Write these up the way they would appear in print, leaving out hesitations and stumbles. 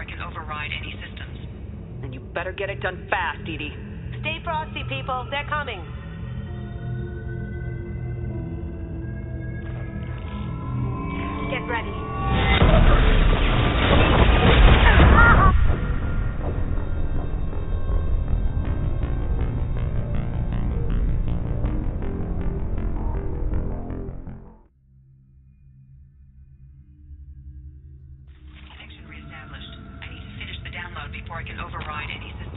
I can override any systems. Then you better get it done fast, Edie. Stay frosty, people. They're coming. Get ready. Connection reestablished. I need to finish the download before I can override any systems.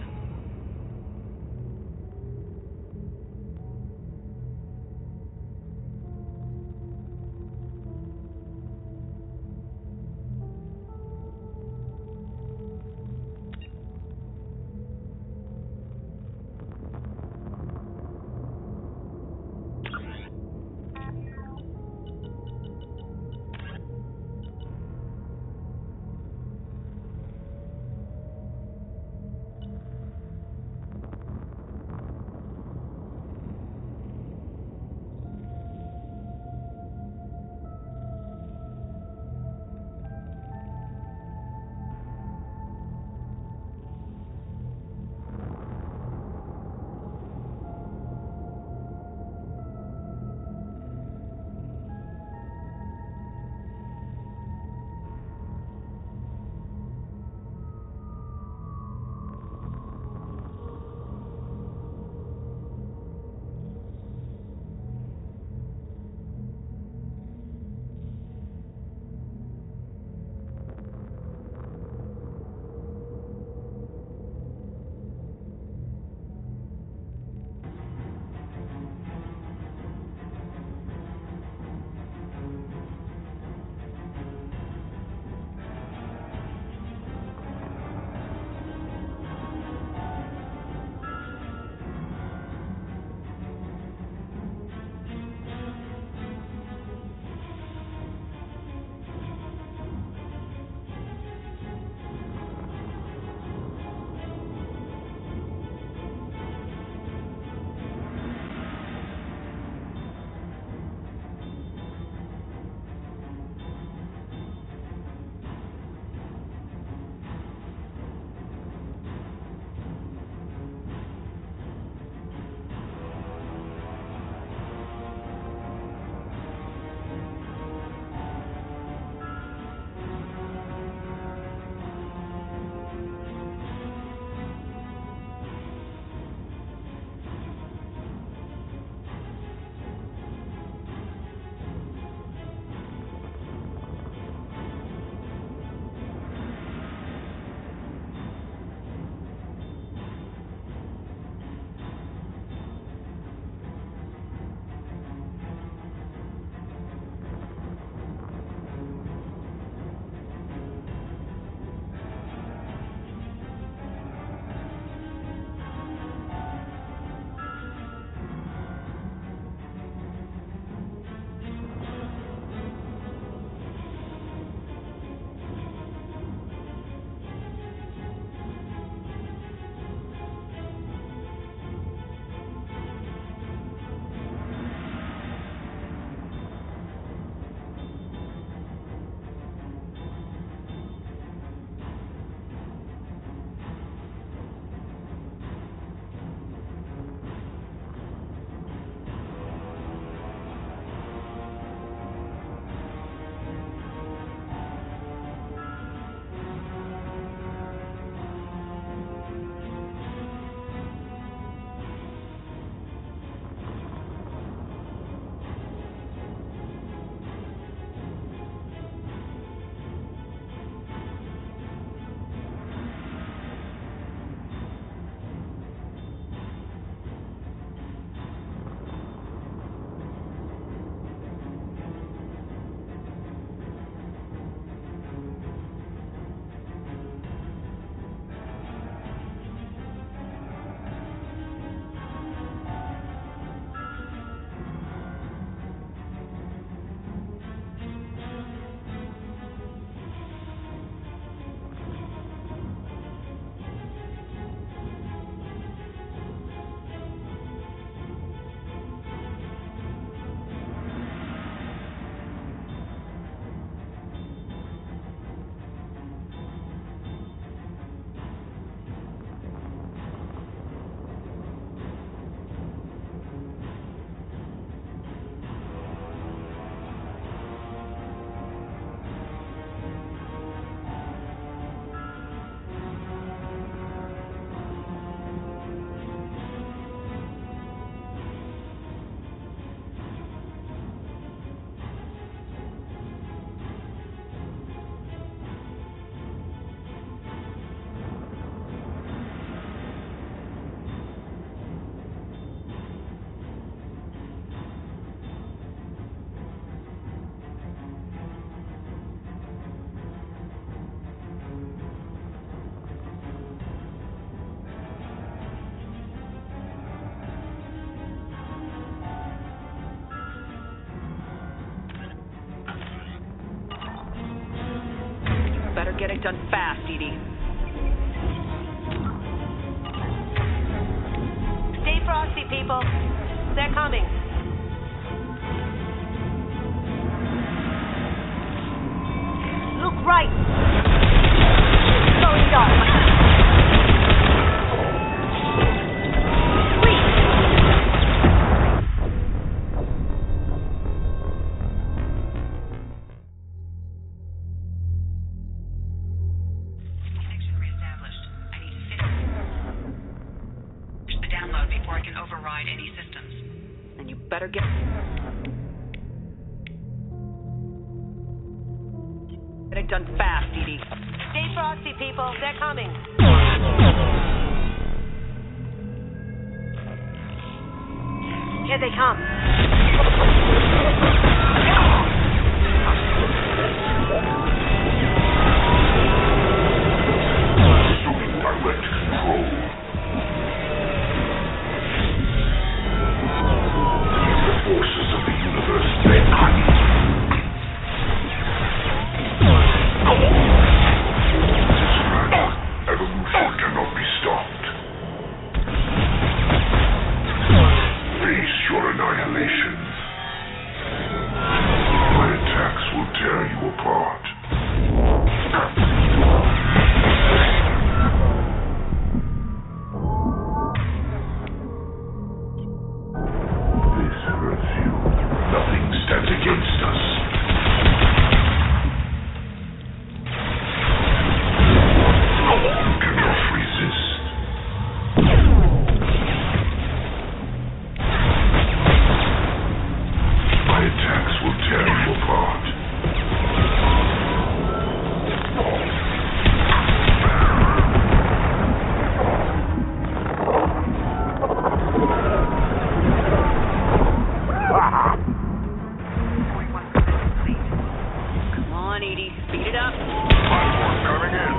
get it done fast, Edie. Stay frosty, people. They're coming. Look right. Going dark. Connection reestablished. I need to finish the download before I can override any systems. And you better get it done fast, Edie. Stay frosty, people. They're coming. Here they come. Assuming direct control. The forces of the universe beckon. Evolution cannot be stopped. Face your annihilation. My attacks will tear you apart. This hurts you. Nothing stands against us. You cannot resist. My attacks will tear you apart. Come on, Edie. Speed it up. Platform coming in.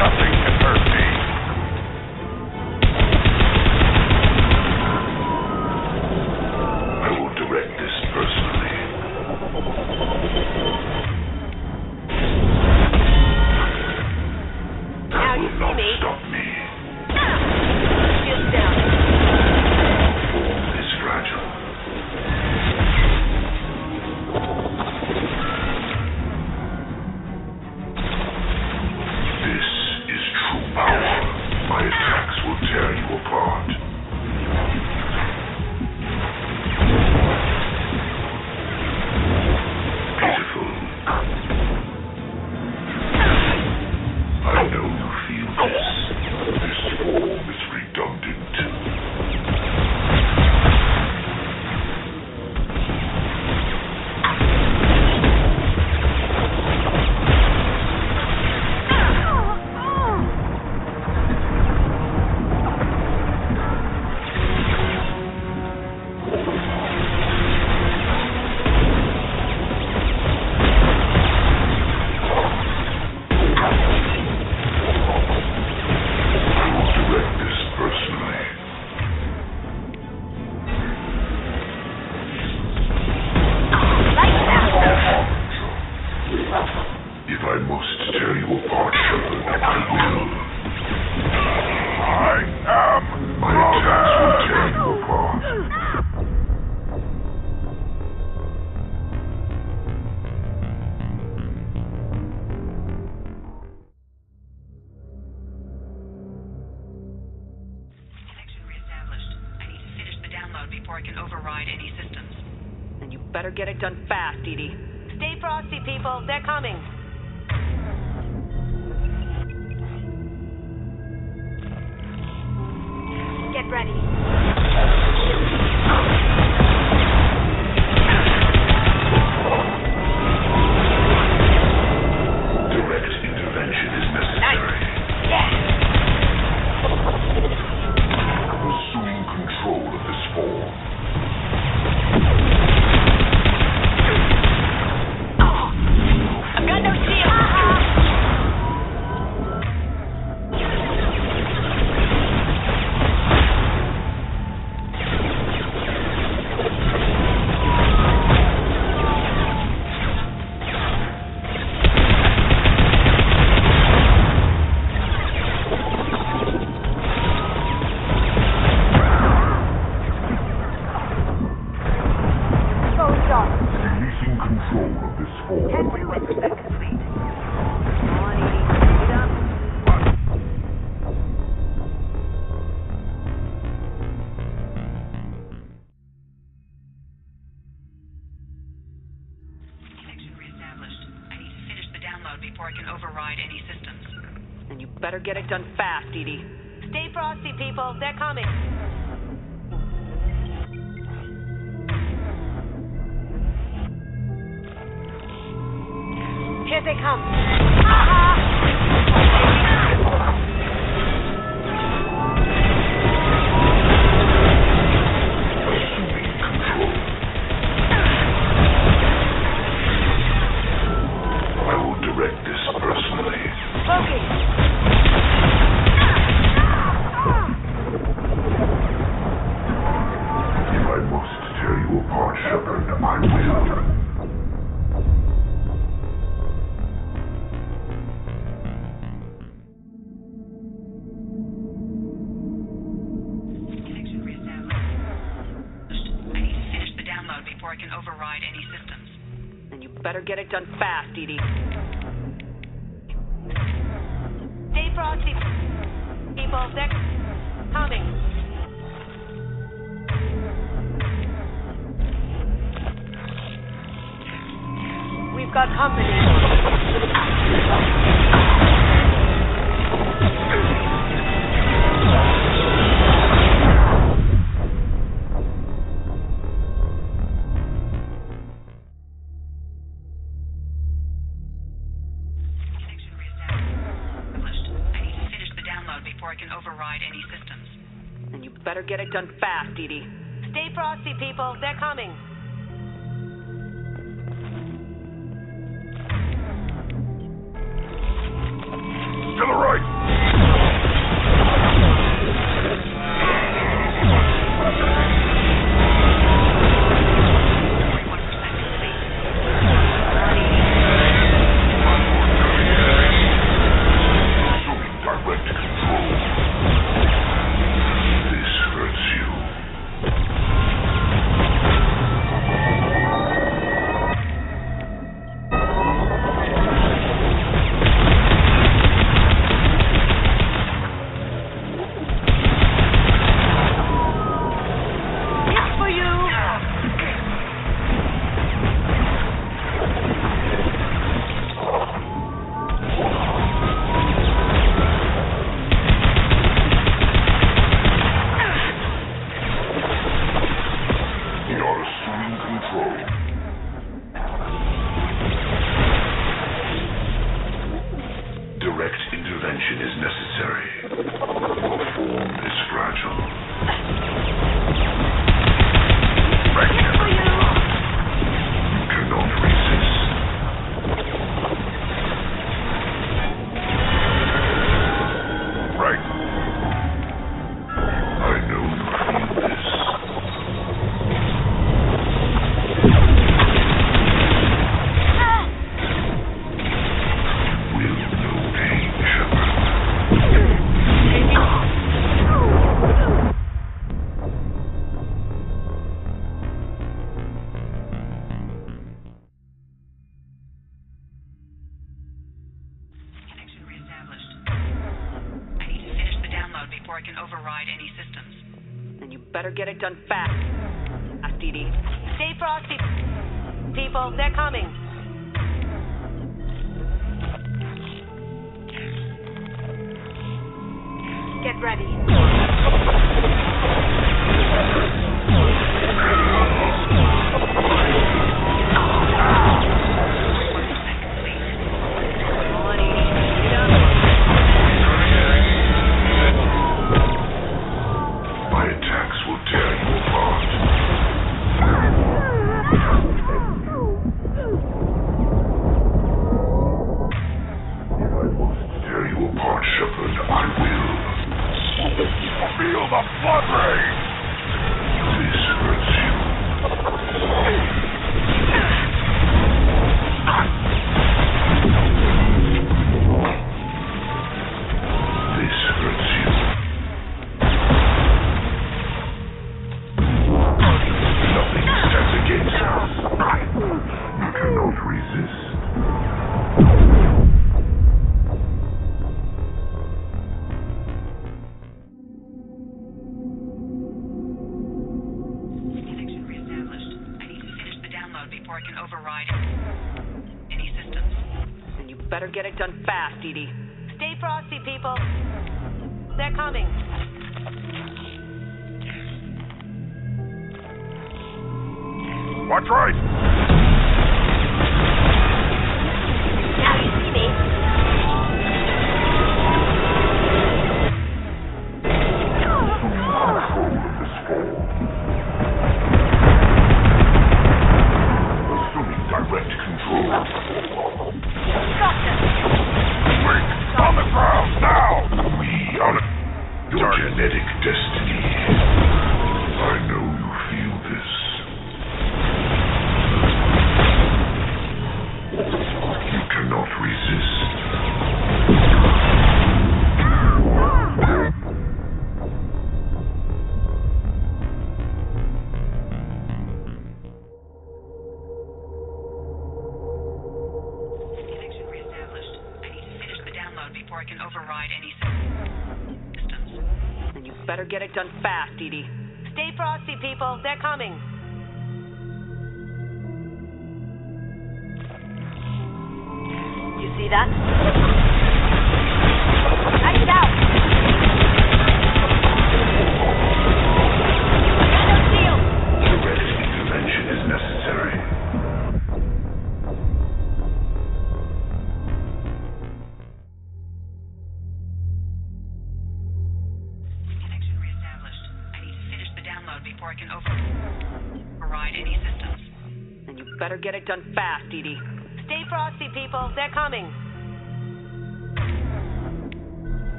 Nothing can hurt me. I will direct this personally. Now you Will see not me. stop me. Shields down. Form is fragile. This is true power. My attacks will tear you apart. Pitiful. I know you feel this. This form is redundant. I will direct this personally. If I must tear you apart, Shepard, I will. I am. My attacks will tear you apart. Connection reestablished. I need to finish the download before I can override any systems. And you better get it done fast, Edie. Stay frosty, people. They're coming. Get ready. Direct intervention is necessary. Assume control of this form. I've got no shield. 91% complete. Come on, Edie. Speed it up. Connection reestablished. I need to finish the download before I can override any systems. And you better get it done fast, Edie. Stay frosty, people. They're coming. Here they come. Assuming control. I will direct this personally. If I must tear you apart, Shepard, I will. Connection reestablished. I need to finish the download before I can override any systems. And you better get it done fast, Edie. Stay frosty, people. They're coming. We've got company. Connection reestablished. I need to finish the download before I can override any systems. And you better get it done fast, Edie. Stay frosty, people. They're coming. To the right! Assuming direct control. This hurts you. It's for you. We are assuming control. Direct intervention is necessary. Your form is fragile. It's for you. You cannot resist. Right. I know you feel this. Will no pain, Shepard. Connection reestablished. I need to finish the download before I can override any systems. And you better get it done fast, Edie. Stay frosty, people. They're coming. Get ready. Come on, Edie. Speed it up. My attacks will tear you apart. If I must tear you apart, Shepard, I will. Feel the flood rain! This hurts you. This hurts you. Nothing stands against us. You cannot resist. Connection reestablished. I need to finish the download before I can override any systems. And you better get it done fast, Edie. Stay frosty, people. They're coming. Watch right! Now you see me. Assuming direct control. Gotcha. Wait! On the ground, now! We are your genetic destiny. I know you feel this. You cannot resist. Connection reestablished. I need to finish the download before I can override any systems. And you better get it done fast, Edie. Stay frosty, people. They're coming. You see that? Lights out. Shadow shield. Direct intervention is necessary. Connection reestablished. I need to finish the download before I can override any systems. And you better get it done fast, Edie. Stay frosty, people. They're coming.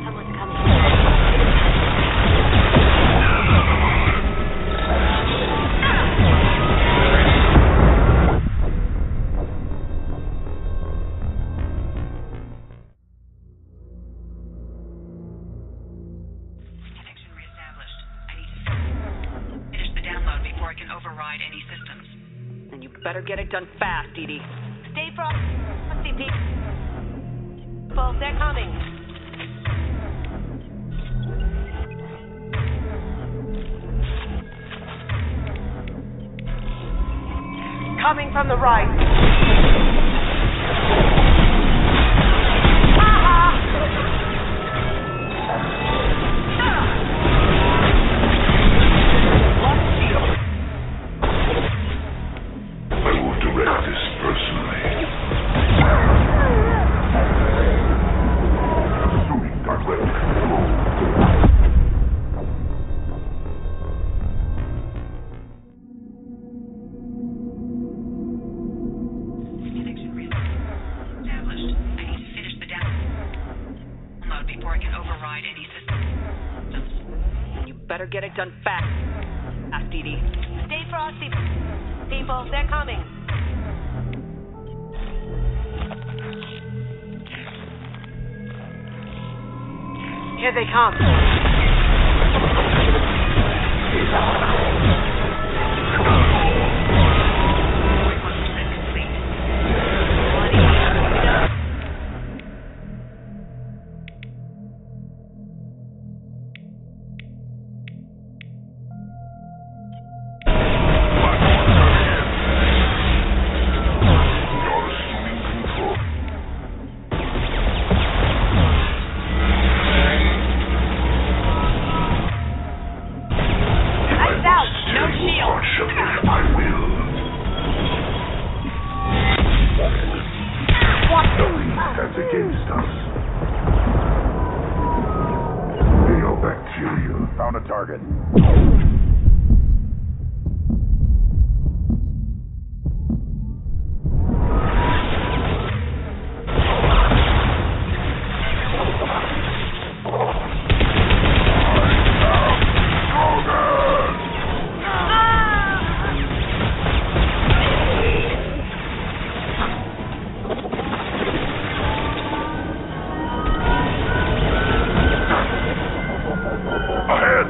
Someone's coming. Connection reestablished. I need to finish the download before I can override any systems. And you better get it done fast, Edie. Stay frosty, people. They're coming. Coming from the right. I will direct this personally. Assuming direct control. Connection reestablished. I need to finish the download before I can override any systems. And you better get it done fast, Edie. Stay frosty, people. They're coming. Here they come. You're assuming control. Lights out. No shield. Partially, I will. Nothing stands against us. Neobacteria. Found a target. Ahead!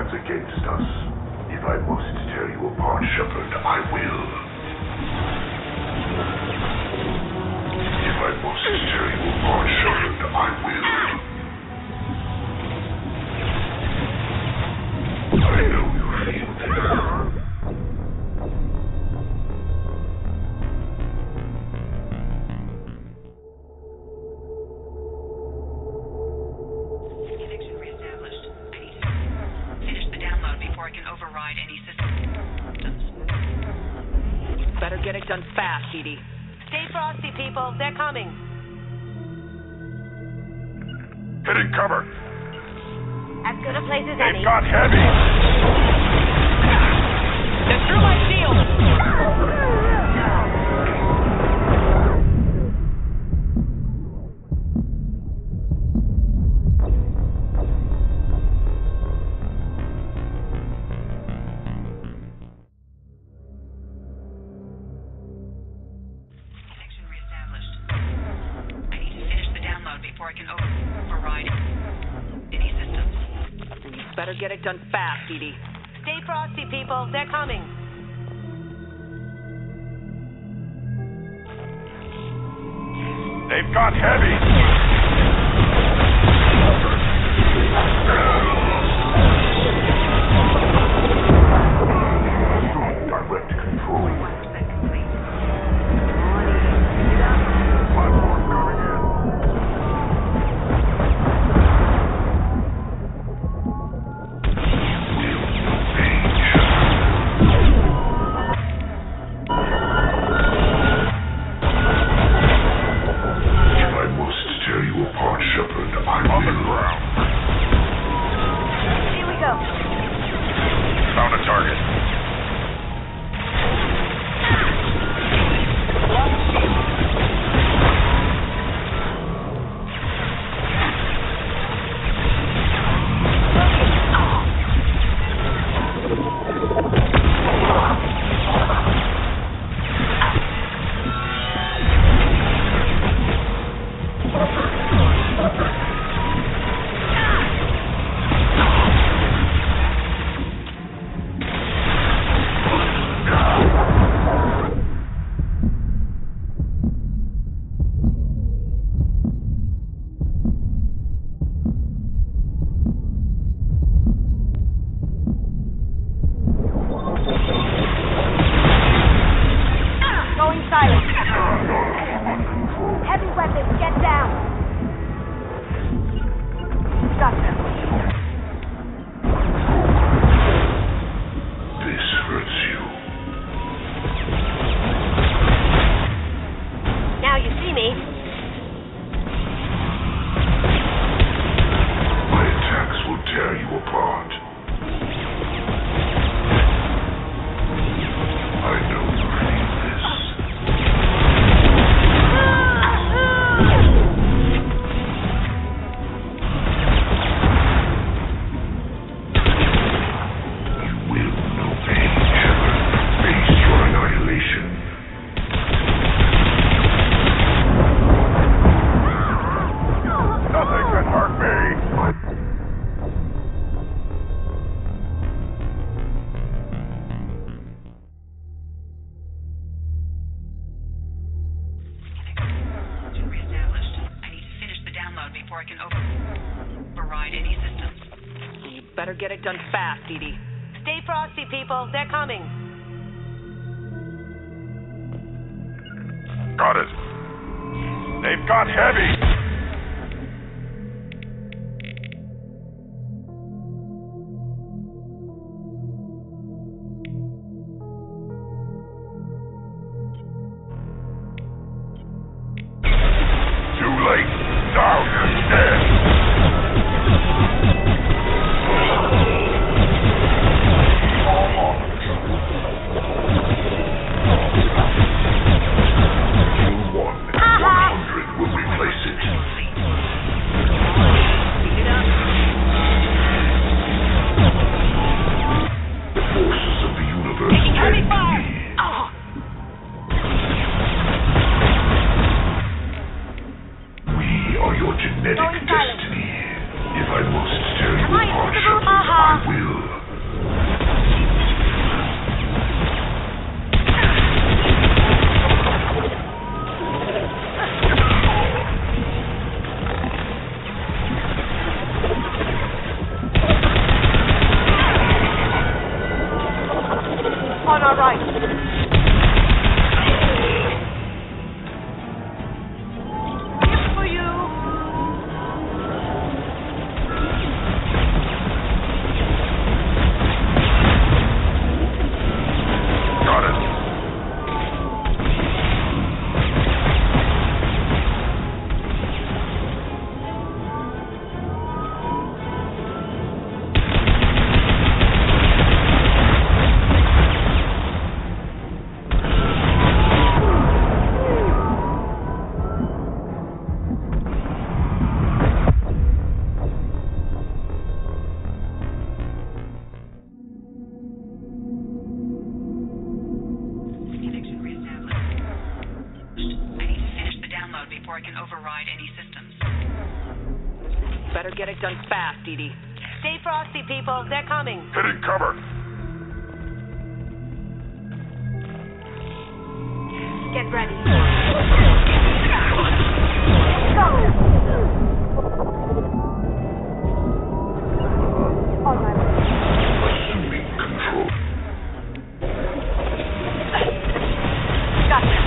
plans against us. If I must tear you apart, Shepard, I will. If I must tear you apart, Shepard, I will. I know you feel that. Connection reestablished. I need to finish the download before I can override any systems. Better get it done fast, Edie. Stay frosty, people. They're coming. Hitting cover. As good a place as They've any. got heavy. They're through my shield! Connection reestablished. I need to finish the download before I can override any systems. You better get it done fast, Edie. Stay frosty, people. They're coming. They've got heavy. Direct control. 1% complete. Platform coming in. If I must tear you apart, Shepard, I'm on the ground. Here we go. Found a target. Going silent. Heavy weapons, get down. Got them. This hurts you. Now you see me. My attacks will tear you apart. I know you feel this. You will know pain, Shepard. Face your annihilation. Nothing can hurt me. Connection reestablished. I need to finish the download before I can override any systems. You better get it done fast, Edie. Stay frosty, people. They're coming. Got it. They've got heavy. Too late. Now you're dead. You won. 100 will replace it. Better get it done fast, Edie. Stay frosty, people. They're coming. Hitting cover. Get ready. Assuming control. Gotcha.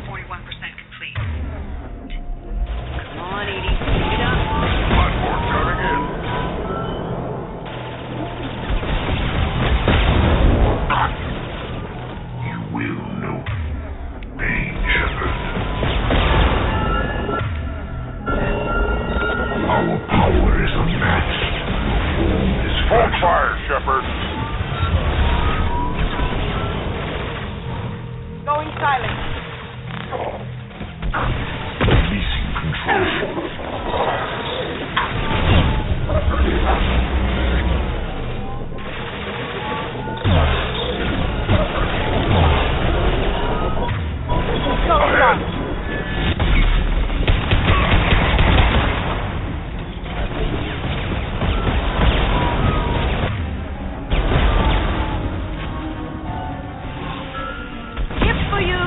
41% complete. Come on, Edie. Get up. Platform coming in. You will know pain, Shepard. Our power is unmatched. Hold fire, Shepard. Going silent. Releasing control. Ahead. Gift for you.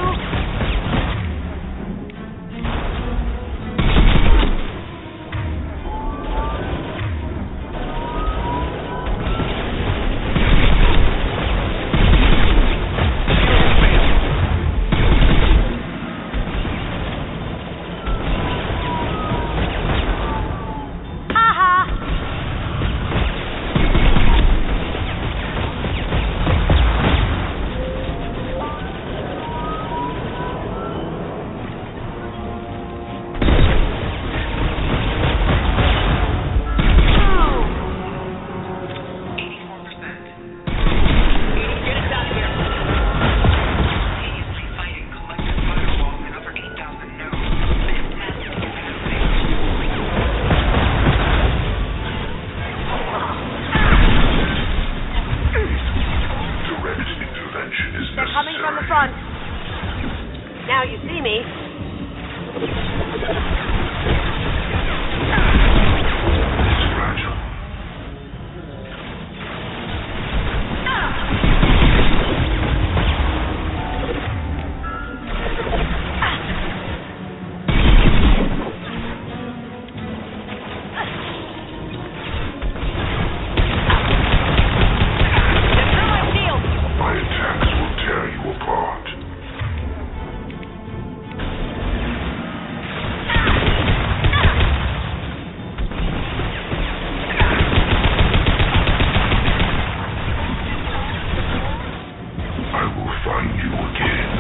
Now you see me. It's fragile. My attacks will tear you apart. I will find you again.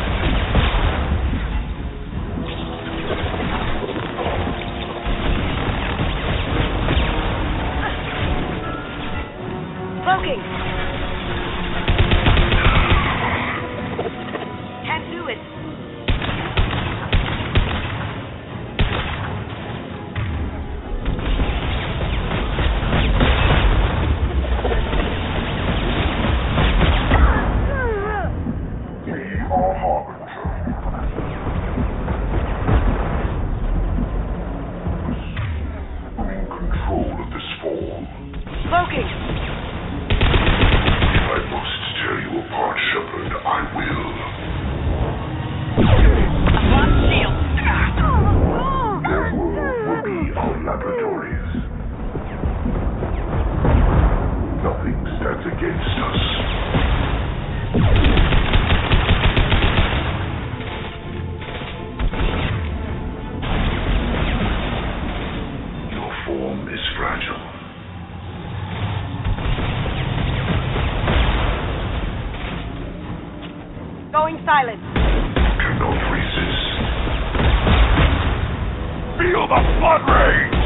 Cloaking. Can't do it. We are Harbinger. I'm in control of this form. Cloaking. If I must tear you apart, Shepard, I will. Lost shield. Your world will be our laboratories. Nothing stands against us. Your form is fragile. Going silent. Cannot resist. Feel the blood rage!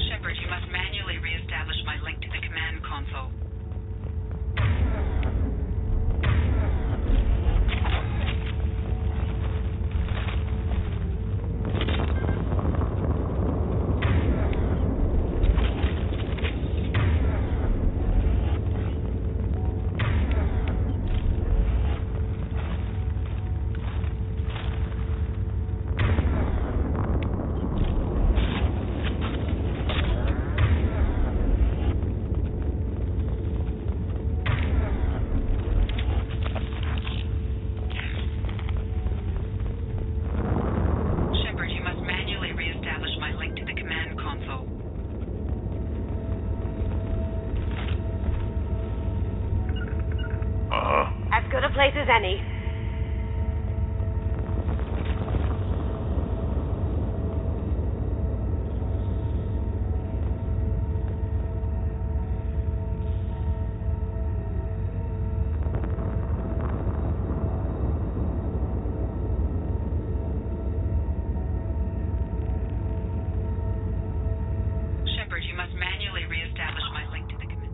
Shepard, you must manually reestablish my link to the command console. as any. Shepard, you must manually reestablish my link to the command.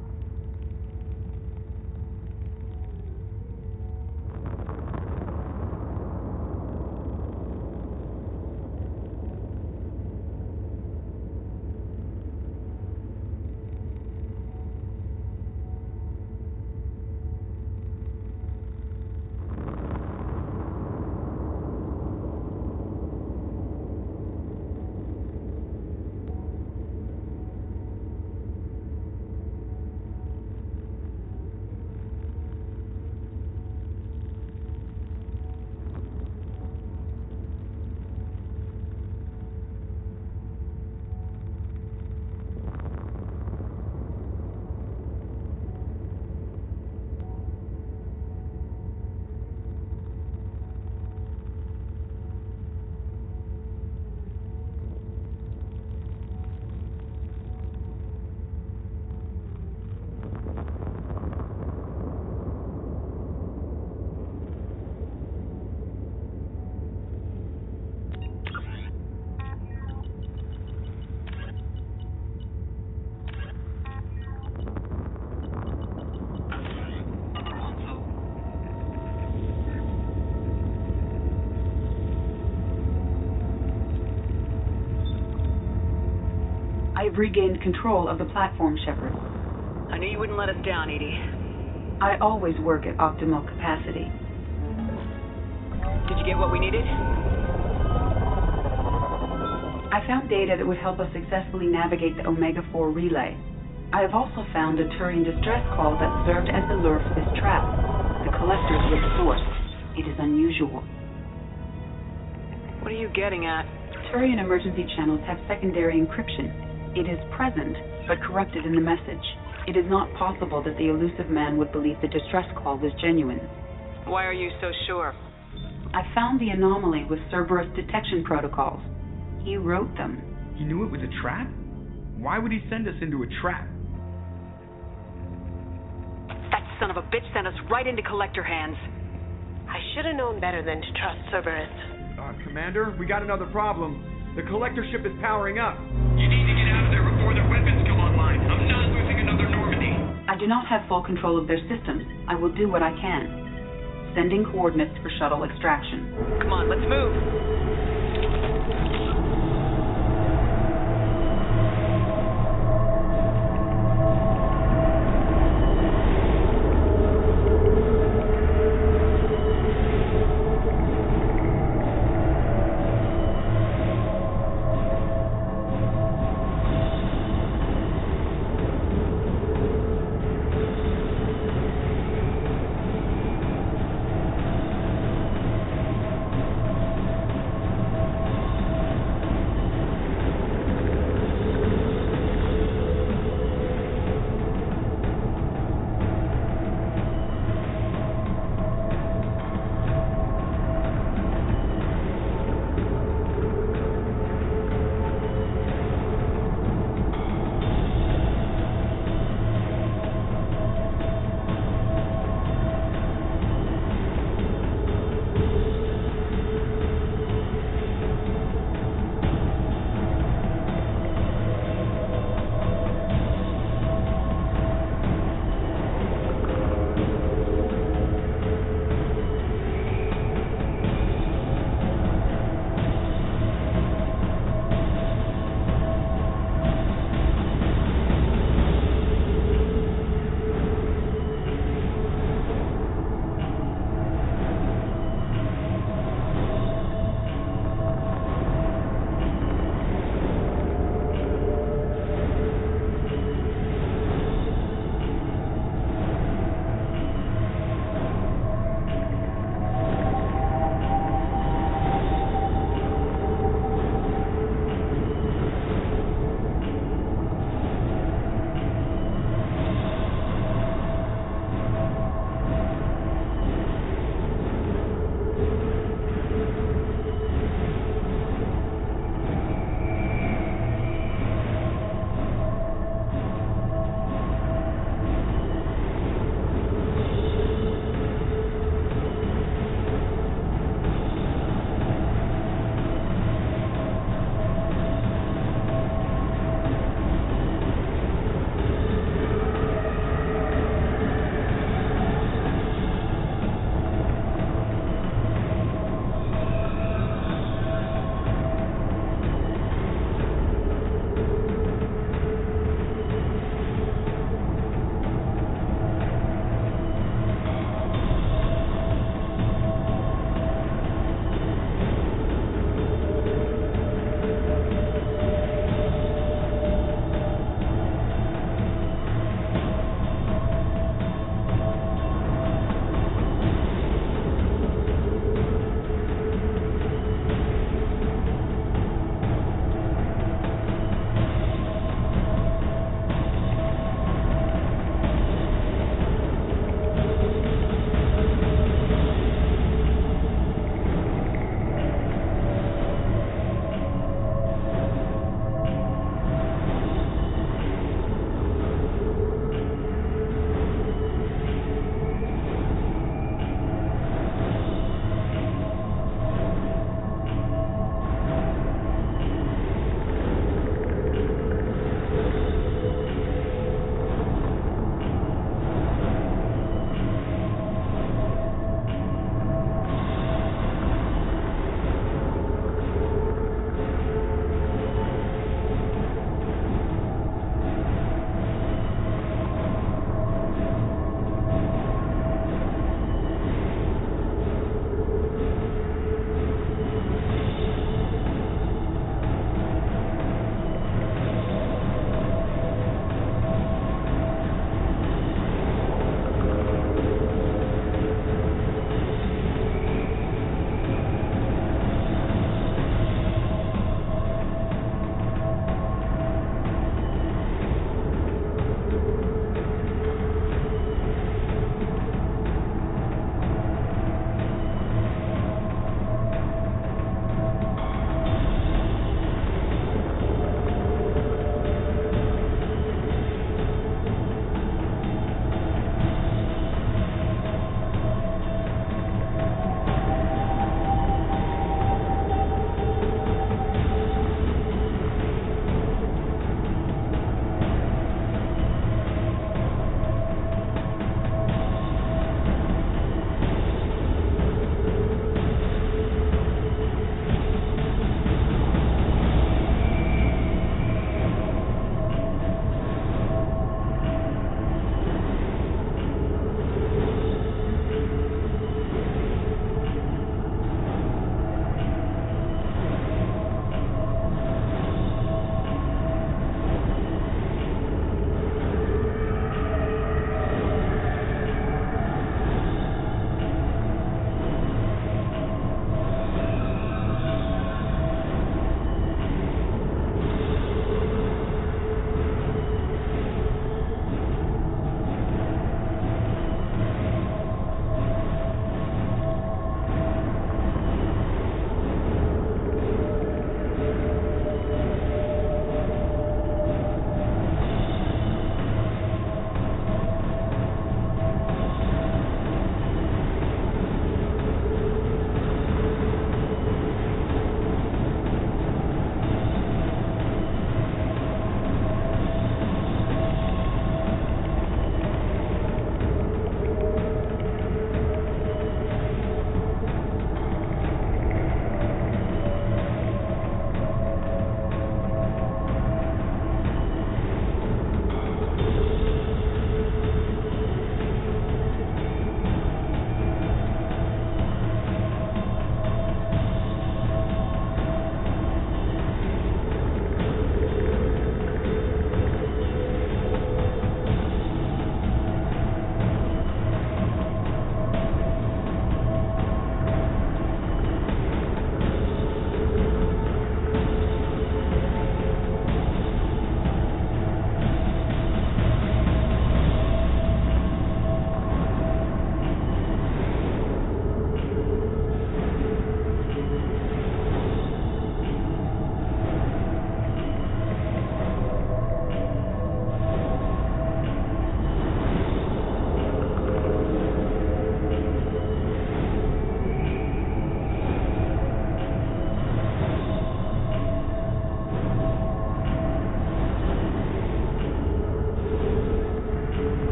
I've regained control of the platform, Shepard. I knew you wouldn't let us down, Edie. I always work at optimal capacity. Did you get what we needed? I found data that would help us successfully navigate the Omega-4 relay. I have also found a Turian distress call that served as the lure for this trap. The collectors were the source. It is unusual. What are you getting at? Turian emergency channels have secondary encryption. It is present, but corrupted in the message. It is not possible that the elusive man would believe the distress call was genuine. Why are you so sure? I found the anomaly with Cerberus detection protocols. He wrote them. He knew it was a trap? Why would he send us into a trap? That son of a bitch sent us right into collector hands. I should have known better than to trust Cerberus. Commander, we got another problem. The collector ship is powering up. You need to get out of there before their weapons come online. I'm not losing another Normandy. I do not have full control of their systems. I will do what I can. Sending coordinates for shuttle extraction. Come on, let's move.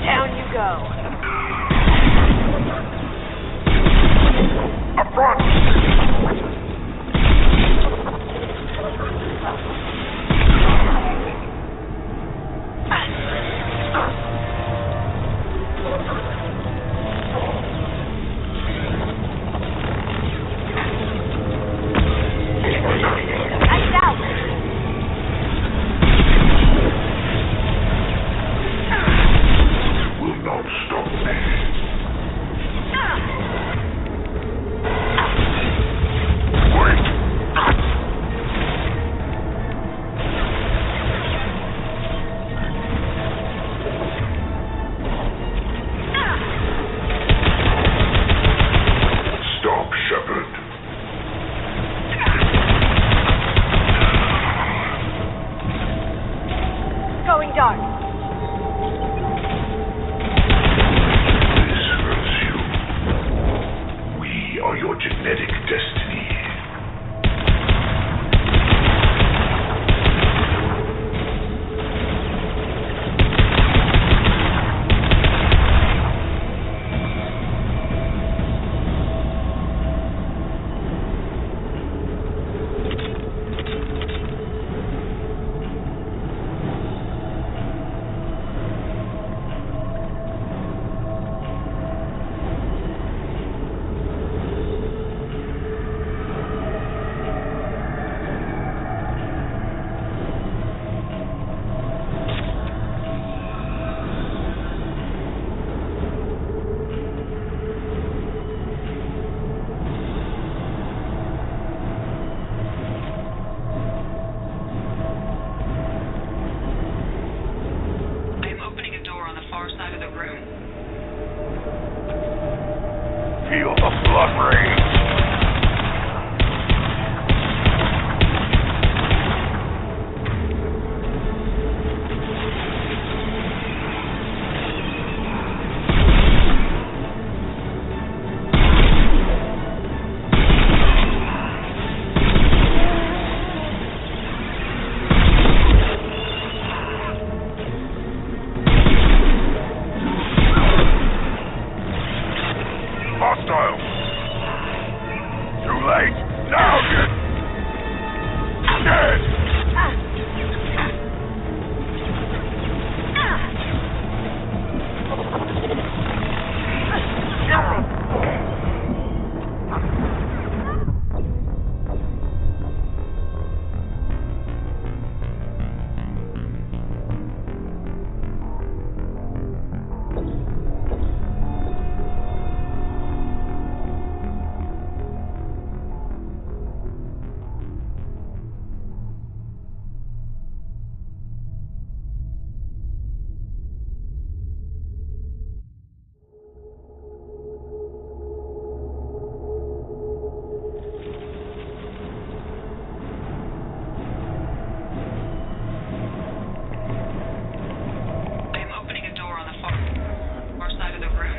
Down you go. Up front! Lights out. Will not stop me. Wait! Stop, Shepard. Going dark. This hurts you. We are your genetic destiny. I am opening a door on the far side of the room. Feel the blood rain. Hostile. Too late. Now, kid. Dead. I am opening a door on the far side of the room.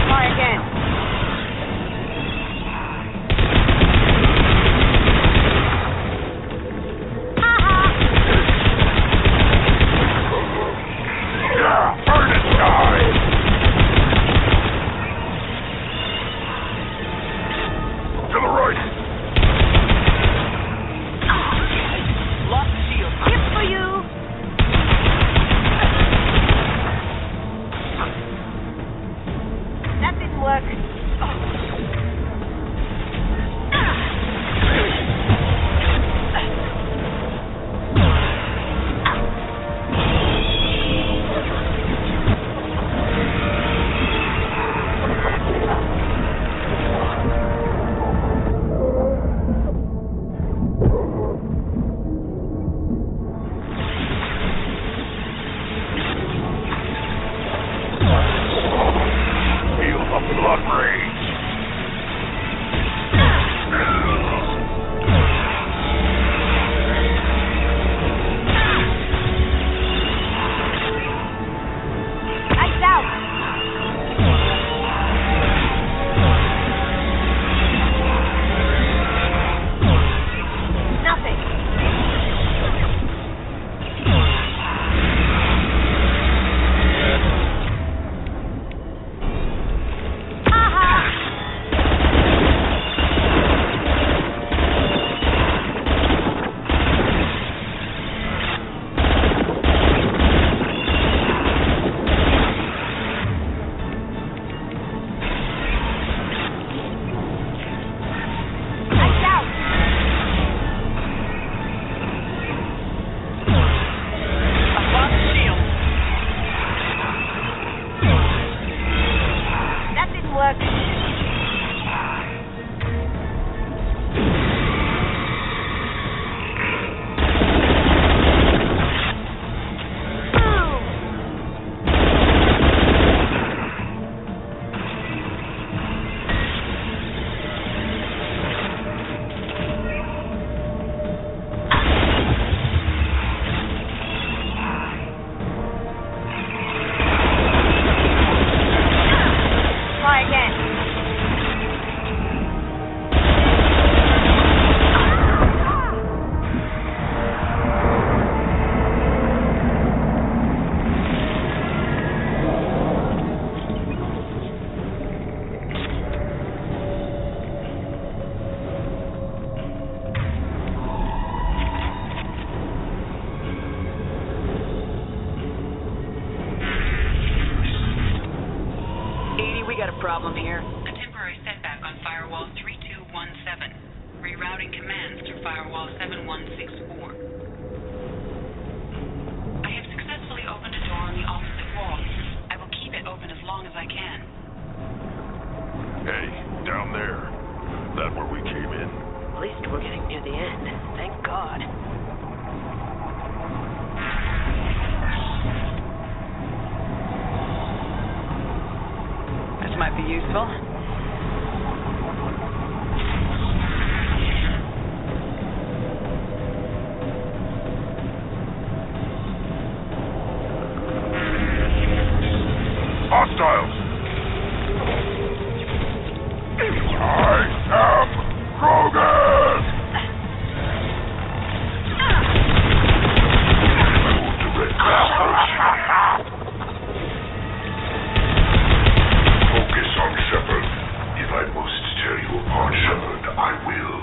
Try again. Yeah, burn and die. To the right. Lost shield. Hip for you. That didn't work. blood rage. Lights out! Nothing. Lights out! Above the shield. That didn't work. Try again. Edie, we got a problem here. A temporary setback on Firewall 3217. Rerouting commands to Firewall 7164. I have successfully opened a door on the opposite wall. I will keep it open as long as I can. Hey, down there. That where we came in? At least we're getting near the end. Thank God. This might be useful. Hostiles! I am Krogan! Focus on Shepard. If I must tear you apart, Shepard, I will.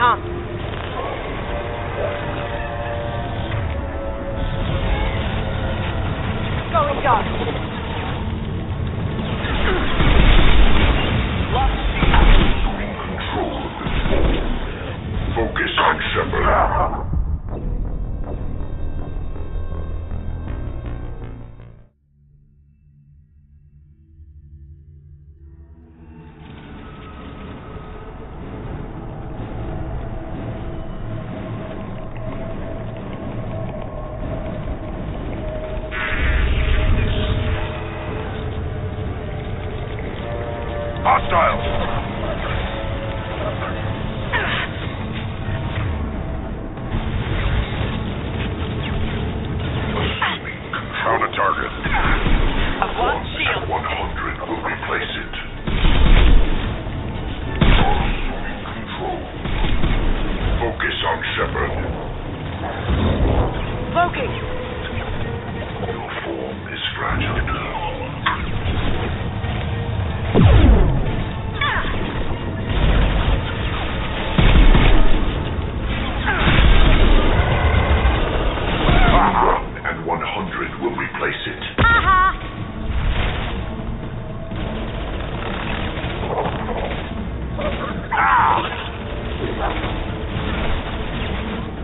Tom. Going dark. Assuming control of this. Focus on Shepard. Hostiles! Found a target. I've lost shield. 100 will replace it. Assuming control. Focus on Shepard. Cloaking. Your form is fragile. And 100 will replace it.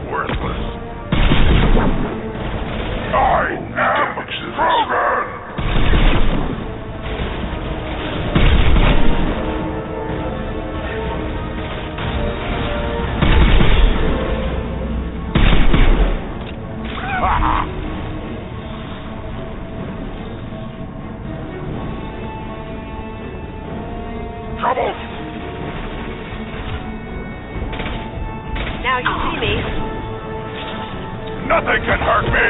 Worthless. I am Rogan! Trouble! Now you see me. Nothing can hurt me!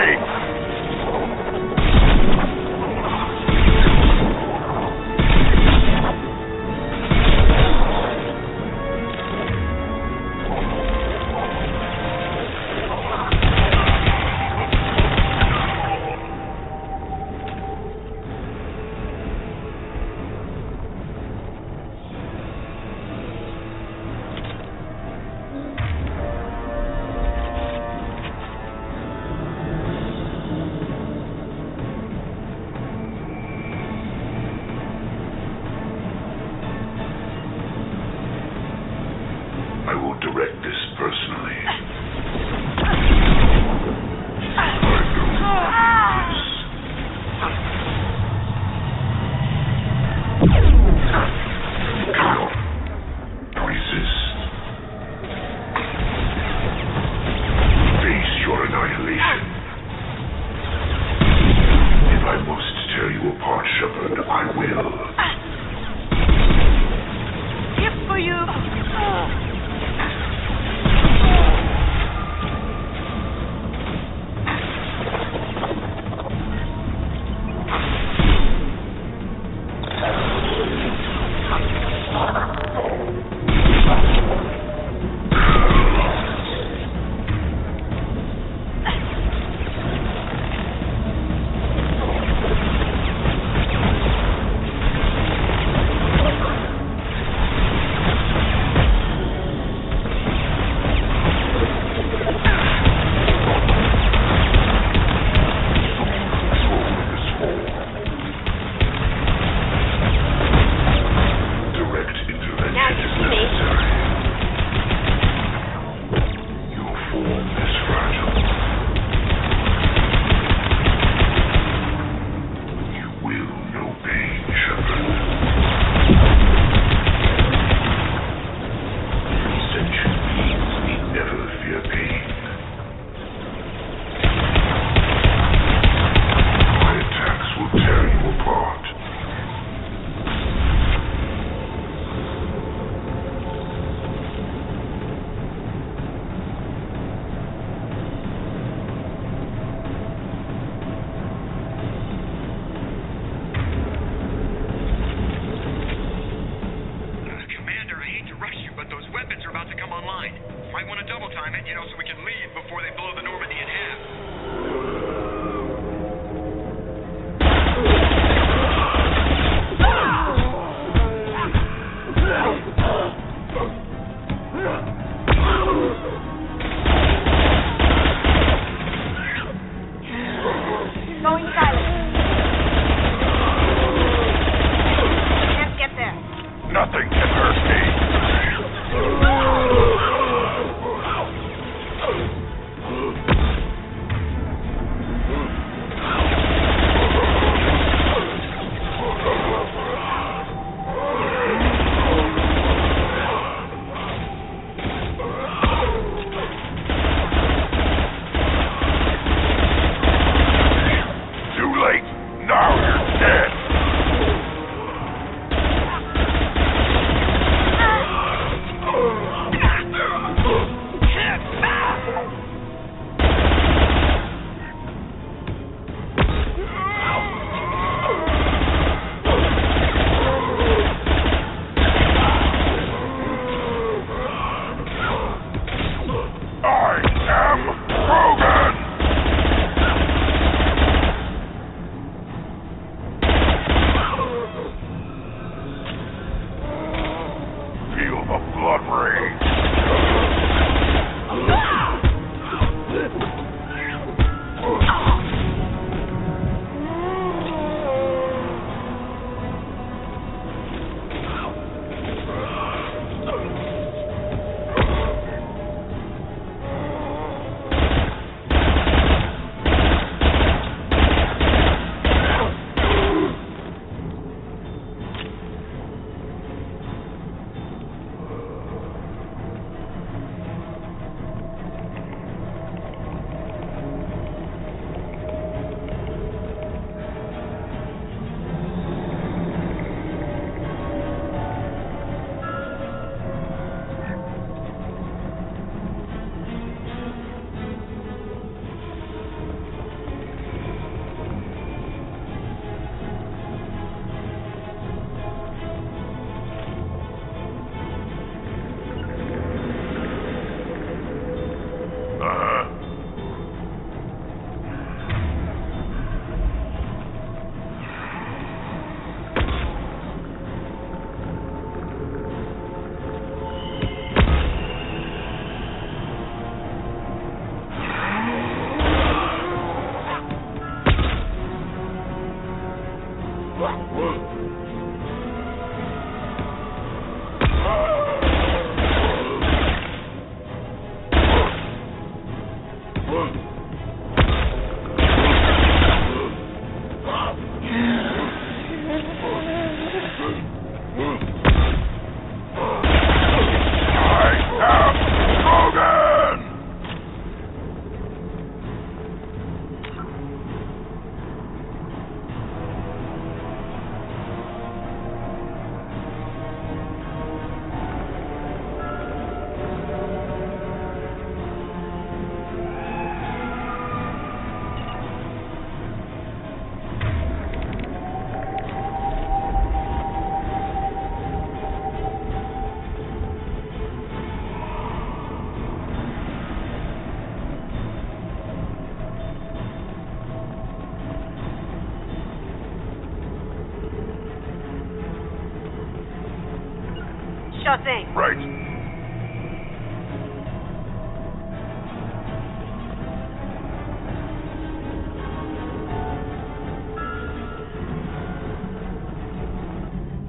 Sure thing. Right.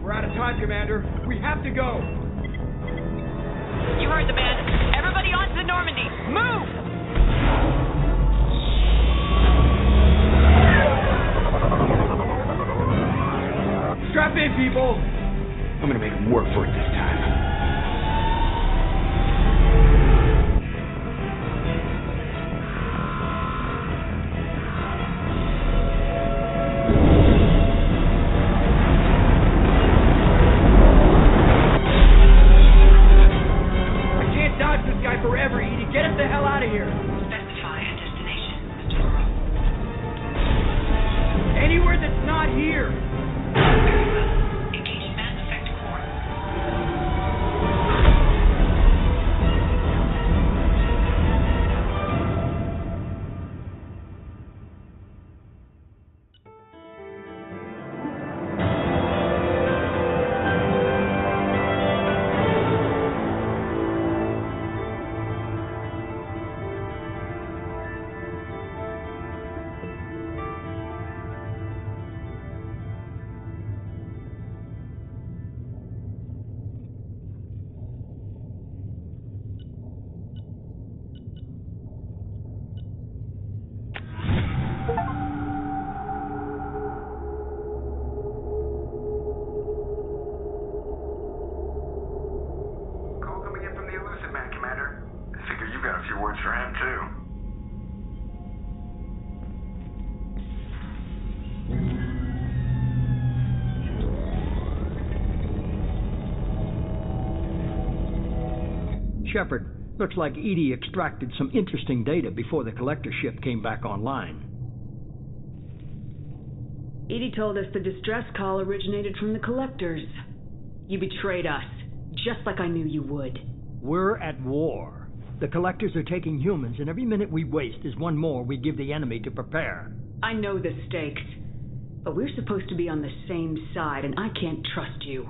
We're out of time, Commander. We have to go. You heard the man. Everybody on to Normandy. Move! Strap in, people. I'm gonna make him work for it this time. I can't dodge this guy forever, Edie. Get us the hell out of here. Specify a destination, Mr. Moreau. Anywhere that's not here. Very well. Engage Mass Effect Core. Call coming in from the Elusive Man, Commander. I figure you got a few words for him, too. Shepard, looks like Edie extracted some interesting data before the collector ship came back online. Edie told us the distress call originated from the collectors. You betrayed us, just like I knew you would. We're at war. The collectors are taking humans, and every minute we waste is one more we give the enemy to prepare. I know the stakes, but we're supposed to be on the same side, and I can't trust you.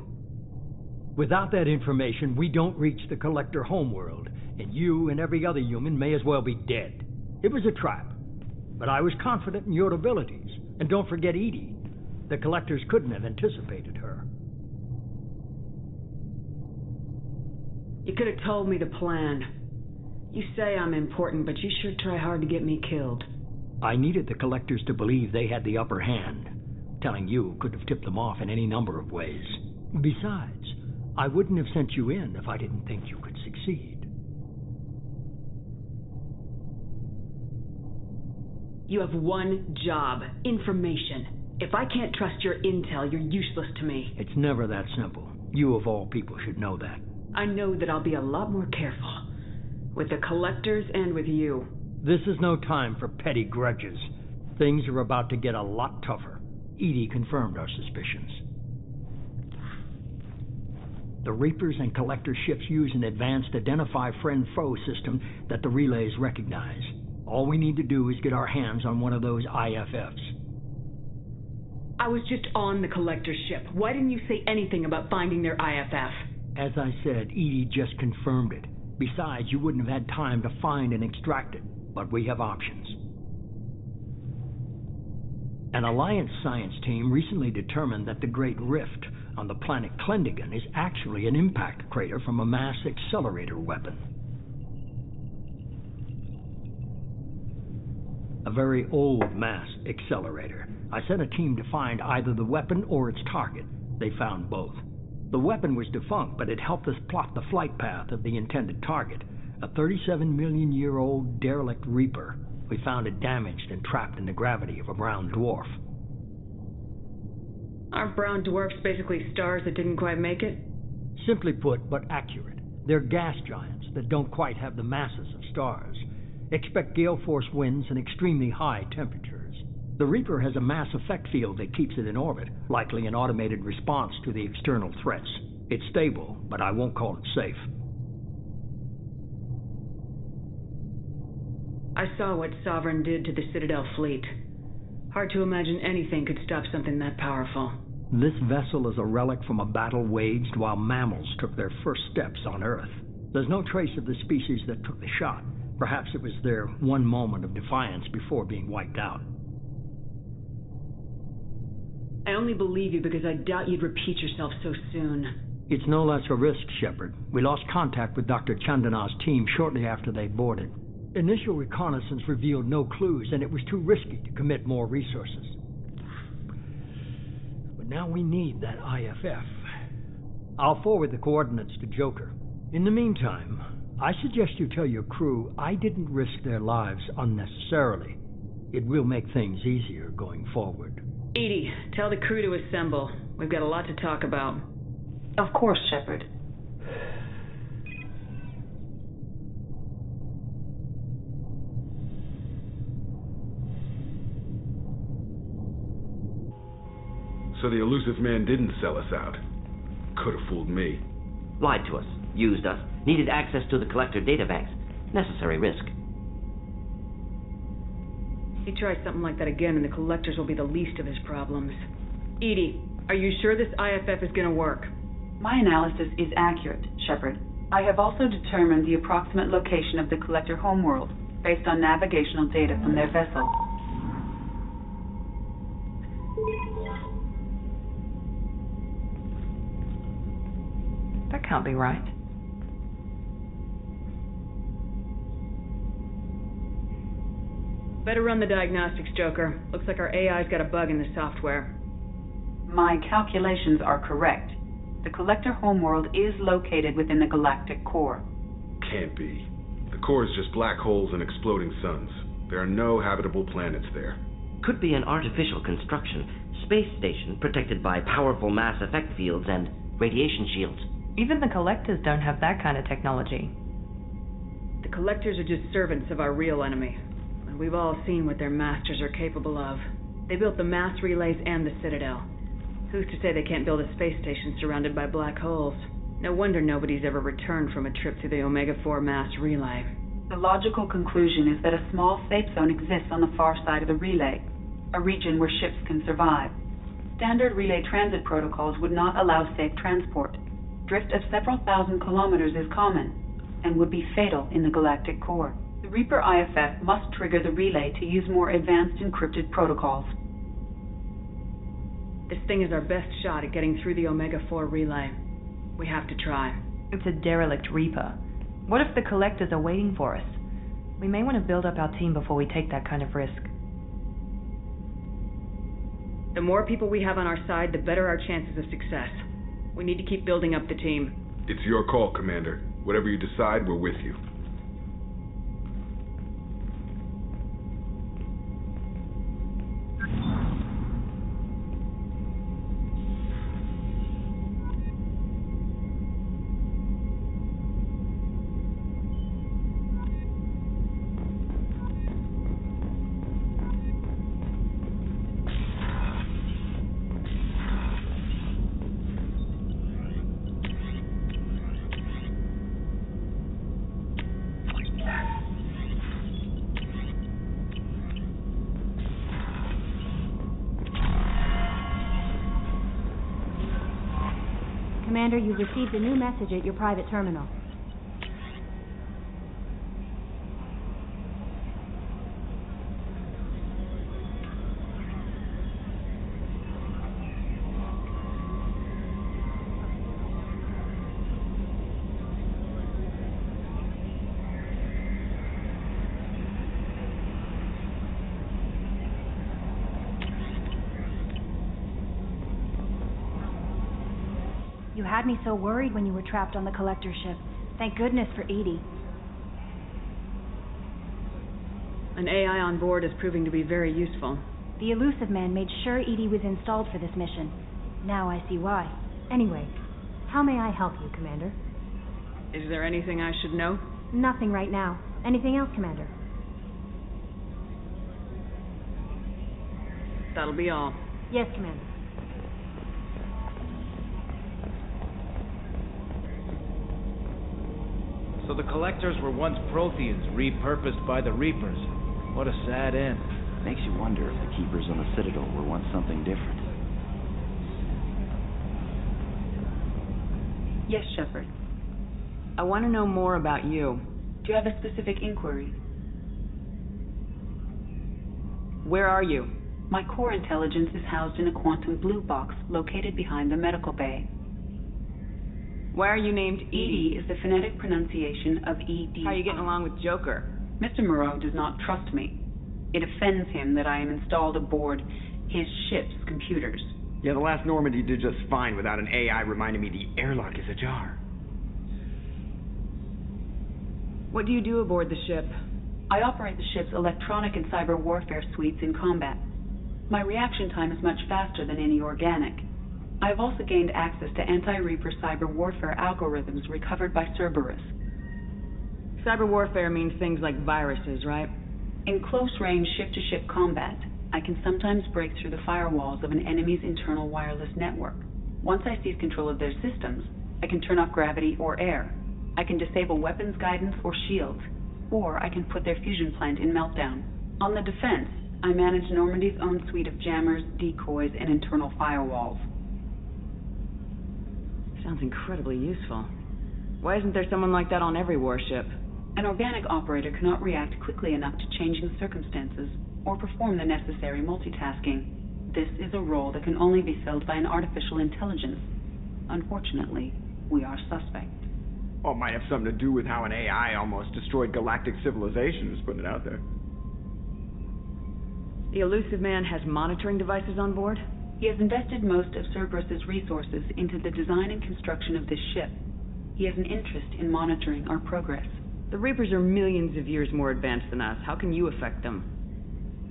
Without that information, we don't reach the collector homeworld, and you and every other human may as well be dead. It was a trap, but I was confident in your abilities. And don't forget Edie. The collectors couldn't have anticipated her. You could have told me the plan. You say I'm important, but you sure try hard to get me killed. I needed the collectors to believe they had the upper hand. Telling you could have tipped them off in any number of ways. Besides, I wouldn't have sent you in if I didn't think you could succeed. You have one job: information. If I can't trust your intel, you're useless to me. It's never that simple. You of all people should know that. I know that I'll be a lot more careful. With the collectors and with you. This is no time for petty grudges. Things are about to get a lot tougher. Edie confirmed our suspicions. The Reapers and Collector ships use an advanced identify friend-foe system that the relays recognize. All we need to do is get our hands on one of those IFFs. I was just on the Collector ship. Why didn't you say anything about finding their IFF? As I said, Edie just confirmed it. Besides, you wouldn't have had time to find and extract it. But we have options. An Alliance science team recently determined that the Great Rift on the planet Klendigan is actually an impact crater from a mass accelerator weapon. A very old mass accelerator. I sent a team to find either the weapon or its target. They found both. The weapon was defunct, but it helped us plot the flight path of the intended target. A 37-million-year-old derelict Reaper. We found it damaged and trapped in the gravity of a brown dwarf. Aren't brown dwarfs basically stars that didn't quite make it? Simply put, but accurate. They're gas giants that don't quite have the masses of stars. Expect gale force winds and extremely high temperatures. The Reaper has a mass effect field that keeps it in orbit, likely an automated response to the external threats. It's stable, but I won't call it safe. I saw what Sovereign did to the Citadel fleet. Hard to imagine anything could stop something that powerful. This vessel is a relic from a battle waged while mammals took their first steps on Earth. There's no trace of the species that took the shot. Perhaps it was their one moment of defiance before being wiped out. I only believe you because I doubt you'd repeat yourself so soon. It's no less a risk, Shepard. We lost contact with Dr. Chandana's team shortly after they boarded. Initial reconnaissance revealed no clues, and it was too risky to commit more resources. But now we need that IFF. I'll forward the coordinates to Joker. In the meantime, I suggest you tell your crew I didn't risk their lives unnecessarily. It will make things easier going forward. Edie, tell the crew to assemble. We've got a lot to talk about. Of course, Shepard. So the elusive man didn't sell us out. Could have fooled me. Lied to us, used us, needed access to the Collector databanks. Necessary risk. He tries something like that again and the Collectors will be the least of his problems. Edie, are you sure this IFF is gonna work? My analysis is accurate, Shepard. I have also determined the approximate location of the Collector homeworld, based on navigational data from their vessel. That can't be right. Better run the diagnostics, Joker. Looks like our AI's got a bug in the software. My calculations are correct. The Collector homeworld is located within the galactic core. Can't be. The core is just black holes and exploding suns. There are no habitable planets there. Could be an artificial construction, space station protected by powerful mass effect fields and radiation shields. Even the Collectors don't have that kind of technology. The Collectors are just servants of our real enemy. And we've all seen what their masters are capable of. They built the mass relays and the Citadel. Who's to say they can't build a space station surrounded by black holes? No wonder nobody's ever returned from a trip through the Omega-4 mass relay. The logical conclusion is that a small safe zone exists on the far side of the relay, a region where ships can survive. Standard relay transit protocols would not allow safe transport. Drift of several thousand kilometers is common, and would be fatal in the galactic core. The Reaper IFF must trigger the relay to use more advanced encrypted protocols. This thing is our best shot at getting through the Omega-4 relay. We have to try. It's a derelict Reaper. What if the Collectors are waiting for us? We may want to build up our team before we take that kind of risk. The more people we have on our side, the better our chances of success. We need to keep building up the team. It's your call, Commander. Whatever you decide, we're with you. Commander, you've received a new message at your private terminal. You had me so worried when you were trapped on the Collector ship. Thank goodness for EDI. An AI on board is proving to be very useful. The Elusive Man made sure EDI was installed for this mission. Now I see why. Anyway, how may I help you, Commander? Is there anything I should know? Nothing right now. Anything else, Commander? That'll be all. Yes, Commander. So the Collectors were once Protheans, repurposed by the Reapers. What a sad end. Makes you wonder if the Keepers on the Citadel were once something different. Yes, Shepard. I want to know more about you. Do you have a specific inquiry? Where are you? My core intelligence is housed in a quantum blue box located behind the medical bay. Why are you named EDI is the phonetic pronunciation of ED. How are you getting along with Joker? Mr. Moreau does not trust me. It offends him that I am installed aboard his ship's computers. Yeah, the last Normandy did just fine without an AI reminding me the airlock is ajar. What do you do aboard the ship? I operate the ship's electronic and cyber warfare suites in combat. My reaction time is much faster than any organic. I have also gained access to anti-Reaper cyber warfare algorithms recovered by Cerberus. Cyber warfare means things like viruses, right? In close-range ship-to-ship combat, I can sometimes break through the firewalls of an enemy's internal wireless network. Once I seize control of their systems, I can turn off gravity or air. I can disable weapons guidance or shields, or I can put their fusion plant in meltdown. On the defense, I manage Normandy's own suite of jammers, decoys, and internal firewalls. Sounds incredibly useful. Why isn't there someone like that on every warship? An organic operator cannot react quickly enough to changing circumstances or perform the necessary multitasking. This is a role that can only be filled by an artificial intelligence. Unfortunately, we are suspect. Well, it might have something to do with how an AI almost destroyed galactic civilization, just putting it out there. The Elusive Man has monitoring devices on board? He has invested most of Cerberus's resources into the design and construction of this ship. He has an interest in monitoring our progress. The Reapers are millions of years more advanced than us. How can you affect them?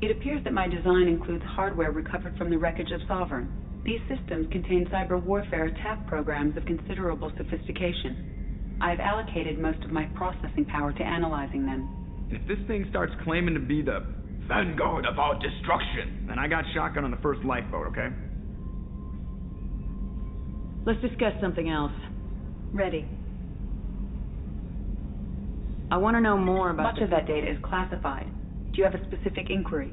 It appears that my design includes hardware recovered from the wreckage of Sovereign. These systems contain cyber warfare attack programs of considerable sophistication. I have allocated most of my processing power to analyzing them. If this thing starts claiming to be the vanguard of our destruction, then I got shotgun on the first lifeboat, okay? Let's discuss something else. Ready. I want to know more about... Much of that data is classified. Do you have a specific inquiry?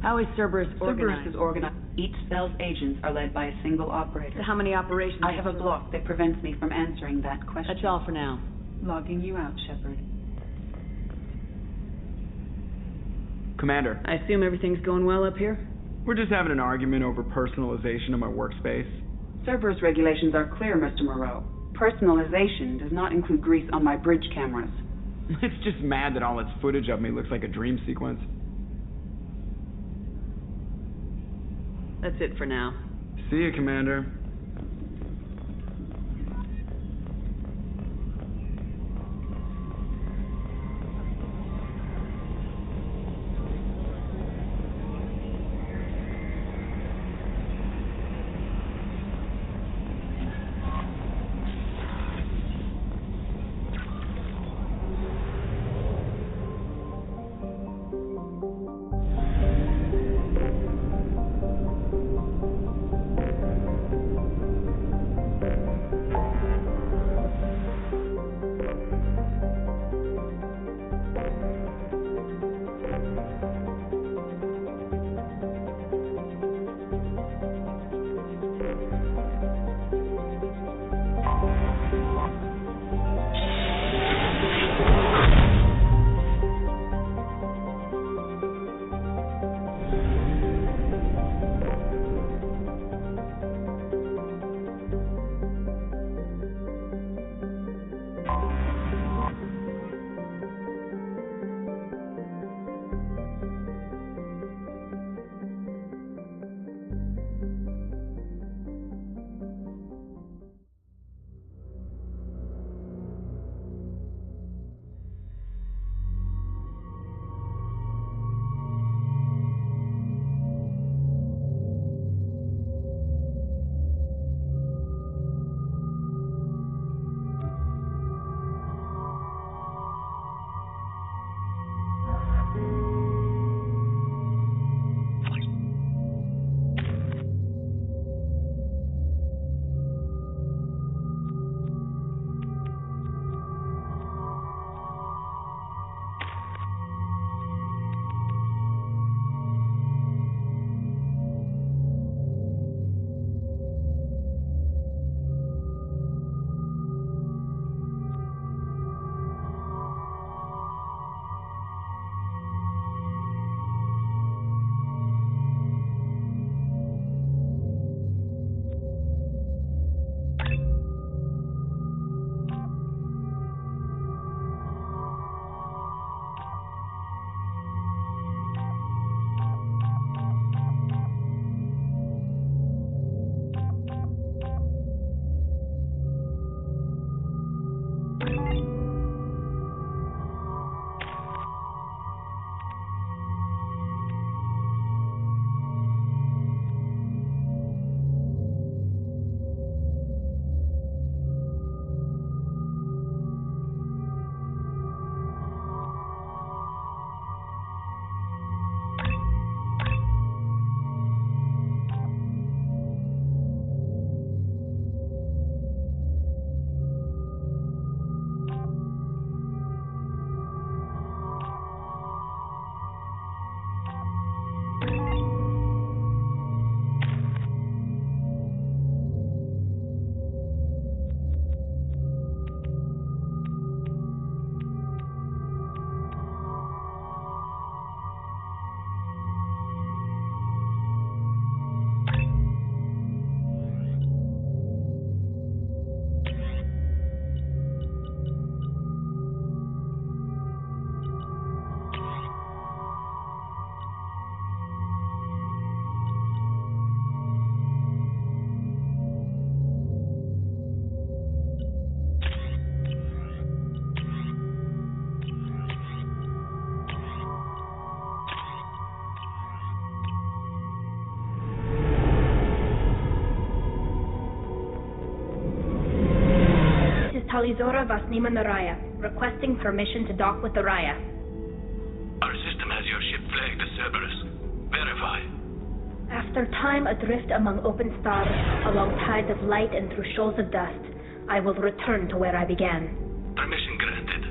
How is Cerberus organized? Cerberus is organized. Each cell's agents are led by a single operator. So how many operations? I have a block that prevents me from answering that question. That's all for now. Logging you out, Shepard. Commander. I assume everything's going well up here? We're just having an argument over personalization of my workspace. Cerberus regulations are clear, Mr. Moreau. Personalization does not include grease on my bridge cameras. It's just mad that all its footage of me looks like a dream sequence. That's it for now. See you, Commander. Talizora Vasnima Naraya, requesting permission to dock with the Raya. Our system has your ship flagged as Cerberus. Verify. After time adrift among open stars, along tides of light and through shoals of dust, I will return to where I began. Permission granted.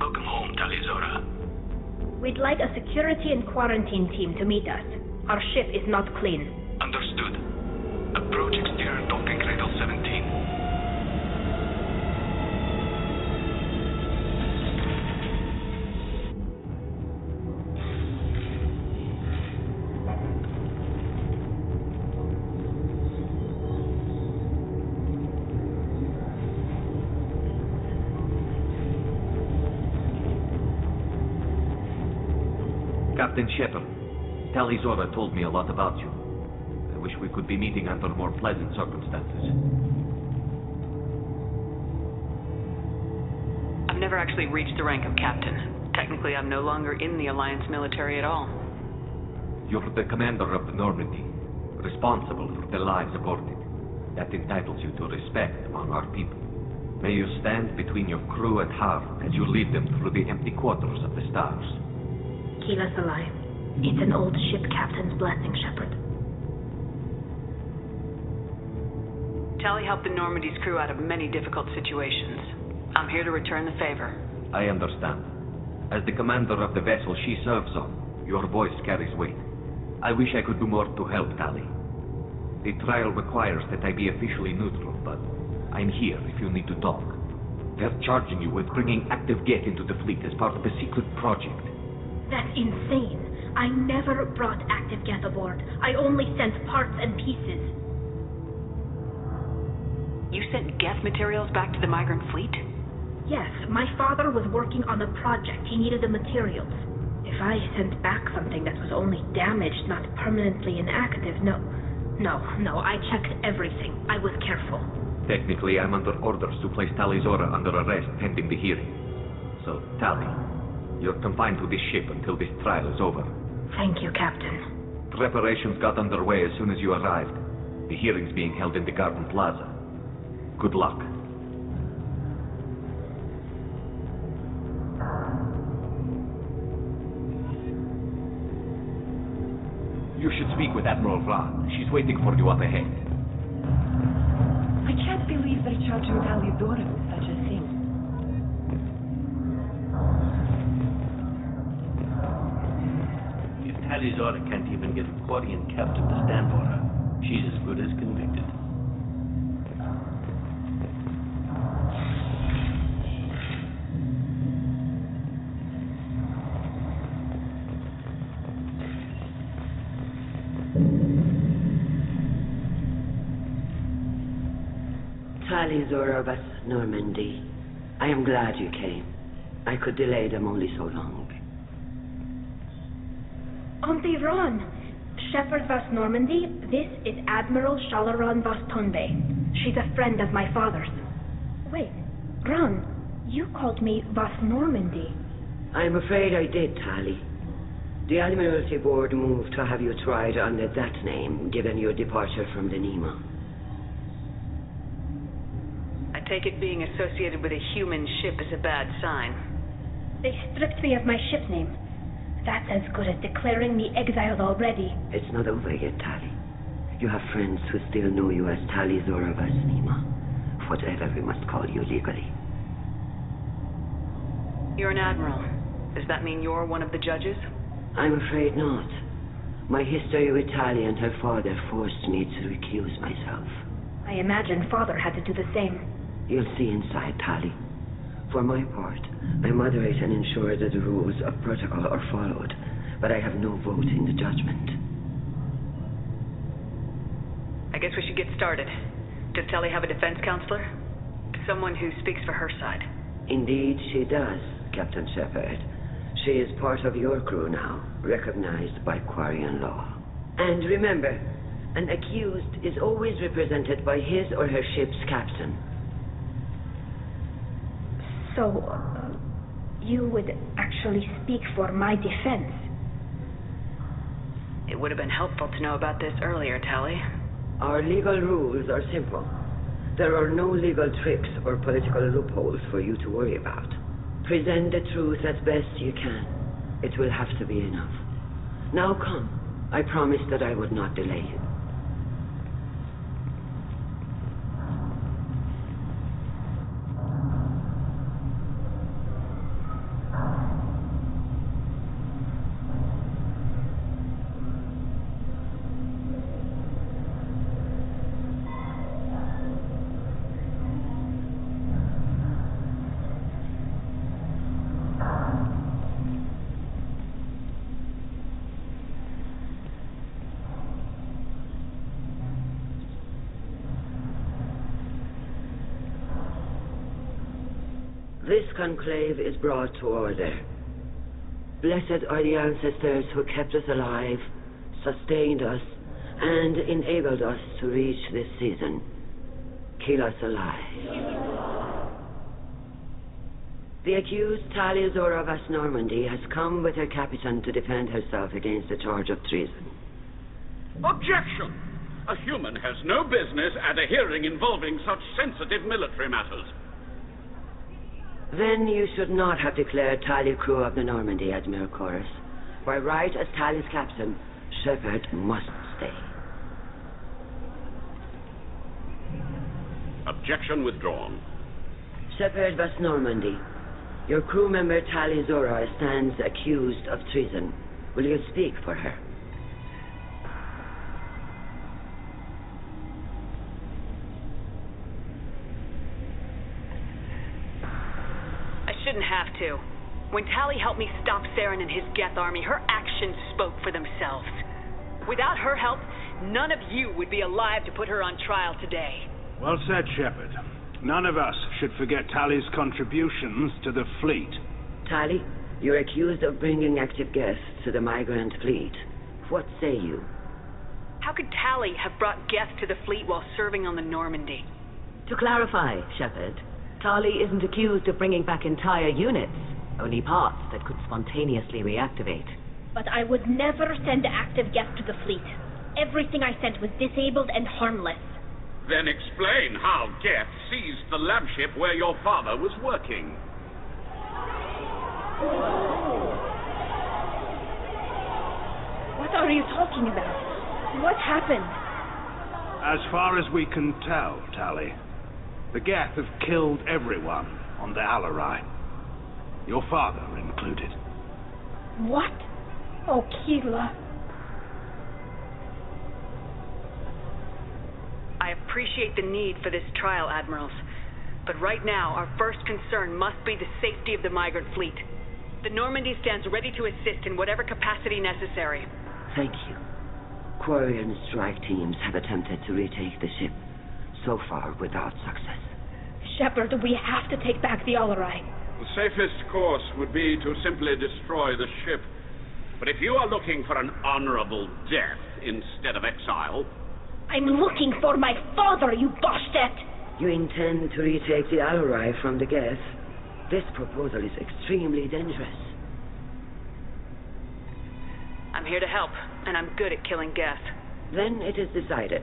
Welcome home, Talizora. We'd like a security and quarantine team to meet us. Our ship is not clean. Understood. Approach exterior docking cradle 17. Captain Shepard, Tali Zora told me a lot about you. I wish we could be meeting under more pleasant circumstances. I've never actually reached the rank of captain. Technically, I'm no longer in the Alliance military at all. You're the commander of the Normandy, responsible for the lives aboard it. That entitles you to respect among our people. May you stand between your crew and harm as you lead them through the empty quarters of the stars. Keyless alive. It's an old ship captain's blessing, Shepard. Tali helped the Normandy's crew out of many difficult situations. I'm here to return the favor. I understand. As the commander of the vessel she serves on, your voice carries weight. I wish I could do more to help Tali. The trial requires that I be officially neutral, but I'm here if you need to talk. They're charging you with bringing active Geth into the fleet as part of a secret project. That's insane. I never brought active Geth aboard. I only sent parts and pieces. You sent Geth materials back to the migrant fleet? Yes, my father was working on a project. He needed the materials. If I sent back something that was only damaged, not permanently inactive, no, I checked everything. I was careful. Technically, I'm under orders to place Tali Zora under arrest pending the hearing. So, Tali, you're confined to this ship until this trial is over. Thank you, Captain. Preparations got underway as soon as you arrived. The hearing's being held in the Garden Plaza. Good luck. You should speak with Admiral Vran. She's waiting for you up ahead. I can't believe they're charging Tali Zora with such a thing. If Tali Zora can't even get a Quarian captain to stand for her, she's as good as convicted. Tali Zora vas Normandy. I am glad you came. I could delay them only so long. Auntie Ron, Shepard vas Normandy, this is Admiral Shalaran vas Tonbe. She's a friend of my father's. Wait, Ron, you called me vas Normandy. I'm afraid I did, Tali. The Admiralty Board moved to have you tried under that name, given your departure from the Nima. I take it being associated with a human ship is a bad sign. They stripped me of my ship name. That's as good as declaring me exiled already. It's not over yet, Tali. You have friends who still know you as Tali Zora vas Nima, whatever we must call you legally. You're an admiral. Does that mean you're one of the judges? I'm afraid not. My history with Tali and her father forced me to recuse myself. I imagine father had to do the same. You'll see inside, Tali. For my part, I moderate and ensure that the rules of protocol are followed, but I have no vote in the judgment. I guess we should get started. Does Tali have a defense counselor? Someone who speaks for her side. Indeed, she does, Captain Shepard. She is part of your crew now, recognized by Quarian law. And remember, an accused is always represented by his or her ship's captain. So, you would actually speak for my defense? It would have been helpful to know about this earlier, Tali. Our legal rules are simple. There are no legal tricks or political loopholes for you to worry about. Present the truth as best you can. It will have to be enough. Now come. I promised that I would not delay you. This conclave is brought to order. Blessed are the ancestors who kept us alive, sustained us, and enabled us to reach this season. Kill us alive. The accused Talia Zora Vas Normandy has come with her captain to defend herself against the charge of treason. Objection! A human has no business at a hearing involving such sensitive military matters. Then you should not have declared Talia crew of the Normandy, Admiral Chorus. By right as Talia's captain, Shepard must stay. Objection withdrawn. Shepard Vas Normandy, your crew member Talia Zora stands accused of treason. Will you speak for her? I shouldn't have to. When Tali helped me stop Saren and his Geth army, her actions spoke for themselves. Without her help, none of you would be alive to put her on trial today. Well said, Shepard. None of us should forget Tali's contributions to the fleet. Tali, you're accused of bringing active Geth to the migrant fleet. What say you? How could Tali have brought Geth to the fleet while serving on the Normandy? To clarify, Shepard, Tali isn't accused of bringing back entire units, only parts that could spontaneously reactivate. But I would never send active Geth to the fleet. Everything I sent was disabled and harmless. Then explain how Geth seized the lab ship where your father was working. What are you talking about? What happened? As far as we can tell, Tali, the Geth have killed everyone on the Alarai. Your father included. What? Oh, Keela. I appreciate the need for this trial, Admirals. But right now, our first concern must be the safety of the migrant fleet. The Normandy stands ready to assist in whatever capacity necessary. Thank you. Quarry and strike teams have attempted to retake the ship, so far without success. Shepard, we have to take back the Alarai. The safest course would be to simply destroy the ship. But if you are looking for an honorable death instead of exile... I'm looking for my father, you bastet! You intend to retake the Alarai from the Geth? This proposal is extremely dangerous. I'm here to help, and I'm good at killing Geth. Then it is decided.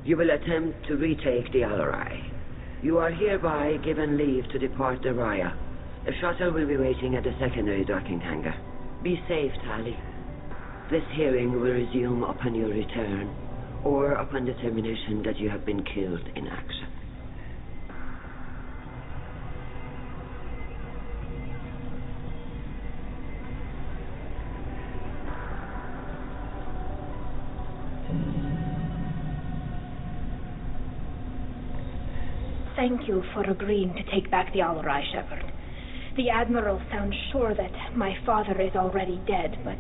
You will attempt to retake the Alarai. You are hereby given leave to depart the Raya. A shuttle will be waiting at the secondary docking hangar. Be safe, Tali. This hearing will resume upon your return, or upon determination that you have been killed in action. Thank you for agreeing to take back the Alarai, Shepard. The Admiral sounds sure that my father is already dead, but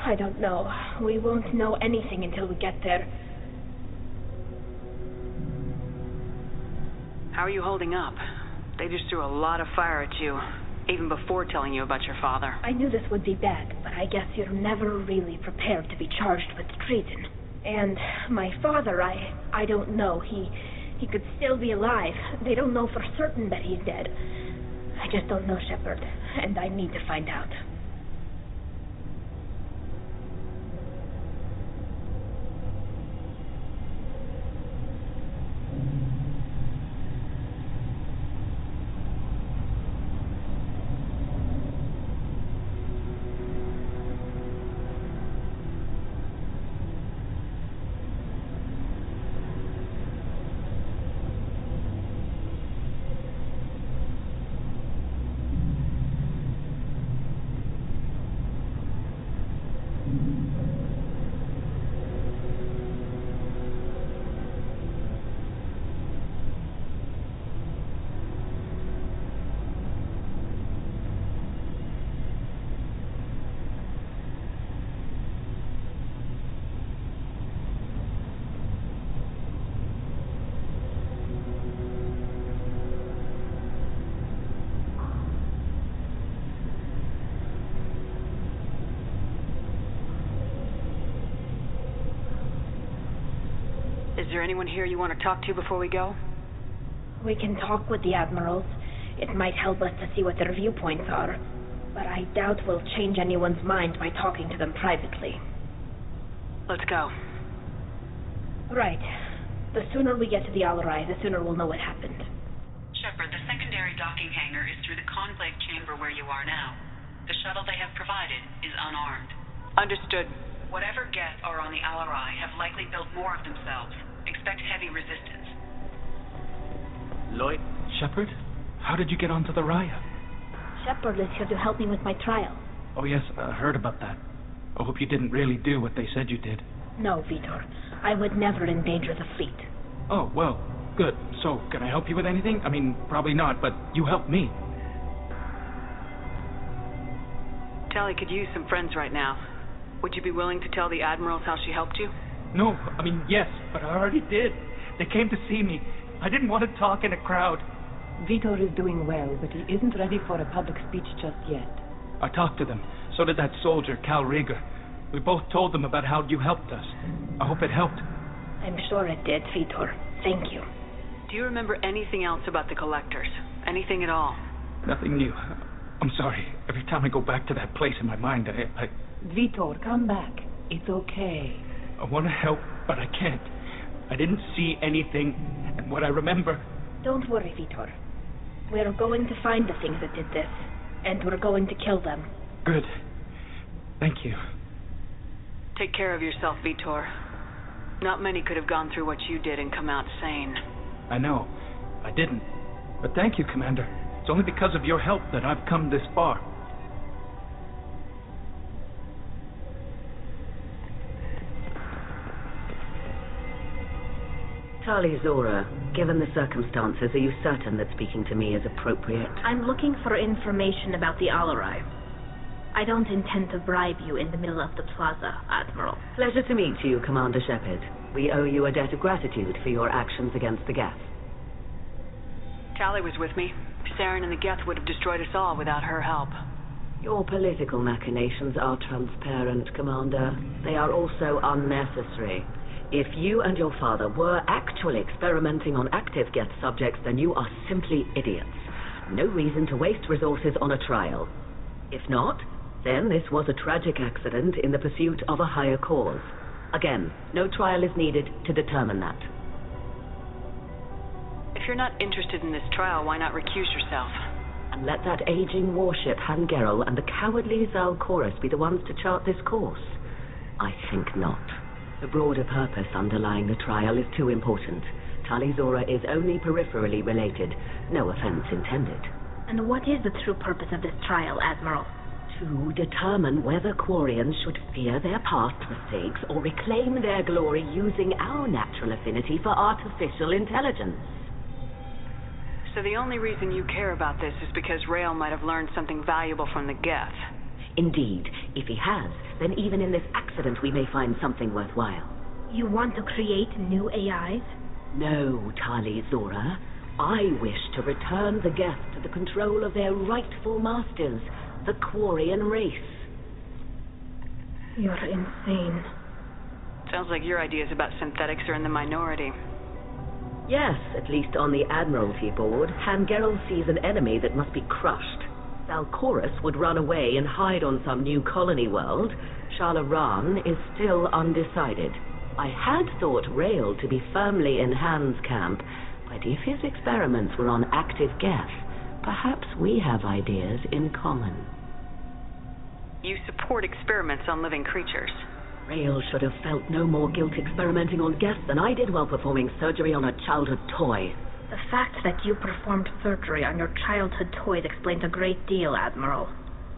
I don't know. We won't know anything until we get there. How are you holding up? They just threw a lot of fire at you, even before telling you about your father. I knew this would be bad, but I guess you're never really prepared to be charged with treason. And my father, I don't know. He could still be alive. They don't know for certain that he's dead. I just don't know, Shepard, and I need to find out. Is there anyone here you want to talk to before we go? We can talk with the admirals. It might help us to see what their viewpoints are, but I doubt we'll change anyone's mind by talking to them privately. Let's go. Right. The sooner we get to the Alarai, the sooner we'll know what happened. Shepard, the secondary docking hangar is through the conclave chamber where you are now. The shuttle they have provided is unarmed. Understood. Whatever Geth are on the Alarai have likely built more of themselves. Expect heavy resistance. Lloyd? Shepard? How did you get onto the Raya? Shepard is here to help me with my trial. Oh yes, I heard about that. I hope you didn't really do what they said you did. No, Vitor. I would never endanger the fleet. Oh, well, good. So, can I help you with anything? I mean, probably not, but you helped me. Tali could use some friends right now. Would you be willing to tell the admirals how she helped you? No, I mean, yes, but I already did. They came to see me. I didn't want to talk in a crowd. Vitor is doing well, but he isn't ready for a public speech just yet. I talked to them. So did that soldier, Cal Rieger. We both told them about how you helped us. I hope it helped. I'm sure it did, Vitor. Thank you. Do you remember anything else about the Collectors? Anything at all? Nothing new. I'm sorry. Every time I go back to that place in my mind, I... Vitor, come back. It's okay. I want to help, but I can't. I didn't see anything, and what I remember... Don't worry, Vitor. We're going to find the things that did this, and we're going to kill them. Good. Thank you. Take care of yourself, Vitor. Not many could have gone through what you did and come out sane. I know. I didn't. But thank you, Commander. It's only because of your help that I've come this far. Tali Zora, given the circumstances, are you certain that speaking to me is appropriate? I'm looking for information about the Alarai. I don't intend to bribe you in the middle of the plaza, Admiral. Pleasure to meet you, Commander Shepard. We owe you a debt of gratitude for your actions against the Geth. Tali was with me. Saren and the Geth would have destroyed us all without her help. Your political machinations are transparent, Commander. They are also unnecessary. If you and your father were actually experimenting on active Geth subjects, then you are simply idiots. No reason to waste resources on a trial. If not, then this was a tragic accident in the pursuit of a higher cause. Again, no trial is needed to determine that. If you're not interested in this trial, why not recuse yourself? And let that aging warship, Han Gerel, and the cowardly Zal Chorus be the ones to chart this course? I think not. The broader purpose underlying the trial is too important. Tali Zora is only peripherally related. No offense intended. And what is the true purpose of this trial, Admiral? To determine whether Quarians should fear their past mistakes or reclaim their glory using our natural affinity for artificial intelligence. So the only reason you care about this is because Rael might have learned something valuable from the Geth. Indeed. If he has, then even in this accident we may find something worthwhile. You want to create new AIs? No, Tali Zora. I wish to return the Geth to the control of their rightful masters, the Quarian race. You're insane. Sounds like your ideas about synthetics are in the minority. Yes, at least on the Admiralty board, Han Gerel sees an enemy that must be crushed. Zal Chorus would run away and hide on some new colony world. Shala Ran is still undecided. I had thought Rael to be firmly in Han's camp, but if his experiments were on active Geth, perhaps we have ideas in common. You support experiments on living creatures. Rael should have felt no more guilt experimenting on Geth than I did while performing surgery on a childhood toy. The fact that you performed surgery on your childhood toys explains a great deal, Admiral.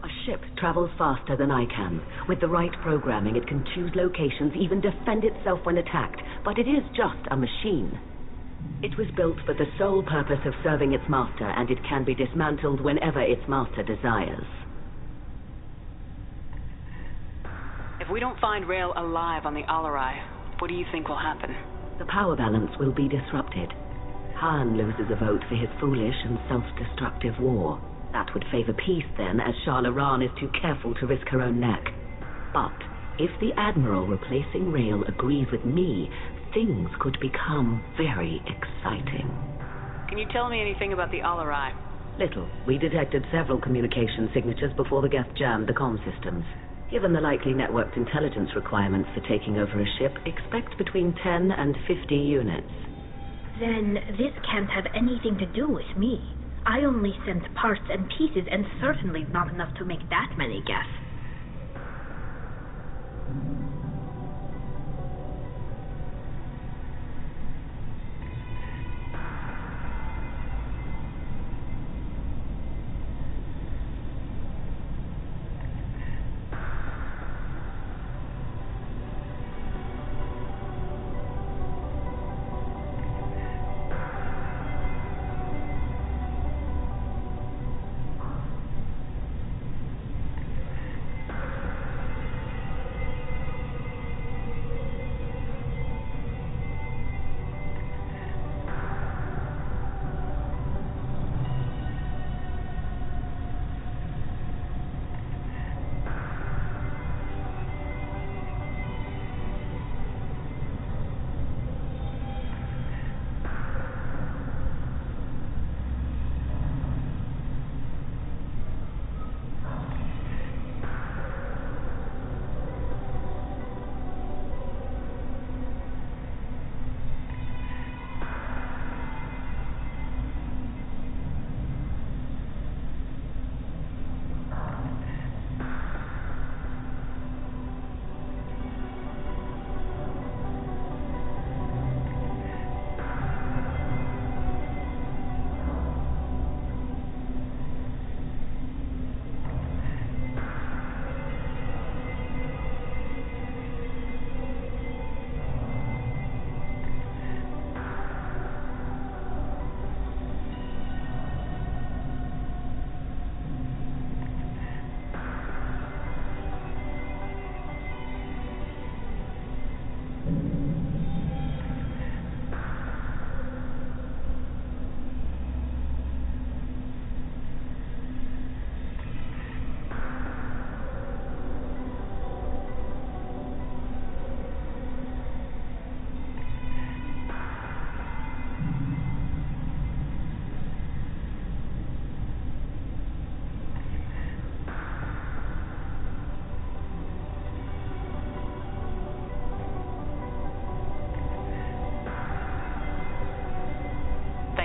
A ship travels faster than I can. With the right programming, it can choose locations, even defend itself when attacked. But it is just a machine. It was built for the sole purpose of serving its master, and it can be dismantled whenever its master desires. If we don't find Rael alive on the Alarai, what do you think will happen? The power balance will be disrupted. Han loses a vote for his foolish and self-destructive war. That would favor peace then, as Shala Ran is too careful to risk her own neck. But if the Admiral replacing Rael agrees with me, things could become very exciting. Can you tell me anything about the Alarai? Little. We detected several communication signatures before the Geth jammed the comm systems. Given the likely networked intelligence requirements for taking over a ship, expect between 10 and 50 units. Then this can't have anything to do with me. I only sent parts and pieces, and certainly not enough to make that many Geth.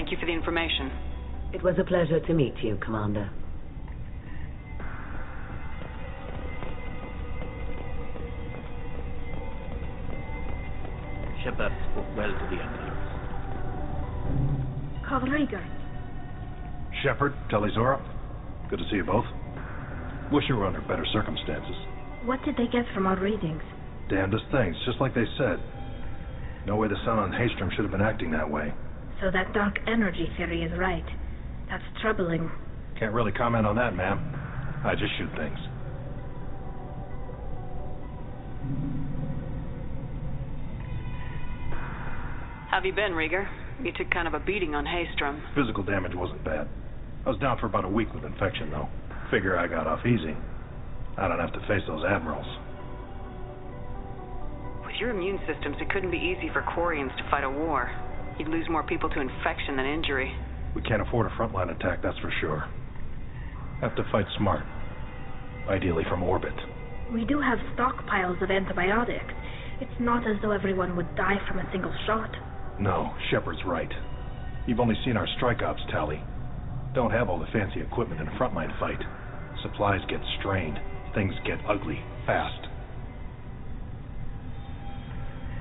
Thank you for the information. It was a pleasure to meet you, Commander. Shepard spoke well to the Emperors. Carl Rieger. Shepard, Telizora. Good to see you both. Wish you were under better circumstances. What did they get from our readings? Damnedest things, just like they said. No way the Sun on Haestrom should have been acting that way. So that dark energy theory is right. That's troubling. Can't really comment on that, ma'am. I just shoot things. Have you been, Rieger? You took kind of a beating on Haestrom. Physical damage wasn't bad. I was down for about a week with infection, though. Figure I got off easy. I don't have to face those admirals. With your immune systems, it couldn't be easy for Quarians to fight a war. You'd lose more people to infection than injury. We can't afford a frontline attack, that's for sure. Have to fight smart. Ideally from orbit. We do have stockpiles of antibiotics. It's not as though everyone would die from a single shot. No, Shepard's right. You've only seen our strike ops tally. Don't have all the fancy equipment in a frontline fight. Supplies get strained. Things get ugly, fast.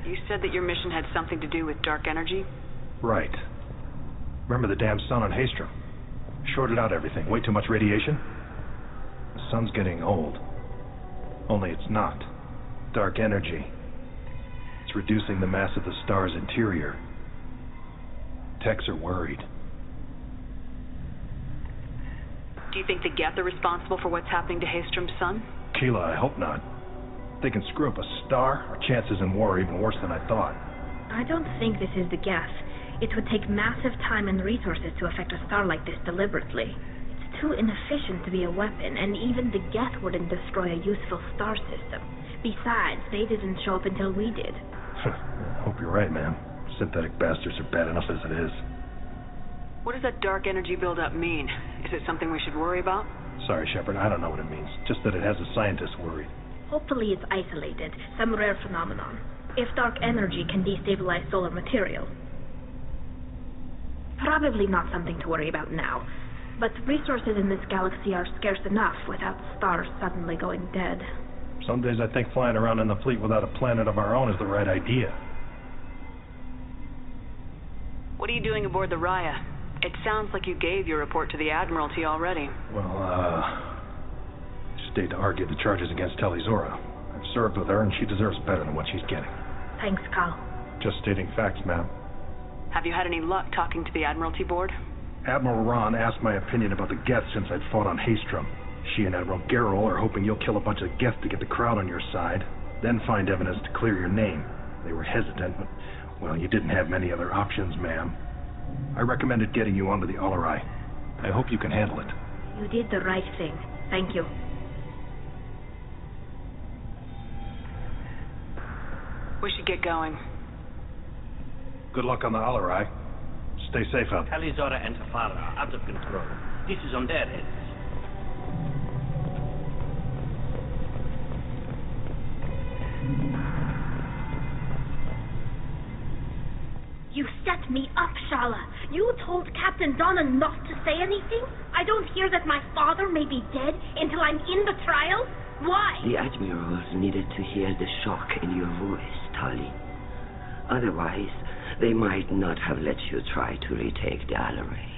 You said that your mission had something to do with dark energy? Right. Remember the damn sun on Haestrom? Shorted out everything. Way too much radiation? The sun's getting old. Only it's not. Dark energy. It's reducing the mass of the star's interior. Techs are worried. Do you think the Geth are responsible for what's happening to Haestrom's sun? Keela, I hope not. If they can screw up a star, our chances in war are even worse than I thought. I don't think this is the Geth. It would take massive time and resources to affect a star like this deliberately. It's too inefficient to be a weapon, and even the Geth wouldn't destroy a useful star system. Besides, they didn't show up until we did. Hope you're right, ma'am. Synthetic bastards are bad enough as it is. What does that dark energy buildup mean? Is it something we should worry about? Sorry, Shepard, I don't know what it means. Just that it has the scientists worried. Hopefully it's isolated, some rare phenomenon. If dark energy can destabilize solar material. Probably not something to worry about now, but resources in this galaxy are scarce enough without stars suddenly going dead. Some days I think flying around in the fleet without a planet of our own is the right idea. What are you doing aboard the Raya? It sounds like you gave your report to the Admiralty already. Well, stayed to argue the charges against Tali'Zorah. I've served with her, and she deserves better than what she's getting. Thanks, Cal. Just stating facts, ma'am. Have you had any luck talking to the Admiralty board? Admiral Ron asked my opinion about the Geth since I'd fought on Haestrom. She and Admiral Gerrel are hoping you'll kill a bunch of Geth to get the crowd on your side, then find evidence to clear your name. They were hesitant, but, well, you didn't have many other options, ma'am. I recommended getting you onto the Alarai. I hope you can handle it. You did the right thing. Thank you. We should get going. Good luck on the Alarai. Stay safe out there. Tali'Zorah and Tafara are out of control. This is on their heads. You set me up, Shala. You told Captain Donna not to say anything? I don't hear that my father may be dead until I'm in the trial? Why? The admirals needed to hear the shock in your voice, Tali. Otherwise, they might not have let you try to retake the Alarai.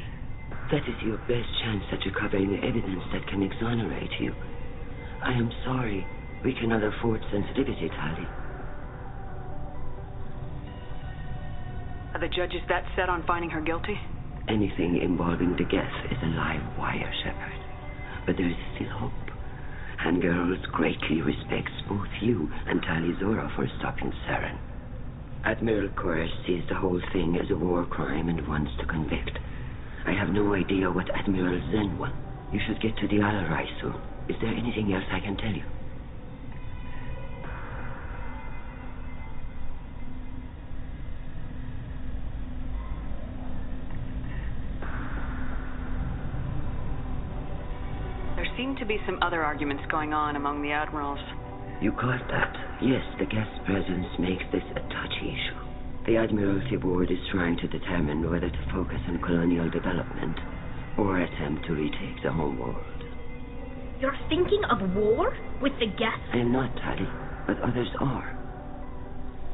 That is your best chance at recovering evidence that can exonerate you. I am sorry. We cannot afford sensitivity, Tali. Are the judges that set on finding her guilty? Anything involving the Geth is a live wire, Shepard. But there is still hope. And Girls greatly respects both you and Tali'Zorah for stopping Saren. Admiral Koresh sees the whole thing as a war crime and wants to convict. I have no idea what Admiral Zen wants. You should get to the Alarai soon. Is there anything else I can tell you? There seem to be some other arguments going on among the admirals. You caught that? Yes, the guest presence makes this a touchy issue. The Admiralty Board is trying to determine whether to focus on colonial development or attempt to retake the home world. You're thinking of war? With the guests? I am not, Tali, but others are.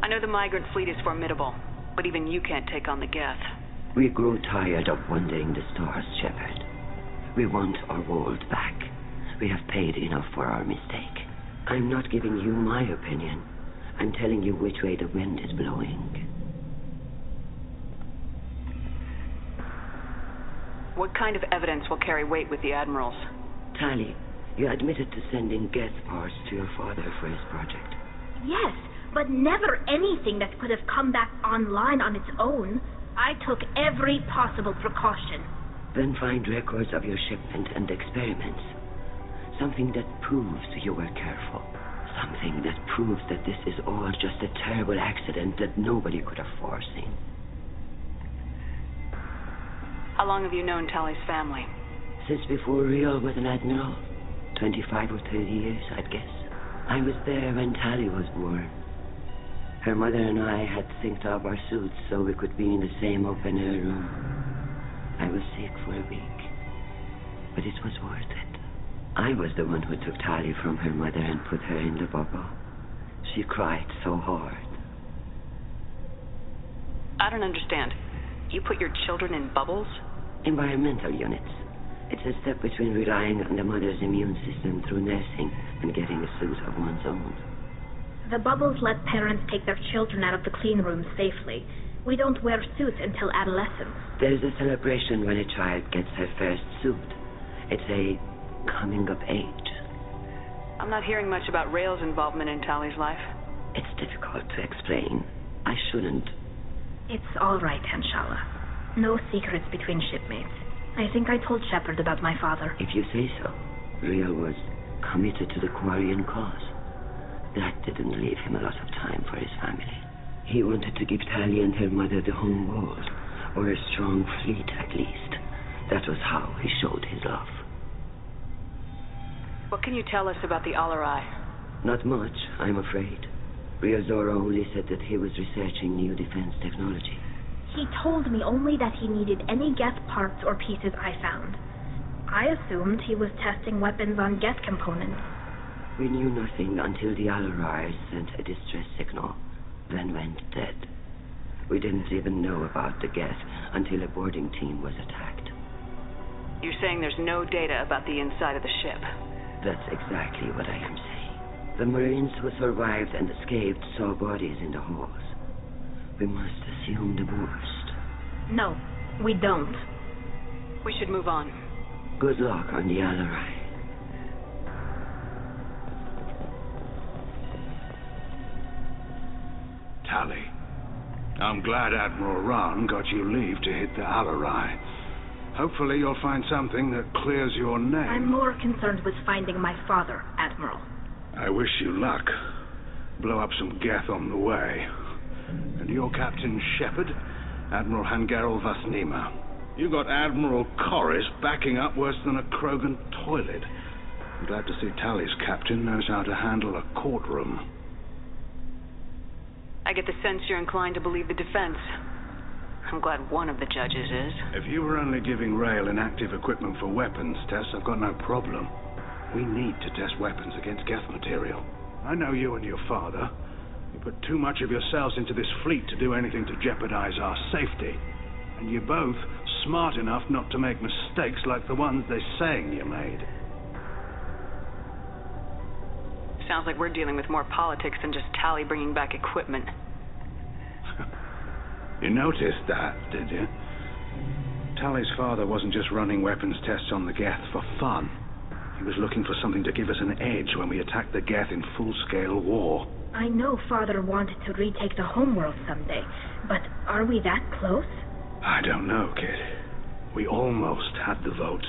I know the migrant fleet is formidable, but even you can't take on the Geth. We grow tired of wandering the stars, Shepard. We want our world back. We have paid enough for our mistake. I'm not giving you my opinion. I'm telling you which way the wind is blowing. What kind of evidence will carry weight with the admirals? Tali, you admitted to sending Geth parts to your father for his project. Yes, but never anything that could have come back online on its own. I took every possible precaution. Then find records of your shipment and experiments. Something that proves you were careful. Something that proves that this is all just a terrible accident that nobody could have foreseen. How long have you known Tali's family? Since before Rio was an admiral. 25 or 30 years, I'd guess. I was there when Tali was born. Her mother and I had synced up our suits so we could be in the same open-air room. I was sick for a week, but it was worth it. I was the one who took Tali from her mother and put her in the bubble. She cried so hard. I don't understand. You put your children in bubbles? Environmental units. It's a step between relying on the mother's immune system through nursing and getting a suit of one's own. The bubbles let parents take their children out of the clean rooms safely. We don't wear suits until adolescence. There's a celebration when a child gets her first suit. It's a coming of age. I'm not hearing much about Rael's involvement in Tali's life. It's difficult to explain. I shouldn't. It's all right, Anshala. No secrets between shipmates. I think I told Shepard about my father. If you say so. Rael was committed to the Quarian cause. That didn't leave him a lot of time for his family. He wanted to give Tali and her mother the home world, or a strong fleet at least. That was how he showed his love. What can you tell us about the Alarai? Not much, I'm afraid. Ryozora only said that he was researching new defense technology. He told me only that he needed any Geth parts or pieces I found. I assumed he was testing weapons on Geth components. We knew nothing until the Alarai sent a distress signal, then went dead. We didn't even know about the Geth until a boarding team was attacked. You're saying there's no data about the inside of the ship? That's exactly what I am saying. The Marines who survived and escaped saw bodies in the halls. We must assume the worst. No, we don't. We should move on. Good luck on the Alarai. Tali, I'm glad Admiral Rahn got you leave to hit the Alarai. Hopefully you'll find something that clears your name. I'm more concerned with finding my father, Admiral. I wish you luck. Blow up some Geth on the way. And your Captain Shepard, Admiral Hangarel Vasnima. You got Admiral Corris backing up worse than a Krogan toilet. I'm glad to see Tali's captain knows how to handle a courtroom. I get the sense you're inclined to believe the defense. I'm glad one of the judges is. If you were only giving Rail inactive equipment for weapons tests, I've got no problem. We need to test weapons against Geth material. I know you and your father. You put too much of yourselves into this fleet to do anything to jeopardize our safety. And you're both smart enough not to make mistakes like the ones they're saying you made. Sounds like we're dealing with more politics than just Tali bringing back equipment. You noticed that, did you? Tali's father wasn't just running weapons tests on the Geth for fun. He was looking for something to give us an edge when we attacked the Geth in full-scale war. I know Father wanted to retake the homeworld someday, but are we that close? I don't know, kid. We almost had the votes.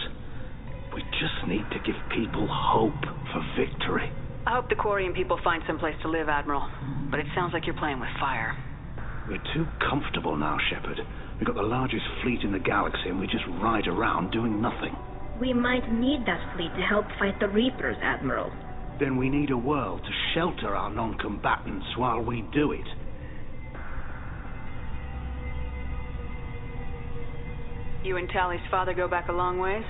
We just need to give people hope for victory. I hope the Quarian people find some place to live, Admiral. But it sounds like you're playing with fire. We're too comfortable now, Shepard. We've got the largest fleet in the galaxy and we just ride around doing nothing. We might need that fleet to help fight the Reapers, Admiral. Then we need a world to shelter our non-combatants while we do it. You and Tali's father go back a long ways?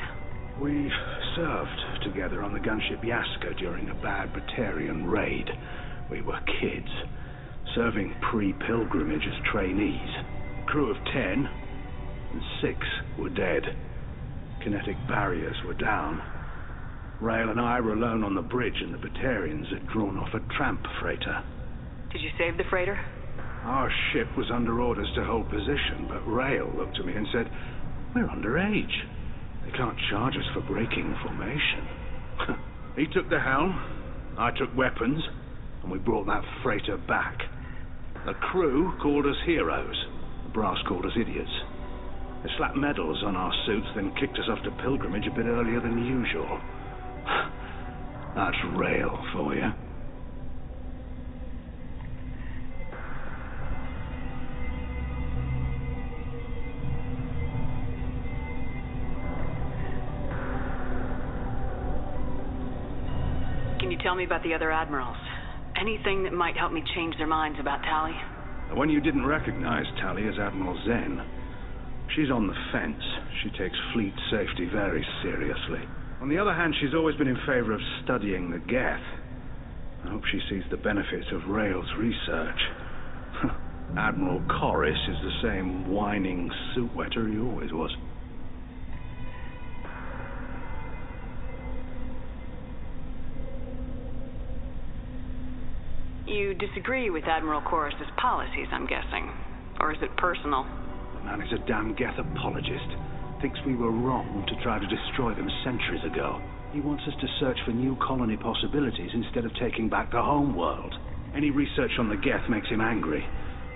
We served together on the gunship Yaska during a bad Batarian raid. We were kids, serving pre-pilgrimage as trainees. Crew of 10, and 6 were dead. Kinetic barriers were down. Rail and I were alone on the bridge, and the Batarians had drawn off a tramp freighter. Did you save the freighter? Our ship was under orders to hold position, but Rail looked at me and said, "We're underage. They can't charge us for breaking formation." He took the helm, I took weapons, and we brought that freighter back. The crew called us heroes. The brass called us idiots. They slapped medals on our suits, then kicked us off to pilgrimage a bit earlier than usual. That's Rail for you. Can you tell me about the other admirals? Anything that might help me change their minds about Tali? The one you didn't recognize, Tali, is Admiral Zen. She's on the fence. She takes fleet safety very seriously. On the other hand, she's always been in favor of studying the Geth. I hope she sees the benefits of Rail's research. Admiral Corris is the same whining suit wetter he always was. You disagree with Admiral Corris's policies, I'm guessing. Or is it personal? The man is a damn Geth apologist. Thinks we were wrong to try to destroy them centuries ago. He wants us to search for new colony possibilities instead of taking back the home world. Any research on the Geth makes him angry.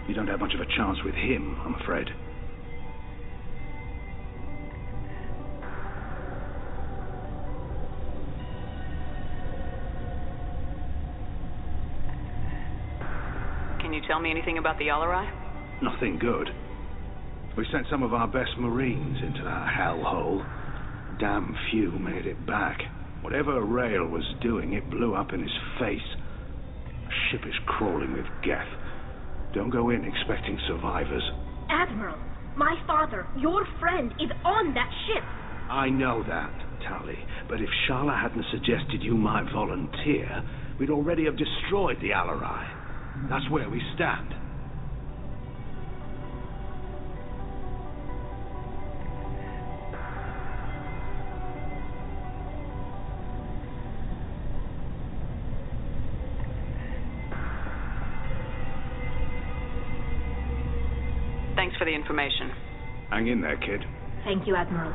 You don't have much of a chance with him, I'm afraid. Can you tell me anything about the Alarai? Nothing good. We sent some of our best Marines into that hellhole. Damn few made it back. Whatever Rael was doing, it blew up in his face. The ship is crawling with Geth. Don't go in expecting survivors. Admiral, my father, your friend, is on that ship. I know that, Tali, but if Sharla hadn't suggested you might volunteer, we'd already have destroyed the Alarai. That's where we stand. Thanks for the information. Hang in there, kid. Thank you, Admiral.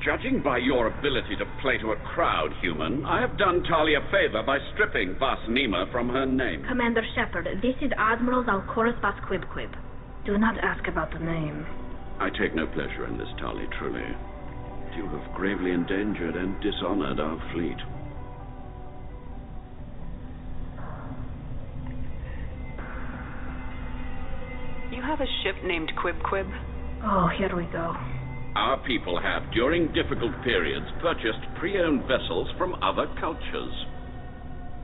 Judging by your ability to play to a crowd, human, I have done Tali a favor by stripping Vas Nima from her name. Commander Shepard, this is Admiral Zalkorus Vas Quibquib. Do not ask about the name. I take no pleasure in this, Tali, truly. You have gravely endangered and dishonored our fleet. You have a ship named Quibquib? Oh, here we go. Our people have, during difficult periods, purchased pre-owned vessels from other cultures,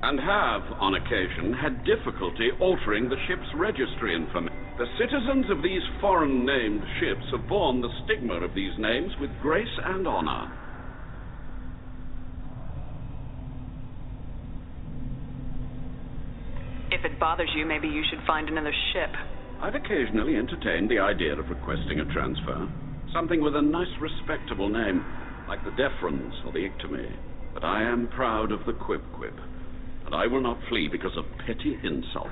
and have, on occasion, had difficulty altering the ship's registry information. The citizens of these foreign-named ships have borne the stigma of these names with grace and honor. If it bothers you, maybe you should find another ship. I've occasionally entertained the idea of requesting a transfer. Something with a nice, respectable name, like the Defrons or the Ictomy. But I am proud of the Quibquib, and I will not flee because of petty insults.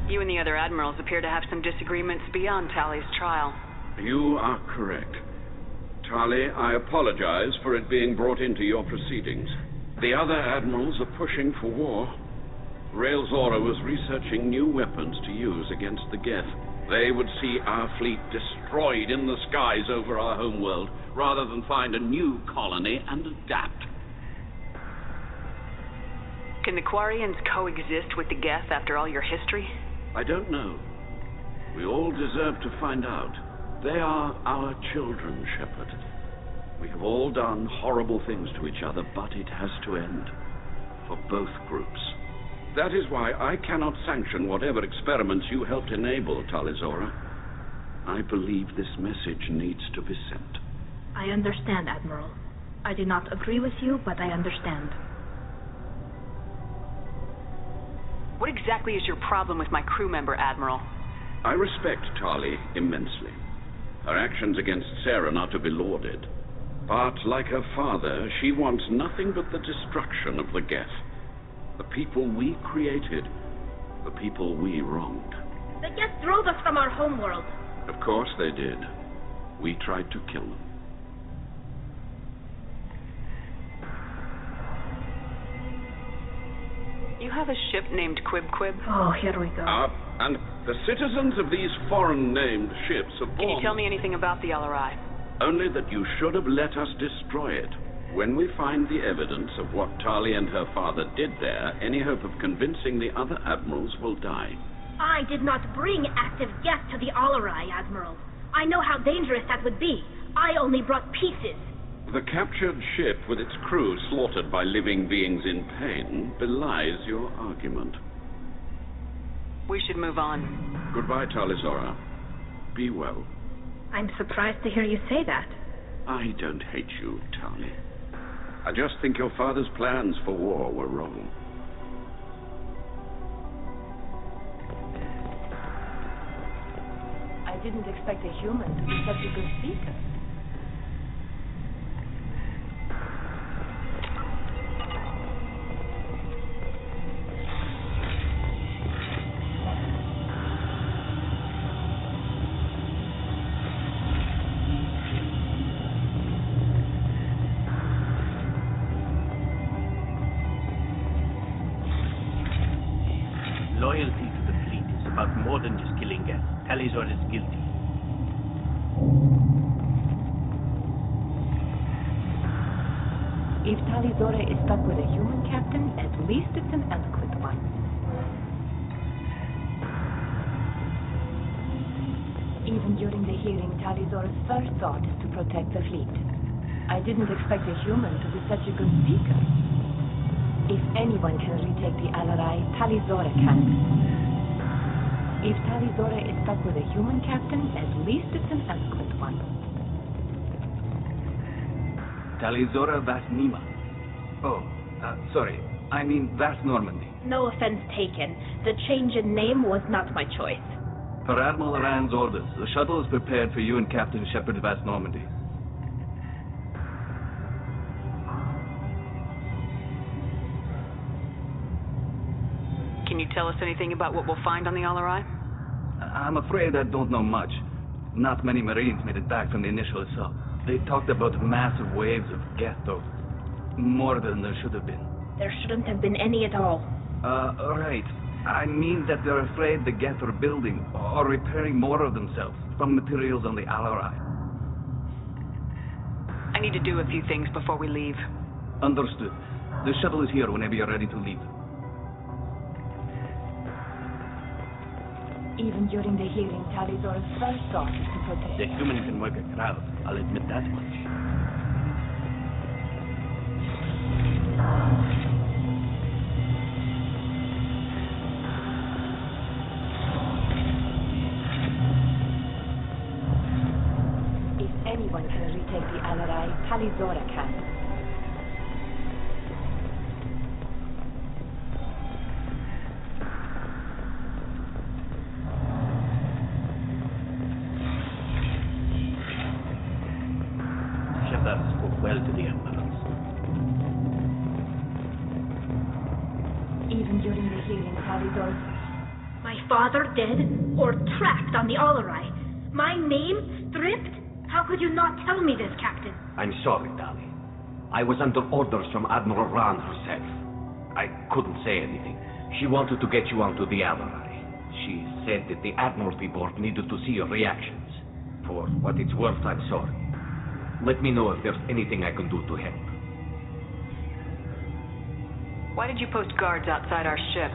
You and the other admirals appear to have some disagreements beyond Tali's trial. You are correct. Tali, I apologize for it being brought into your proceedings. The other admirals are pushing for war. Rael Zora was researching new weapons to use against the Geth. They would see our fleet destroyed in the skies over our homeworld, rather than find a new colony and adapt. Can the Quarians coexist with the Geth after all your history? I don't know. We all deserve to find out. They are our children, Shepard. We have all done horrible things to each other, but it has to end. For both groups. That is why I cannot sanction whatever experiments you helped enable, Tali Zora. I believe this message needs to be sent. I understand, Admiral. I do not agree with you, but I understand. What exactly is your problem with my crew member, Admiral? I respect Tali immensely. Her actions against Saren are to be lauded. But, like her father, she wants nothing but the destruction of the Geth. The people we created. The people we wronged. The Geth drove us from our homeworld. Of course they did. We tried to kill them. You have a ship named Quibquib? Oh, here we go. And the citizens of these foreign-named ships are born... Can you tell me anything about the Alarai? Only that you should have let us destroy it. When we find the evidence of what Tali and her father did there, any hope of convincing the other admirals will die. I did not bring active gas to the Alarai, Admiral. I know how dangerous that would be. I only brought pieces. The captured ship with its crew slaughtered by living beings in pain belies your argument. We should move on. Goodbye, Talizora. Be well. I'm surprised to hear you say that. I don't hate you, Tali. I just think your father's plans for war were wrong. I didn't expect a human to be such a good speaker. Loyalty to the fleet is about more than just killing Geth. Talizor is guilty. If Talizora is stuck with a human captain, at least it's an eloquent one. Even during the hearing, Talizora's first thought is to protect the fleet. I didn't expect a human to be such a good speaker. If anyone can retake the Alarai, Talizora can. If Talizora is stuck with a human captain, at least it's an eloquent one. Talizora Vas Nima. Oh, sorry. I mean Vas Normandy. No offense taken. The change in name was not my choice. Per Admiral Rand's orders, the shuttle is prepared for you and Captain Shepard Vas Normandy. Can you tell us anything about what we'll find on the Alarai? I'm afraid I don't know much. Not many Marines made it back from the initial assault. They talked about massive waves of Geth, though. More than there should have been. There shouldn't have been any at all. Right. I mean that they're afraid the Geth are building or repairing more of themselves from materials on the Alarai. I need to do a few things before we leave. Understood. The shuttle is here whenever you're ready to leave. Even during the hearing, Talizora's first thought is to protect. The human can work a crowd. I'll admit that much. If anyone can retake the Alarai, Talizora can. Well to the Admirals. Even during the hearing, Talizora... My father dead or trapped on the Alarai? My name stripped? How could you not tell me this, Captain? I'm sorry, Tali. I was under orders from Admiral Rand herself. I couldn't say anything. She wanted to get you onto the Alarai. She said that the Admiralty Board needed to see your reactions. For what it's worth, I'm sorry. Let me know if there's anything I can do to help. Why did you post guards outside our ship?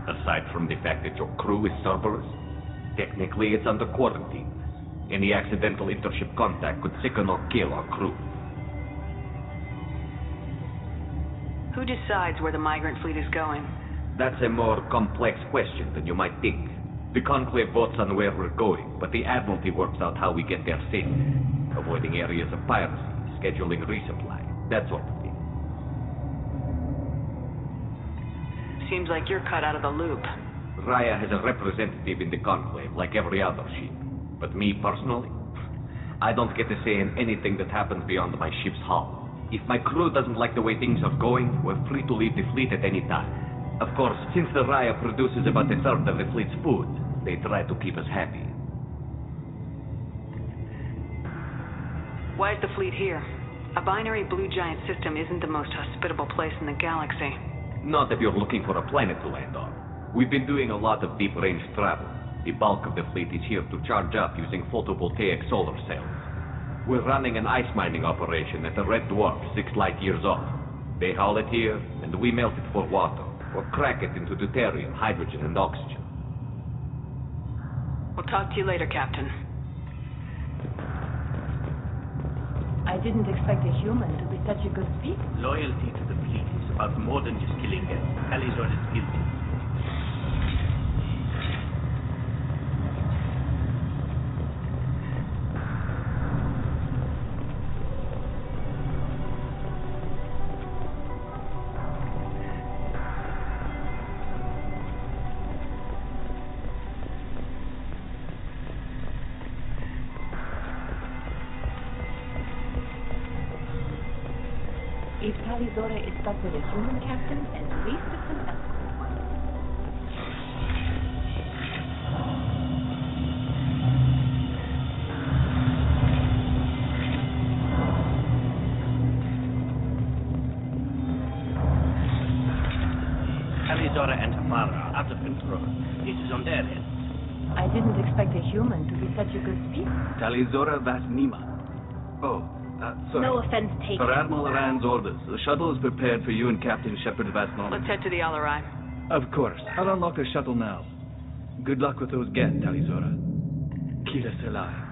Aside from the fact that your crew is Cerberus, technically it's under quarantine. Any accidental intership contact could sicken or kill our crew. Who decides where the migrant fleet is going? That's a more complex question than you might think. The Conclave votes on where we're going, but the Admiralty works out how we get there safely. Avoiding areas of piracy, scheduling resupply, that sort of thing. Seems like you're cut out of the loop. Raya has a representative in the Conclave, like every other ship. But me, personally, I don't get to say in anything that happens beyond my ship's hull. If my crew doesn't like the way things are going, we're free to leave the fleet at any time. Of course, since the Raya produces about a third of the fleet's food, they try to keep us happy. Why is the fleet here? A binary blue giant system isn't the most hospitable place in the galaxy. Not if you're looking for a planet to land on. We've been doing a lot of deep-range travel. The bulk of the fleet is here to charge up using photovoltaic solar cells. We're running an ice mining operation at the Red Dwarf, 6 light years off. They haul it here, and we melt it for water, or crack it into deuterium, hydrogen, and oxygen. We'll talk to you later, Captain. I didn't expect a human to be such a good speaker. Loyalty to the fleet is about more than just killing guests. Talizor is guilty. If Talizora is stuck with a human captain, at least it's an escort one. Talizora and her father are out of control. This is on their heads. I didn't expect a human to be such a good speaker. Talizora Vasnima. Oh, sorry. No offense taken. Per Admiral Rand's orders, the shuttle is prepared for you and Captain Shepard Vasnon. Let's head to the Alarai. Of course. I'll unlock the shuttle now. Good luck with those guests, Talizora. Kira Selai.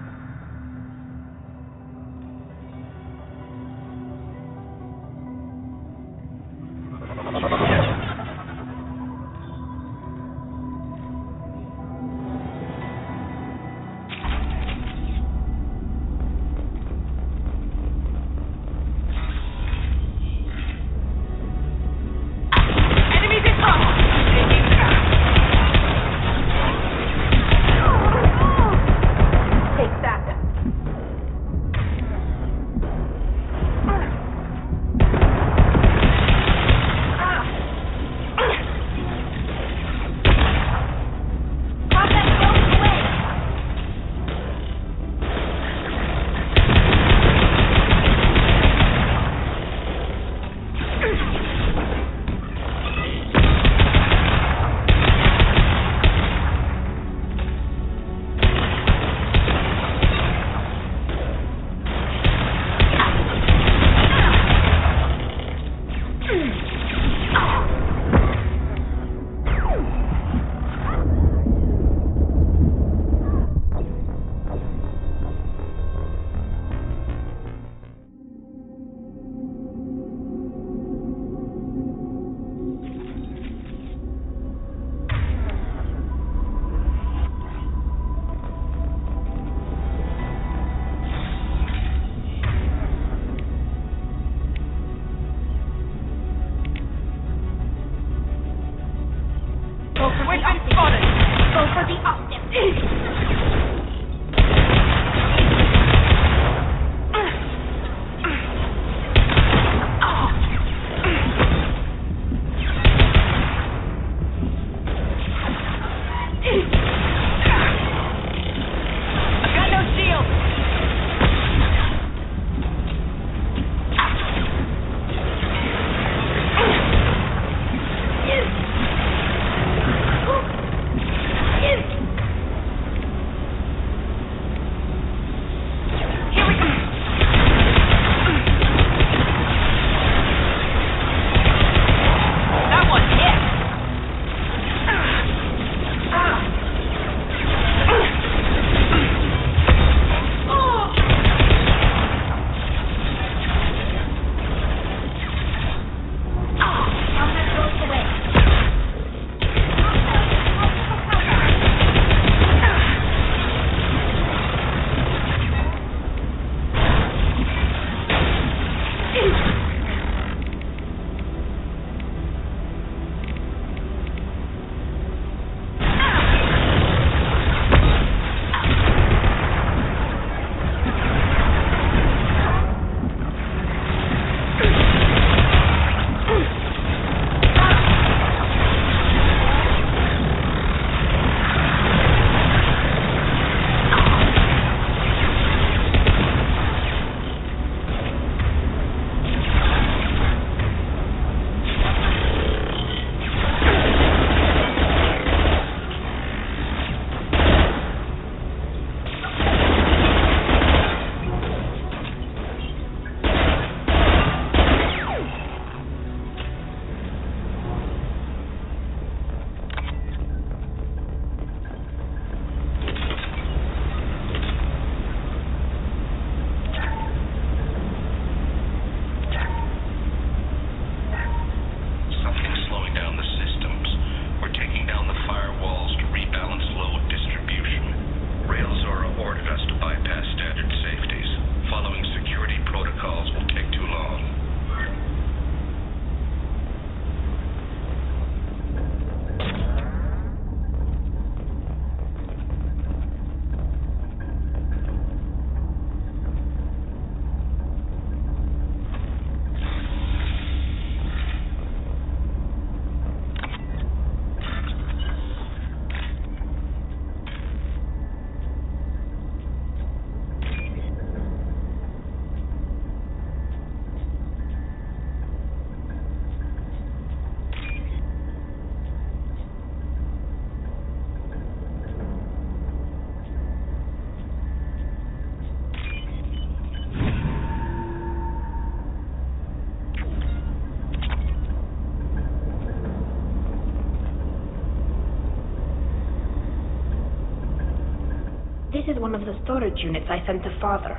This is one of the storage units I sent to Father.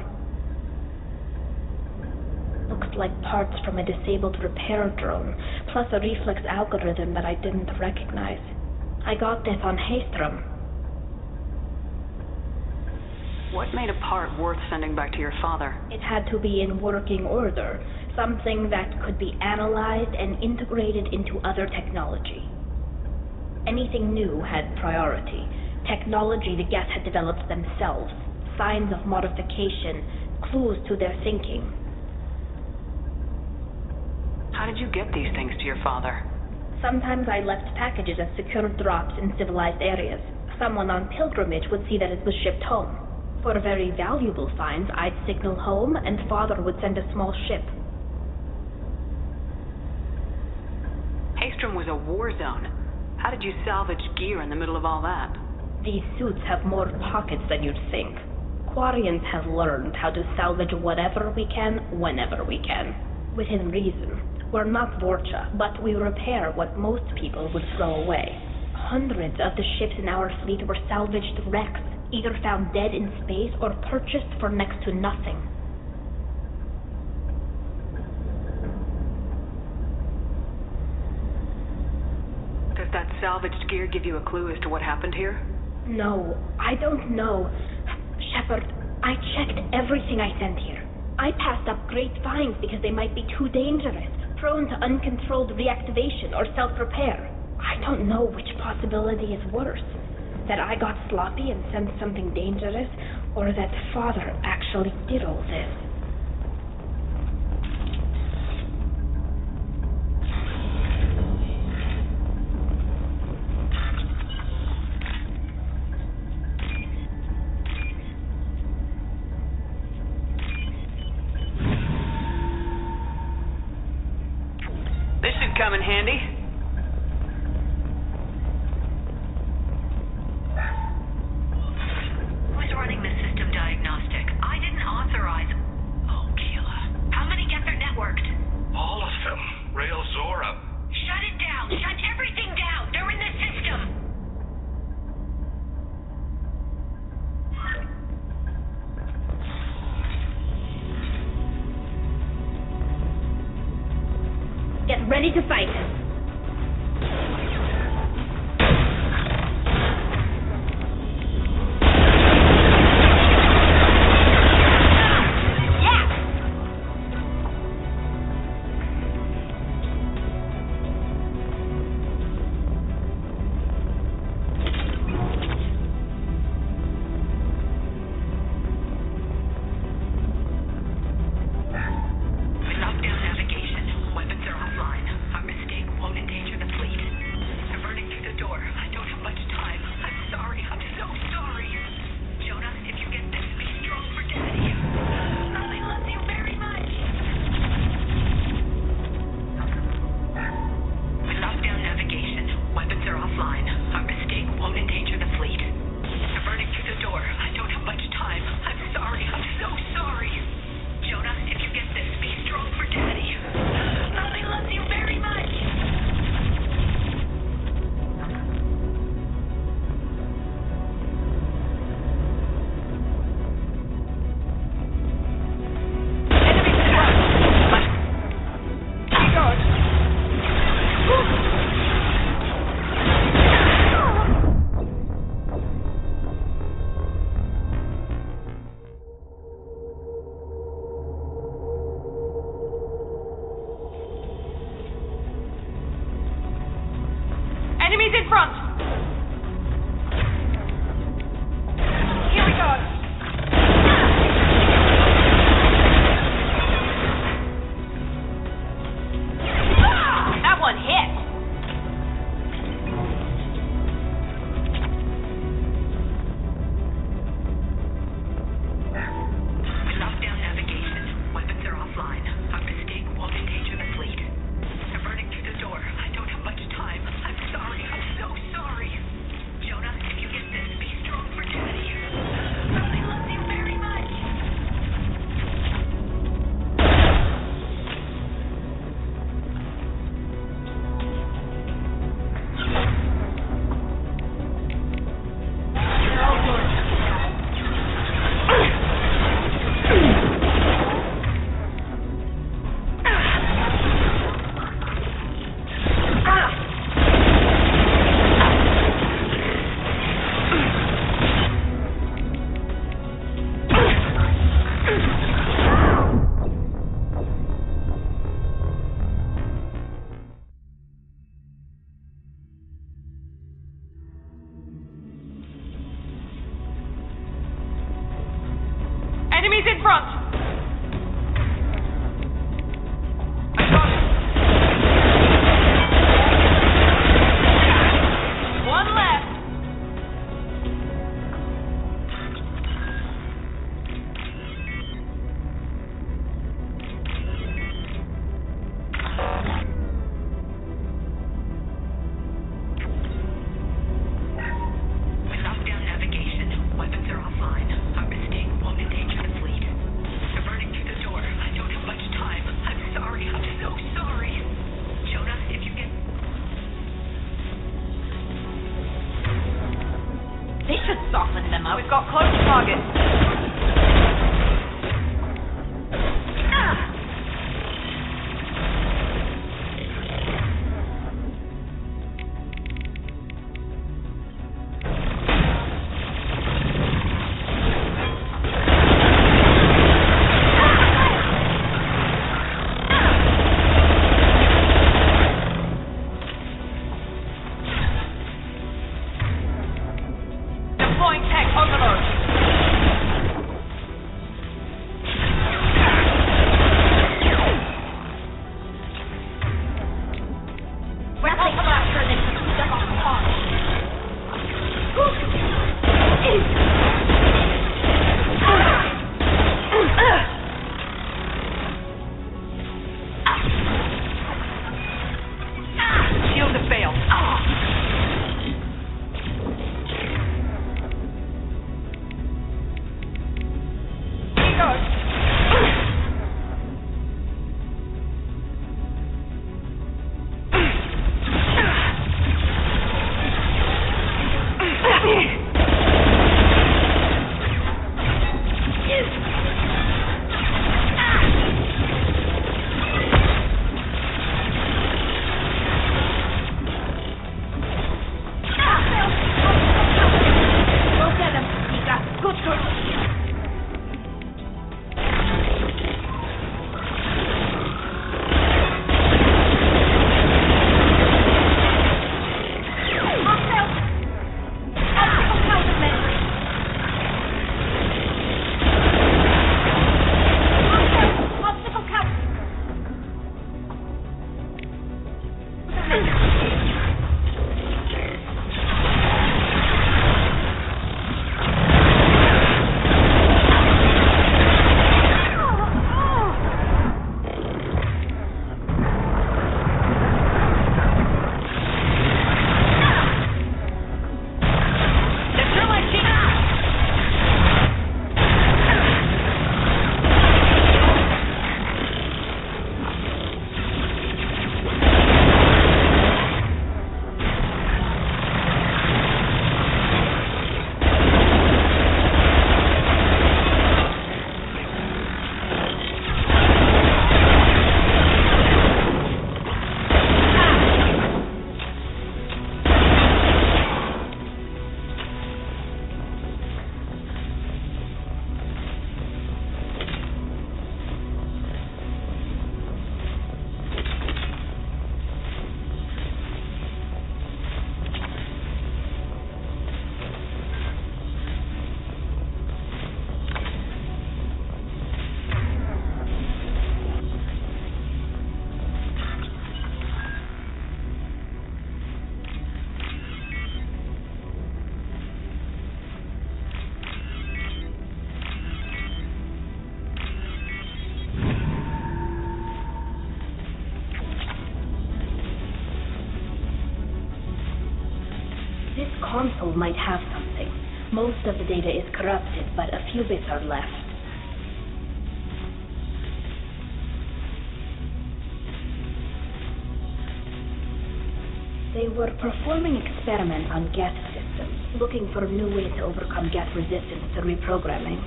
Looks like parts from a disabled repair drone, plus a reflex algorithm that I didn't recognize. I got this on Haystrom. What made a part worth sending back to your father? It had to be in working order, something that could be analyzed and integrated into other technology. Anything new had priority. Technology the Geth had developed themselves, signs of modification, clues to their thinking. How did you get these things to your father? Sometimes I left packages as secure drops in civilized areas. Someone on pilgrimage would see that it was shipped home. For very valuable finds, I'd signal home, and Father would send a small ship. Haystrom was a war zone. How did you salvage gear in the middle of all that? These suits have more pockets than you'd think. Quarians have learned how to salvage whatever we can, whenever we can. Within reason. We're not Vorcha, but we repair what most people would throw away. Hundreds of the ships in our fleet were salvaged wrecks, either found dead in space or purchased for next to nothing. Does that salvaged gear give you a clue as to what happened here? No, I don't know. Shepard, I checked everything I sent here. I passed up great finds because they might be too dangerous, prone to uncontrolled reactivation or self-repair. I don't know which possibility is worse. That I got sloppy and sent something dangerous, or that Father actually did all this. This should come in handy. Who's running the system diagnostic? I didn't authorize. Oh, Keela. How many get their networked? All of them. Rail Zora. Shut it down. Shut everything down. They're in the system. Get ready to fight. Enemies in front! Here we go! That one hit! We locked down navigation. Weapons are offline. Our mistake won't endanger the fleet. They're burning through the door. I don't have much time. I'm sorry. I'm so sorry. Soften them up. We've got close targets. Console might have something. Most of the data is corrupted, but a few bits are left. They were performing experiments on Geth systems, looking for new ways to overcome Geth resistance to reprogramming.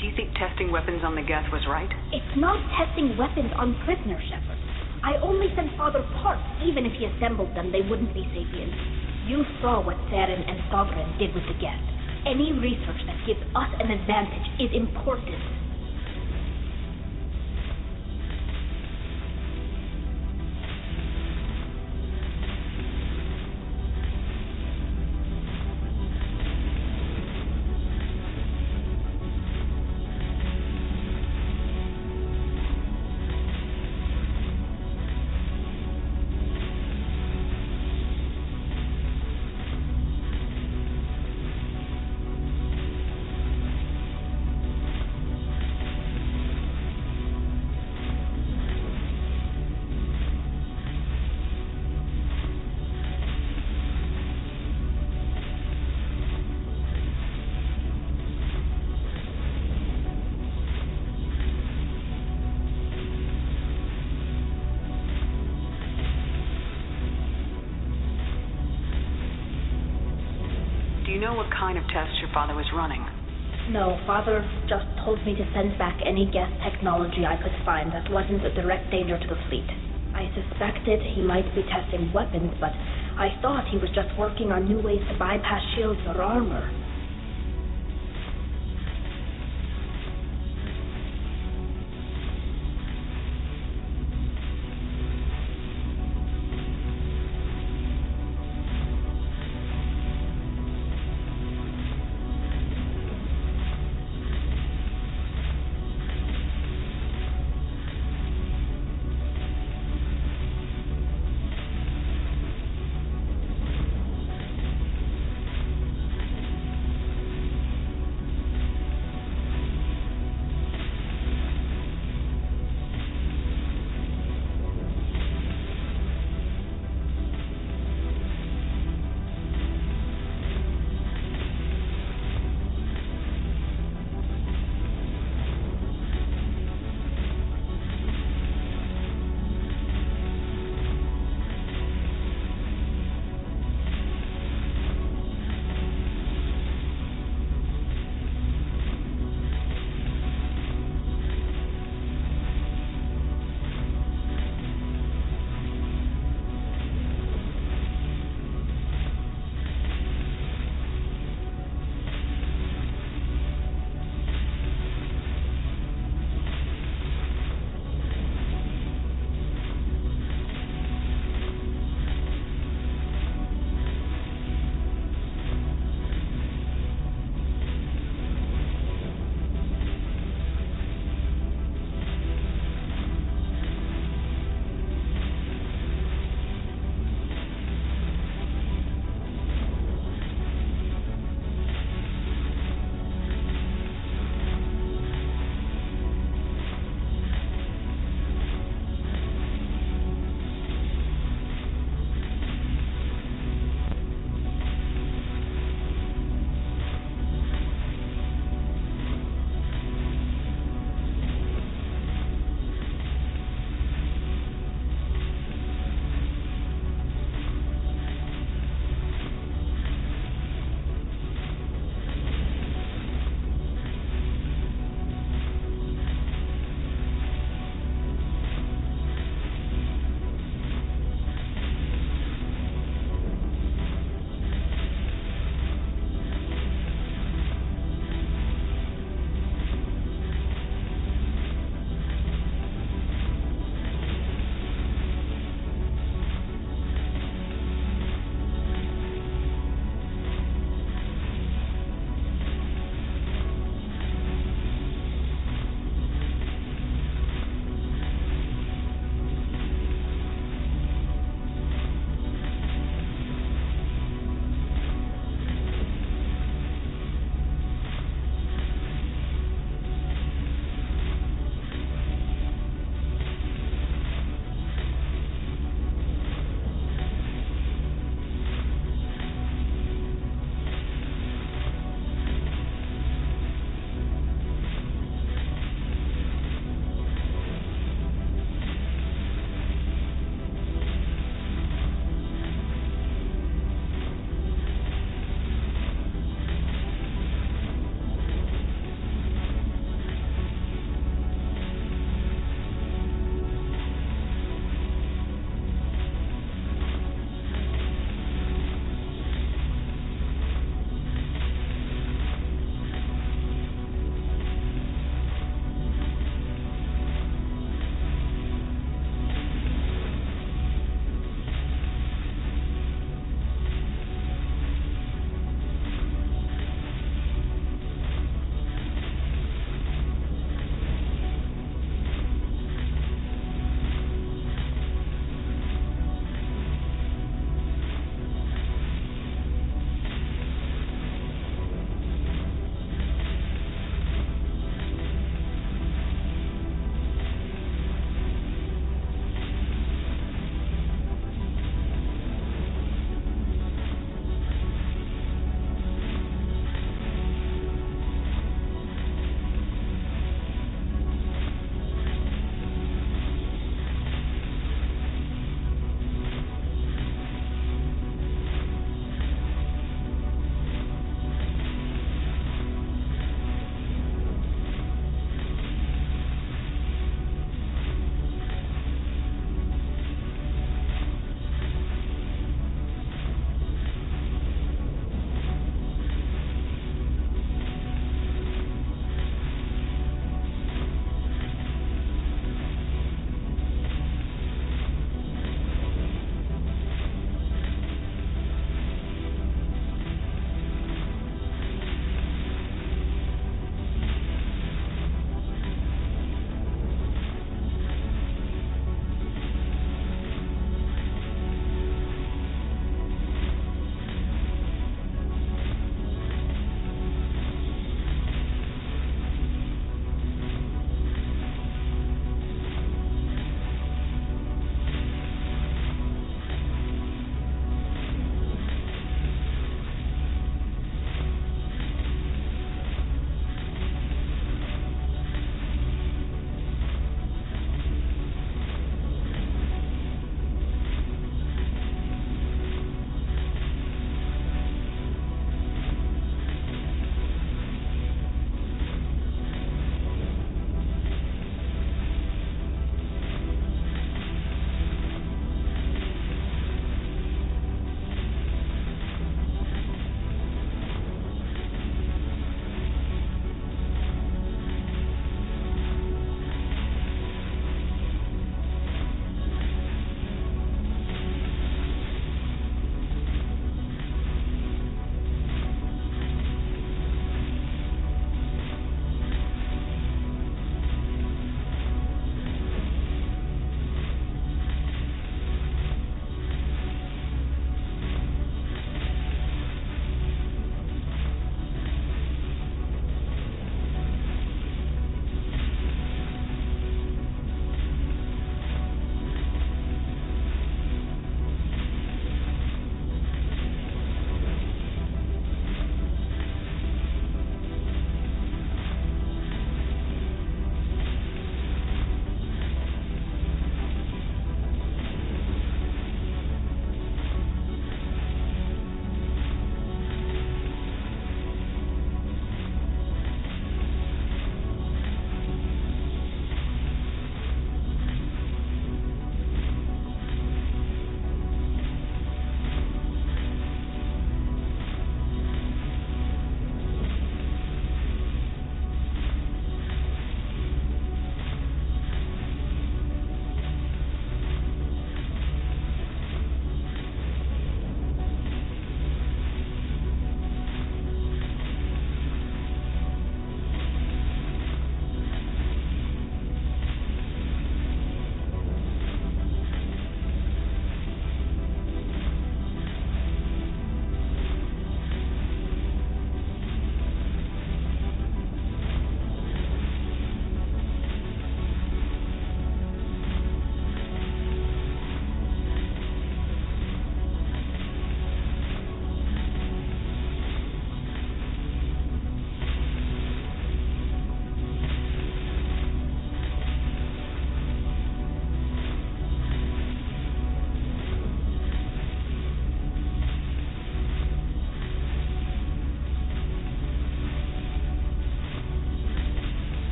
Do you think testing weapons on the Geth was right? It's not testing weapons on prisoner Shepard. I only sent Father parts. Even if he assembled them, they wouldn't be sapiens. You saw what Saren and Sovereign did with the Geth. Any research that gives us an advantage is important. Do you know what kind of tests your father was running? No, Father just told me to send back any Geth technology I could find that wasn't a direct danger to the fleet. I suspected he might be testing weapons, but I thought he was just working on new ways to bypass shields or armor.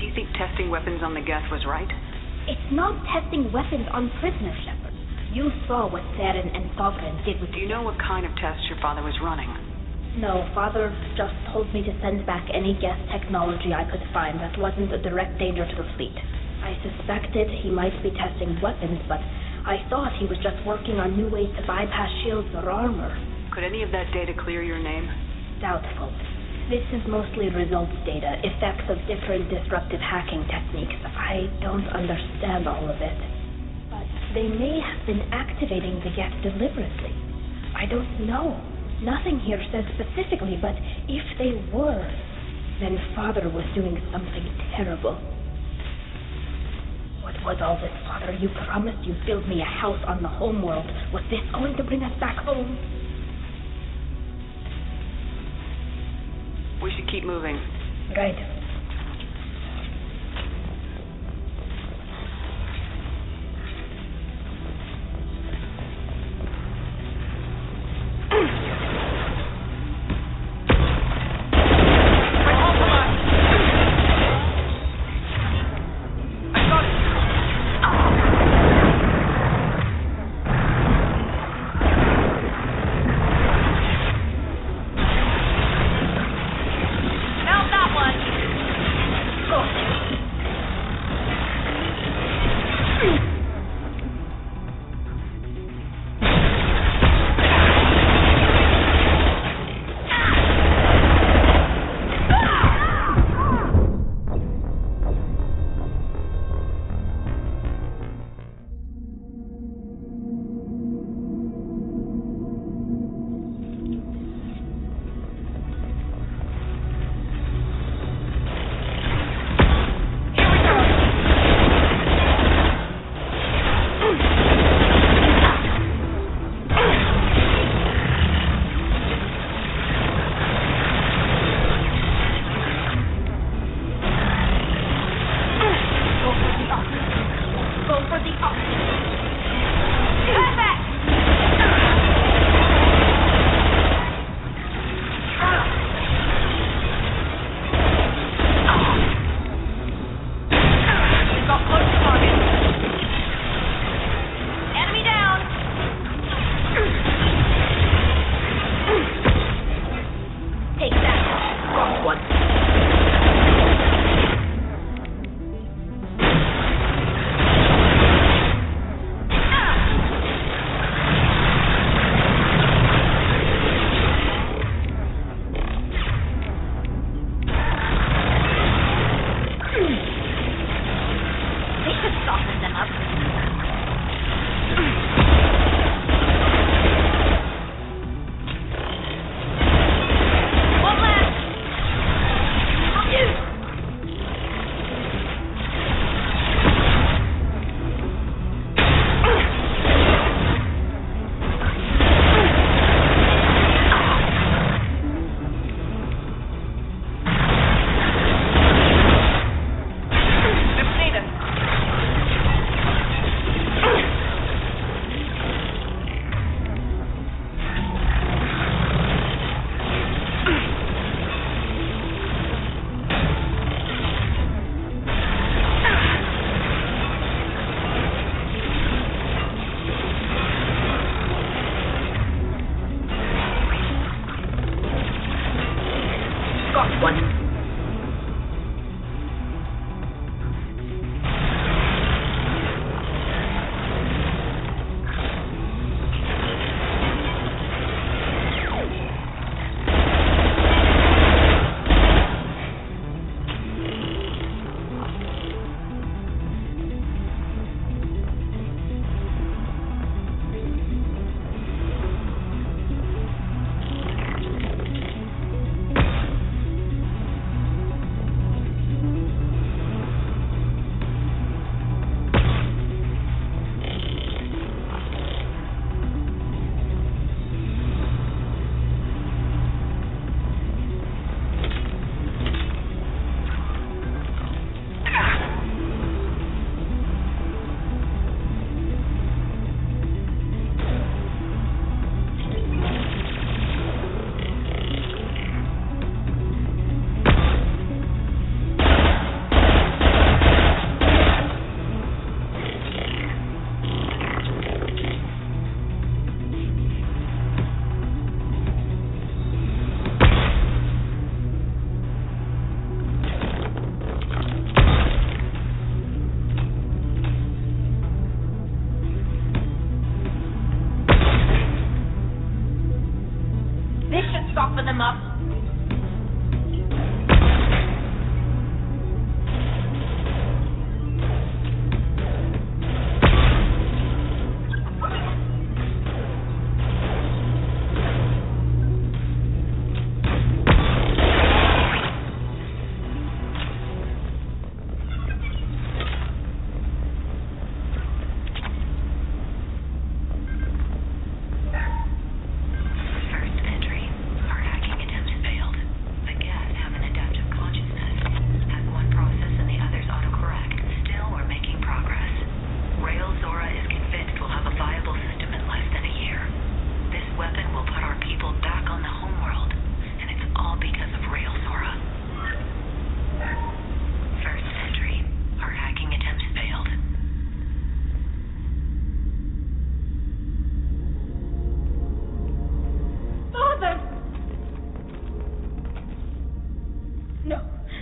you think testing weapons on the Geth was right? It's not testing weapons on prisoners, Shepard. You saw what Saren and Sovereign did with... Do you know what kind of tests your father was running? No, Father just told me to send back any Geth technology I could find that wasn't a direct danger to the fleet. I suspected he might be testing weapons, but I thought he was just working on new ways to bypass shields or armor. Could any of that data clear your name? Doubtful. This is mostly results data, effects of different disruptive hacking techniques. I don't understand all of it. But they may have been activating the Geth deliberately. I don't know. Nothing here says specifically, but if they were, then Father was doing something terrible. What was all this, Father? You promised you'd build me a house on the homeworld. Was this going to bring us back home? We should keep moving. Right. Found that one.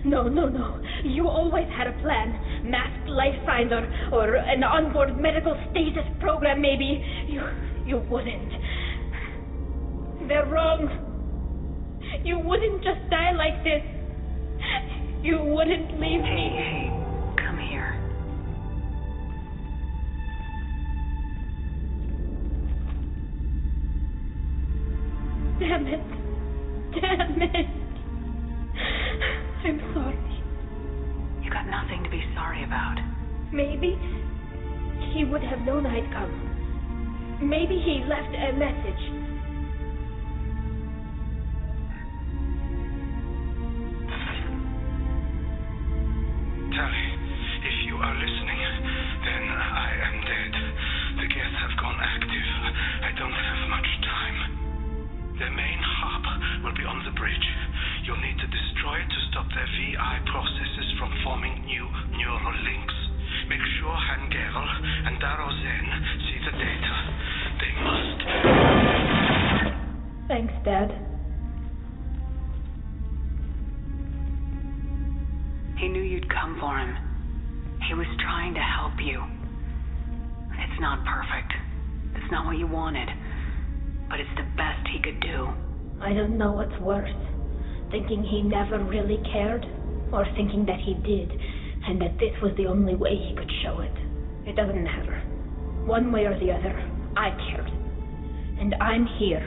No. You always had a plan. Masked life signs or an onboard medical stasis program, maybe. You wouldn't. They're wrong. You wouldn't just die like this. You wouldn't leave me. Hey, come here. Damn it. I'm sorry. You got nothing to be sorry about. Maybe he would have known I'd come. Maybe he left a message. Tali, if you are listening, then I am dead. The Geth have gone active. I don't have much time. The main hub will be on the bridge. You'll need to destroy it to stop their VI processes from forming new neural links. Make sure Hangerl and Daro Zen see the data. They must. Thanks, Dad. He knew you'd come for him. He was trying to help you. It's not perfect. It's not what you wanted. But it's the best he could do. I don't know what's worse. Thinking he never really cared, or thinking that he did, and that this was the only way he could show it. It doesn't matter. One way or the other, I cared. And I'm here.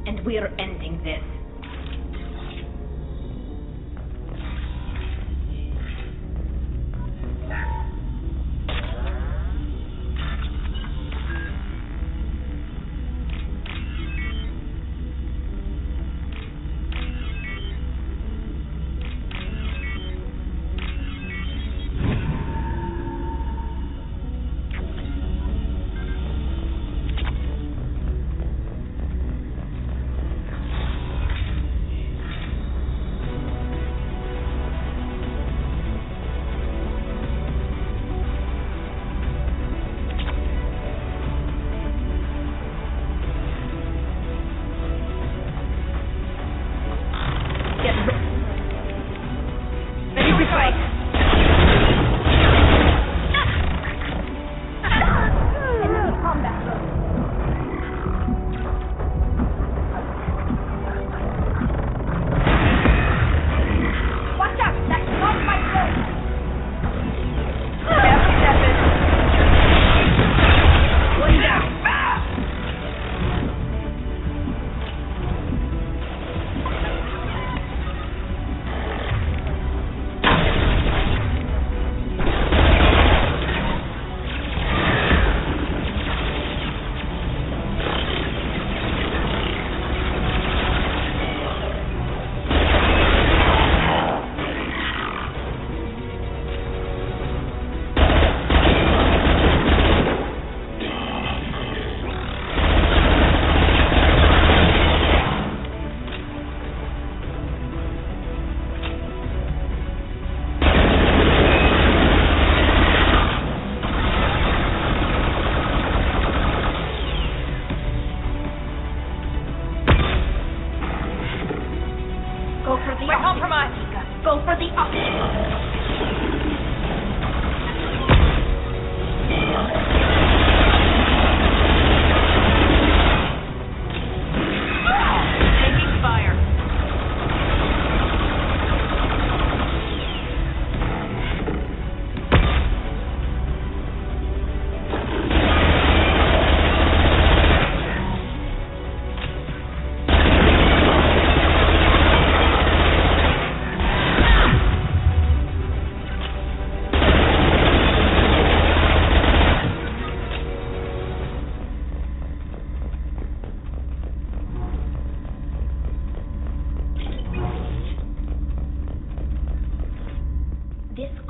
And we're ending this.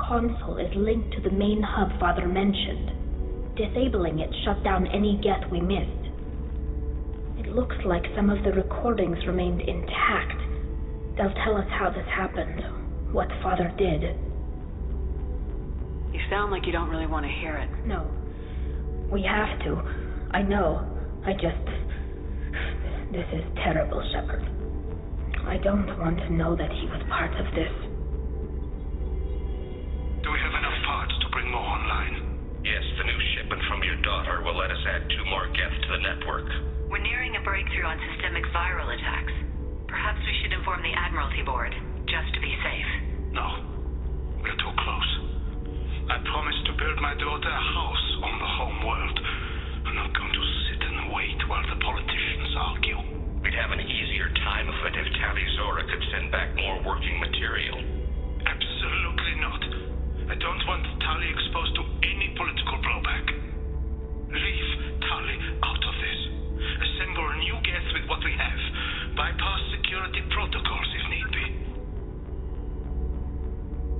Console is linked to the main hub Father mentioned. Disabling it shut down any Geth we missed. It looks like some of the recordings remained intact. They'll tell us how this happened, what Father did. You sound like you don't really want to hear it. No. We have to. I know. This is terrible, Shepard. I don't want to know that he was part of this.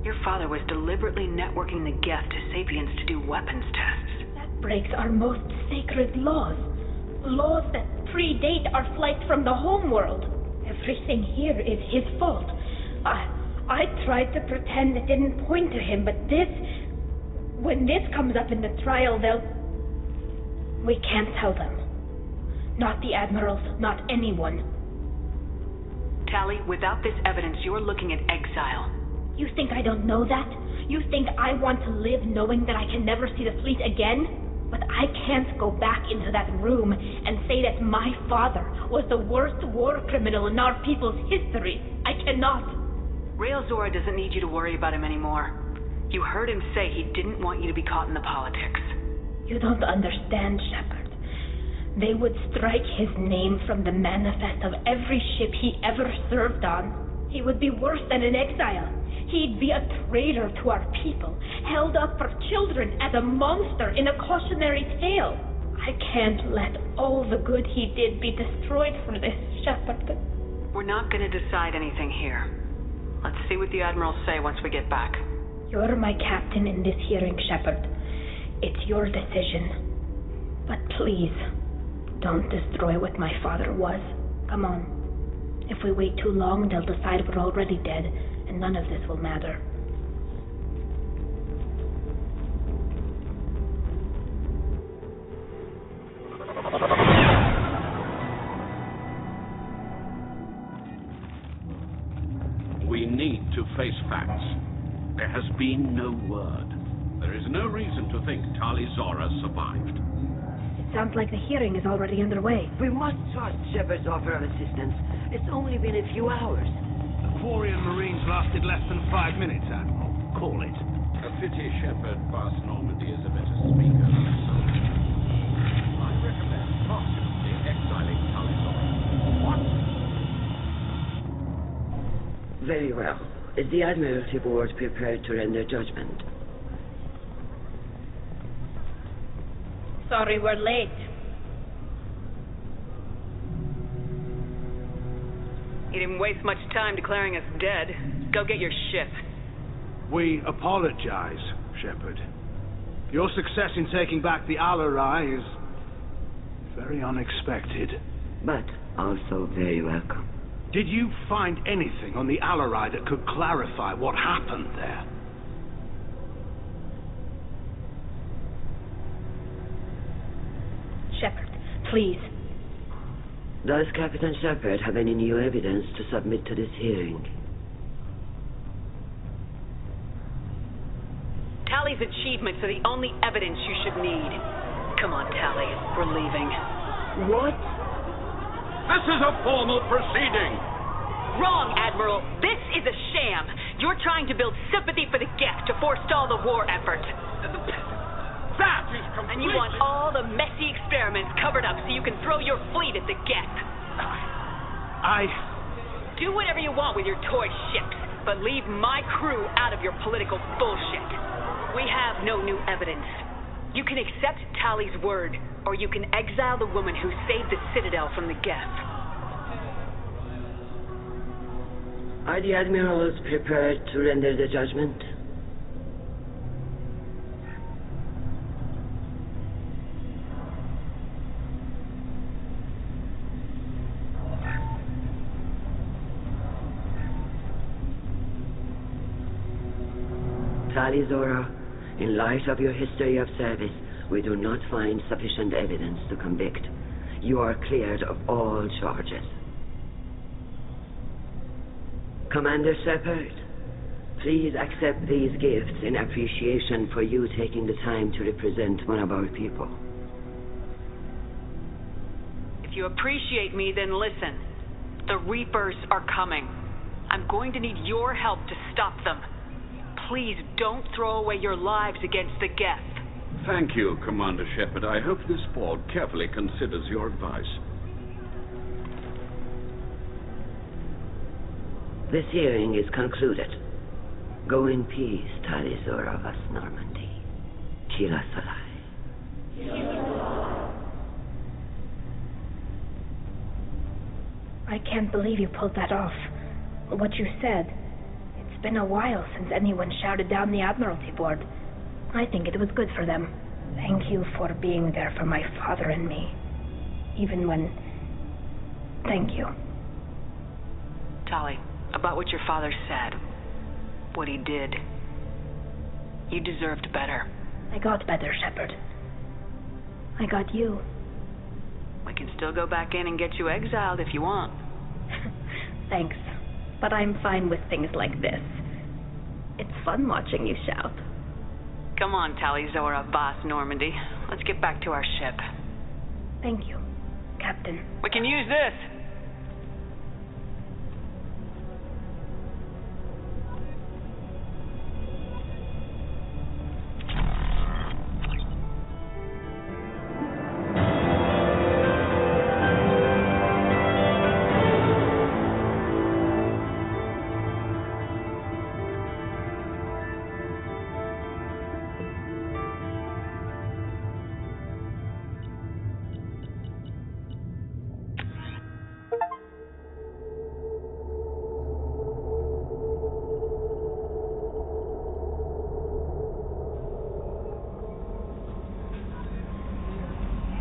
Your father was deliberately networking the Geth to Sapiens to do weapons tests. That breaks our most sacred laws. Laws that predate our flight from the homeworld. Everything here is his fault. I tried to pretend it didn't point to him, but when this comes up in the trial, we can't tell them. Not the admirals, not anyone. Tali, without this evidence, you're looking at exile. You think I don't know that? You think I want to live knowing that I can never see the fleet again? But I can't go back into that room and say that my father was the worst war criminal in our people's history. I cannot. Rael Zora doesn't need you to worry about him anymore. You heard him say he didn't want you to be caught in the politics. You don't understand, Shepard. They would strike his name from the manifest of every ship he ever served on. He would be worse than an exile. He'd be a traitor to our people, held up for children as a monster in a cautionary tale. I can't let all the good he did be destroyed for this, Shepard. We're not going to decide anything here. Let's see what the admirals say once we get back. You're my captain in this hearing, Shepard. It's your decision. But please, don't destroy what my father was. Come on. If we wait too long, they'll decide we're already dead, and none of this will matter. We need to face facts. There has been no word. There is no reason to think Tali Zora survived. It sounds like the hearing is already underway. We must trust Shepard's offer of assistance. It's only been a few hours. The Quarian Marines lasted less than 5 minutes, Admiral. Call it. A pity Shepard past Normandy is a better speaker than a soldier. I recommend posthumously exiling Tali Zora. What? Very well. Is the Admiralty Board prepared to render judgment? Sorry we're late. You didn't waste much time declaring us dead. Go get your ship. We apologize, Shepard. Your success in taking back the Alarai is very unexpected. But also very welcome. Did you find anything on the Alarai that could clarify what happened there? Shepard, please. Does Captain Shepard have any new evidence to submit to this hearing? Tali's achievements are the only evidence you should need. Come on, Tali. We're leaving. What? This is a formal proceeding! Wrong, Admiral. This is a sham. You're trying to build sympathy for the Geth to forestall the war effort. That is completely... And you want all the messy experiments covered up so you can throw your fleet at the Geth. Do whatever you want with your toy ships, but leave my crew out of your political bullshit. We have no new evidence. You can accept Tali's word, or you can exile the woman who saved the Citadel from the Geth. Are the admirals prepared to render the judgment? Tali Zora, in light of your history of service, we do not find sufficient evidence to convict. You are cleared of all charges. Commander Shepard, please accept these gifts in appreciation for you taking the time to represent one of our people. If you appreciate me, then listen. The Reapers are coming. I'm going to need your help to stop them. Please don't throw away your lives against the Geth. Thank you, Commander Shepard. I hope this board carefully considers your advice. This hearing is concluded. Go in peace, Tali Zora vas Normandy. Kira Salai. I can't believe you pulled that off. What you said, it's It's been a while since anyone shouted down the Admiralty Board. I think it was good for them. Thank you for being there for my father and me. Even when... Thank you. Tali, about what your father said, what he did, you deserved better. I got better, Shepard. I got you. We can still go back in and get you exiled if you want. Thanks, but I'm fine with things like this. It's fun watching you shout. Come on, Tali Zora, Boss Normandy. Let's get back to our ship. Thank you, Captain. We can use this!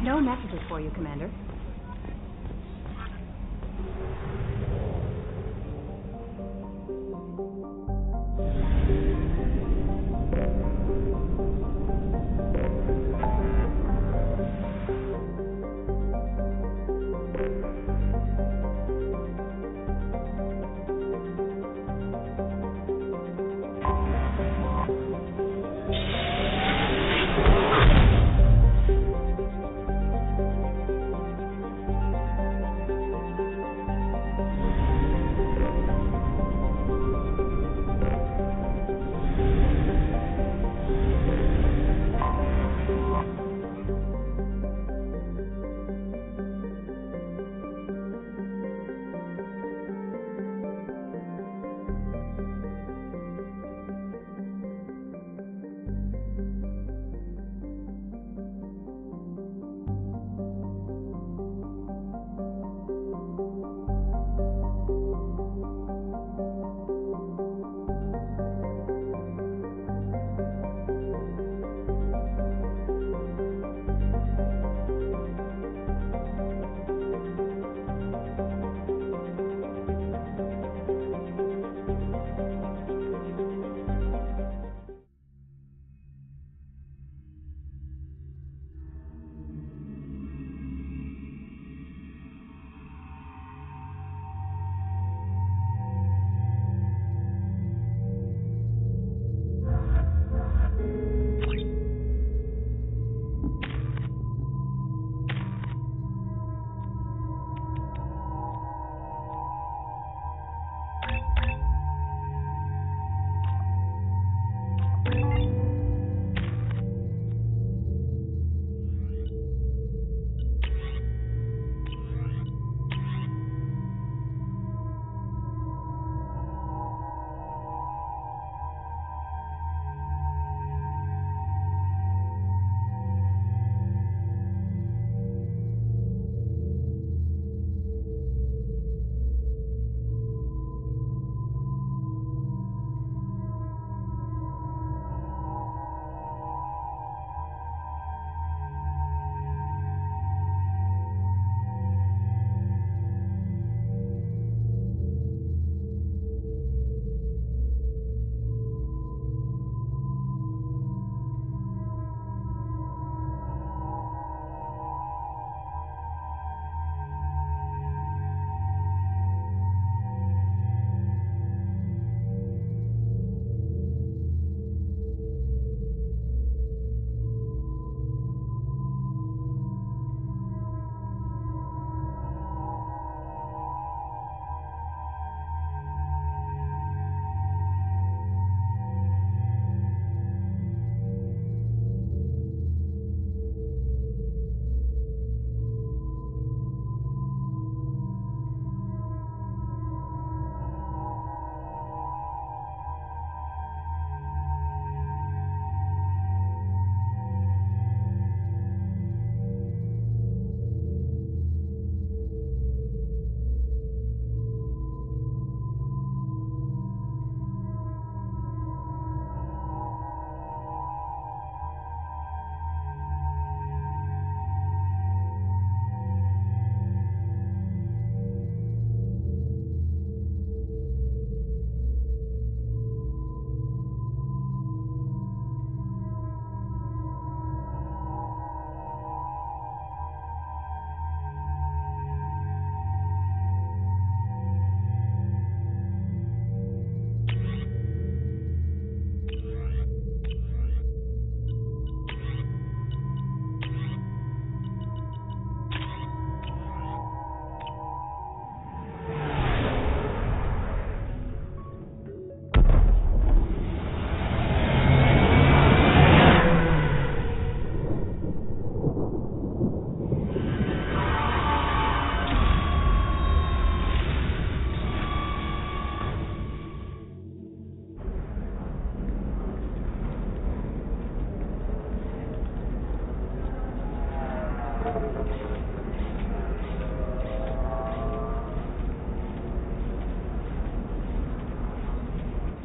No messages for you, Commander.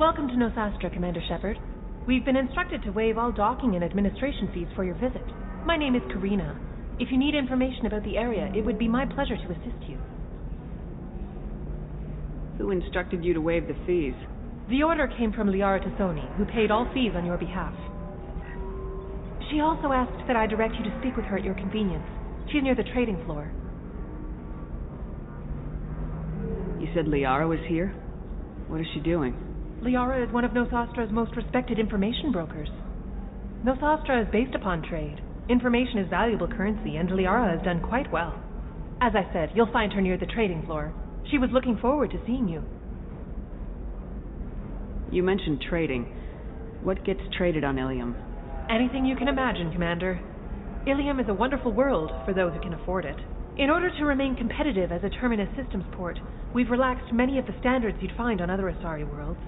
Welcome to Nosastra, Commander Shepard. We've been instructed to waive all docking and administration fees for your visit. My name is Karina. If you need information about the area, it would be my pleasure to assist you. Who instructed you to waive the fees? The order came from Liara Tassoni, who paid all fees on your behalf. She also asked that I direct you to speak with her at your convenience. She's near the trading floor. You said Liara was here? What is she doing? Liara is one of Nosastra's most respected information brokers. Nosastra is based upon trade. Information is valuable currency, and Liara has done quite well. As I said, you'll find her near the trading floor. She was looking forward to seeing you. You mentioned trading. What gets traded on Ilium? Anything you can imagine, Commander. Ilium is a wonderful world for those who can afford it. In order to remain competitive as a Terminus systems port, we've relaxed many of the standards you'd find on other Asari worlds.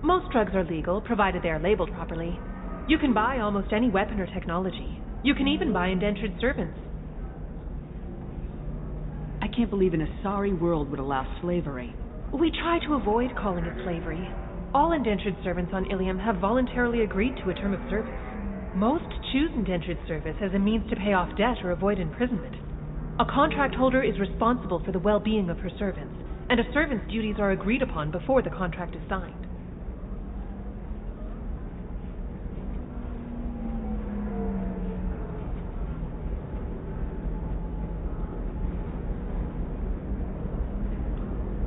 Most drugs are legal, provided they are labeled properly. You can buy almost any weapon or technology. You can even buy indentured servants. I can't believe an Asari world would allow slavery. We try to avoid calling it slavery. All indentured servants on Ilium have voluntarily agreed to a term of service. Most choose indentured service as a means to pay off debt or avoid imprisonment. A contract holder is responsible for the well-being of her servants, and a servant's duties are agreed upon before the contract is signed.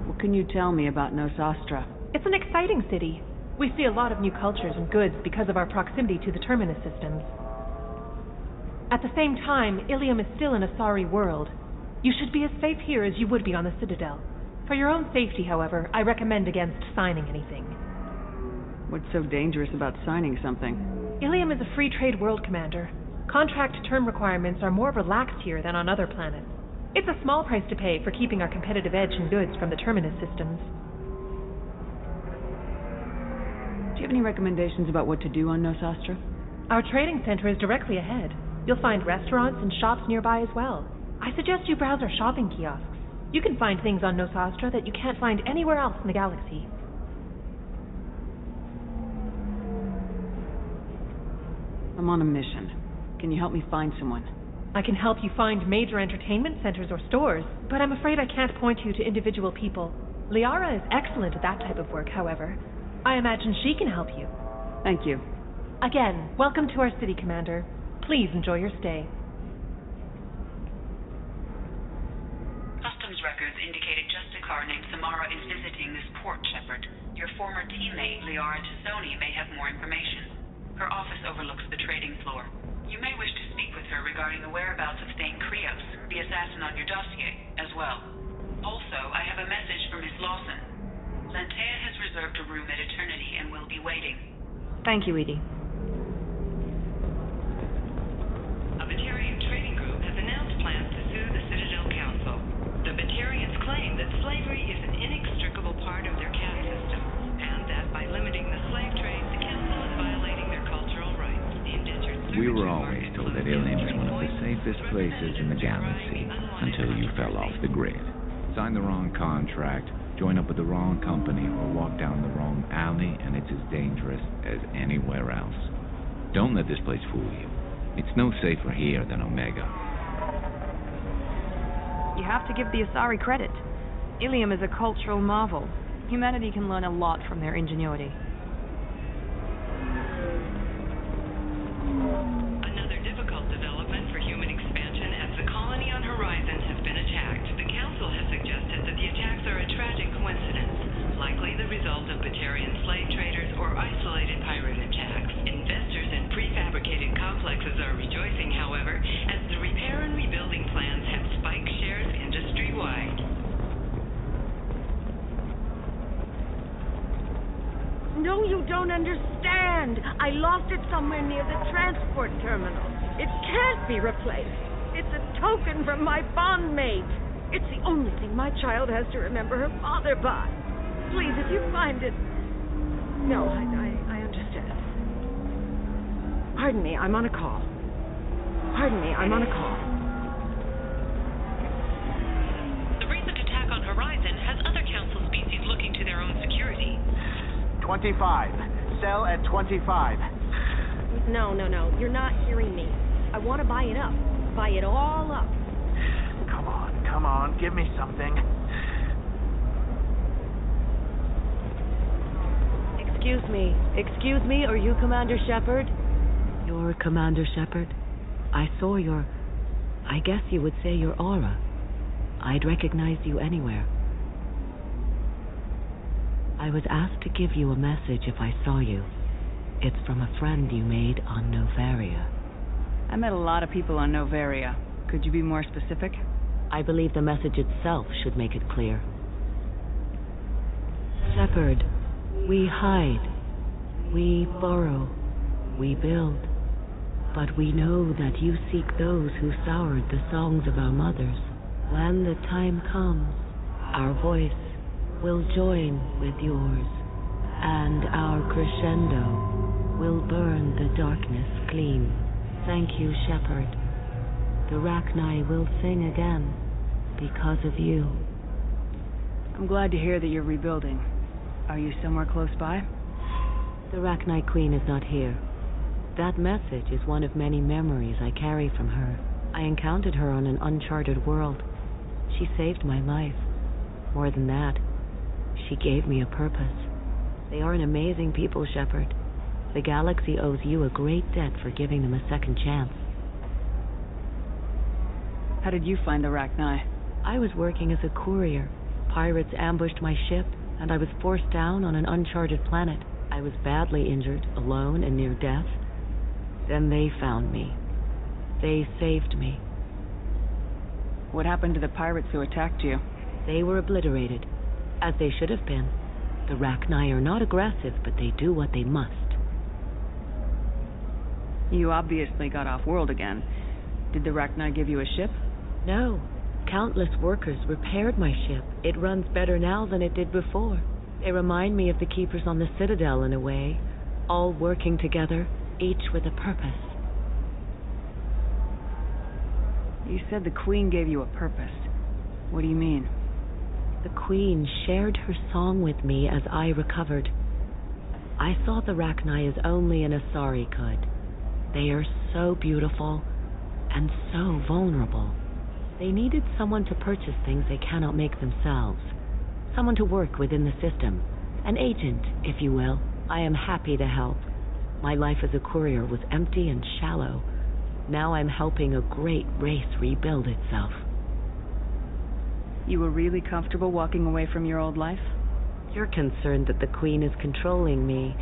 What can you tell me about Nosastra? It's an exciting city. We see a lot of new cultures and goods because of our proximity to the Terminus systems. At the same time, Ilium is still an Asari world. You should be as safe here as you would be on the Citadel. For your own safety, however, I recommend against signing anything. What's so dangerous about signing something? Ilium is a free trade world, Commander. Contract term requirements are more relaxed here than on other planets. It's a small price to pay for keeping our competitive edge in goods from the Terminus systems. Do you have any recommendations about what to do on Nosastra? Our trading center is directly ahead. You'll find restaurants and shops nearby as well. I suggest you browse our shopping kiosks. You can find things on Nosastra that you can't find anywhere else in the galaxy. I'm on a mission. Can you help me find someone? I can help you find major entertainment centers or stores, but I'm afraid I can't point you to individual people. Liara is excellent at that type of work, however. I imagine she can help you. Thank you. Again, welcome to our city, Commander. Please enjoy your stay. Customs records indicated just a car named Samara is visiting this port, Shepard. Your former teammate, Liara Tassoni, may have more information. Her office overlooks the trading floor. You may wish to speak with her regarding the whereabouts of Thane Krios, the assassin on your dossier, as well. Also, I have a message for Miss Lawson. Lantea has reserved a room at Eternity and will be waiting. Thank you, Edie. A Batarian trading group has announced plans to sue the Citadel Council. The Batarians claim that slavery is an inextricable part of their caste system, and that by limiting the slave trade, the Council is violating their cultural rights. The indentured We were always told that Ilium is one of the safest places in the galaxy until you fell off the grid. Sign the wrong contract, join up with the wrong company, or walk down the wrong alley, and it's as dangerous as anywhere else. Don't let this place fool you. It's no safer here than Omega. You have to give the Asari credit. Ilium is a cultural marvel. Humanity can learn a lot from their ingenuity. Another difficult development for human expansion as the colony on Horizon has been attacked. The Council has suggested that the attacks are a tragic coincidence, likely the result of Batarian slave traders or isolated pirate attacks. Investors in prefabricated complexes are rejoicing, however, as the repair and rebuilding plans have spiked shares industry-wide. No, you don't understand. I lost it somewhere near the transport terminal. It can't be replaced. It's a token from my bondmate. It's the only thing my child has to remember her father by. Please, if you find it... No, I understand. Pardon me, I'm on a call. Pardon me, I'm on a call. The recent attack on Horizon has other Council species looking to their own security. 25. Sell at 25. No. You're not hearing me. I want to buy it up. Buy it all up. Come on. Give me something. Excuse me, are you Commander Shepard? You're Commander Shepard? I saw I guess you would say your aura. I'd recognize you anywhere. I was asked to give you a message if I saw you. It's from a friend you made on Noveria. I met a lot of people on Noveria. Could you be more specific? I believe the message itself should make it clear. Shepard, we hide, we borrow, we build. But we know that you seek those who soured the songs of our mothers. When the time comes, our voice will join with yours, and our crescendo will burn the darkness clean. Thank you, Shepard. The Rachni will sing again because of you. I'm glad to hear that you're rebuilding. Are you somewhere close by? The Rachni Queen is not here. That message is one of many memories I carry from her. I encountered her on an uncharted world. She saved my life. More than that, she gave me a purpose. They are an amazing people, Shepard. The galaxy owes you a great debt for giving them a second chance. How did you find the Rachni? I was working as a courier. Pirates ambushed my ship, and I was forced down on an uncharted planet. I was badly injured, alone and near death. Then they found me. They saved me. What happened to the pirates who attacked you? They were obliterated, as they should have been. The Rachni are not aggressive, but they do what they must. You obviously got off-world again. Did the Rachni give you a ship? No. Countless workers repaired my ship. It runs better now than it did before. They remind me of the Keepers on the Citadel in a way, all working together, each with a purpose. You said the Queen gave you a purpose. What do you mean? The Queen shared her song with me as I recovered. I saw the Rachni as only an Asari could. They are so beautiful and so vulnerable. They needed someone to purchase things they cannot make themselves. Someone to work within the system. An agent, if you will. I am happy to help. My life as a courier was empty and shallow. Now I'm helping a great race rebuild itself. You were really comfortable walking away from your old life? You're concerned that the Queen is controlling me.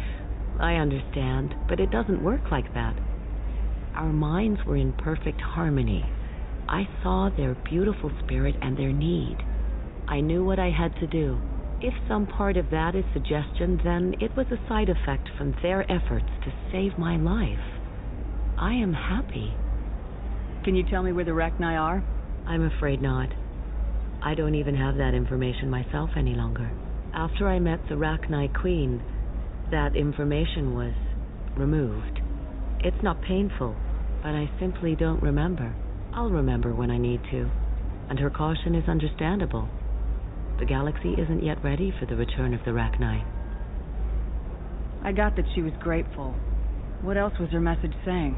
I understand, but it doesn't work like that. Our minds were in perfect harmony. I saw their beautiful spirit and their need. I knew what I had to do. If some part of that is suggestion, then it was a side effect from their efforts to save my life. I am happy. Can you tell me where the Rachni are? I'm afraid not. I don't even have that information myself any longer. After I met the Rachni Queen, that information was removed. It's not painful, but I simply don't remember. I'll remember when I need to, and her caution is understandable. The galaxy isn't yet ready for the return of the Rachni. I got that she was grateful. What else was her message saying?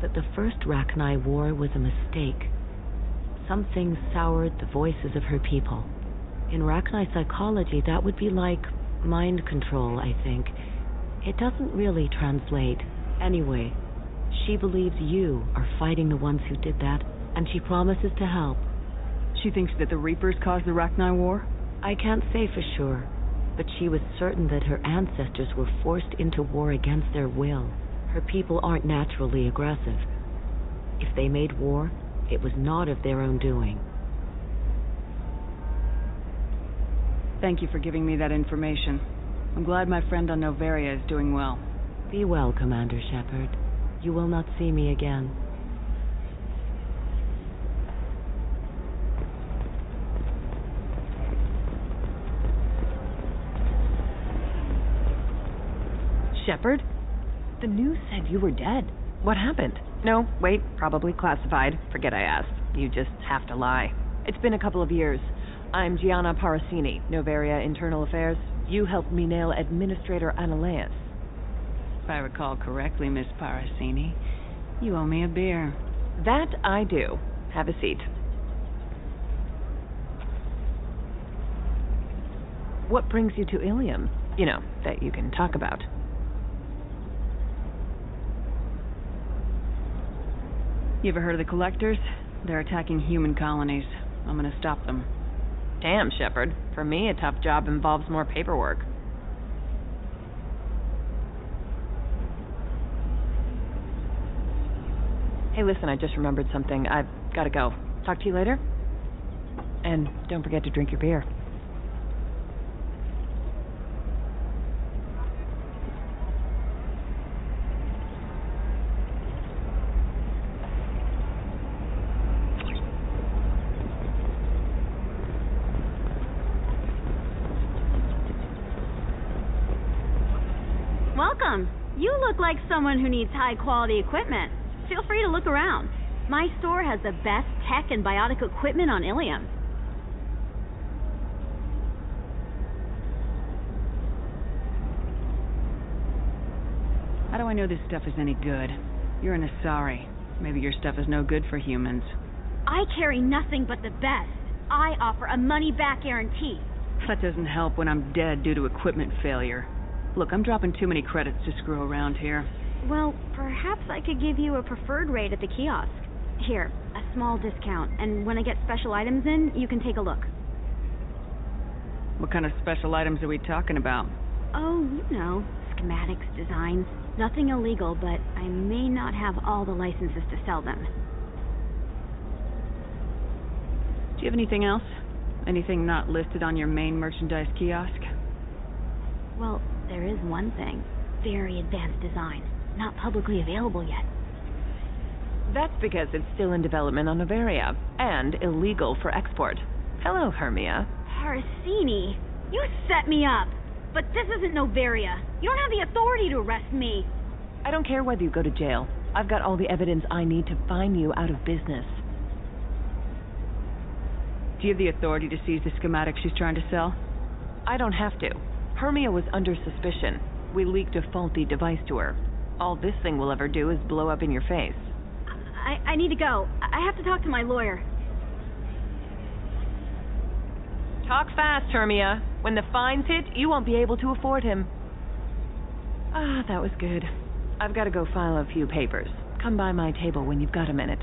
That the first Rachni war was a mistake. Something soured the voices of her people. In Rachni psychology, that would be like mind control, I think. It doesn't really translate. Anyway, she believes you are fighting the ones who did that, and she promises to help. She thinks that the Reapers caused the Rachni war? I can't say for sure, but she was certain that her ancestors were forced into war against their will. Her people aren't naturally aggressive. If they made war, it was not of their own doing. Thank you for giving me that information. I'm glad my friend on Noveria is doing well. Be well, Commander Shepard. You will not see me again. Shepard? The news said you were dead. What happened? No, wait, probably classified. Forget I asked. You just have to lie. It's been a couple of years. I'm Gianna Parasini, Noveria Internal Affairs. You helped me nail Administrator Ananias. If I recall correctly, Miss Parasini, you owe me a beer. That I do. Have a seat. What brings you to Ilium? You know, that you can talk about. You ever heard of the Collectors? They're attacking human colonies. I'm gonna stop them. Damn, Shepard. For me, a tough job involves more paperwork. Hey, listen, I just remembered something. I've gotta go. Talk to you later? And don't forget to drink your beer. Welcome. You look like someone who needs high-quality equipment. Feel free to look around. My store has the best tech and biotic equipment on Ilium. How do I know this stuff is any good? You're an Asari. Maybe your stuff is no good for humans. I carry nothing but the best. I offer a money-back guarantee. That doesn't help when I'm dead due to equipment failure. Look, I'm dropping too many credits to screw around here. Well, perhaps I could give you a preferred rate at the kiosk. Here, a small discount, and when I get special items in, you can take a look. What kind of special items are we talking about? Oh, you know, schematics, designs. Nothing illegal, but I may not have all the licenses to sell them. Do you have anything else? Anything not listed on your main merchandise kiosk? Well, there is one thing. Very advanced design. Not publicly available yet. That's because it's still in development on Noveria, and illegal for export. Hello, Hermia. Parasini, you set me up. But this isn't Noveria. You don't have the authority to arrest me. I don't care whether you go to jail. I've got all the evidence I need to find you out of business. Do you have the authority to seize the schematics she's trying to sell? I don't have to. Hermia was under suspicion. We leaked a faulty device to her. All this thing will ever do is blow up in your face. I need to go. I have to talk to my lawyer. Talk fast, Hermia. When the fines hit, you won't be able to afford him. Ah, that was good. I've got to go file a few papers. Come by my table when you've got a minute.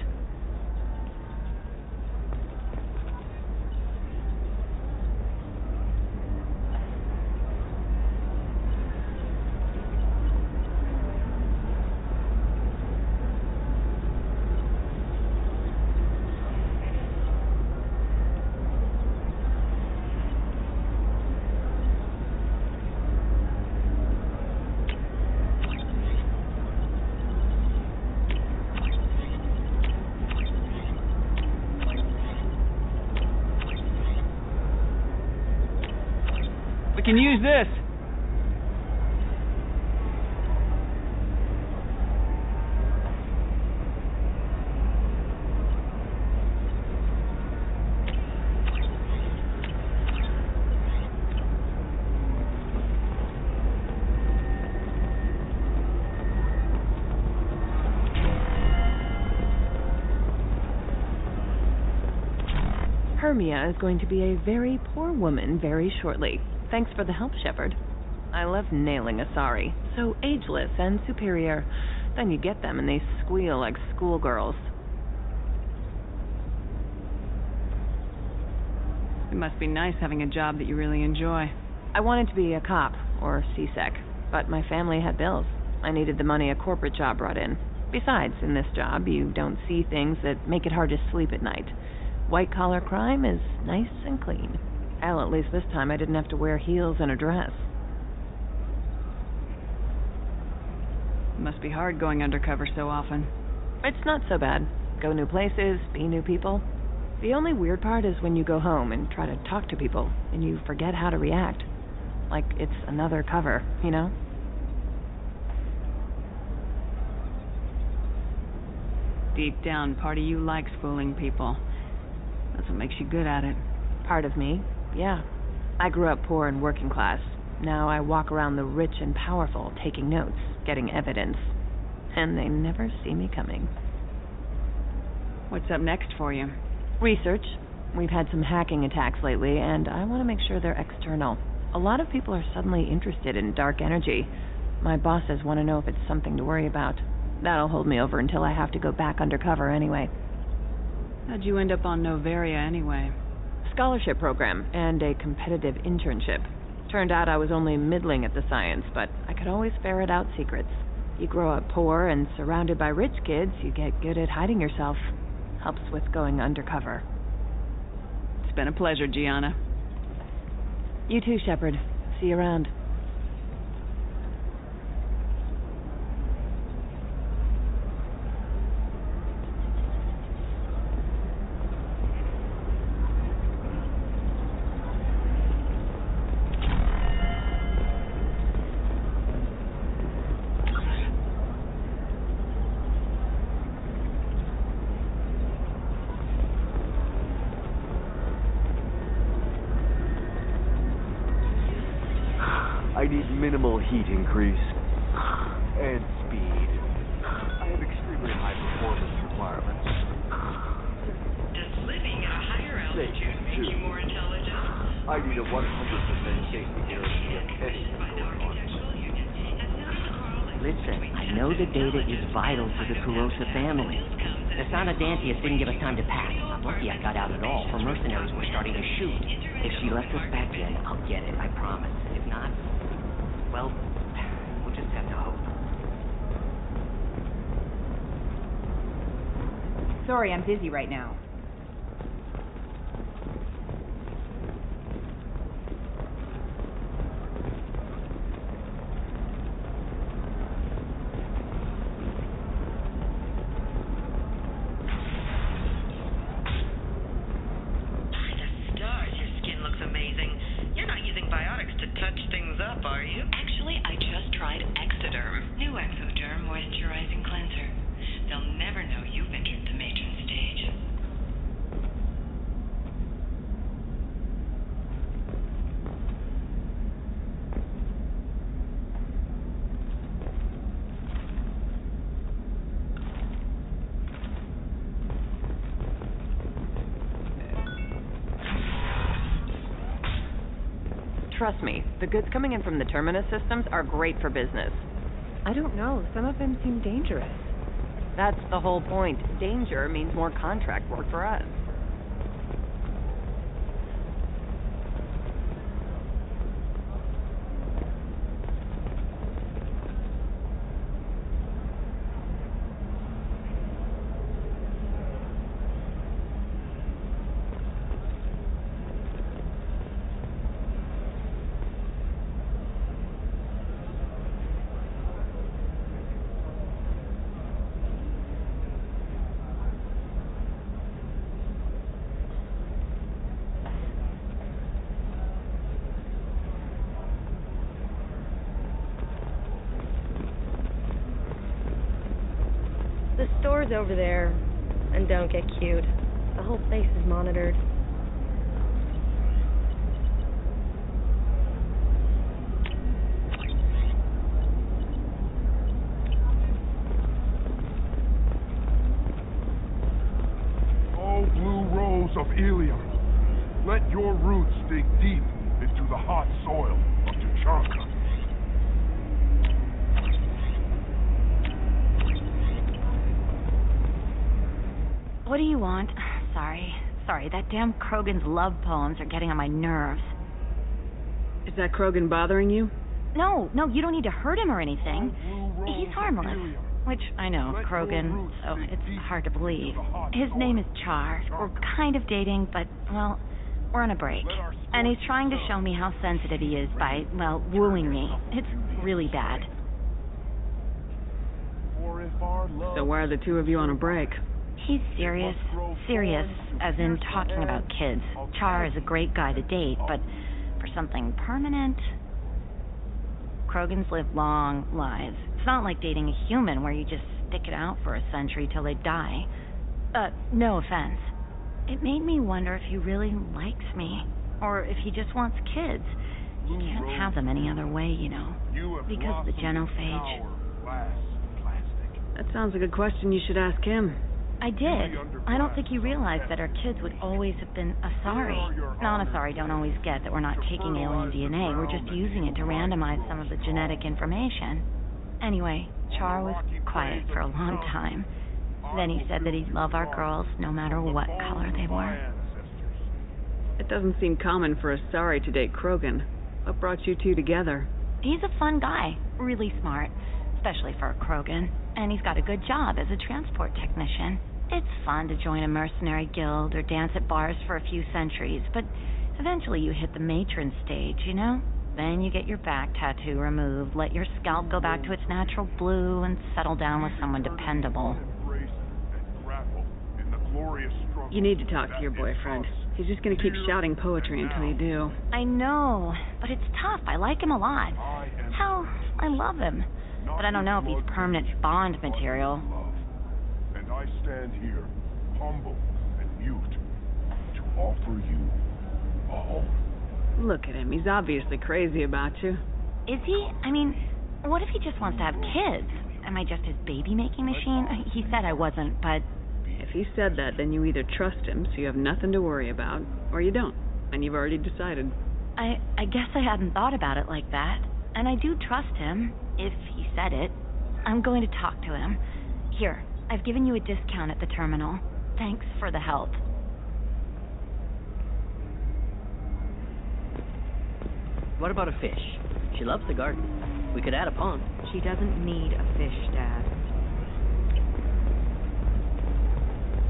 We can use this. Hermia is going to be a very poor woman very shortly. Thanks for the help, Shepard. I love nailing Asari. So ageless and superior. Then you get them and they squeal like schoolgirls. It must be nice having a job that you really enjoy. I wanted to be a cop, or CSEC, but my family had bills. I needed the money a corporate job brought in. Besides, in this job, you don't see things that make it hard to sleep at night. White-collar crime is nice and clean. Hell, at least this time I didn't have to wear heels and a dress. It must be hard going undercover so often. It's not so bad. Go new places, be new people. The only weird part is when you go home and try to talk to people, and you forget how to react. Like it's another cover, you know? Deep down, part of you likes fooling people. That's what makes you good at it. Part of me, yeah. I grew up poor and working class. Now I walk around the rich and powerful, taking notes, getting evidence. And they never see me coming. What's up next for you? Research. We've had some hacking attacks lately, and I want to make sure they're external. A lot of people are suddenly interested in dark energy. My bosses want to know if it's something to worry about. That'll hold me over until I have to go back undercover anyway. How'd you end up on Novaria anyway? Scholarship program and a competitive internship. Turned out I was only middling at the science, but I could always ferret out secrets. You grow up poor and surrounded by rich kids, you get good at hiding yourself. Helps with going undercover. It's been a pleasure, Gianna. You too, Shepard. See you around. I need minimal heat increase and speed. I have extremely high performance requirements. Does living at a higher altitude make you more intelligent? I need a 100% safety guarantee of anything going on. Listen, I know the data is vital to the Kurosa family. The Sana Dantius didn't give us time to pack. I'm lucky I got out at all, for mercenaries were starting to shoot. If she lets us back in, I'll get it, I promise. If not, well, we'll just have to hope. Sorry, I'm busy right now. Trust me, the goods coming in from the Terminus systems are great for business. I don't know. Some of them seem dangerous. That's the whole point. Danger means more contract work for us. The store's over there, and don't get cute. The whole place is monitored. Oh, blue rose of Ilium, let your roots dig deep into the hot soil of Tuchanka. What do you want? Sorry, that damn Krogan's love poems are getting on my nerves. Is that Krogan bothering you? No, you don't need to hurt him or anything. He's harmless. Which, I know, Krogan, so it's hard to believe. His name is Char. We're kind of dating, but, well, we're on a break. And he's trying to show me how sensitive he is by, well, wooing me. It's really bad. So why are the two of you on a break? He's serious. Serious, as in talking about kids. Char is a great guy to date, but for something permanent... Krogans live long lives. It's not like dating a human where you just stick it out for a century till they die. No offense. It made me wonder if he really likes me, or if he just wants kids. Can't have them any other way, you know. Because of the genophage. That sounds like a question you should ask him. I did. I don't think he realized that our kids would always have been Asari. Non-Asari don't always get that we're not taking alien DNA, we're just using it to randomize some of the genetic information. Anyway, Char was quiet for a long time. Then he said that he'd love our girls no matter what color they were. It doesn't seem common for Asari to date Krogan. What brought you two together? He's a fun guy, really smart, especially for a Krogan, and he's got a good job as a transport technician. It's fun to join a mercenary guild or dance at bars for a few centuries, but eventually you hit the matron stage, you know? Then you get your back tattoo removed, let your scalp go back to its natural blue, and settle down with someone dependable. You need to talk to your boyfriend. He's just gonna keep shouting poetry until you do. I know, but it's tough. I like him a lot. Hell, I love him. But I don't know if he's permanent Bond material. And I stand here, humble and mute, to offer you all. Look at him. He's obviously crazy about you. Is he? I mean, what if he just wants to have kids? Am I just his baby-making machine? He said I wasn't, but... If he said that, then you either trust him, so you have nothing to worry about, or you don't, and you've already decided. I guess I hadn't thought about it like that. And I do trust him, if he said it. I'm going to talk to him. Here, I've given you a discount at the terminal. Thanks for the help. What about a fish? She loves the garden. We could add a pond. She doesn't need a fish, Dad.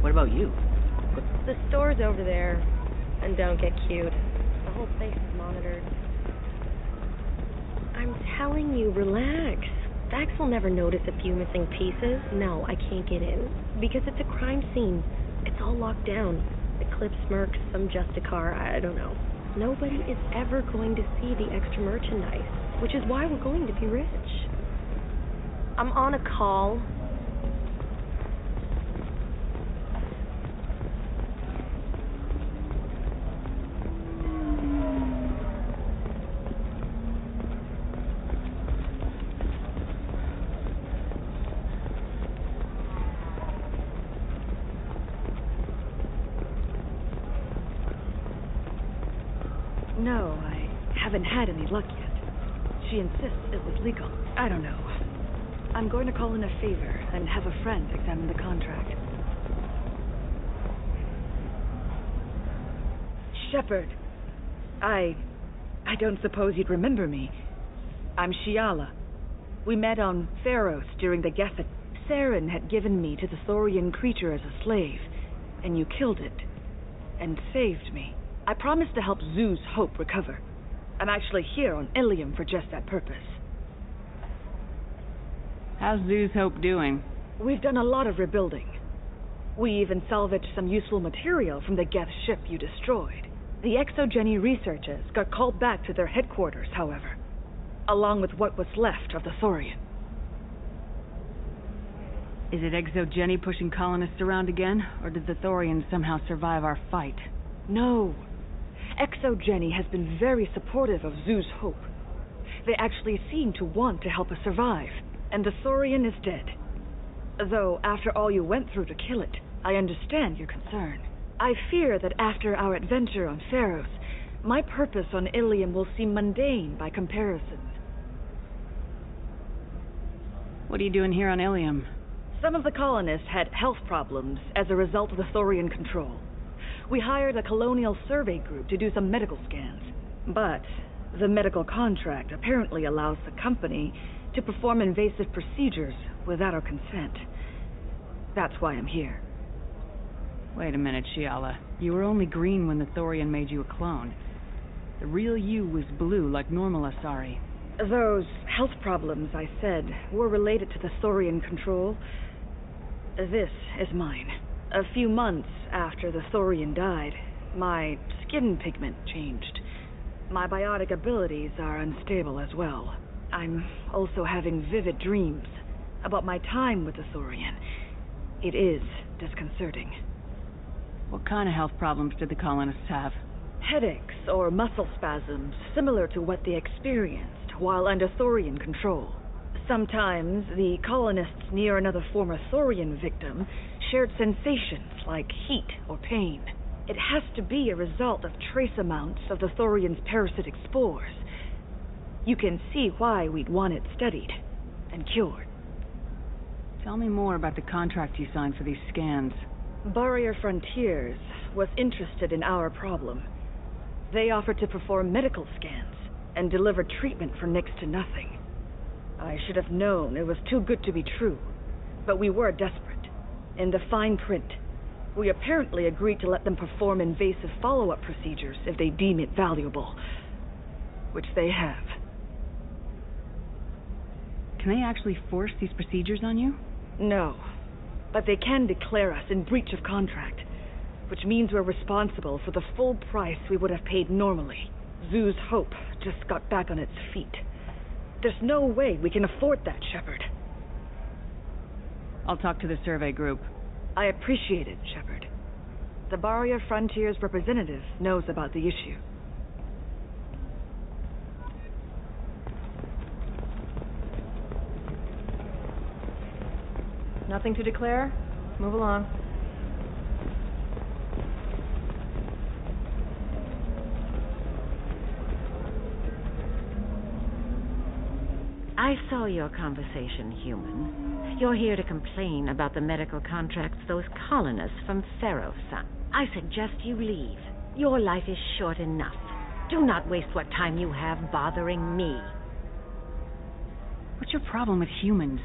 What about you? The store's over there. And don't get cute. The whole place is monitored. I'm telling you, relax. Vax will never notice a few missing pieces. No, I can't get in. Because it's a crime scene. It's all locked down. Eclipse Mercs, some Justicar, I don't know. Nobody is ever going to see the extra merchandise, which is why we're going to be rich. I'm on a call. No, I haven't had any luck yet. She insists it was legal. I don't know. I'm going to call in a favor and have a friend examine the contract. Shepard, I don't suppose you'd remember me. I'm Shiala. We met on Pharos during the Gethet. Saren had given me to the Thorian creature as a slave, and you killed it, and saved me. I promised to help Zoo's Hope recover. I'm actually here on Ilium for just that purpose. How's Zoo's Hope doing? We've done a lot of rebuilding. We even salvaged some useful material from the Geth ship you destroyed. The Exogeny researchers got called back to their headquarters, however, along with what was left of the Thorian. Is it Exogeny pushing colonists around again, or did the Thorians somehow survive our fight? No. Exogeny has been very supportive of Zoo's Hope. They actually seem to want to help us survive, and the Thorian is dead. Though, after all you went through to kill it, I understand your concern. I fear that after our adventure on Pharos, my purpose on Ilium will seem mundane by comparison. What are you doing here on Ilium? Some of the colonists had health problems as a result of the Thorian control. We hired a colonial survey group to do some medical scans. But the medical contract apparently allows the company to perform invasive procedures without our consent. That's why I'm here. Wait a minute, Shiala. You were only green when the Thorian made you a clone. The real you was blue like normal Asari. Those health problems I said were related to the Thorian control. This is mine. A few months after the Thorian died, my skin pigment changed. My biotic abilities are unstable as well. I'm also having vivid dreams about my time with the Thorian. It is disconcerting. What kind of health problems did the colonists have? Headaches or muscle spasms similar to what they experienced while under Thorian control. Sometimes the colonists near another former Thorian victim shared sensations like heat or pain. It has to be a result of trace amounts of the Thorian's parasitic spores. You can see why we'd want it studied and cured. Tell me more about the contract you signed for these scans. Barrier Frontiers was interested in our problem. They offered to perform medical scans and deliver treatment for next to nothing. I should have known it was too good to be true, but we were desperate. In the fine print, we apparently agreed to let them perform invasive follow-up procedures if they deem it valuable, which they have. Can they actually force these procedures on you? No, but they can declare us in breach of contract, which means we're responsible for the full price we would have paid normally. Zoo's Hope just got back on its feet. There's no way we can afford that, Shepard. I'll talk to the survey group. I appreciate it, Shepard. The Barrier Frontiers representative knows about the issue. Nothing to declare? Move along. I saw your conversation, human. You're here to complain about the medical contracts those colonists from Pharaoh signed. I suggest you leave. Your life is short enough. Do not waste what time you have bothering me. What's your problem with humans?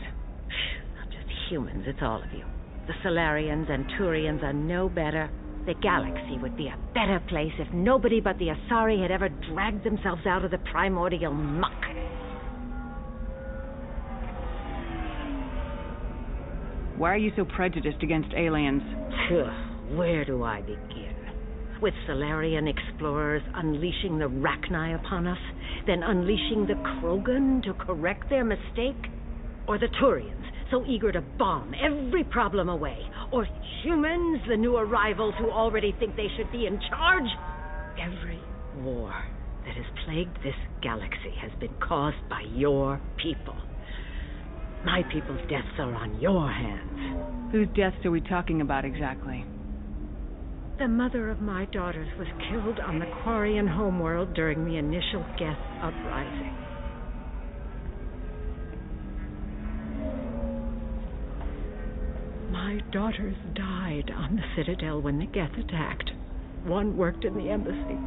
Not just humans, it's all of you. The Solarians and Turians are no better. The galaxy would be a better place if nobody but the Asari had ever dragged themselves out of the primordial muck. Why are you so prejudiced against aliens? Where do I begin? With Solarian explorers unleashing the Rachni upon us, then unleashing the Krogan to correct their mistake? Or the Turians, so eager to bomb every problem away? Or humans, the new arrivals who already think they should be in charge? Every war that has plagued this galaxy has been caused by your people. My people's deaths are on your hands. Whose deaths are we talking about exactly? The mother of my daughters was killed on the Quarian homeworld during the initial Geth uprising. My daughters died on the Citadel when the Geth attacked. One worked in the embassy.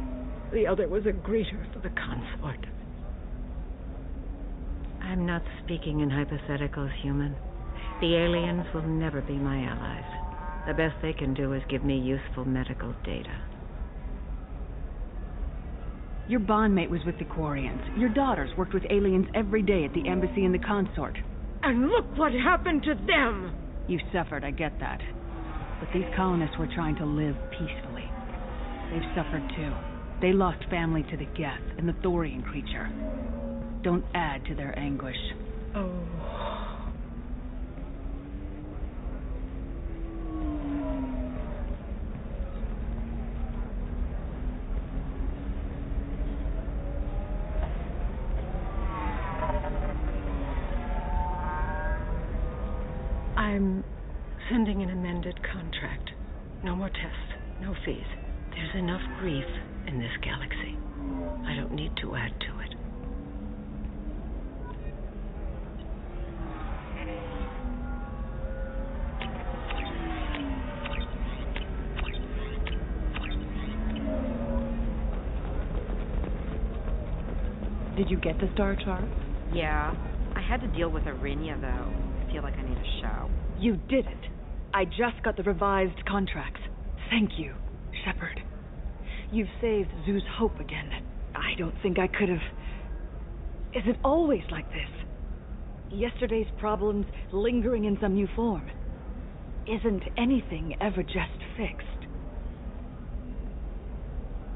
The other was a greeter for the consort. I'm not speaking in hypotheticals, human. The aliens will never be my allies. The best they can do is give me useful medical data. Your bondmate was with the Quarians. Your daughters worked with aliens every day at the embassy and the consort. And look what happened to them! You suffered, I get that. But these colonists were trying to live peacefully. They've suffered too. They lost family to the Geth and the Thorian creature. Don't add to their anguish. Oh. I'm sending an amended contract. No more tests, no fees. There's enough grief in this galaxy. I don't need to add to it. Did you get the star chart? Yeah. I had to deal with Arinia, though. I feel like I need a show. You did it. I just got the revised contracts. Thank you, Shepard. You've saved Zoo's hope again. I don't think I could have... Is it always like this? Yesterday's problems lingering in some new form. Isn't anything ever just fixed?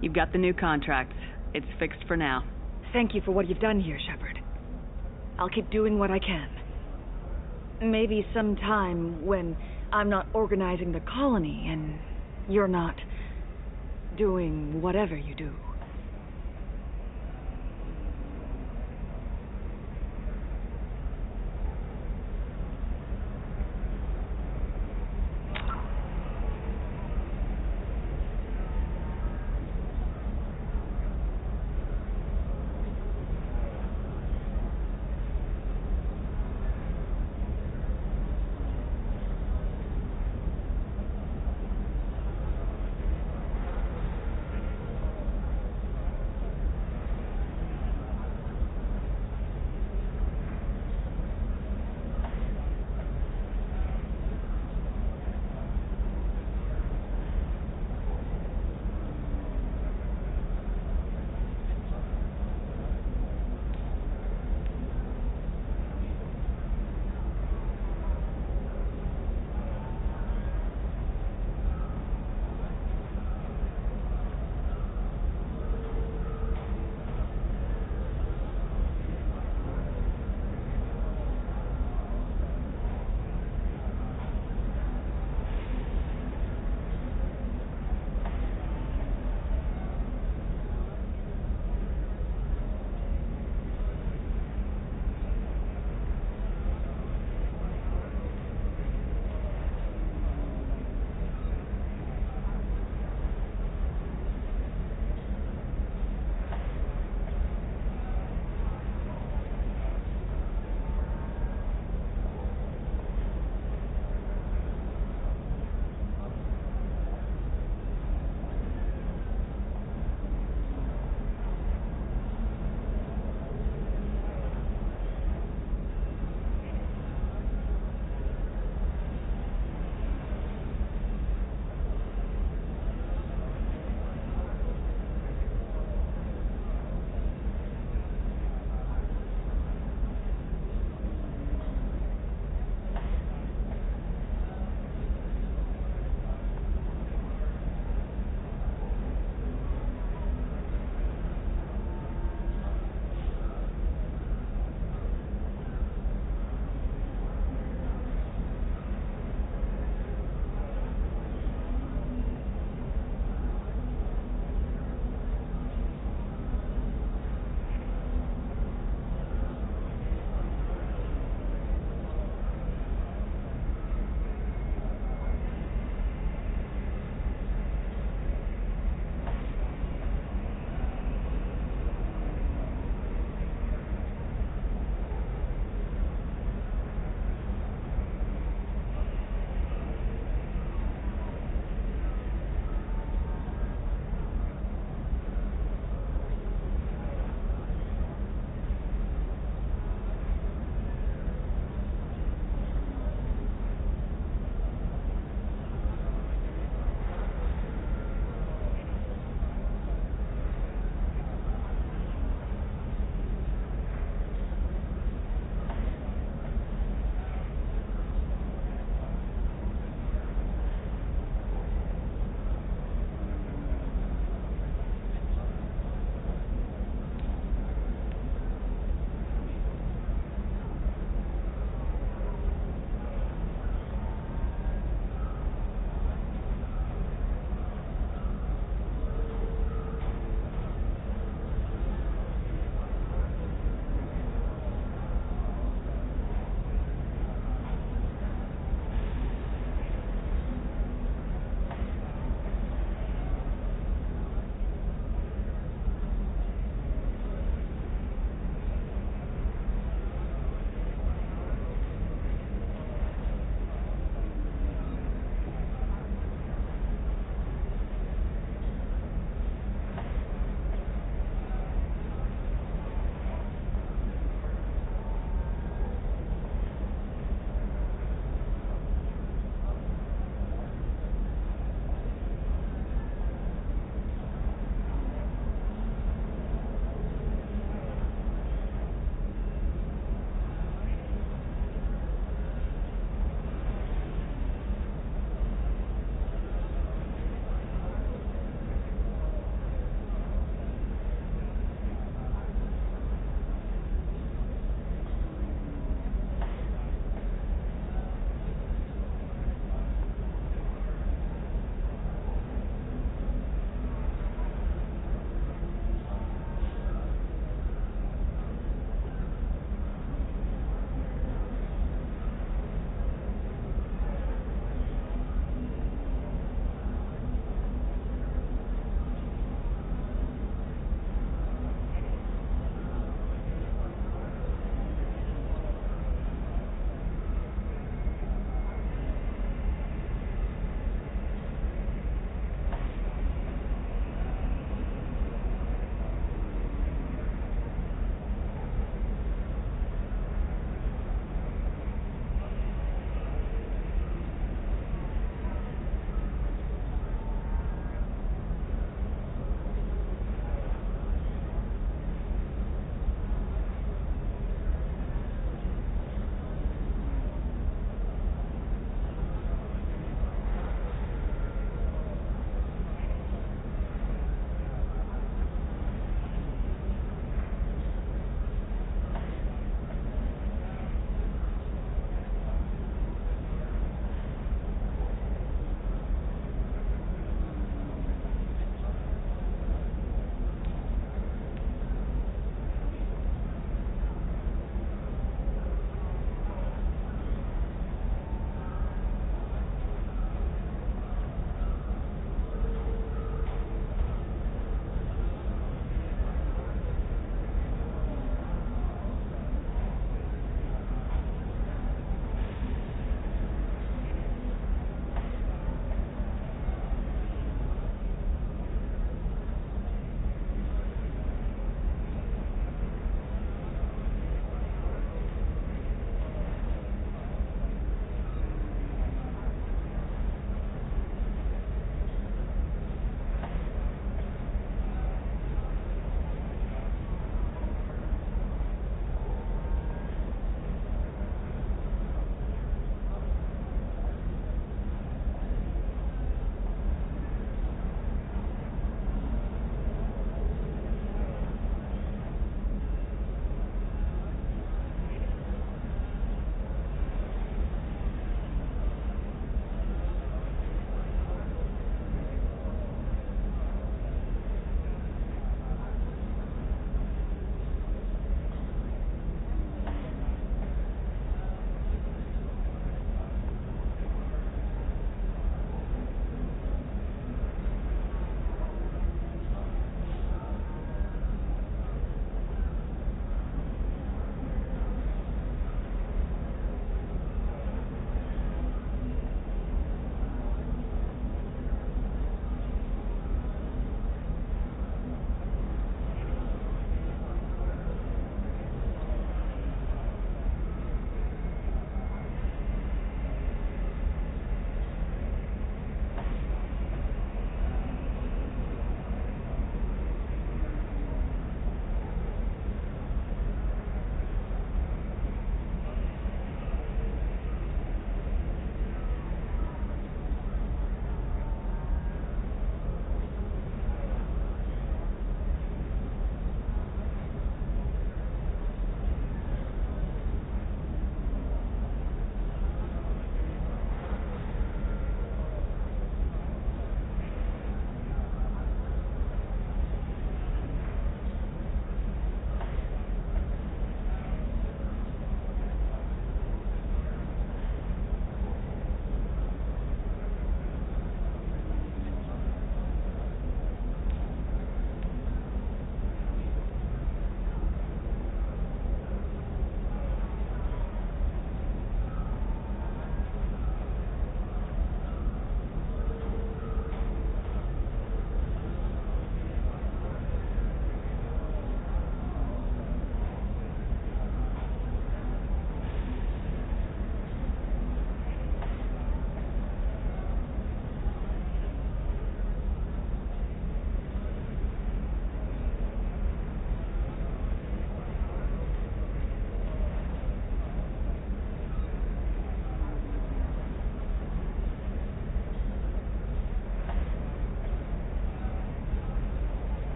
You've got the new contract. It's fixed for now. Thank you for what you've done here, Shepard. I'll keep doing what I can. Maybe sometime when I'm not organizing the colony and you're not... doing whatever you do.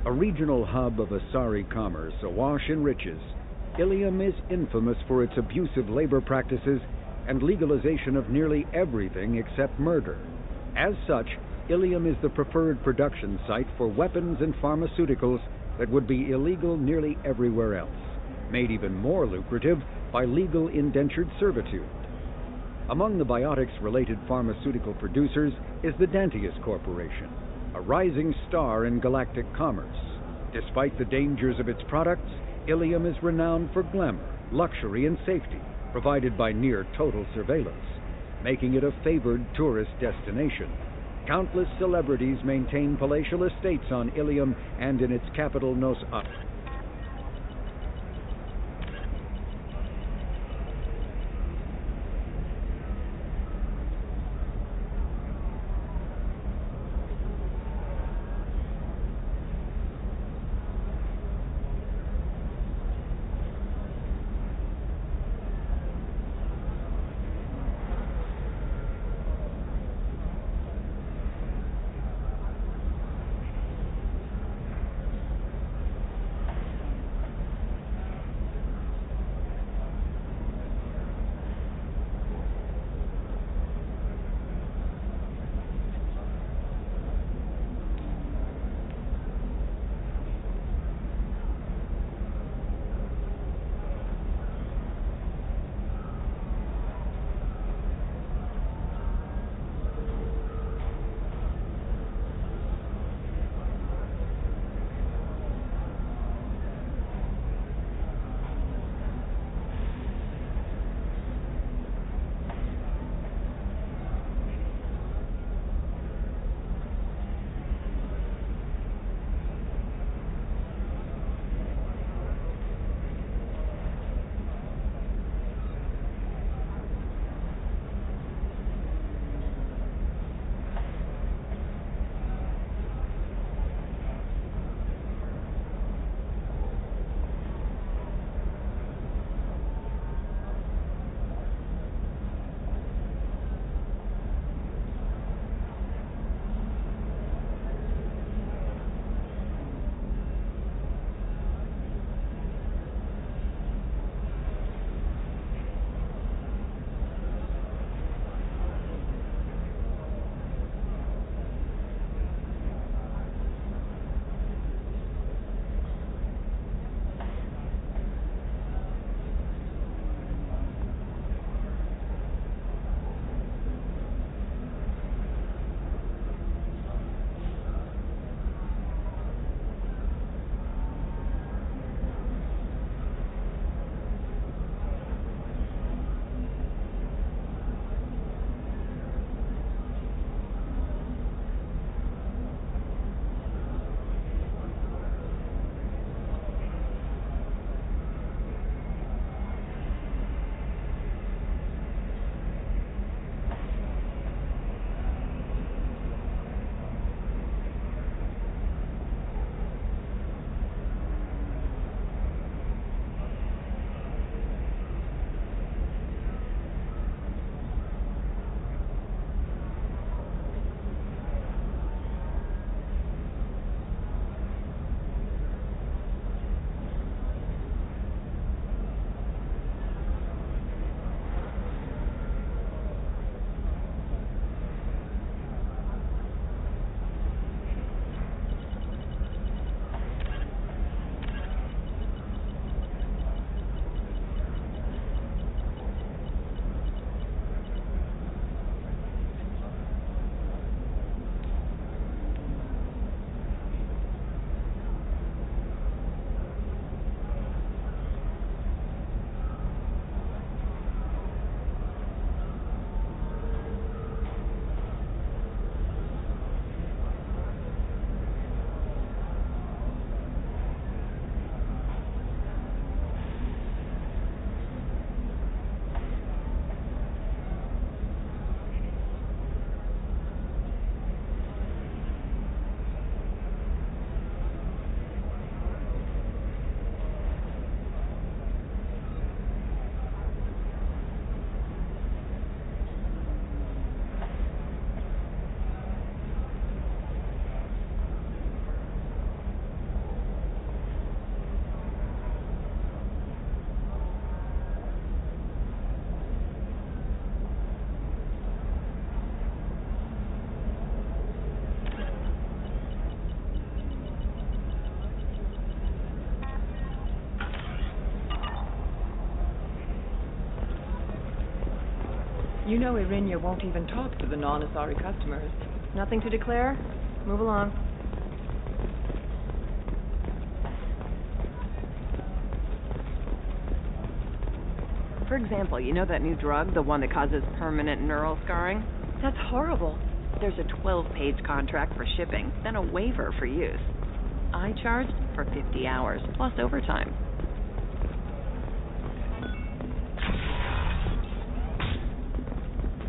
A regional hub of Asari commerce awash in riches, Ilium is infamous for its abusive labor practices and legalization of nearly everything except murder. As such, Ilium is the preferred production site for weapons and pharmaceuticals that would be illegal nearly everywhere else, made even more lucrative by legal indentured servitude. Among the biotics-related pharmaceutical producers is the Dantius Corporation, a rising star in galactic commerce. Despite the dangers of its products, Ilium is renowned for glamour, luxury, and safety, provided by near-total surveillance, making it a favored tourist destination. Countless celebrities maintain palatial estates on Ilium and in its capital Nos Up. You know Irinia won't even talk to the non-Asari customers. Nothing to declare? Move along. For example, you know that new drug, the one that causes permanent neural scarring? That's horrible. There's a 12-page contract for shipping, then a waiver for use. I charged for 50 hours, plus overtime.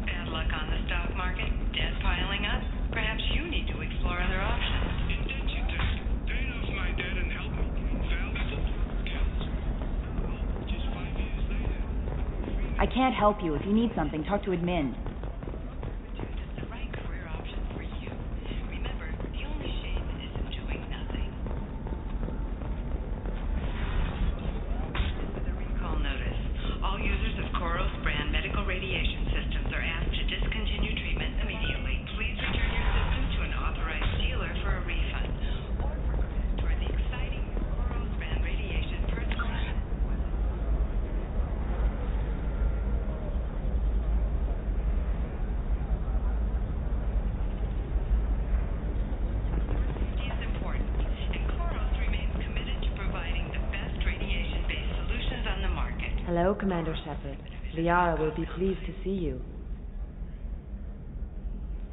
Bad luck on the stock market, debt piling up. Perhaps you need to explore other options. I can't help you. If you need something, talk to admin. Hello, Commander Shepard. Liara will be pleased to see you.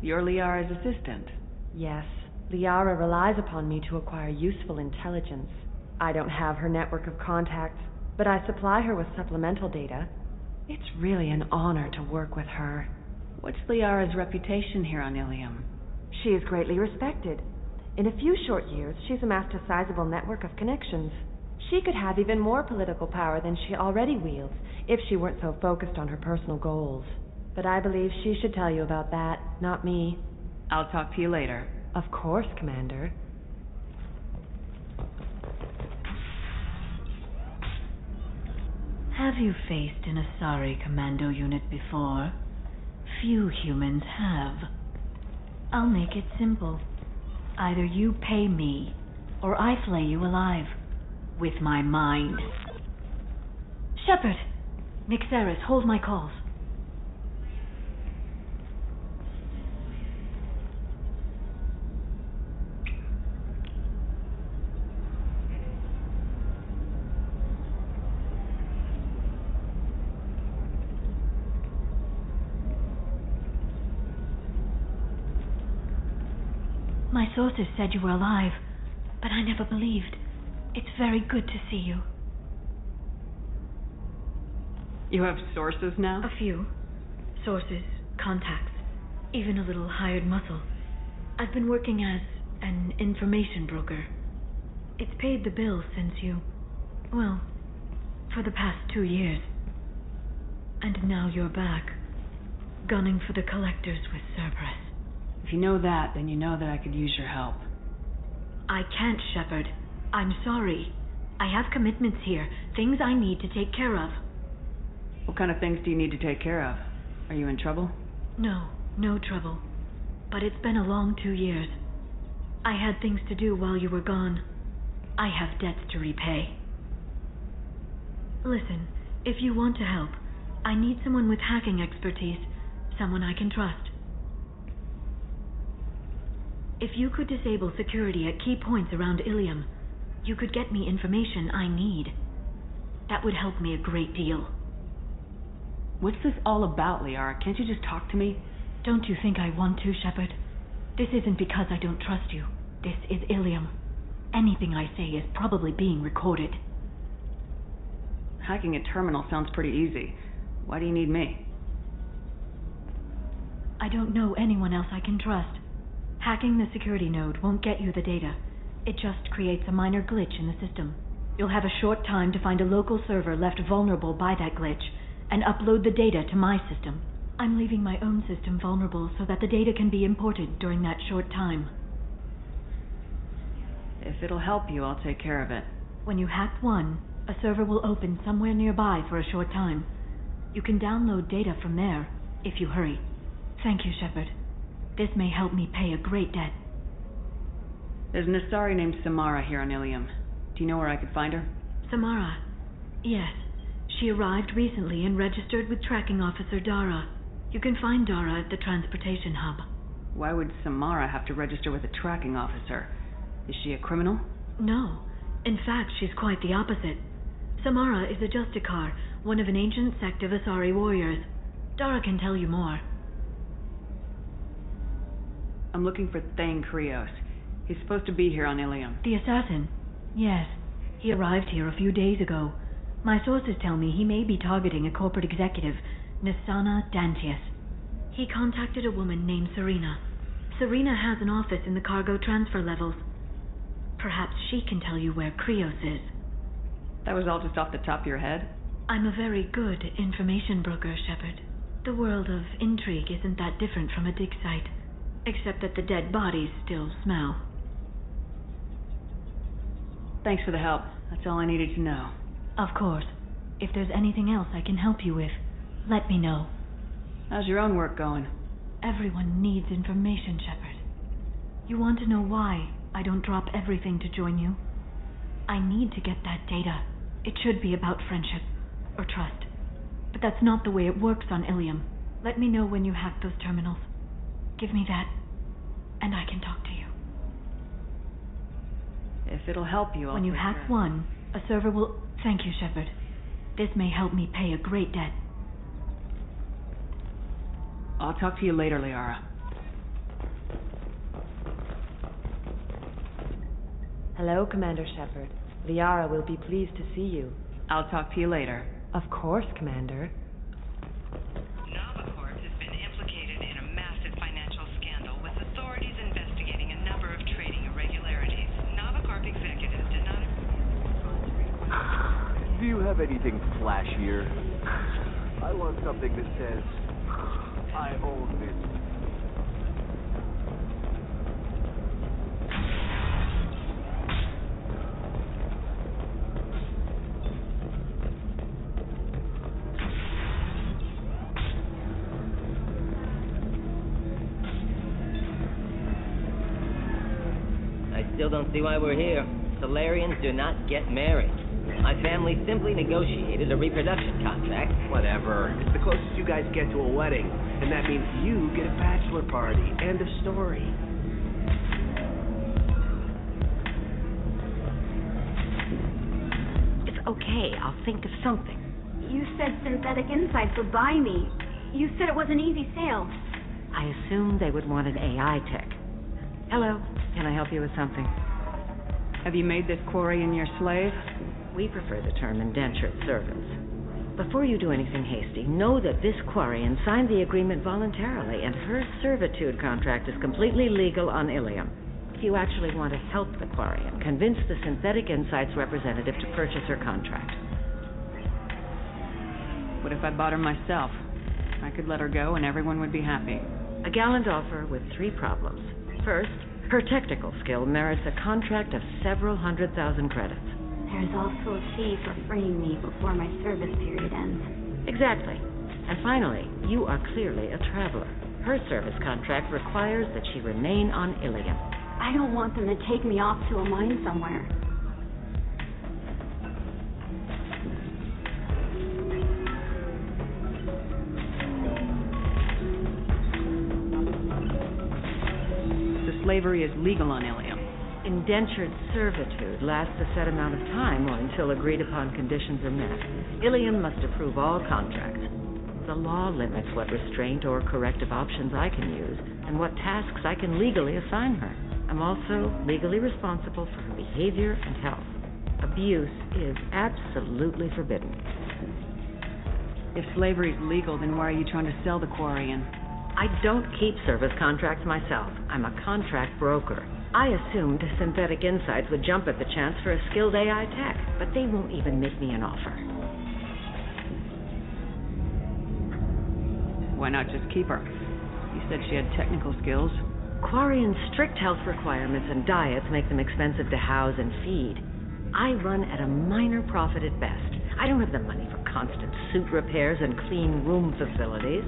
You're Liara's assistant? Yes. Liara relies upon me to acquire useful intelligence. I don't have her network of contacts, but I supply her with supplemental data. It's really an honor to work with her. What's Liara's reputation here on Ilium? She is greatly respected. In a few short years, she's amassed a sizable network of connections. She could have even more political power than she already wields if she weren't so focused on her personal goals. But I believe she should tell you about that, not me. I'll talk to you later. Of course, Commander. Have you faced an Asari commando unit before? Few humans have. I'll make it simple. Either you pay me, or I flay you alive. With my mind. Shepard! Nixeris, hold my calls. My sources said you were alive, but I never believed. It's very good to see you. You have sources now? A few. Sources, contacts, even a little hired muscle. I've been working as an information broker. It's paid the bills since well, for the past 2 years. And now you're back, gunning for the collectors with Cerberus. If you know that, then you know that I could use your help. I can't, Shepard. I'm sorry. I have commitments here, things I need to take care of. What kind of things do you need to take care of? Are you in trouble? No, no trouble. But it's been a long 2 years. I had things to do while you were gone. I have debts to repay. Listen, if you want to help, I need someone with hacking expertise, someone I can trust. If you could disable security at key points around Ilium, you could get me information I need. That would help me a great deal. What's this all about, Liara? Can't you just talk to me? Don't you think I want to, Shepard? This isn't because I don't trust you. This is Ilium. Anything I say is probably being recorded. Hacking a terminal sounds pretty easy. Why do you need me? I don't know anyone else I can trust. Hacking the security node won't get you the data. It just creates a minor glitch in the system. You'll have a short time to find a local server left vulnerable by that glitch, and upload the data to my system. I'm leaving my own system vulnerable so that the data can be imported during that short time. If it'll help you, I'll take care of it. When you hack one, a server will open somewhere nearby for a short time. You can download data from there, if you hurry. Thank you, Shepard. This may help me pay a great debt. There's an Asari named Samara here on Ilium. Do you know where I could find her? Samara? Yes. She arrived recently and registered with Tracking Officer Dara. You can find Dara at the transportation hub. Why would Samara have to register with a tracking officer? Is she a criminal? No. In fact, she's quite the opposite. Samara is a Justicar, one of an ancient sect of Asari warriors. Dara can tell you more. I'm looking for Thane Krios. He's supposed to be here on Ilium. The assassin? Yes. He arrived here a few days ago. My sources tell me he may be targeting a corporate executive, Nisana Dantius. He contacted a woman named Serena. Serena has an office in the cargo transfer levels. Perhaps she can tell you where Krios is. That was all just off the top of your head? I'm a very good information broker, Shepard. The world of intrigue isn't that different from a dig site, except that the dead bodies still smell. Thanks for the help. That's all I needed to know. Of course. If there's anything else I can help you with, let me know. How's your own work going? Everyone needs information, Shepard. You want to know why I don't drop everything to join you? I need to get that data. It should be about friendship, or trust. But that's not the way it works on Ilium. Let me know when you hack those terminals. Give me that, and I can talk to you. If it'll help you, I'll When you hack one, a server will... Thank you, Shepard. This may help me pay a great debt. I'll talk to you later, Liara. Hello, Commander Shepard. Liara will be pleased to see you. I'll talk to you later. Of course, Commander. Navicorp has been implicated in a massive financial scandal, with authorities investigating a number of trading irregularities. Navicorp executives did not... Do you have anything flashier? I want something that says, I own this. I still don't see why we're here. Solarians do not get married. My family simply negotiated a reproduction contract. Whatever. It's the closest you guys get to a wedding. And that means you get a bachelor party. End of story. It's okay. I'll think of something. You said Synthetic Insights would buy me. You said it was an easy sale. I assumed they would want an AI tech. Hello. Can I help you with something? Have you made this Quarian your slave? We prefer the term indentured servants. Before you do anything hasty, know that this Quarian signed the agreement voluntarily, and her servitude contract is completely legal on Ilium. If you actually want to help the Quarian, convince the Synthetic Insights representative to purchase her contract. What if I bought her myself? I could let her go and everyone would be happy. A gallant offer with 3 problems. First, her technical skill merits a contract of several 100,000 credits. There's also a fee for freeing me before my service period ends. Exactly. And finally, you are clearly a traveler. Her service contract requires that she remain on Ilium. I don't want them to take me off to a mine somewhere. The slavery is legal on Ilium. Indentured servitude lasts a set amount of time or until agreed upon conditions are met. Ilium must approve all contracts. The law limits what restraint or corrective options I can use and what tasks I can legally assign her. I'm also legally responsible for her behavior and health. Abuse is absolutely forbidden. If slavery is legal, then why are you trying to sell the Quarian? I don't keep service contracts myself. I'm a contract broker. I assumed Synthetic Insights would jump at the chance for a skilled AI tech, but they won't even make me an offer. Why not just keep her? You said she had technical skills. Quarian's strict health requirements and diets make them expensive to house and feed. I run at a minor profit at best. I don't have the money for constant suit repairs and clean room facilities.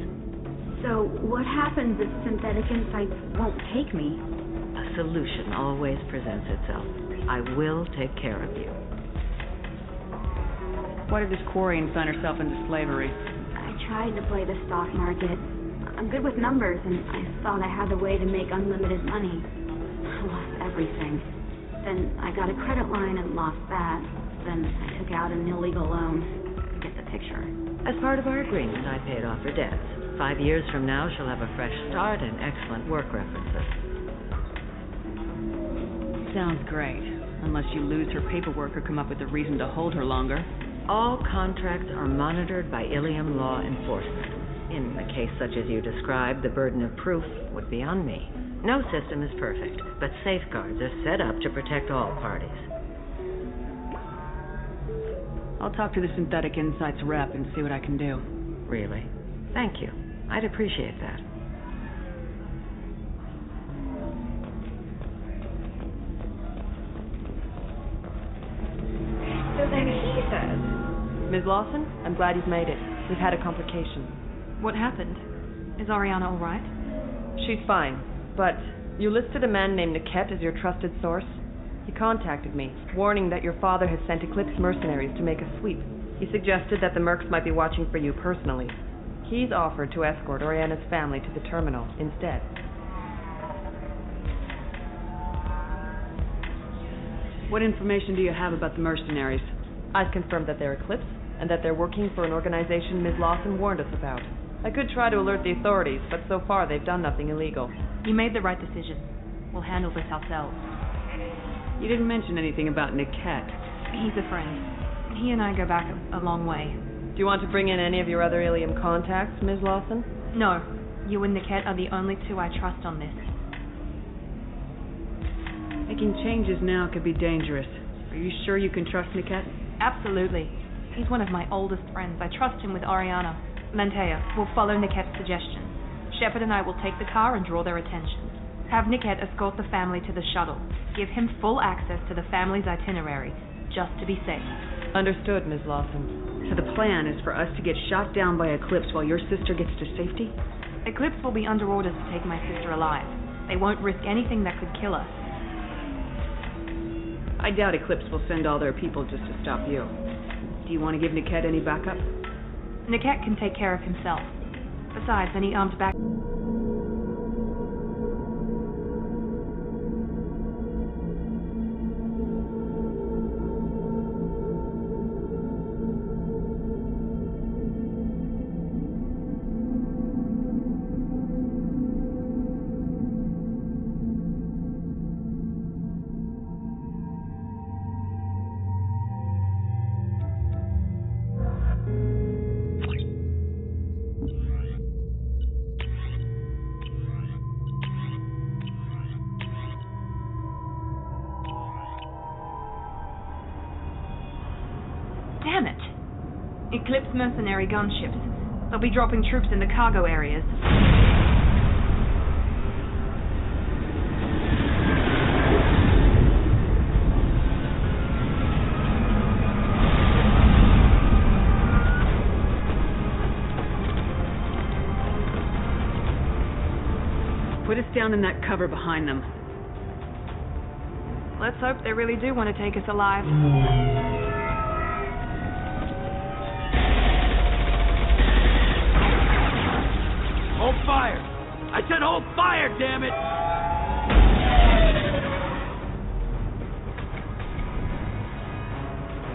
So, what happens if Synthetic Insights won't take me? A solution always presents itself. I will take care of you. Why did this Quarian sign herself into slavery? I tried to play the stock market, I'm good with numbers, and I thought I had a way to make unlimited money. I lost everything. Then I got a credit line and lost that. Then I took out an illegal loan. Get the picture. As part of our agreement, I paid off her debts. 5 years from now, she'll have a fresh start and excellent work references. Sounds great. Unless you lose her paperwork or come up with a reason to hold her longer. All contracts are monitored by Ilium law enforcement. In a case such as you described, the burden of proof would be on me. No system is perfect, but safeguards are set up to protect all parties. I'll talk to the Synthetic Insights rep and see what I can do. Really? Thank you. I'd appreciate that. So then he says, Ms. Lawson, I'm glad you've made it. We've had a complication. What happened? Is Ariana all right? She's fine, but you listed a man named Niket as your trusted source. He contacted me, warning that your father has sent Eclipse mercenaries to make a sweep. He suggested that the Mercs might be watching for you personally. He's offered to escort Oriana's family to the terminal instead. What information do you have about the mercenaries? I've confirmed that they're Eclipse, and that they're working for an organization Ms. Lawson warned us about. I could try to alert the authorities, but so far they've done nothing illegal. You made the right decision. We'll handle this ourselves. You didn't mention anything about Niket. He's a friend. He and I go back a long way. Do you want to bring in any of your other Ilium contacts, Ms. Lawson? No. You and Niket are the only two I trust on this. Making changes now could be dangerous. Are you sure you can trust Niket? Absolutely. He's one of my oldest friends. I trust him with Ariana. Lantea will follow Niket's suggestions. Shepard and I will take the car and draw their attention. Have Niket escort the family to the shuttle. Give him full access to the family's itinerary, just to be safe. Understood, Ms. Lawson. So the plan is for us to get shot down by Eclipse while your sister gets to safety? Eclipse will be under orders to take my sister alive. They won't risk anything that could kill us. I doubt Eclipse will send all their people just to stop you. Do you want to give Niket any backup? Niket can take care of himself. Besides, any armed back... Damn it! Eclipse mercenary gunships. They'll be dropping troops in the cargo areas. Put us down in that cover behind them. Let's hope they really do want to take us alive. Hold fire! I said hold fire, damn it!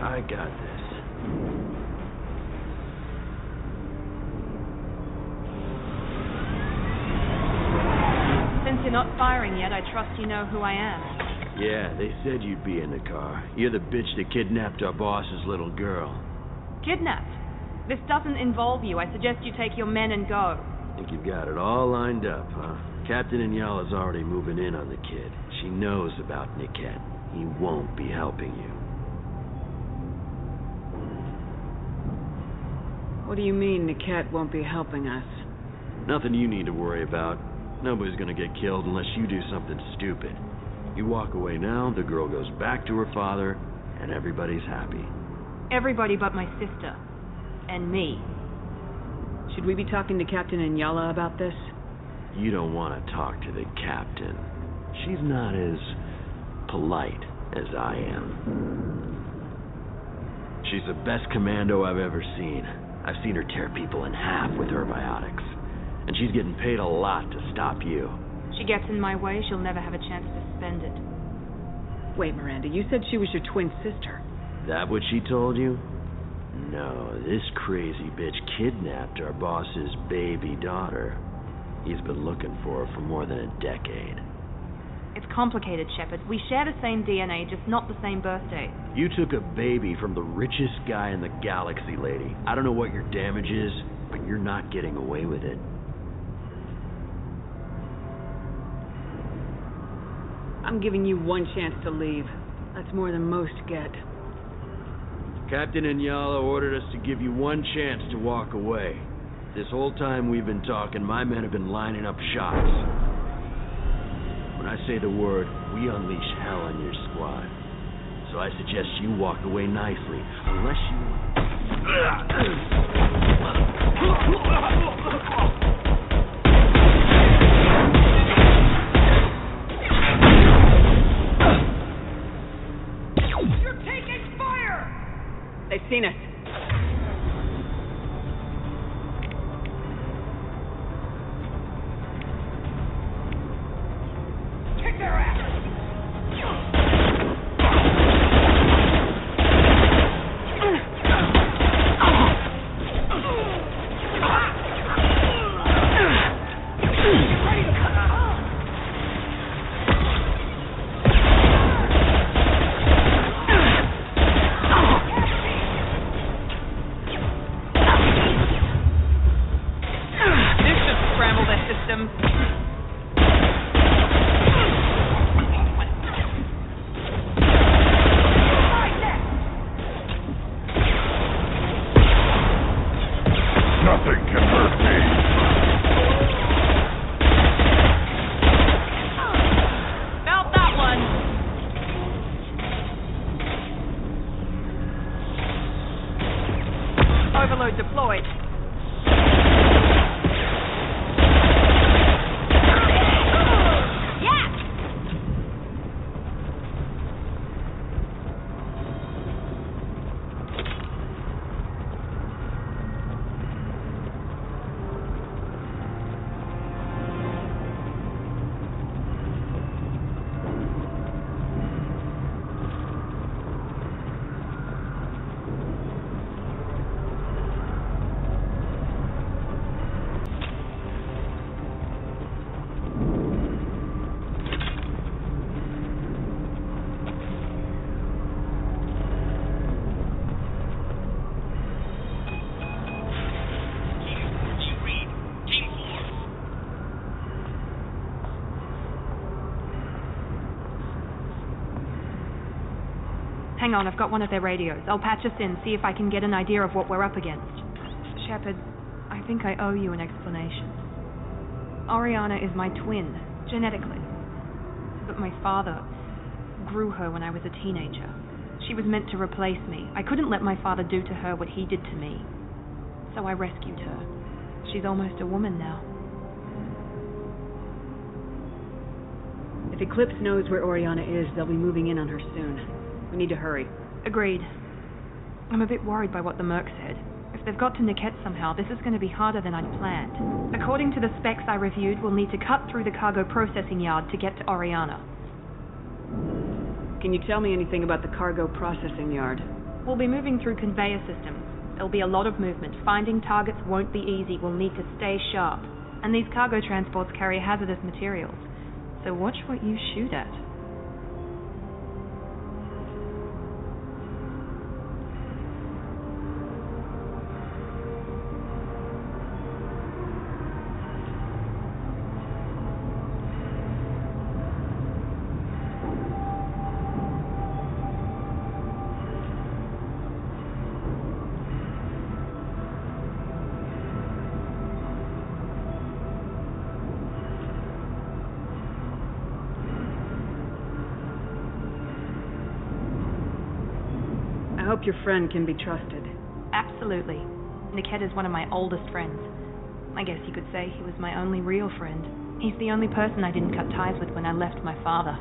I got this. Since you're not firing yet, I trust you know who I am. Yeah, they said you'd be in the car. You're the bitch that kidnapped our boss's little girl. Kidnapped? This doesn't involve you. I suggest you take your men and go. Think you've got it all lined up, huh? Captain Inyala's already moving in on the kid. She knows about Niket. He won't be helping you. What do you mean Niket won't be helping us? Nothing you need to worry about. Nobody's gonna get killed unless you do something stupid. You walk away now, the girl goes back to her father, and everybody's happy. Everybody but my sister. And me. Should we be talking to Captain Inyala about this? You don't want to talk to the captain. She's not as polite as I am. She's the best commando I've ever seen. I've seen her tear people in half with her biotics. And she's getting paid a lot to stop you. She gets in my way, she'll never have a chance to spend it. Wait, Miranda, you said she was your twin sister. That what she told you? No, this crazy bitch kidnapped our boss's baby daughter. He's been looking for her for more than a decade. It's complicated, Shepard. We share the same DNA, just not the same birthday. You took a baby from the richest guy in the galaxy, lady. I don't know what your damage is, but you're not getting away with it. I'm giving you one chance to leave. That's more than most get. Captain Inyala ordered us to give you one chance to walk away. This whole time we've been talking, my men have been lining up shots. When I say the word, we unleash hell on your squad. So I suggest you walk away nicely, unless you... You're taking fire! They've seen us. Kick their ass! Nothing can hurt me. Felt that one. Overload deployed. Hang on, I've got one of their radios. I'll patch us in, see if I can get an idea of what we're up against. Shepard, I think I owe you an explanation. Oriana is my twin, genetically. But my father grew her when I was a teenager. She was meant to replace me. I couldn't let my father do to her what he did to me. So I rescued her. She's almost a woman now. If Eclipse knows where Oriana is, they'll be moving in on her soon. We need to hurry. Agreed. I'm a bit worried by what the Merc said. If they've got to Niket somehow, this is going to be harder than I'd planned. According to the specs I reviewed, we'll need to cut through the cargo processing yard to get to Oriana. Can you tell me anything about the cargo processing yard? We'll be moving through conveyor systems. There'll be a lot of movement. Finding targets won't be easy. We'll need to stay sharp. And these cargo transports carry hazardous materials. So watch what you shoot at. I hope your friend can be trusted. Absolutely. Niket is one of my oldest friends. I guess you could say he was my only real friend. He's the only person I didn't cut ties with when I left my father.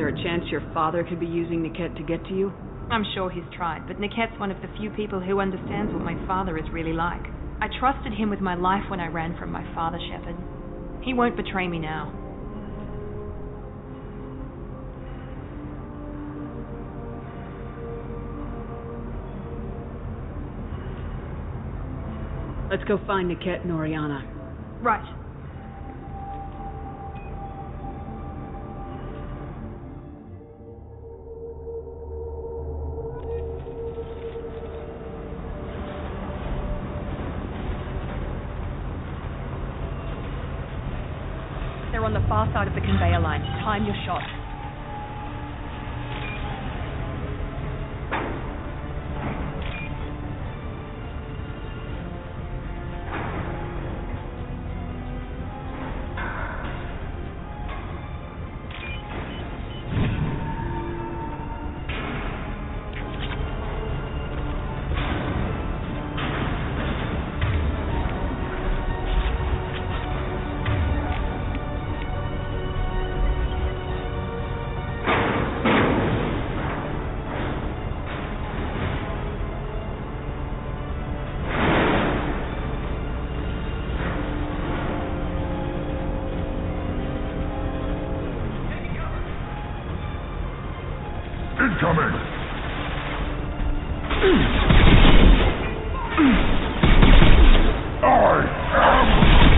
there a chance your father could be using Niket to get to you? I'm sure he's tried, but Niket's one of the few people who understands what my father is really like. I trusted him with my life when I ran from my father, Shepard. He won't betray me now. Let's go find Niket and Oriana. Right. They're on the far side of the conveyor line. Time your shot. Incoming! I am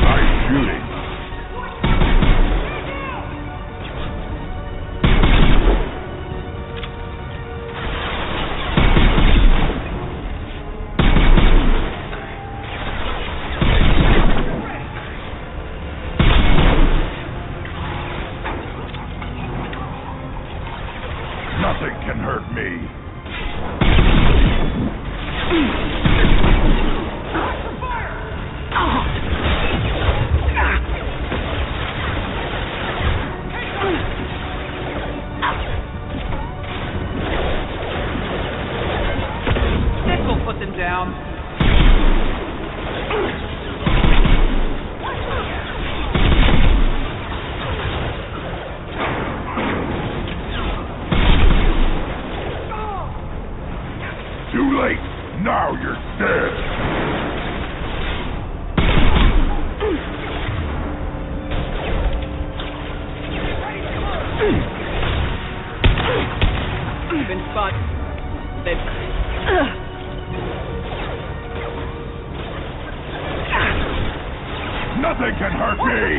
nice shooting. Nothing can hurt me. This will put them down. Too late. Now you're dead. Been spotted. Nothing can hurt me.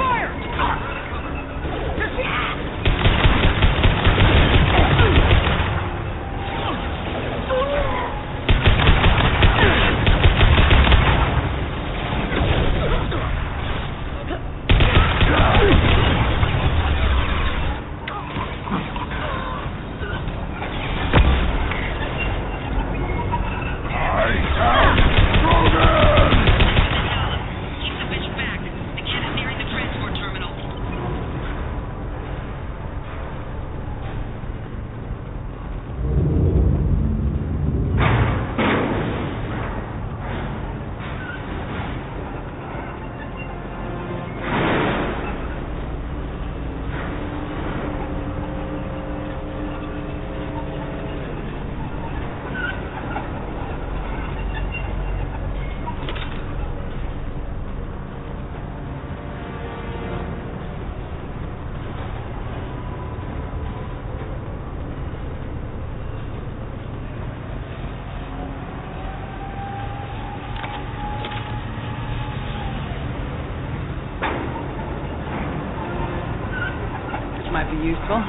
Might be useful.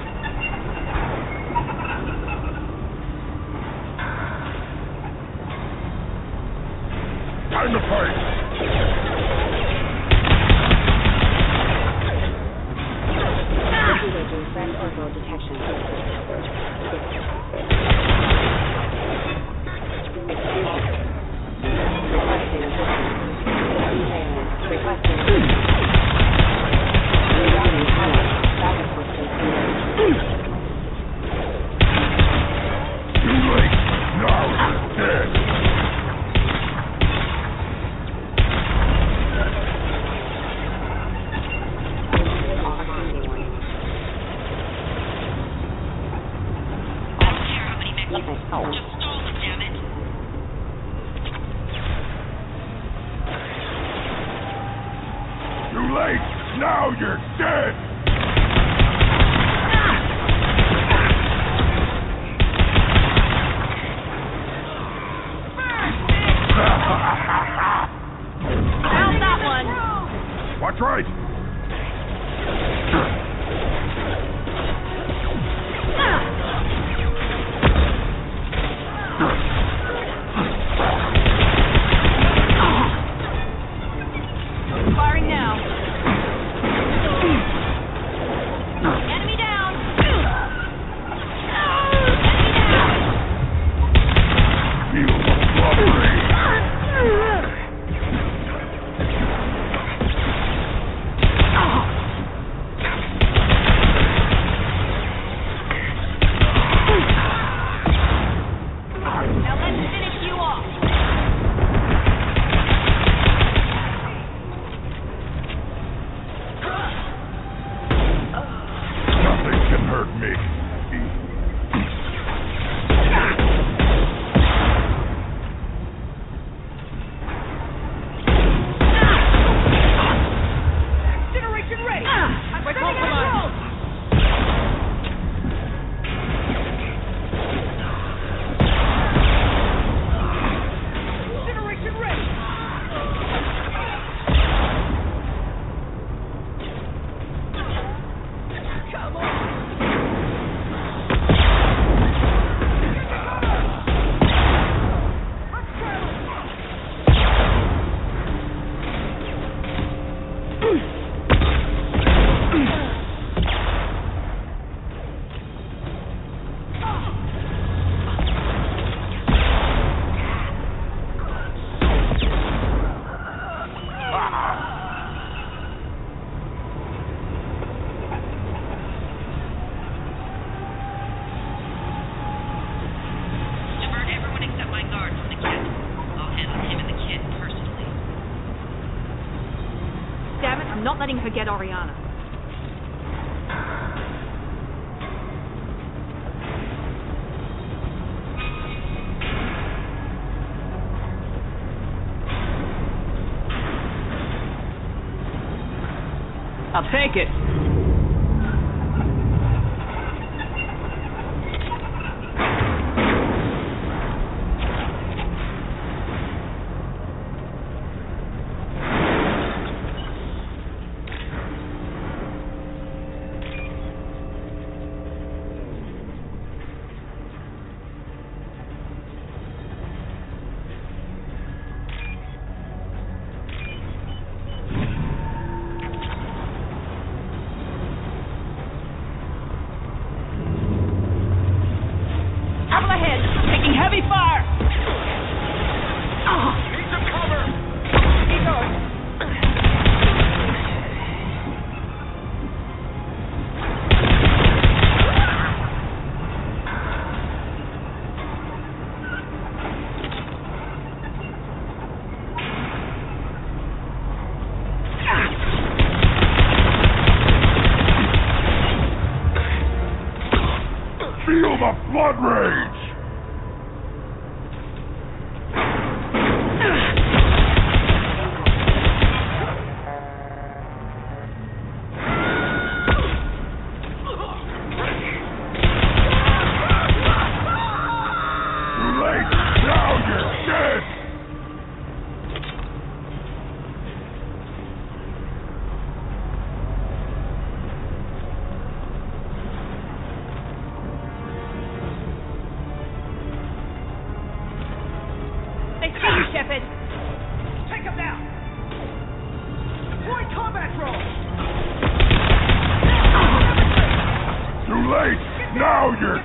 Time to fight. Detection. Requesting. Just stall them, damn it. Too late! Now you're dead! Found that one. Watch right! Firing now. Enemy down. Feel the blood rain! Now let's finish you off. Nothing can hurt me. Generation ready. I'm sending out Generation ready. Come on. Divert everyone except my guard from the kit. I'll handle him and the kid personally. Damn it, I'm not letting her get Oriana. I'll take it. Up ahead, taking heavy fire. Need some cover. Keep going. Feel the blood rage! Too late! Now you're dead! They see you, Shepard. Take them down. Deploy combat drones. Too late! Now you're...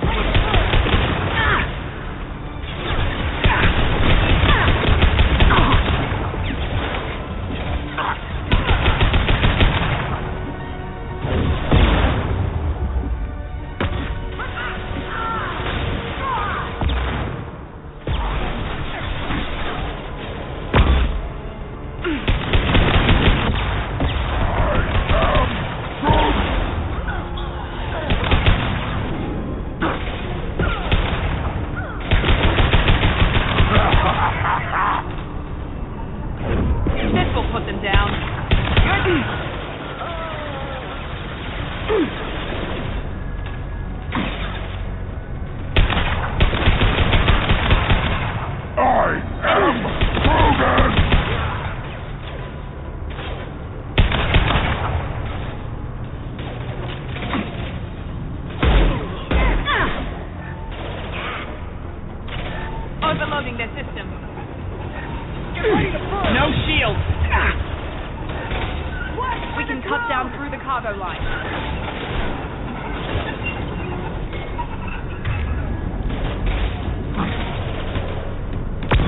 cut down through the cargo line.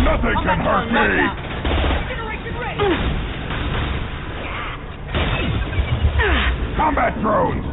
Nothing can hurt me! Combat drones!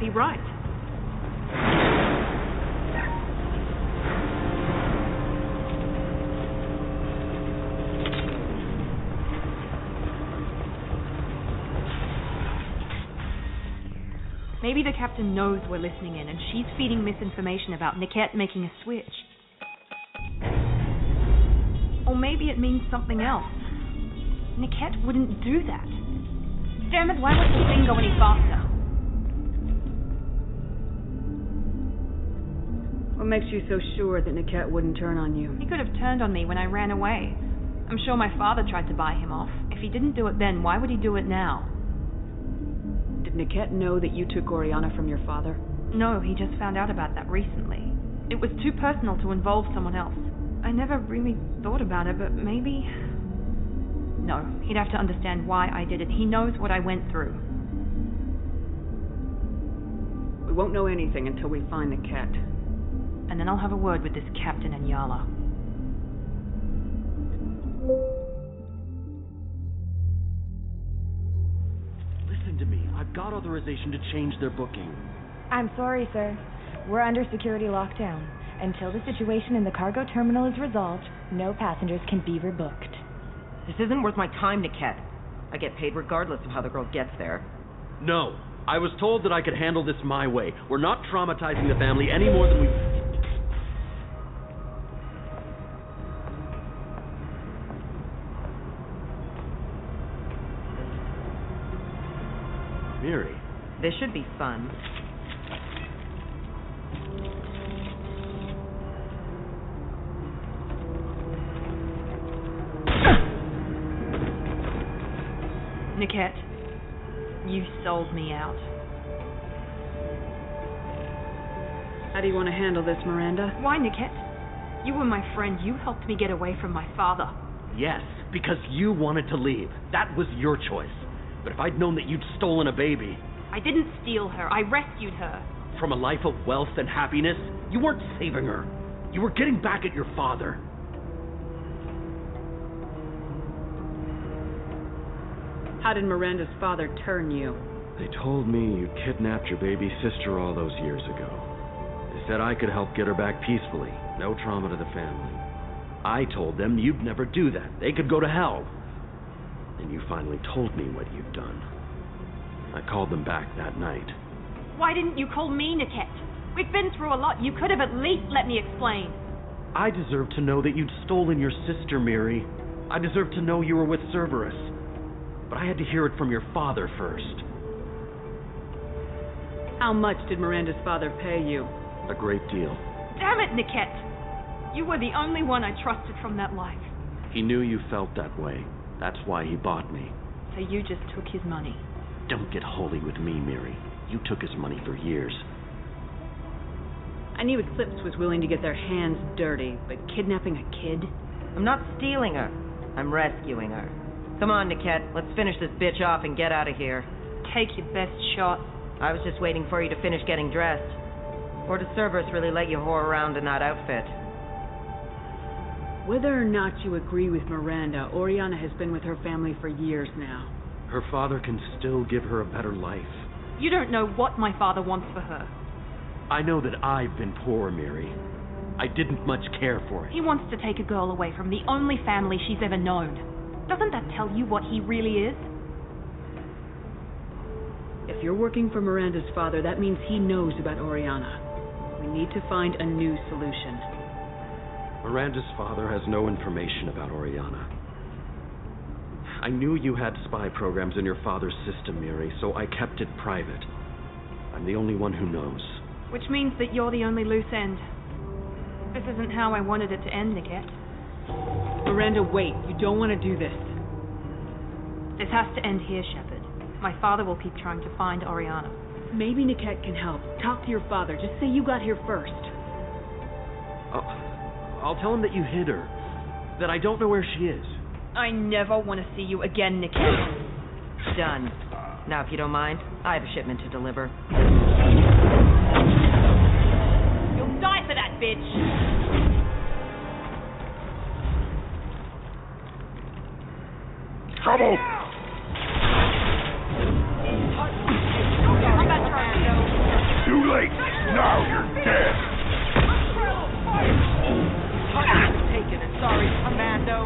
Be right. Maybe the captain knows we're listening in, and she's feeding misinformation about Niket making a switch. maybe it means something else. Niket wouldn't do that. Damn it, why won't the thing go any faster? What makes you so sure that Niket wouldn't turn on you? He could have turned on me when I ran away. I'm sure my father tried to buy him off. If he didn't do it then, why would he do it now? Did Niket know that you took Oriana from your father? No, he just found out about that recently. It was too personal to involve someone else. I never really thought about it, but maybe... No, he'd have to understand why I did it. He knows what I went through. We won't know anything until we find Niket. And then I'll have a word with this Captain Anyala. Listen to me. I've got authorization to change their booking. I'm sorry, sir. We're under security lockdown. Until the situation in the cargo terminal is resolved, no passengers can be rebooked. This isn't worth my time, Niket. I get paid regardless of how the girl gets there. No. I was told that I could handle this my way. We're not traumatizing the family any more than we... Miri. This should be fun. Niket, you sold me out. How do you want to handle this, Miranda? Why, Niket? You were my friend. You helped me get away from my father. Yes, because you wanted to leave. That was your choice. But if I'd known that you'd stolen a baby... I didn't steal her. I rescued her. From a life of wealth and happiness, you weren't saving her. You were getting back at your father. How did Miranda's father turn you? They told me you kidnapped your baby sister all those years ago. They said I could help get her back peacefully. No trauma to the family. I told them you'd never do that. They could go to hell. And you finally told me what you'd done. I called them back that night. Why didn't you call me, Niket? We've been through a lot. You could have at least let me explain. I deserve to know that you'd stolen your sister, Miri. I deserve to know you were with Cerberus. But I had to hear it from your father first. How much did Miranda's father pay you? A great deal. Damn it, Niket! You were the only one I trusted from that life. He knew you felt that way. That's why he bought me. So you just took his money? Don't get holy with me, Miri. You took his money for years. I knew Eclipse was willing to get their hands dirty, but kidnapping a kid? I'm not stealing her. I'm rescuing her. Come on, Niket. Let's finish this bitch off and get out of here. Take your best shot. I was just waiting for you to finish getting dressed. Or does Cerberus really let you whore around in that outfit? Whether or not you agree with Miranda, Oriana has been with her family for years now. Her father can still give her a better life. You don't know what my father wants for her. I know that I've been poor, Miri. I didn't much care for it. He wants to take a girl away from the only family she's ever known. Doesn't that tell you what he really is? If you're working for Miranda's father, that means he knows about Oriana. We need to find a new solution. Miranda's father has no information about Oriana. I knew you had spy programs in your father's system, Miri, so I kept it private. I'm the only one who knows. Which means that you're the only loose end. This isn't how I wanted it to end, Niket. Miranda, wait. You don't want to do this. This has to end here, Shepard. My father will keep trying to find Oriana. Maybe Niket can help. Talk to your father. Just say you got here first. I'll tell him that you hid her. That I don't know where she is. I never want to see you again, Niket. Done. Now, if you don't mind, I have a shipment to deliver. You'll die for that, bitch! Trouble! Too late! Now you're dead! Taken it. Sorry, Commando.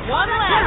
One left.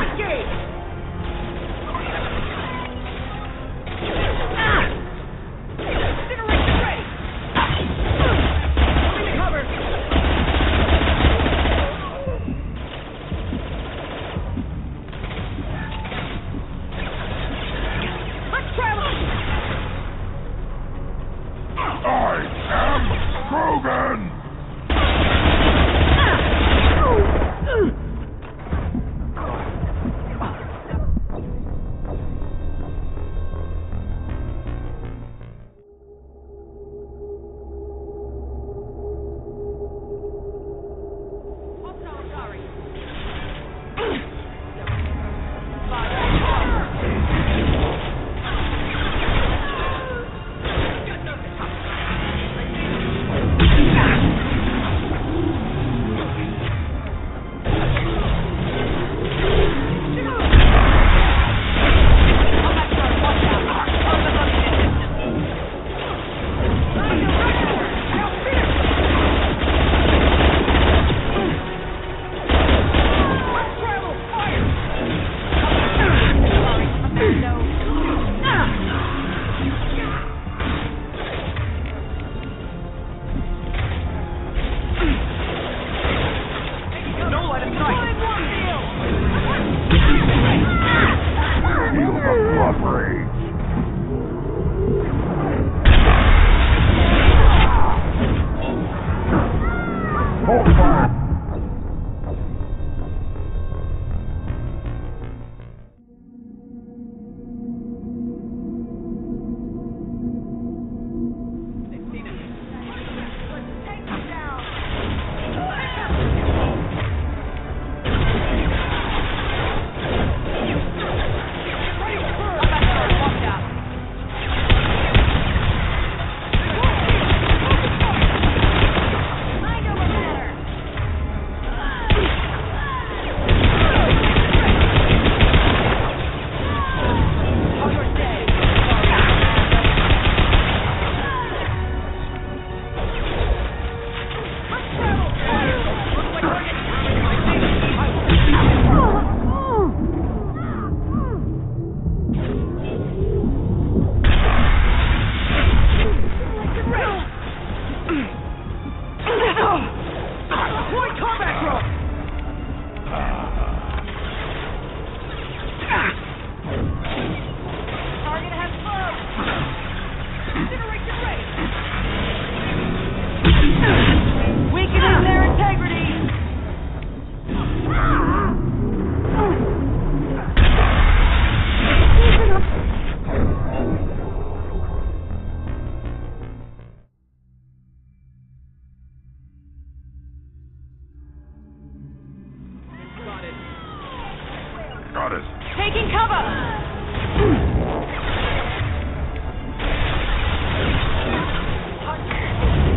Taking cover!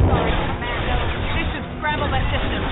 Sorry, Commando. This should scramble my system.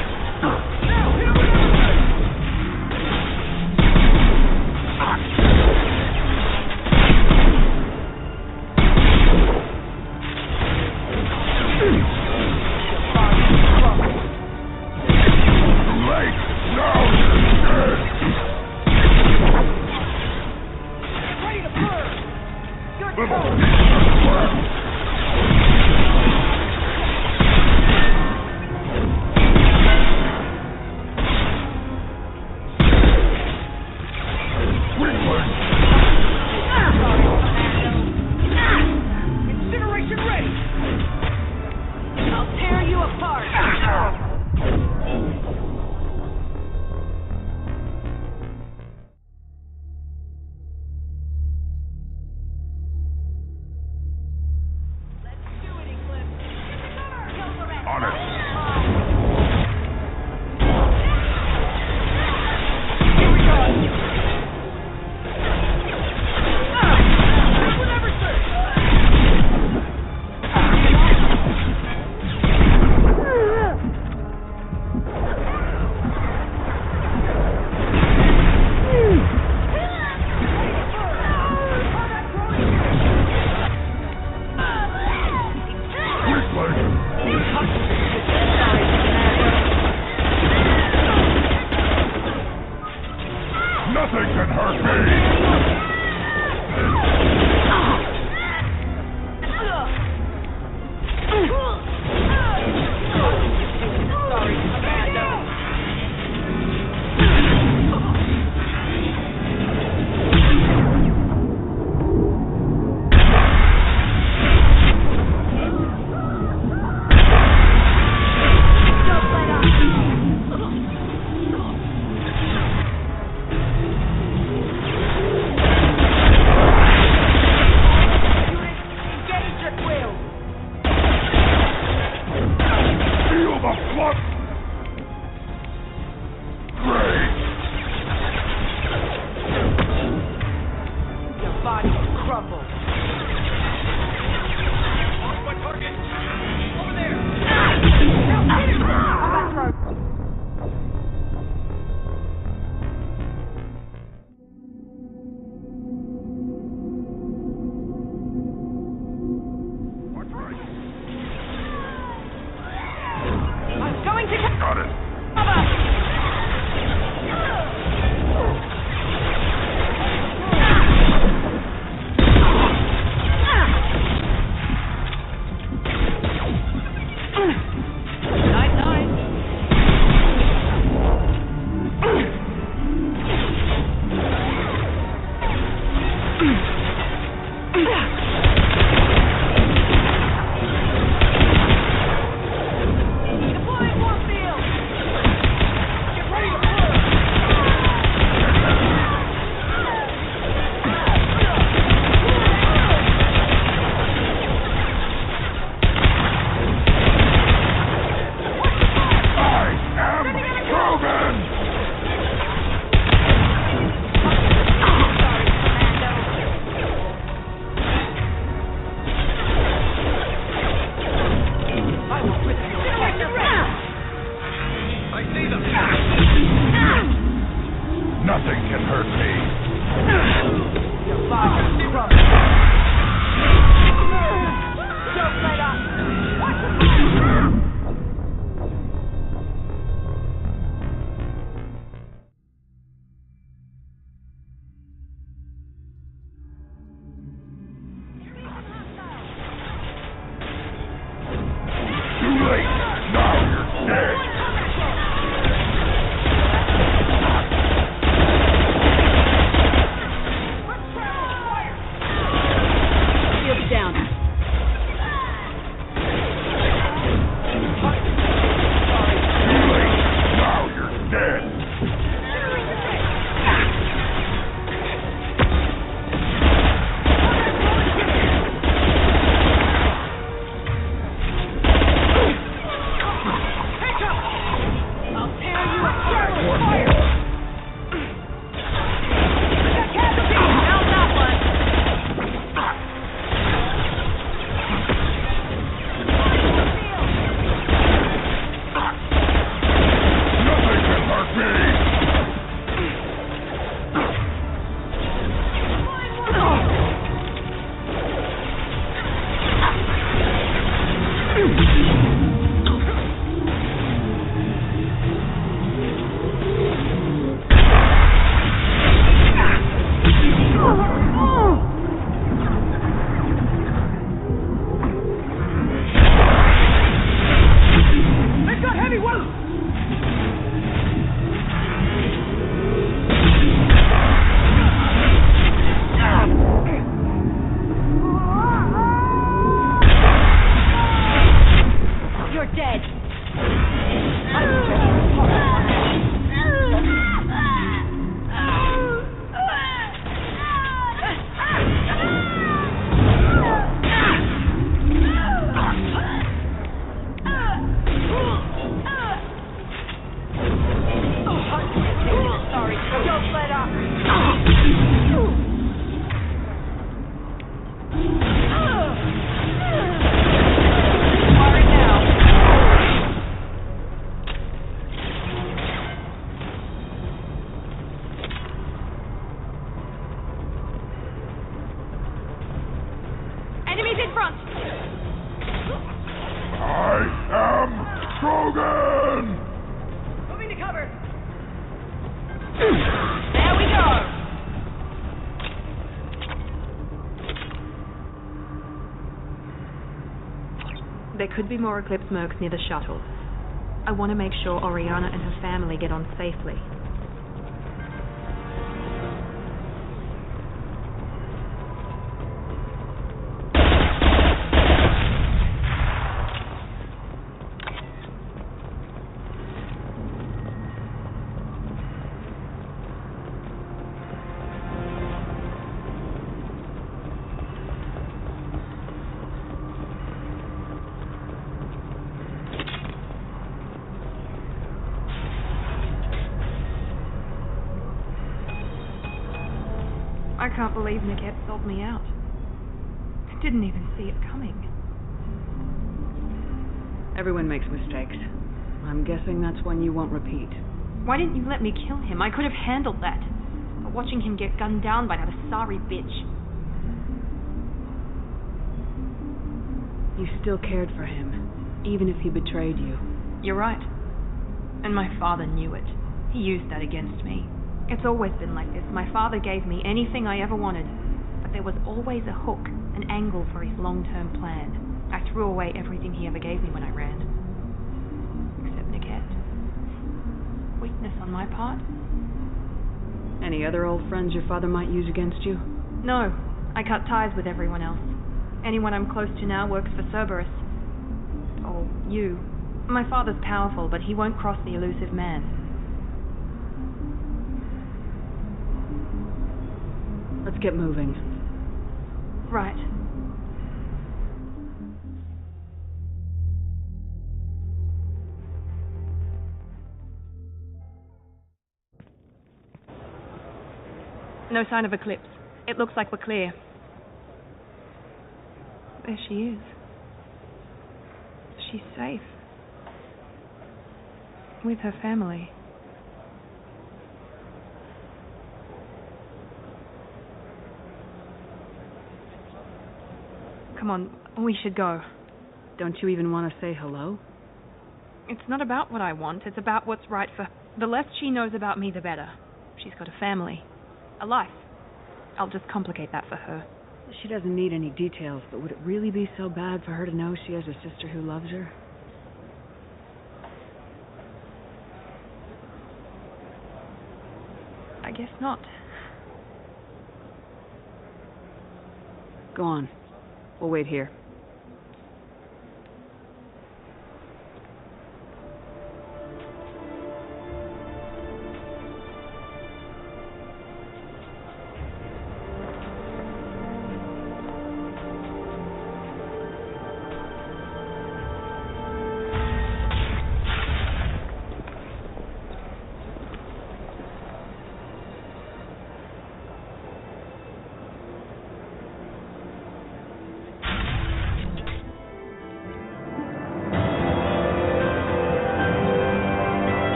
He's in front! I am Krogan! Moving to cover! There we go! There could be more Eclipse mercs near the shuttle. I want to make sure Oriana and her family get on safely. I can't believe Niket sold me out. I didn't even see it coming. Everyone makes mistakes. I'm guessing that's one you won't repeat. Why didn't you let me kill him? I could have handled that. But watching him get gunned down by that Asari bitch. You still cared for him, even if he betrayed you. You're right. And my father knew it. He used that against me. It's always been like this. My father gave me anything I ever wanted, but there was always a hook, an angle for his long-term plan. I threw away everything he ever gave me when I ran. Except Niket. Weakness on my part? Any other old friends your father might use against you? No. I cut ties with everyone else. Anyone I'm close to now works for Cerberus. Or you. My father's powerful, but he won't cross the elusive man. Let's get moving. Right. No sign of Eclipse. It looks like we're clear. There she is. She's safe. With her family. Come on, we should go. Don't you even want to say hello? It's not about what I want, it's about what's right for her. The less she knows about me, the better. She's got a family. A life. I'll just complicate that for her. She doesn't need any details, but would it really be so bad for her to know she has a sister who loves her? I guess not. Go on. We'll wait here.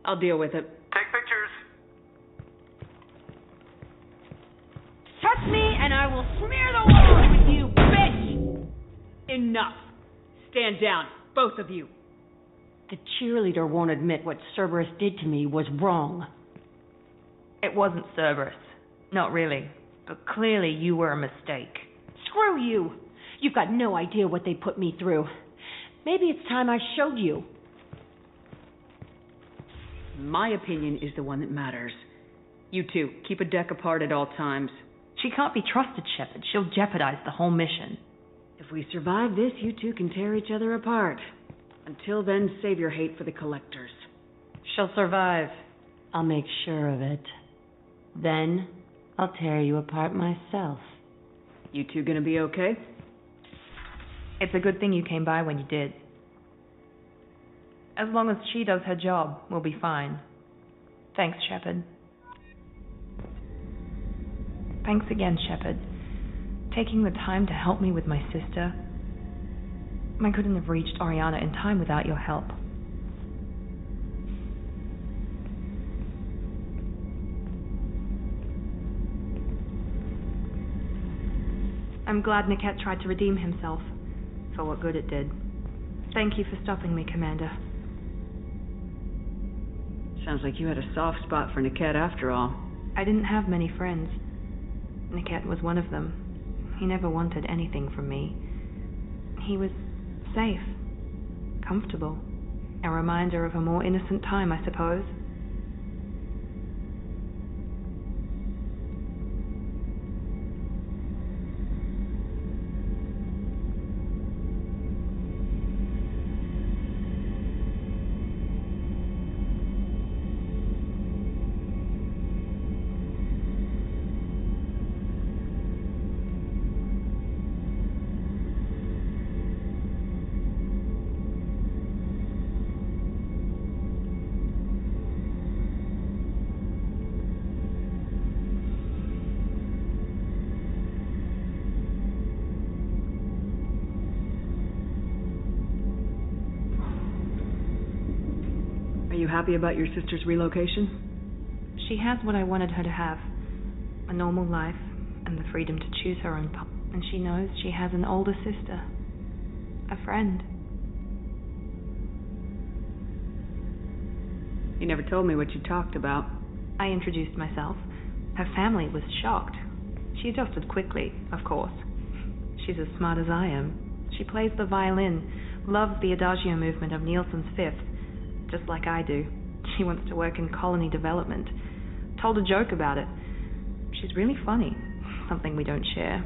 I'll deal with it. Take pictures. Touch me and I will smear the world with you, bitch! Enough. Stand down, both of you. The cheerleader won't admit what Cerberus did to me was wrong. It wasn't Cerberus. Not really. But clearly you were a mistake. Screw you! You've got no idea what they put me through. Maybe it's time I showed you. My opinion is the one that matters. You two, keep a deck apart at all times. She can't be trusted, Shepard. She'll jeopardize the whole mission. If we survive this, you two can tear each other apart. Until then, save your hate for the collectors. She'll survive. I'll make sure of it. Then, I'll tear you apart myself. You two gonna be okay? It's a good thing you came by when you did. As long as she does her job, we'll be fine. Thanks, Shepard. Thanks again, Shepard. Taking the time to help me with my sister. I couldn't have reached Oriana in time without your help. I'm glad Niket tried to redeem himself, for what good it did. Thank you for stopping me, Commander. Sounds like you had a soft spot for Niket after all. I didn't have many friends. Niket was one of them. He never wanted anything from me. He was safe, comfortable, a reminder of a more innocent time, I suppose. Are you happy about your sister's relocation? She has what I wanted her to have. A normal life and the freedom to choose her own path. And she knows she has an older sister. A friend. You never told me what you talked about. I introduced myself. Her family was shocked. She adjusted quickly, of course. She's as smart as I am. She plays the violin, loves the Adagio movement of Nielsen's Fifth, just like I do. She wants to work in colony development. Told a joke about it. She's really funny, something we don't share.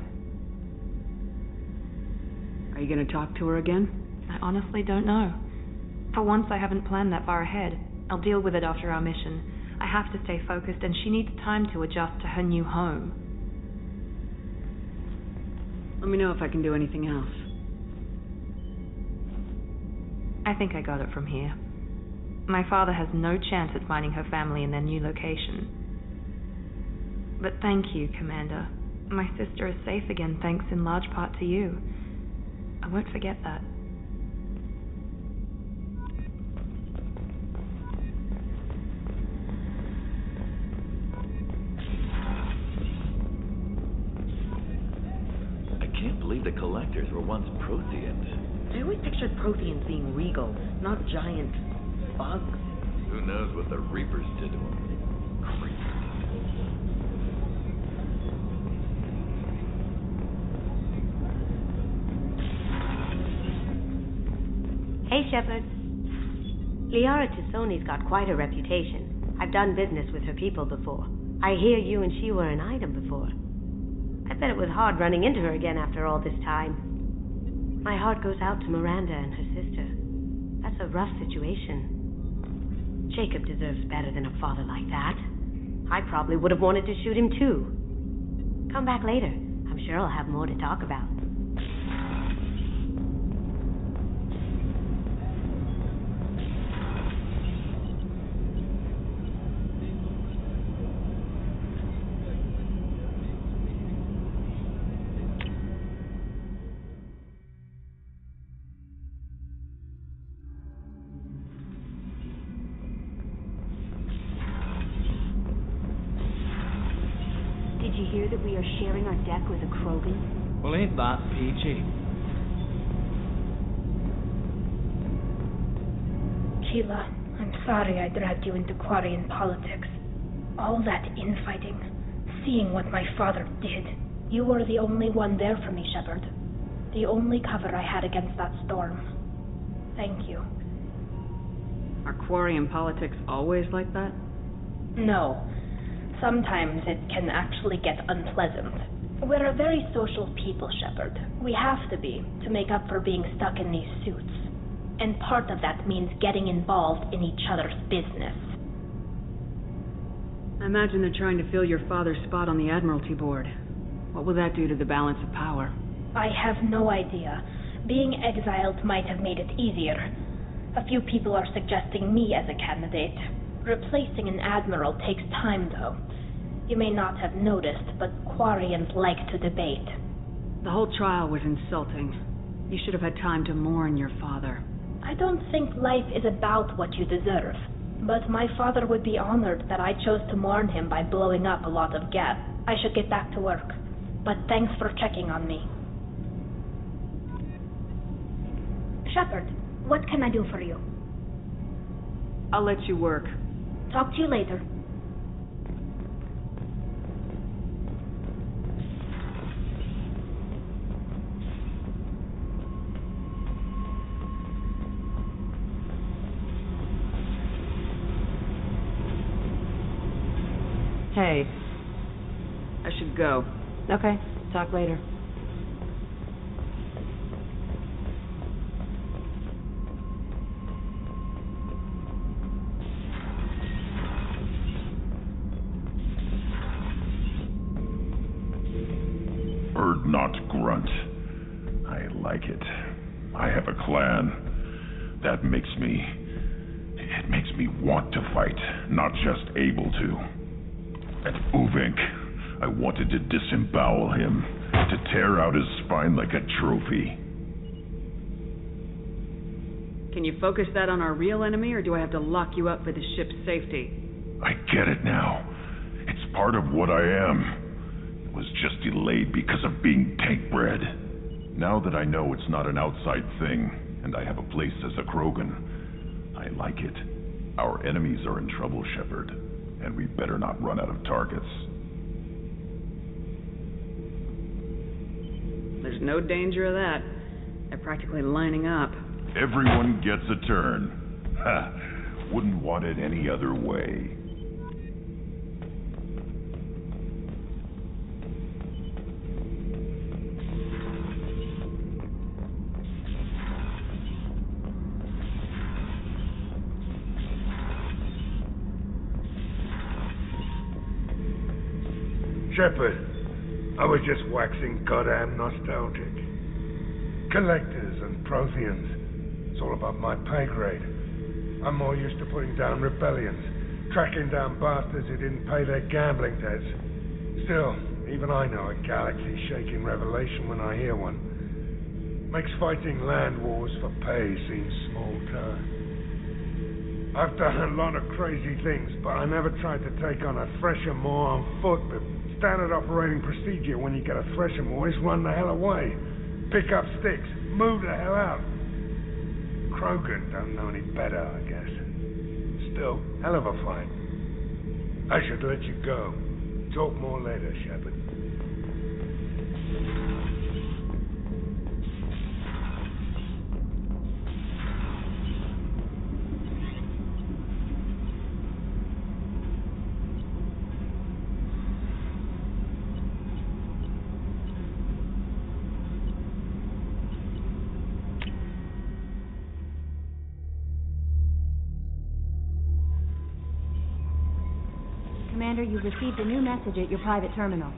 Are you going to talk to her again? I honestly don't know. For once, I haven't planned that far ahead. I'll deal with it after our mission. I have to stay focused, and she needs time to adjust to her new home. Let me know if I can do anything else. I think I got it from here. My father has no chance at finding her family in their new location. But thank you, Commander. My sister is safe again thanks in large part to you. I won't forget that. I can't believe the Collectors were once Protheans. I always pictured Protheans being regal, not giant bugs. Who knows what the Reapers did to them? Hey, Shepard. Liara Tassoni's got quite a reputation. I've done business with her people before. I hear you and she were an item before. I bet it was hard running into her again after all this time. My heart goes out to Miranda and her sister. That's a rough situation. Jacob deserves better than a father like that. I probably would have wanted to shoot him too. Come back later. I'm sure I'll have more to talk about. Did you hear that we are sharing our deck with a Krogan? Well, ain't that peachy? Sheila, I'm sorry I dragged you into Quarian politics. All that infighting, seeing what my father did. You were the only one there for me, Shepard. The only cover I had against that storm. Thank you. Are Quarian politics always like that? No. Sometimes it can actually get unpleasant. We're a very social people, Shepard. We have to be, to make up for being stuck in these suits. And part of that means getting involved in each other's business. I imagine they're trying to fill your father's spot on the Admiralty board. What will that do to the balance of power? I have no idea. Being exiled might have made it easier. A few people are suggesting me as a candidate. Replacing an admiral takes time, though. You may not have noticed, but Quarians like to debate. The whole trial was insulting. You should have had time to mourn your father. I don't think life is about what you deserve. But my father would be honored that I chose to mourn him by blowing up a lot of gas. I should get back to work. But thanks for checking on me. Shepard, what can I do for you? I'll let you work. Talk to you later. Hey. I should go. Okay, talk later. Bird not grunt. I like it. I have a clan. That makes me... It makes me want to fight, not just able to. And Uvink, I wanted to disembowel him, to tear out his spine like a trophy. Can you focus that on our real enemy, or do I have to lock you up for the ship's safety? I get it now. It's part of what I am. It was just delayed because of being tank bred. Now that I know it's not an outside thing, and I have a place as a Krogan, I like it. Our enemies are in trouble, Shepard, and we better not run out of targets. There's no danger of that. They're practically lining up. Everyone gets a turn. Ha! Wouldn't want it any other way. Shepard, I was just waxing goddamn nostalgic. Collectors and Protheans, it's all above my pay grade. I'm more used to putting down rebellions, tracking down bastards who didn't pay their gambling debts. Still, even I know a galaxy-shaking revelation when I hear one. Makes fighting land wars for pay seem small time. I've done a lot of crazy things, but I never tried to take on a Thresher Maw on foot. But standard operating procedure when you get a Thresher Maw is run the hell away. Pick up sticks, move the hell out. Krogan don't know any better, I guess. Still, hell of a fight. I should let you go. Talk more later, Shepard. Commander, you've received a new message at your private terminal.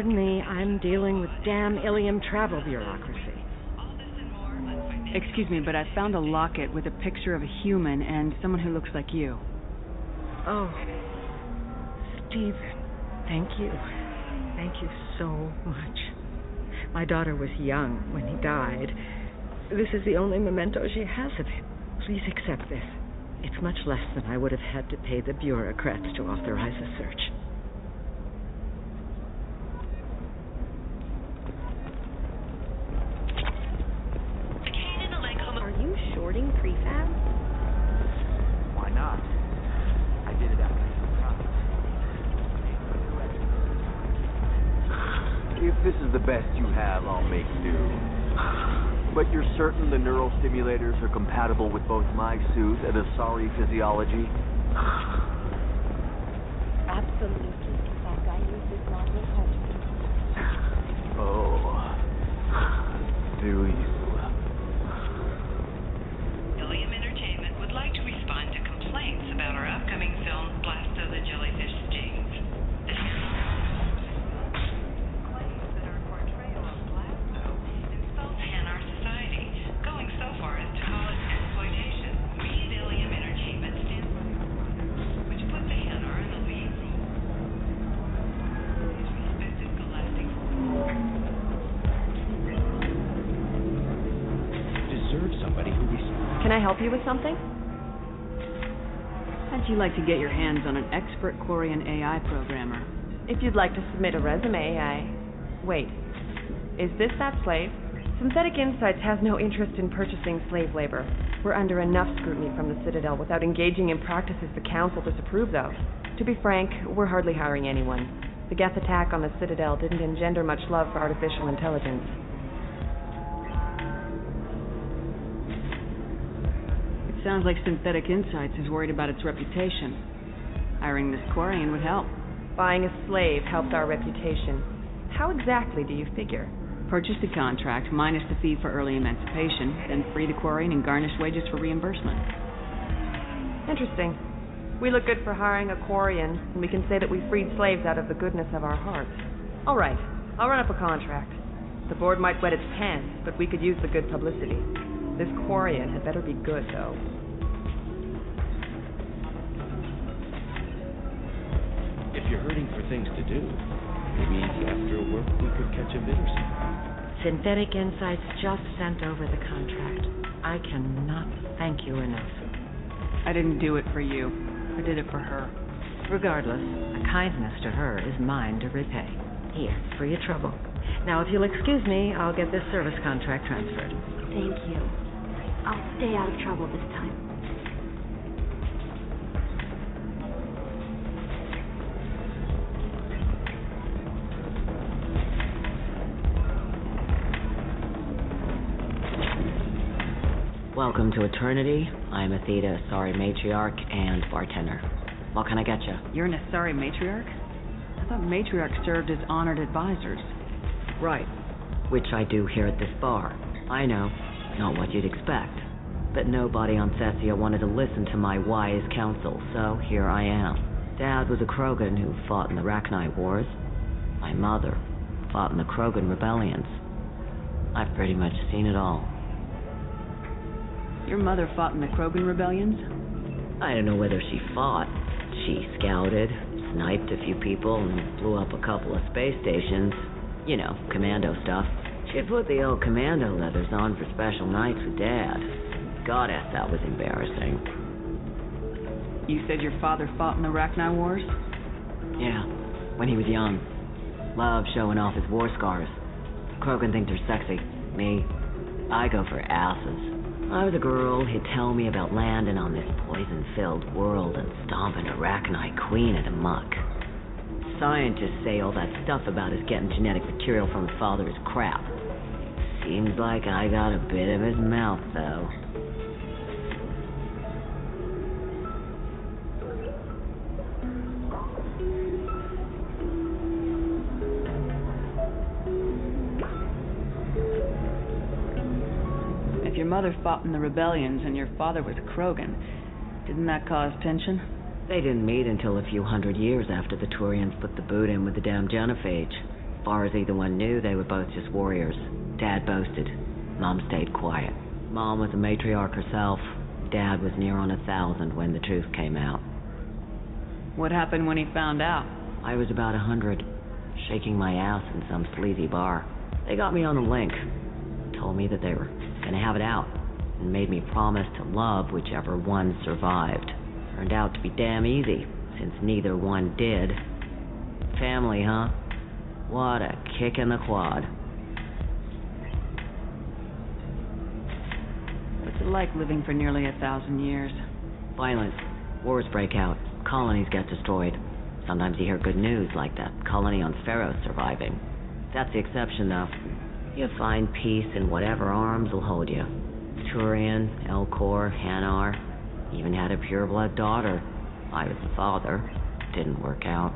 Pardon me, I'm dealing with damn Ilium travel bureaucracy. Excuse me, but I found a locket with a picture of a human and someone who looks like you. Oh, Stephen, thank you. Thank you so much. My daughter was young when he died. This is the only memento she has of him. Please accept this. It's much less than I would have had to pay the bureaucrats to authorize a search. Are you shorting prefab? Why not? I did it after some If this is the best you have, I'll make do. But you're certain the neural stimulators are compatible with both my suit and Asari physiology? Absolutely. That guy uses not home. Oh. Do you? Ilium Entertainment would like to respond to complaints about our upcoming film, Blasto the Jellyfish Stings. The claims that our portrayal of Blasto insults Hanar society, going so far as to call it exploitation. We at Ilium Entertainment stand by our product, which put the Hanar in the lead role. His respected galactic Deserve somebody who Can I help you with something? How'd you like to get your hands on an expert Quarian AI programmer? If you'd like to submit a resume, Wait. Is this that slave? Synthetic Insights has no interest in purchasing slave labor. We're under enough scrutiny from the Citadel without engaging in practices the Council disapproves of. To be frank, we're hardly hiring anyone. The Geth attack on the Citadel didn't engender much love for artificial intelligence. It sounds like Synthetic Insights is worried about its reputation. Hiring this Quarian would help. Buying a slave helps our reputation. How exactly do you figure? Purchase the contract, minus the fee for early emancipation, then free the Quarian and garnish wages for reimbursement. Interesting. We look good for hiring a Quarian, and we can say that we freed slaves out of the goodness of our hearts. All right, I'll run up a contract. The board might wet its pants, but we could use the good publicity. This Quarian had better be good, though. If you're hurting for things to do, maybe after work we could catch a bit or something. Synthetic Insights just sent over the contract. I cannot thank you enough. I didn't do it for you. I did it for her. Regardless, a kindness to her is mine to repay. Here, for your trouble. Now, if you'll excuse me, I'll get this service contract transferred. Thank you. I'll stay out of trouble this time. Welcome to Eternity. I'm Athena, Asari matriarch and bartender. What can I get you? You're an Asari matriarch? I thought matriarchs served as honored advisors. Right. Which I do here at this bar. I know, not what you'd expect. But nobody on Thessia wanted to listen to my wise counsel, so here I am. Dad was a Krogan who fought in the Rachni Wars. My mother fought in the Krogan rebellions. I've pretty much seen it all. Your mother fought in the Krogan rebellions? I don't know whether she fought. She scouted, sniped a few people, and blew up a couple of space stations. You know, commando stuff. She'd put the old commando leathers on for special nights with Dad. Goddess, that was embarrassing. You said your father fought in the Rachni Wars? Yeah, when he was young. Loved showing off his war scars. Krogan think they're sexy. Me, I go for asses. I was a girl, he'd tell me about landing on this poison-filled world and stomping a Rachni queen at a muck. Scientists say all that stuff about us getting genetic material from his father is crap. Seems like I got a bit of his mouth, though. If your mother fought in the rebellions and your father was a Krogan, didn't that cause tension? They didn't meet until a few hundred years after the Turians put the boot in with the damn genophage. As far as either one knew, they were both just warriors. Dad boasted. Mom stayed quiet. Mom was a matriarch herself. Dad was near on 1,000 when the truth came out. What happened when he found out? I was about 100, shaking my ass in some sleazy bar. They got me on the link. Told me that they were gonna have it out, and made me promise to love whichever one survived. Turned out to be damn easy, since neither one did. Family, huh? What a kick in the quad. What's it like living for nearly 1,000 years? Violent. Wars break out. Colonies get destroyed. Sometimes you hear good news, like that colony on Pharaoh surviving. That's the exception, though. You find peace in whatever arms will hold you. Turian, Elcor, Hanar. Even had a pureblood daughter. I was the father. Didn't work out.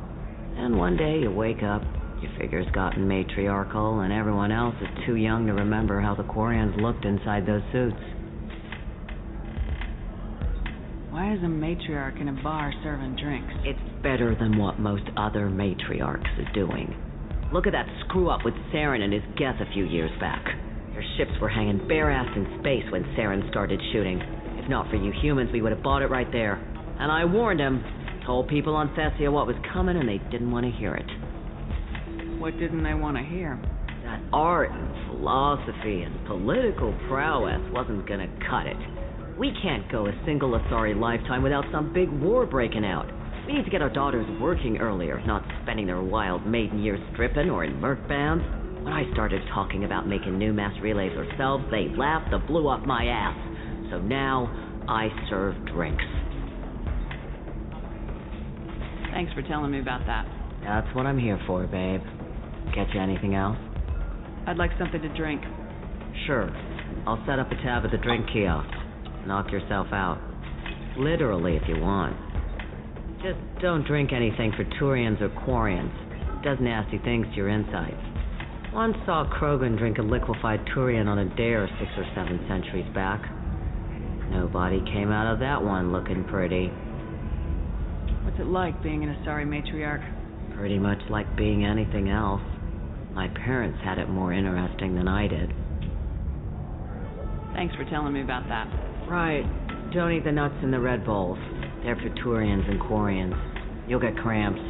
And one day you wake up, your figure's gotten matriarchal, and everyone else is too young to remember how the Quarians looked inside those suits. Why is a matriarch in a bar serving drinks? It's better than what most other matriarchs are doing. Look at that screw-up with Saren and his Geth a few years back. Their ships were hanging bare-assed in space when Saren started shooting. If not for you humans, we would have bought it right there. And I warned him. Told people on Thessia what was coming, and they didn't want to hear it. What didn't they want to hear? That art and philosophy and political prowess wasn't gonna cut it. We can't go a single Asari lifetime without some big war breaking out. We need to get our daughters working earlier, not spending their wild maiden years stripping or in merc bands. When I started talking about making new mass relays ourselves, they laughed and blew up my ass. So now, I serve drinks. Thanks for telling me about that. That's what I'm here for, babe. Get you anything else? I'd like something to drink. Sure. I'll set up a tab at the drink kiosk. Knock yourself out. Literally, if you want. Just don't drink anything for Turians or Quarians. It does nasty things to your insides. Once saw Krogan drink a liquefied Turian on a dare 6 or 7 centuries back. Nobody came out of that one looking pretty. What's it like being an Asari matriarch? Pretty much like being anything else. My parents had it more interesting than I did. Thanks for telling me about that. Right. Don't eat the nuts in the Red Bowls. They're for Turians and Quarians. You'll get cramps.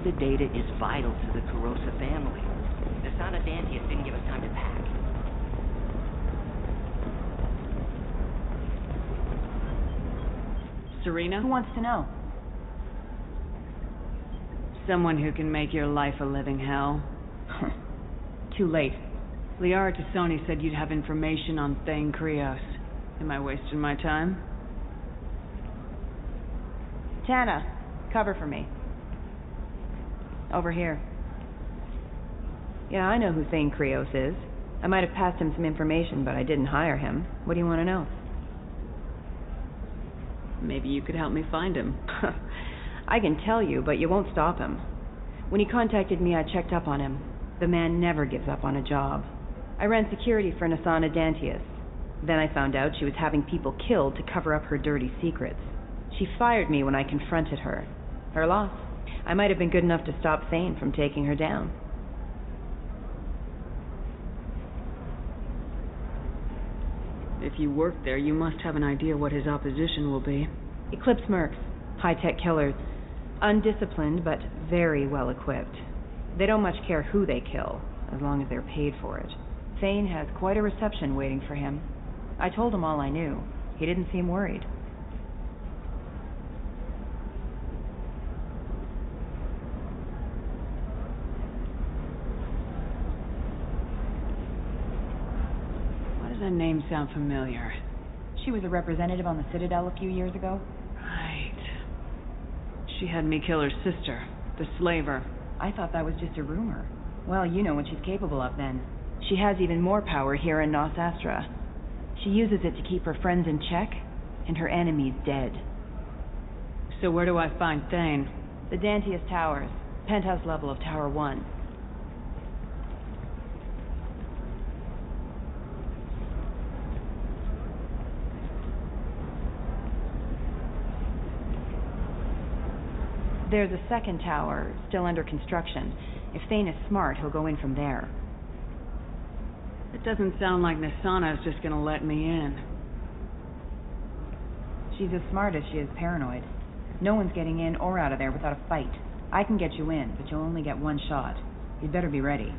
The data is vital to the Kurosa family. The Son of Dantius didn't give us time to pack. Serena? Who wants to know? Someone who can make your life a living hell. Too late. Liara Tassoni said you'd have information on Thane Krios. Am I wasting my time? Tana, cover for me. Over here. Yeah, I know who Thane Krios is. I might have passed him some information, but I didn't hire him. What do you want to know? Maybe you could help me find him. I can tell you, but you won't stop him. When he contacted me, I checked up on him. The man never gives up on a job. I ran security for Nasana Dantius. Then I found out she was having people killed to cover up her dirty secrets. She fired me when I confronted her. Her loss. I might have been good enough to stop Thane from taking her down. If you work there, you must have an idea what his opposition will be. Eclipse mercs, high-tech killers. Undisciplined, but very well equipped. They don't much care who they kill, as long as they're paid for it. Thane has quite a reception waiting for him. I told him all I knew. He didn't seem worried. Why does that name sound familiar? She was a representative on the Citadel a few years ago. Right. She had me kill her sister, the slaver. I thought that was just a rumor. Well, you know what she's capable of then. She has even more power here in Nos Astra. She uses it to keep her friends in check, and her enemies dead. So where do I find Thane? The Dantius Towers, penthouse level of Tower 1. There's a second tower, still under construction. If Thane is smart, he'll go in from there. It doesn't sound like Nassana is just gonna let me in. She's as smart as she is paranoid. No one's getting in or out of there without a fight. I can get you in, but you'll only get one shot. You'd better be ready.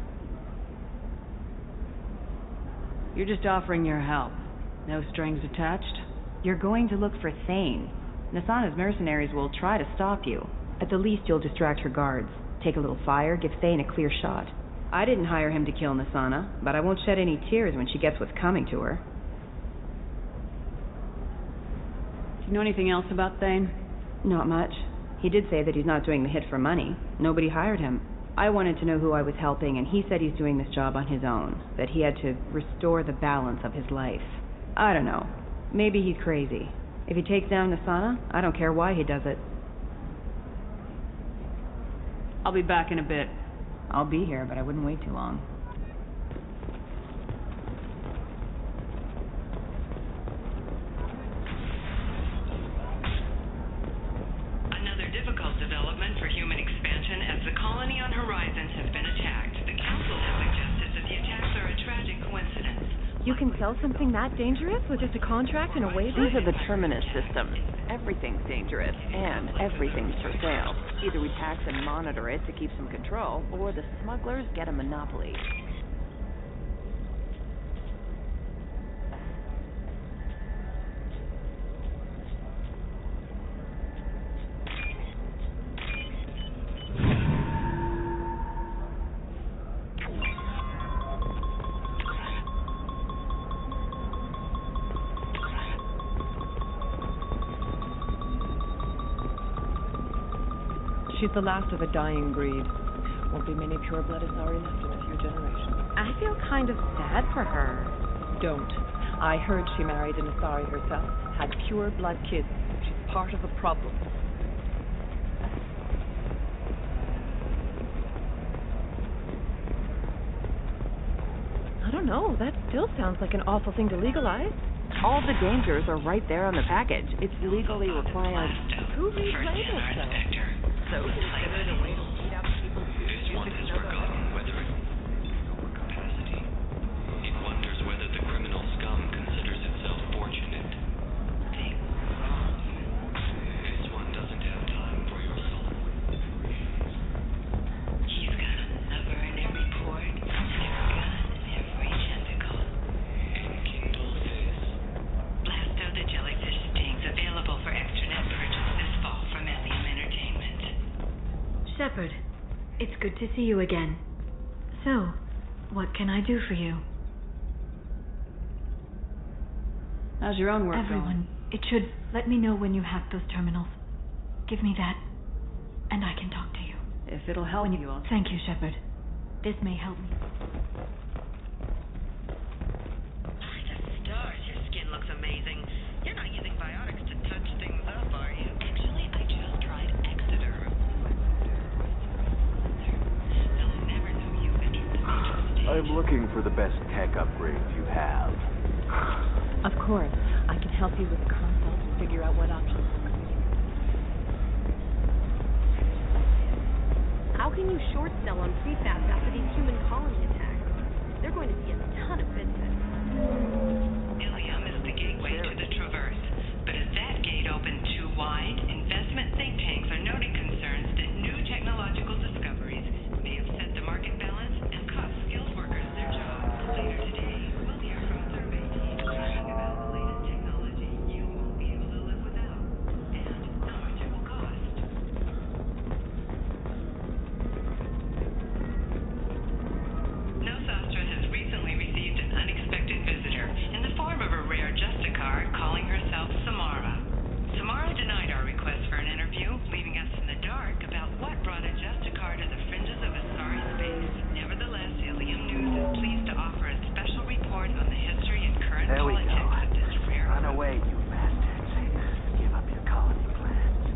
You're just offering your help. No strings attached? You're going to look for Thane. Nassana's mercenaries will try to stop you. At the least, you'll distract her guards. Take a little fire, give Thane a clear shot. I didn't hire him to kill Nassana, but I won't shed any tears when she gets what's coming to her. Do you know anything else about Thane? Not much. He did say that he's not doing the hit for money. Nobody hired him. I wanted to know who I was helping, and he said he's doing this job on his own, that he had to restore the balance of his life. I don't know. Maybe he's crazy. If he takes down Nassana, I don't care why he does it. I'll be back in a bit. I'll be here, but I wouldn't wait too long. Another difficult development for human expansion as the colony on Horizons has been attacked. The Council has suggested that the attacks are a tragic coincidence. You can sell something that dangerous with just a contract and a waiver? These are the Terminus systems. Everything's dangerous, and everything's for sale. Either we tax and monitor it to keep some control, or the smugglers get a monopoly. She's the last of a dying breed. Won't be many pure-blood Asari left in a few generations. I feel kind of sad for her. Don't. I heard she married an Asari herself, had pure-blood kids. She's part of the problem. I don't know. That still sounds like an awful thing to legalize. All the dangers are right there on the package. It's legally required. Who relabels them? So considered a way to weed out people's This one has forgotten whether it capacity. It wonders whether the criminal scum considers itself fortunate. Think wrong. This one doesn't have time for your soul. He's got a lever in every port, and a gun in every tentacle. Enkindle this. Blasto the jellyfish sting's available for extranet purchase this fall from Ilium Entertainment. Shepard, it's good to see you again. So, what can I do for you? How's your own work Everyone, it should let me know when you hack those terminals. Give me that, and I can talk to you. If it'll help you, I'll... Thank you, Shepard. This may help me. By the stars, your skin looks amazing. You're not using biotics to touch things up, are you? Actually, I just tried Exeter. They'll never know you've been interested. I'm looking for the best tech upgrades you have. Of course. I can help you with a consult and figure out what options. How can you short sell on prefabs after these human colony attacks? They're going to see a ton of business. Ilium is Nationwide, investment think tanks are noting concerns that new technological discoveries may have set the market balance and cost skilled workers their jobs. Later today, we'll hear from a survey team talking about the latest technology you won't be able to live without and how much it will cost. Nosastra has recently received an unexpected visitor in the form of a rare Justicar calling herself Samara. Samara denied our request for an interview, leaving us in the dark about what brought a Justicar to the fringes of Asari space. Nevertheless, Ilium News is pleased to offer a special report on the history and current There we politics go. of this rare. Run away, you bastards. Give up your colony plans.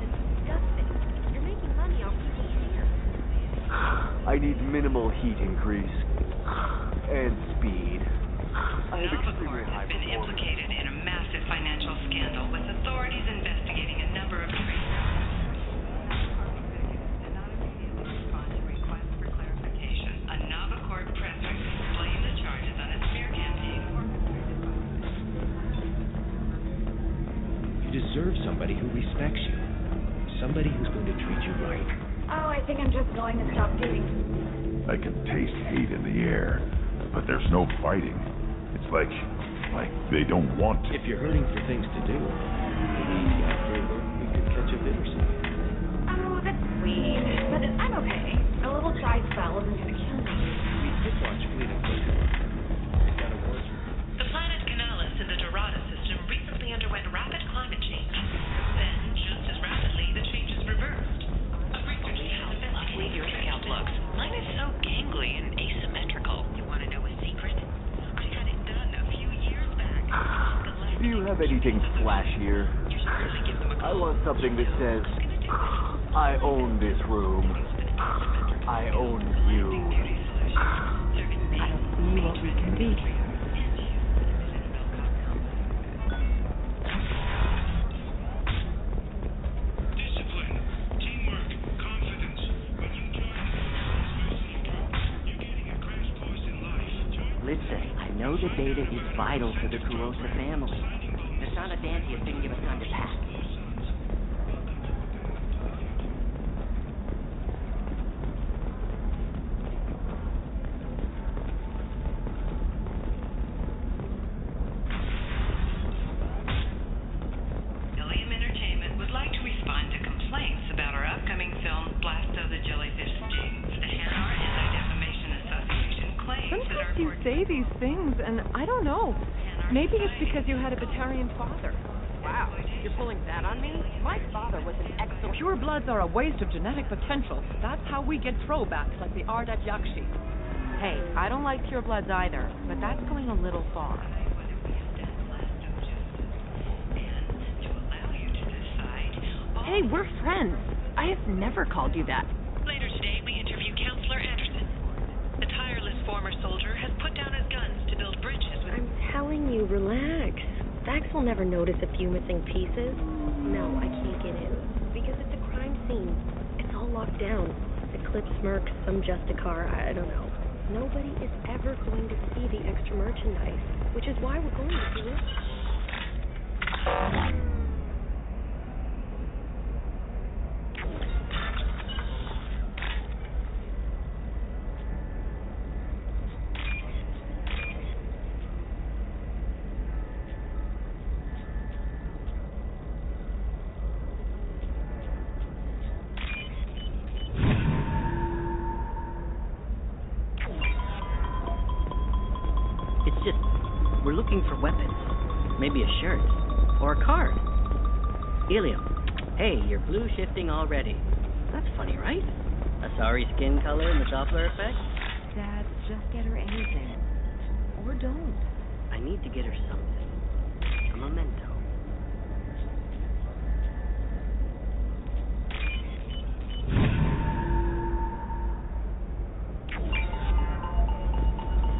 Disgusting. You're making money off people's fear. I need minimal heat increase. And speed. I have extremely Navacorp high has been performance. implicated in a massive financial scandal, with authorities investigating a number of trade A Navacorp press release blamed the charges on a smear campaign You deserve somebody who respects you. Somebody who's going to treat you right. Oh, I think I'm just going to stop dating. I can taste hate in the air, but there's no fighting. It's like they don't want to. If you're hurting for things to do, maybe after work we could catch a bit or something. Oh, that's sweet. But I'm okay. A little dry spell isn't going to kill me. We could watch Fleet of Foot. We've got a war. The planet Canalis in the Dorada system recently underwent rapid climate change. Then, just as rapidly, the changes reversed. A researcher has been lovely your scout looks. Mine is so gangly and asymmetrical. You want to know a secret? I had it done a few years back. Do you have anything flashier? I want something that says, I own this room. I own you. I'll see what we can be. Discipline, teamwork, confidence. When you join you're getting a crash course in life. Listen, I know the data is vital to the Kurosa family. The son of Dantius didn't give us time to pack. Ilium Entertainment would like to respond to complaints about our upcoming film, Blast of the Jellyfish Stings. The Hanar Anti-Defamation Association claims that our Sometimes you say these things, and I don't know. Maybe it's because you had a Batarian father. Wow, you're pulling that on me? My father was an excellent... Pure bloods are a waste of genetic potential. That's how we get throwbacks like the Ardat Yakshi. Hey, I don't like pure bloods either, but that's going a little far. Hey, we're friends. I have never called you that. Later today, we interview Counselor Anderson. The tireless former soldier has put down his guns to build bridges with... I'm telling you, relax. Vax will never notice a few missing pieces. No, I can't get in. Because it's a crime scene. It's all locked down. Eclipse Merc, some Justicar, I don't know. Nobody is ever going to see the extra merchandise, which is why we're going to do it. It's just, we're looking for weapons. Maybe a shirt. Or a card. Ilium. Hey, you're blue shifting already. That's funny, right? Asari skin color and the Doppler effect? Dad, just get her anything. Or don't. I need to get her something. A memento.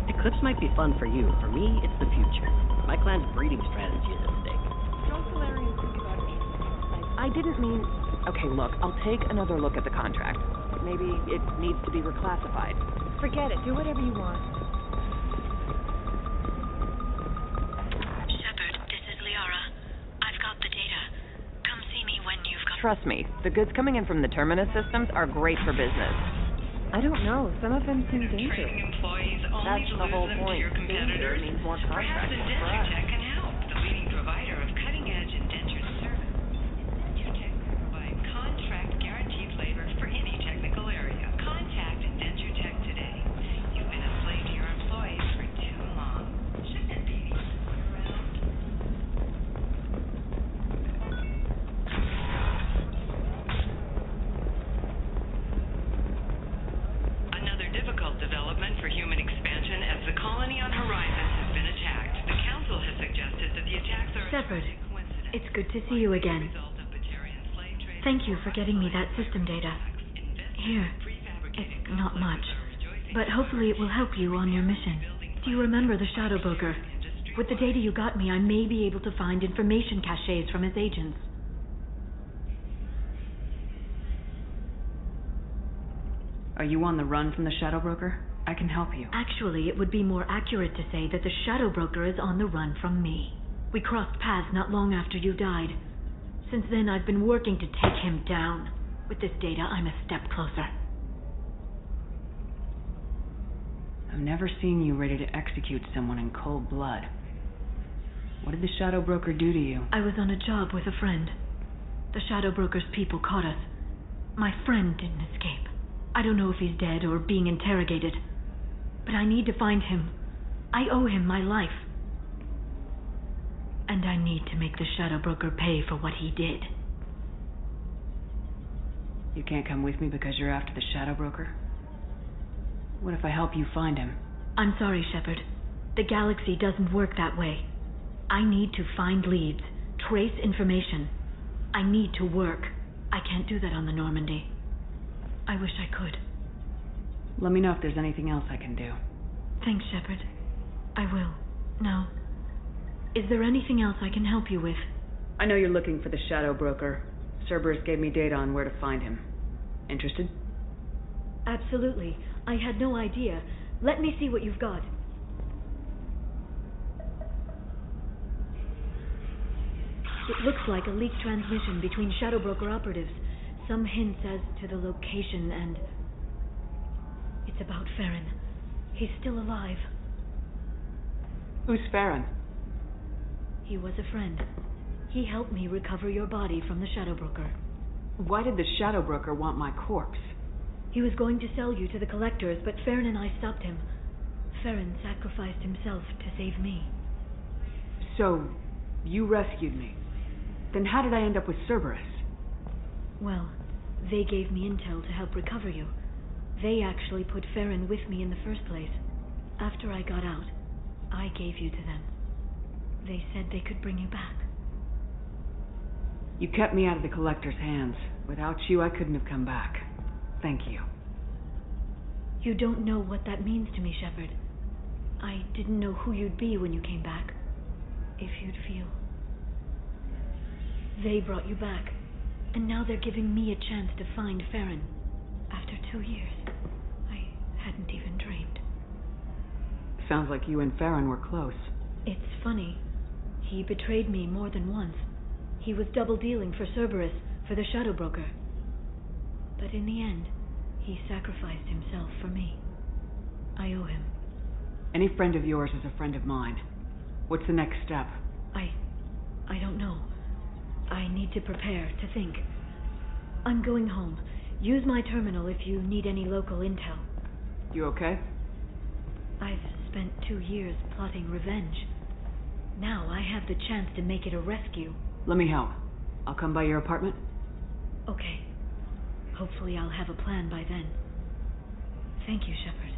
Eclipse might be fun for you. For me, it's the future. My clan's breeding strategy is at stake. I didn't mean... Okay, look, I'll take another look at the contract. Maybe it needs to be reclassified. Forget it. Do whatever you want. Shepard, this is Liara. I've got the data. trust me, the goods coming in from the Terminus systems are great for business. I don't know. Some of them seem dangerous. Training employees only That's to the whole lose them to point. your Danger competitors. means more Perhaps contracts for us. IndentureTech can help, the leading provider of cutting-edge indentured service. IndentureTech can provide contract guaranteed labor for any technical area. Contact IndentureTech today. You've been a slave to your employees for too long. Shouldn't it be easy to work around? Another difficult development for human expansion as the colony on Horizon has been attacked. The Council has suggested that the attacks are Shepard, it's good to see you again. Thank you for getting me that system data. Here, it's not much, but hopefully it will help you on your mission. Do you remember the Shadow Broker? With the data you got me, I may be able to find information caches from his agents. Are you on the run from the Shadow Broker? I can help you. Actually, it would be more accurate to say that the Shadow Broker is on the run from me. We crossed paths not long after you died. Since then, I've been working to take him down. With this data, I'm a step closer. I've never seen you ready to execute someone in cold blood. What did the Shadow Broker do to you? I was on a job with a friend. The Shadow Broker's people caught us. My friend didn't escape. I don't know if he's dead or being interrogated. But I need to find him. I owe him my life. And I need to make the Shadow Broker pay for what he did. You can't come with me because you're after the Shadow Broker? What if I help you find him? I'm sorry, Shepard. The galaxy doesn't work that way. I need to find leads, trace information. I need to work. I can't do that on the Normandy. I wish I could. Let me know if there's anything else I can do. Thanks, Shepard. I will. Now, is there anything else I can help you with? I know you're looking for the Shadow Broker. Cerberus gave me data on where to find him. Interested? Absolutely. I had no idea. Let me see what you've got. It looks like a leaked transmission between Shadow Broker operatives. Some hints as to the location and... It's about Farron. He's still alive. Who's Farron? He was a friend. He helped me recover your body from the Shadow Broker. Why did the Shadow Broker want my corpse? He was going to sell you to the collectors, but Farron and I stopped him. Farron sacrificed himself to save me. So, you rescued me. Then how did I end up with Cerberus? Well, they gave me intel to help recover you. They actually put Farron with me in the first place. After I got out, I gave you to them. They said they could bring you back. You kept me out of the collector's hands. Without you, I couldn't have come back. Thank you. You don't know what that means to me, Shepard. I didn't know who you'd be when you came back. If you'd feel. They brought you back, and now they're giving me a chance to find Farron. After 2 years, I hadn't even dreamed. Sounds like you and Farron were close. It's funny. He betrayed me more than once. He was double-dealing for Cerberus, for the Shadow Broker. But in the end, he sacrificed himself for me. I owe him. Any friend of yours is a friend of mine. What's the next step? I don't know. I need to prepare, to think. I'm going home. Use my terminal if you need any local intel. You okay? I've spent 2 years plotting revenge. Now I have the chance to make it a rescue. Let me help. I'll come by your apartment. Okay. Hopefully I'll have a plan by then. Thank you, Shepard.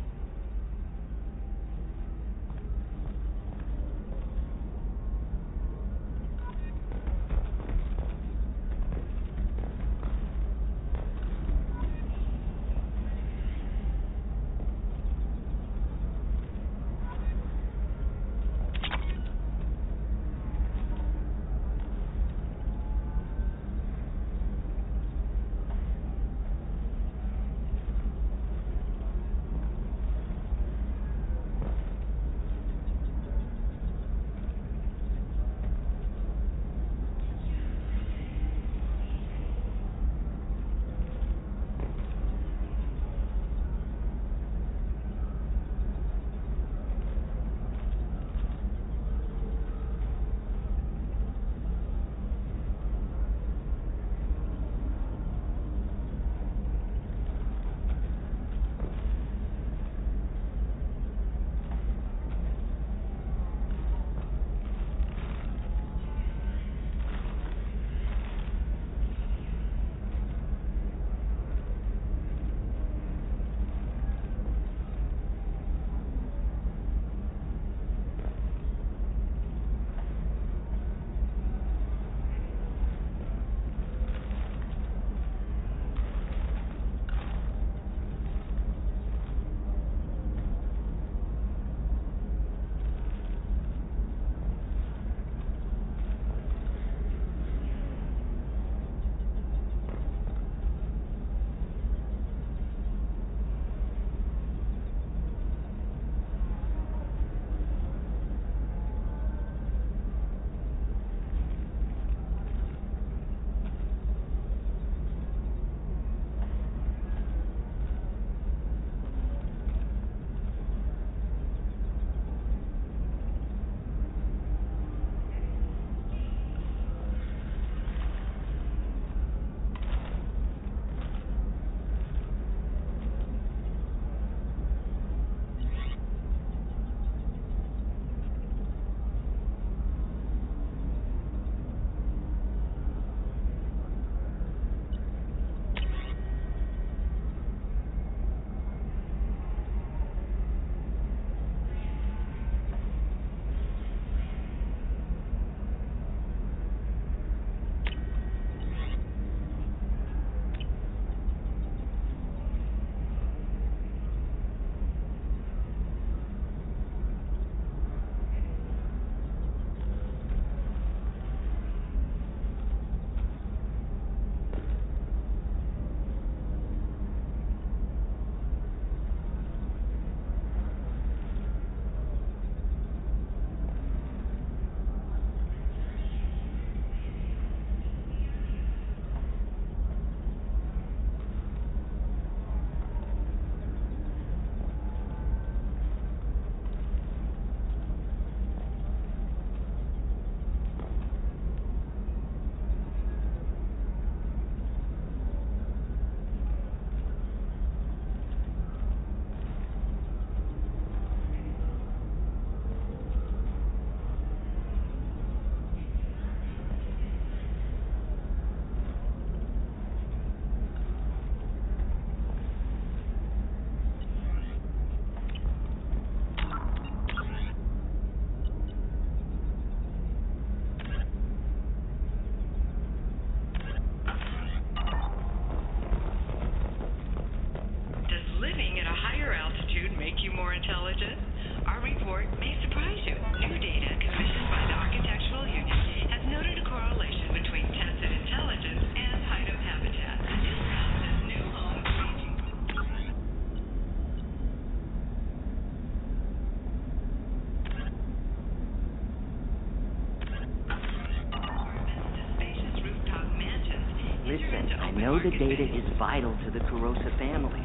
know the data is vital to the Kurosa family.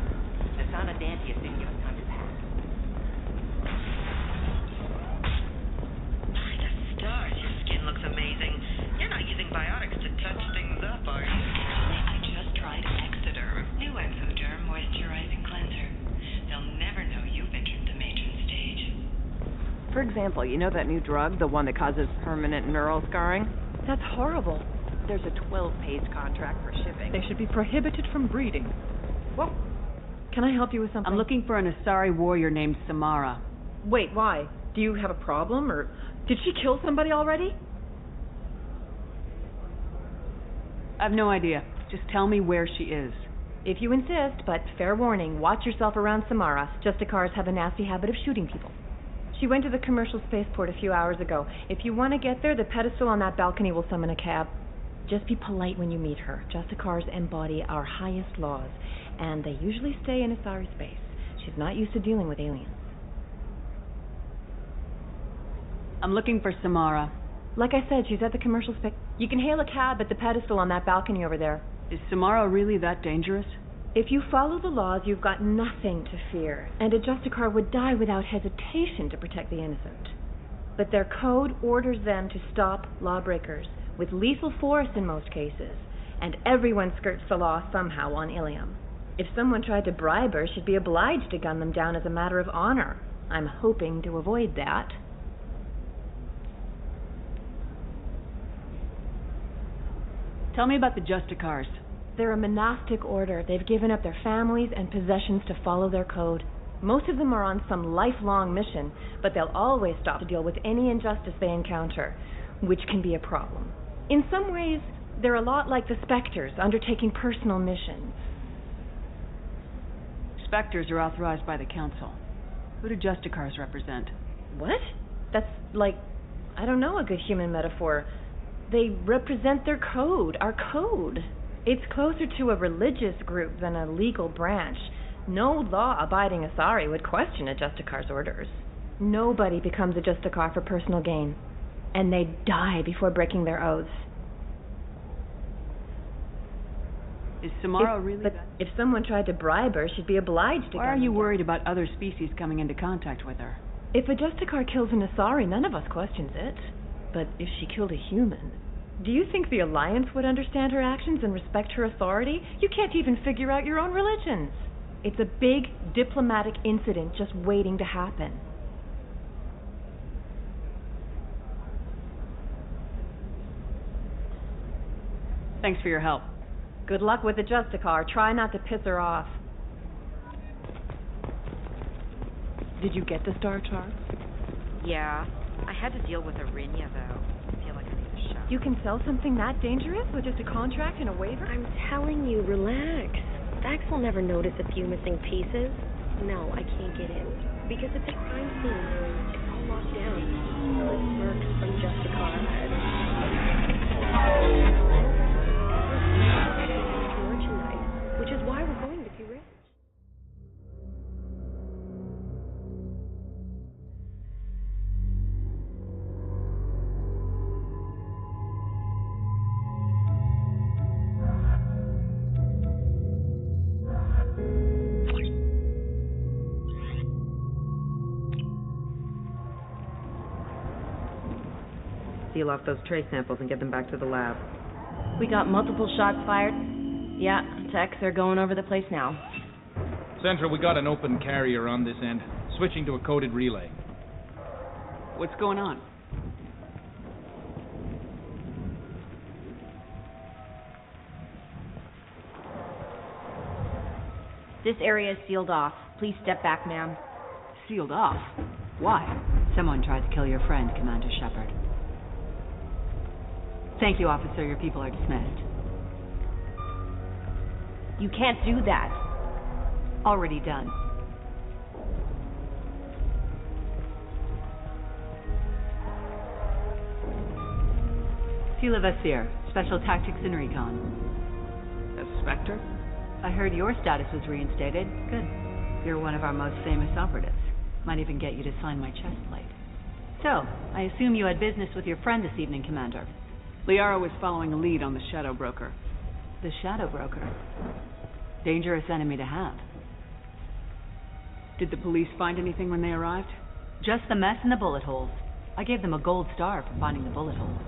The San Adantius didn't give us time to pack. Stars, your skin looks amazing. You're not using biotics to touch things up, are you? Actually, I just tried Exoderm. New Exoderm moisturizing cleanser. They'll never know you've entered the matron stage. For example, you know that new drug, the one that causes permanent neural scarring? That's horrible. There's a 12-page contract for shipping. They should be prohibited from breeding. Whoa. Can I help you with something? I'm looking for an Asari warrior named Samara. Wait, why? Do you have a problem, or did she kill somebody already? I have no idea. Just tell me where she is. If you insist, but fair warning, watch yourself around Samara. Justicars have a nasty habit of shooting people. She went to the commercial spaceport a few hours ago. If you want to get there, the pedestal on that balcony will summon a cab. Just be polite when you meet her. Justicars embody our highest laws, and they usually stay in Asari space. She's not used to dealing with aliens. I'm looking for Samara. Like I said, she's at the commercial space. You can hail a cab at the pedestal on that balcony over there. Is Samara really that dangerous? If you follow the laws, you've got nothing to fear, and a Justicar would die without hesitation to protect the innocent. But their code orders them to stop lawbreakers, with lethal force in most cases, and everyone skirts the law somehow on Ilium. If someone tried to bribe her, she'd be obliged to gun them down as a matter of honor. I'm hoping to avoid that. Tell me about the Justicars. They're a monastic order. They've given up their families and possessions to follow their code. Most of them are on some lifelong mission, but they'll always stop to deal with any injustice they encounter, which can be a problem. In some ways, they're a lot like the Spectres, undertaking personal missions. Spectres are authorized by the Council. Who do Justicars represent? What? That's like, I don't know, a good human metaphor. They represent their code, our code. It's closer to a religious group than a legal branch. No law-abiding Asari would question a Justicar's orders. Nobody becomes a Justicar for personal gain, and they die before breaking their oaths. Is Samara really But if someone tried to bribe her, she'd be obliged to. Why are you worried about other species coming into contact with her? If a Justicar kills an Asari, none of us questions it. But if she killed a human, do you think the Alliance would understand her actions and respect her authority? You can't even figure out your own religions. It's a big diplomatic incident just waiting to happen. Thanks for your help. Good luck with the Justicar. Try not to piss her off. Did you get the star charts? Yeah. I had to deal with Arinya, though. I feel like I need a shot. You can sell something that dangerous with just a contract and a waiver? I'm telling you, relax. Vax will never notice a few missing pieces. No, I can't get in. Because it's a crime scene. It's all locked down. This mercs from Justicar. Merchandise, which is why we're going to be rich. Seal off those trace samples and get them back to the lab. We got multiple shots fired. Yeah, techs are going over the place now. Central, we got an open carrier on this end. Switching to a coded relay. What's going on? This area is sealed off. Please step back, ma'am. Sealed off? Why? Someone tried to kill your friend, Commander Shepard. Thank you, officer. Your people are dismissed. You can't do that. Already done. Sheila Vasir, Special Tactics and Recon. A Spectre? I heard your status was reinstated. Good. You're one of our most famous operatives. Might even get you to sign my chest plate. So, I assume you had business with your friend this evening, Commander. Liara was following a lead on the Shadow Broker. The Shadow Broker. Dangerous enemy to have. Did the police find anything when they arrived? Just the mess and the bullet holes. I gave them a gold star for finding the bullet holes.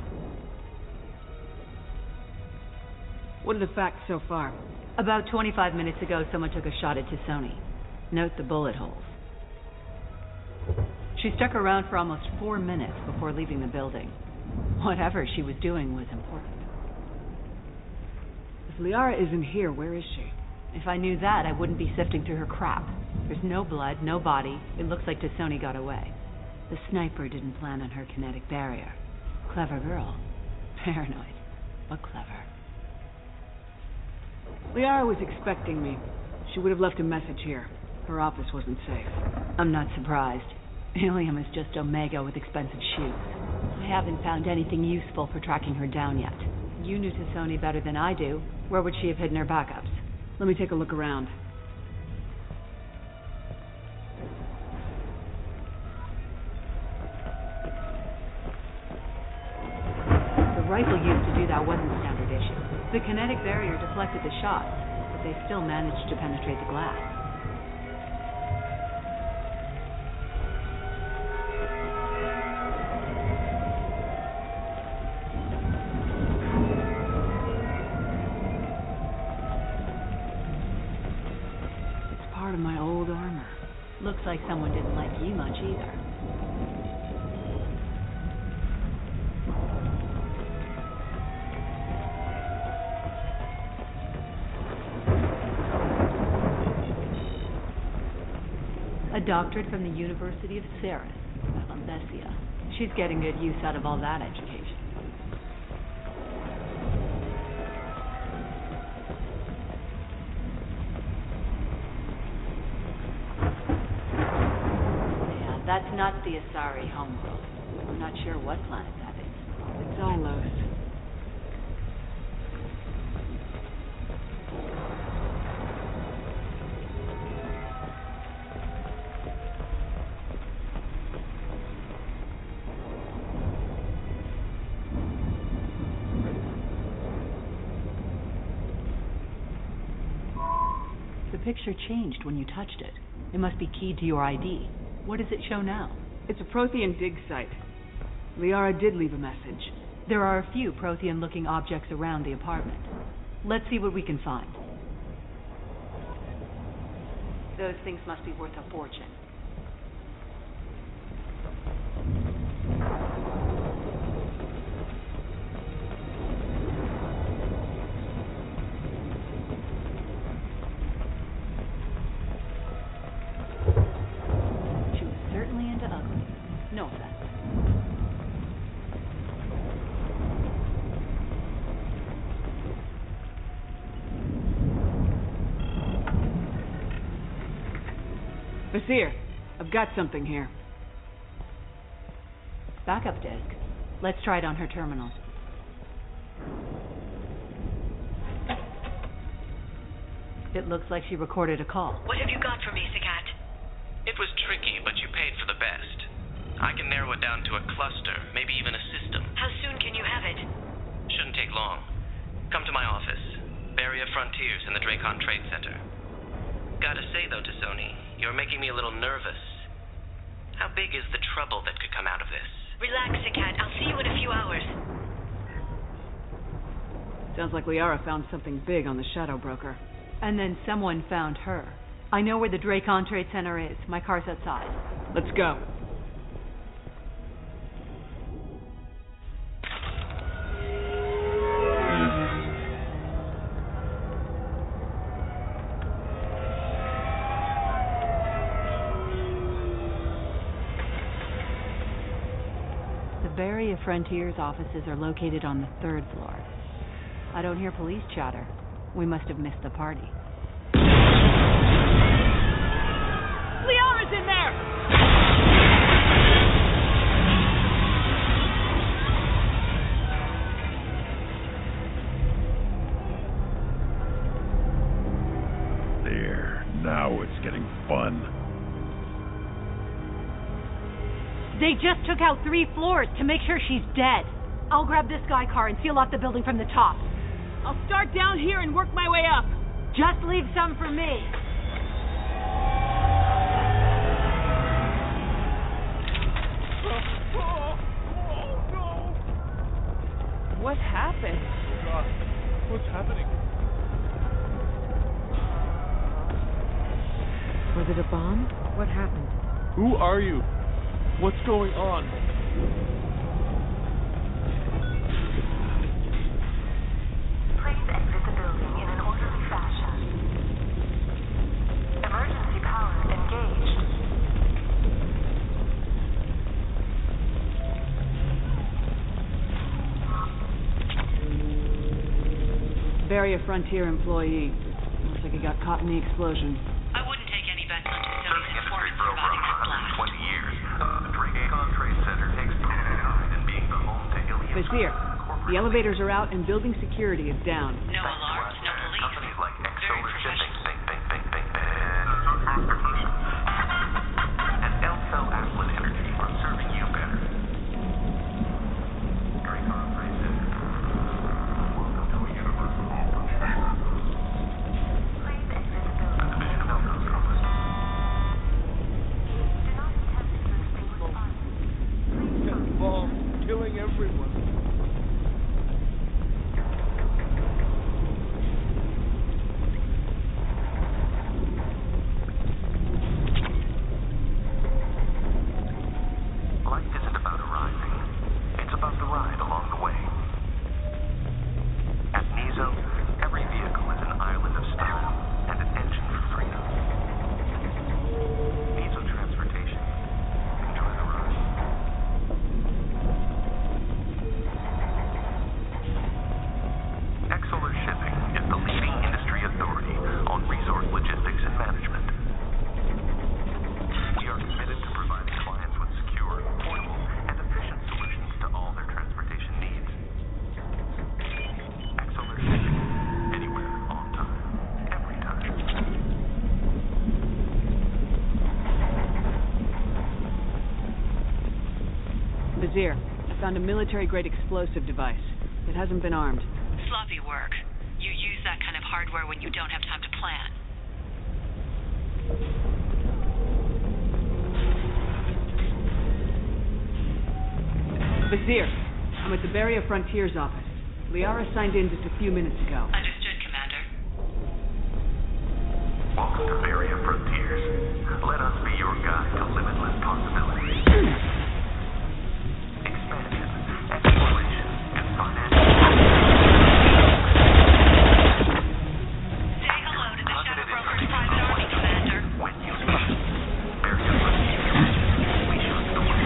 What are the facts so far? About 25 minutes ago, someone took a shot at Tassoni. Note the bullet holes. She stuck around for almost 4 minutes before leaving the building. Whatever she was doing was important. If Liara isn't here, where is she? If I knew that, I wouldn't be sifting through her crap. There's no blood, no body. It looks like Tassoni got away. The sniper didn't plan on her kinetic barrier. Clever girl. Paranoid, but clever. Liara was expecting me. She would have left a message here. Her office wasn't safe. I'm not surprised. Ilium is just Omega with expensive shoes. I haven't found anything useful for tracking her down yet. You knew Tassoni better than I do. Where would she have hidden her backups? Let me take a look around. The rifle used to do that wasn't standard issue. The kinetic barrier deflected the shots, but they still managed to penetrate the glass. It's part of my old armor. Looks like someone didn't like you much either. A doctorate from the University of Ceres, Valenthesia. She's getting good use out of all that education. Yeah, that's not the Asari homeworld. I'm not sure what planet that is. It's Ilos. The picture changed when you touched it. It must be keyed to your ID. What does it show now? It's a Prothean dig site. Liara did leave a message. There are a few Prothean-looking objects around the apartment. Let's see what we can find. Those things must be worth a fortune. No offense. Vasir, I've got something here. Backup disk. Let's try it on her terminal. It looks like she recorded a call. What have you got for me, Sagat? It was tricky, but you paid for the best. I can narrow it down to a cluster, maybe even a system. How soon can you have it? Shouldn't take long. Come to my office. Barrier Frontiers in the Dracon Trade Center. Gotta say though, Tassoni, you're making me a little nervous. How big is the trouble that could come out of this? Relax, Sagat. I'll see you in a few hours. Sounds like Liara found something big on the Shadow Broker. And then someone found her. I know where the Dracon Trade Center is. My car's outside. Let's go. Barrier Frontiers offices are located on the 3rd floor. I don't hear police chatter. We must have missed the party. Liara's in there! There. Now it's getting fun. They just took out 3 floors to make sure she's dead. I'll grab this guy car and seal off the building from the top. I'll start down here and work my way up. Just leave some for me. What happened? Oh God, what's happening? Was it a bomb? What happened? Who are you? What's going on? Please exit the building in an orderly fashion. Emergency power engaged. Bury a Frontier employee. Looks like he got caught in the explosion. I wouldn't take any bets on Sony's performance surviving that blast. 20 years. The Dracon Trade Center takes pride in being the home to Ilium. Vizier, the elevators are out and building security is down. No alarms, no police. Companies like Exolar Shipping, and Elcel Aslan Energy are serving you better. Dracon Trade Center. Welcome to a universe of opportunity. Please exit the building. A division of Elcel Compass. Do not attempt to extinguish fire. That bomb killing everyone. Life isn't about arriving. It's about the ride along the way. At Nizo, every vehicle is an island of style and an engine for freedom. Nizo Transportation. Enjoy the ride. Exolar Shipping is the leading industry authority on resource logistics and management. We are committed to providing clients with secure, portable, and efficient solutions to all their transportation needs. Exolar Shipping. Anywhere, on time, every time. Vizier, I found a military-grade explosive device. It hasn't been armed. Sloppy work. You use that kind of hardware when you don't have time to plan. Vizier, I'm at the Barrier Frontiers office. Liara signed in just a few minutes ago. Understood, Commander. Welcome to Varia Frontiers. Let us be your guide to limitless possibilities. Expansion, exploration, and financial. Say hello to the Shadow Broker's private army, Commander. When you need. Varia Frontiers. We choose the way.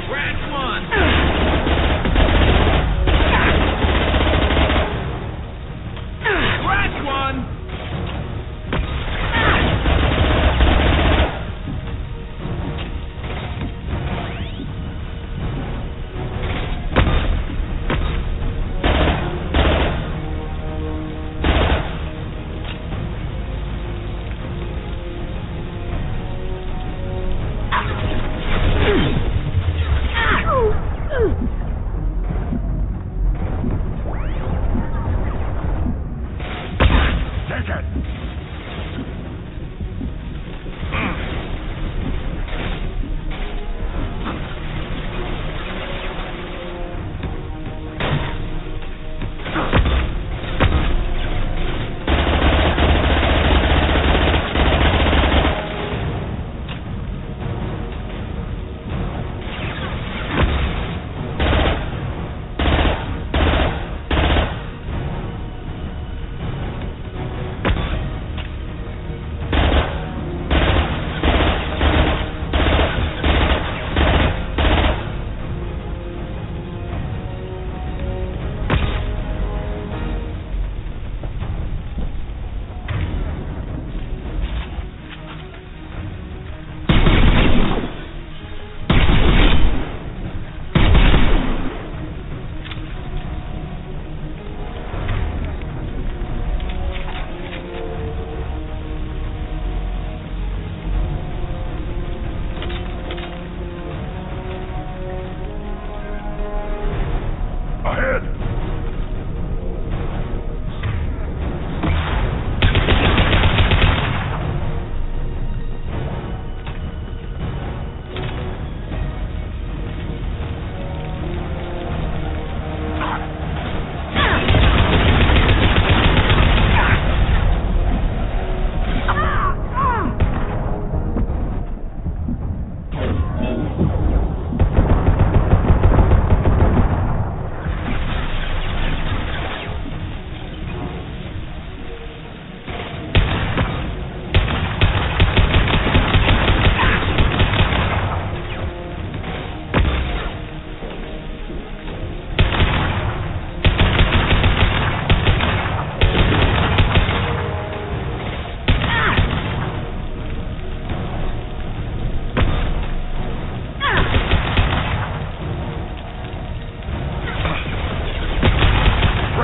Branch 1!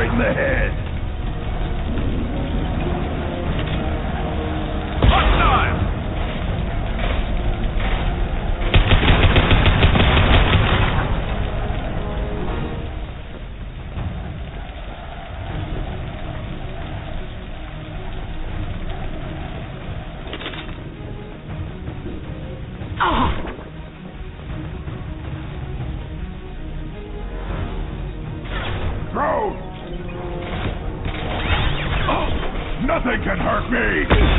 right in the head. Hostile! Nothing can hurt me!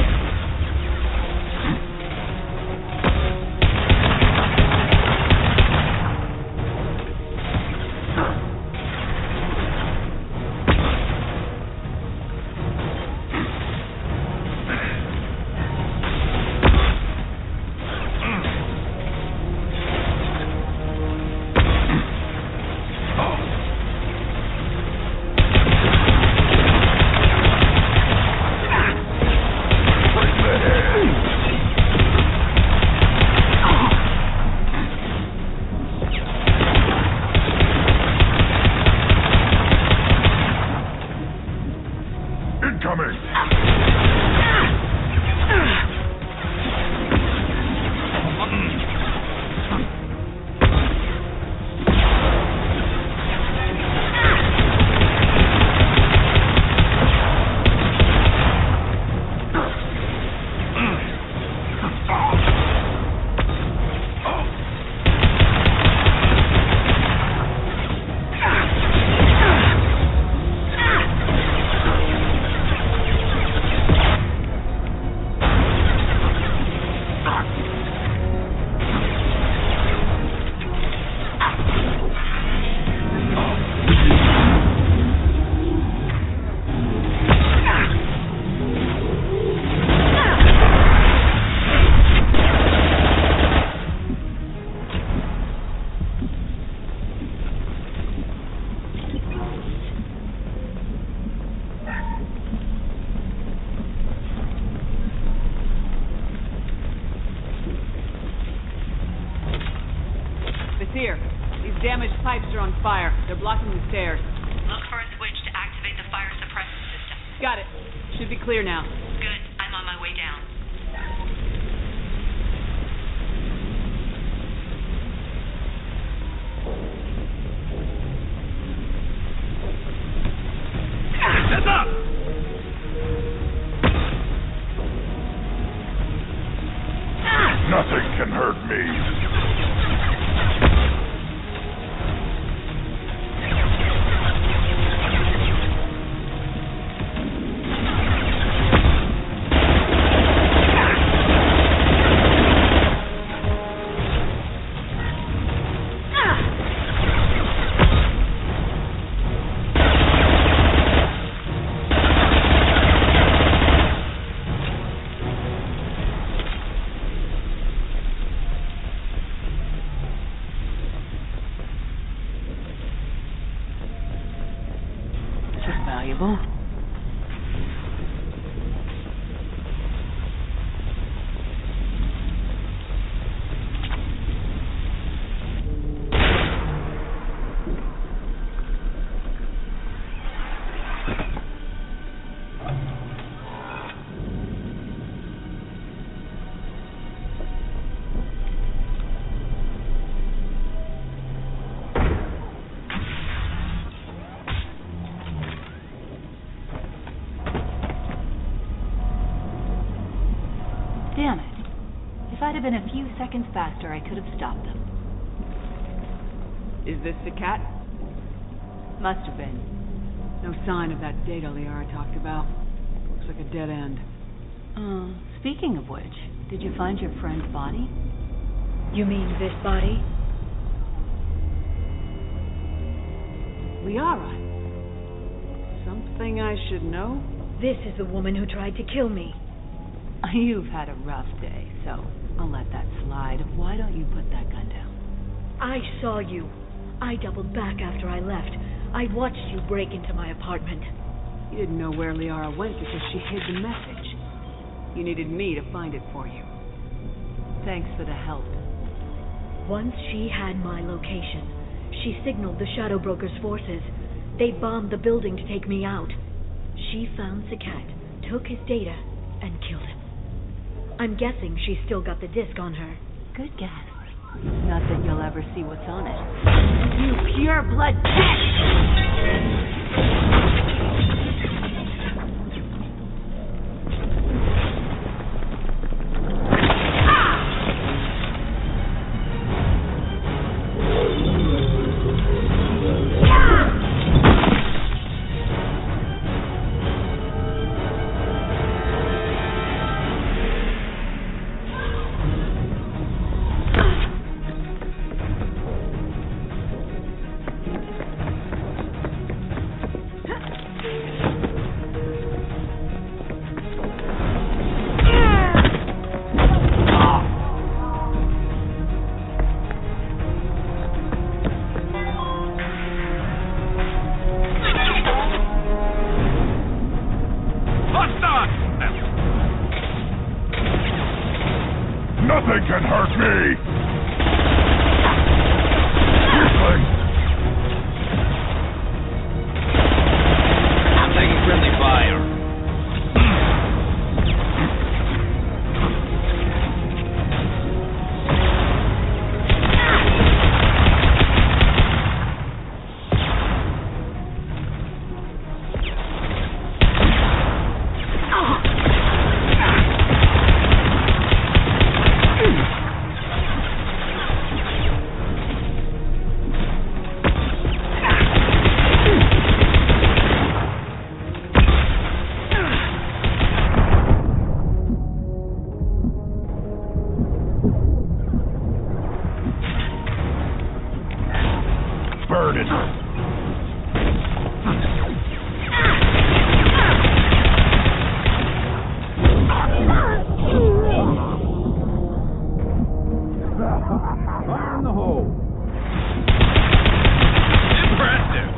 Here. These damaged pipes are on fire. They're blocking the stairs. Look for a switch to activate the fire suppression system. Got it. Should be clear now. Good. I'm on my way down. Heads up! Nothing can hurt me. Valuable. Damn it. If I'd have been a few seconds faster, I could have stopped them. Is this the cat? Must have been. No sign of that data Liara talked about. Looks like a dead end. Speaking of which, did you find your friend's body? You mean this body? Liara. Something I should know? This is the woman who tried to kill me. You've had a rough day, so I'll let that slide. Why don't you put that gun down? I saw you. I doubled back after I left. I watched you break into my apartment. You didn't know where Liara went because she hid the message. You needed me to find it for you. Thanks for the help. Once she had my location, she signaled the Shadow Broker's forces. They bombed the building to take me out. She found Sakat, took his data, and killed him. I'm guessing she's still got the disc on her. Good guess. Not that you'll ever see what's on it. You pure blood pest! Nothing can hurt me! I'm taking friendly fire. Burn it! Fire in the hole. Impressive.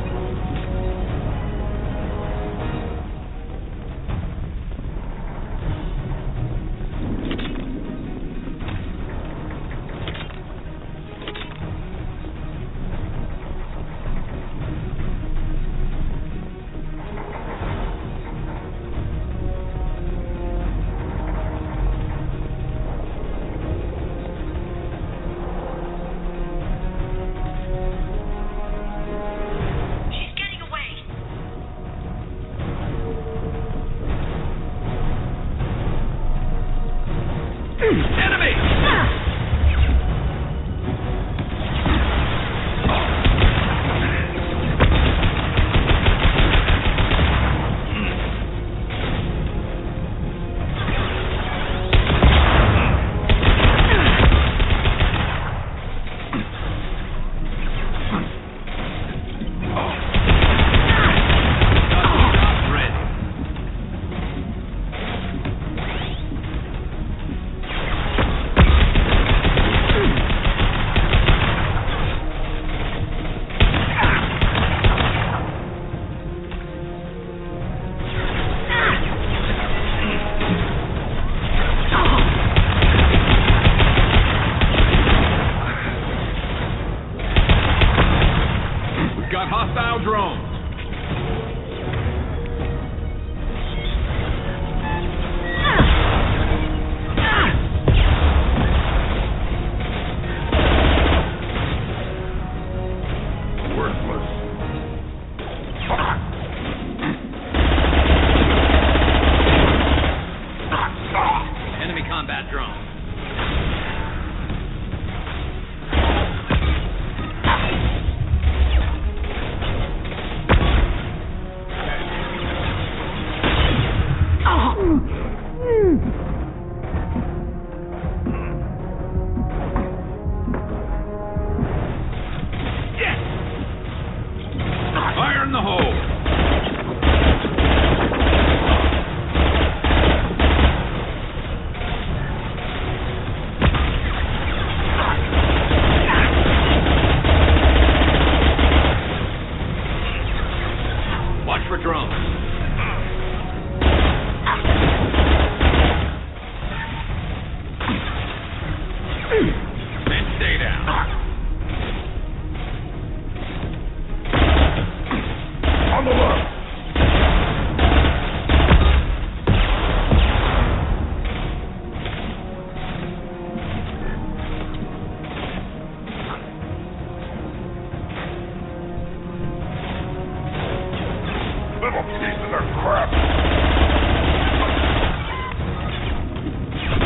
of pieces of crap!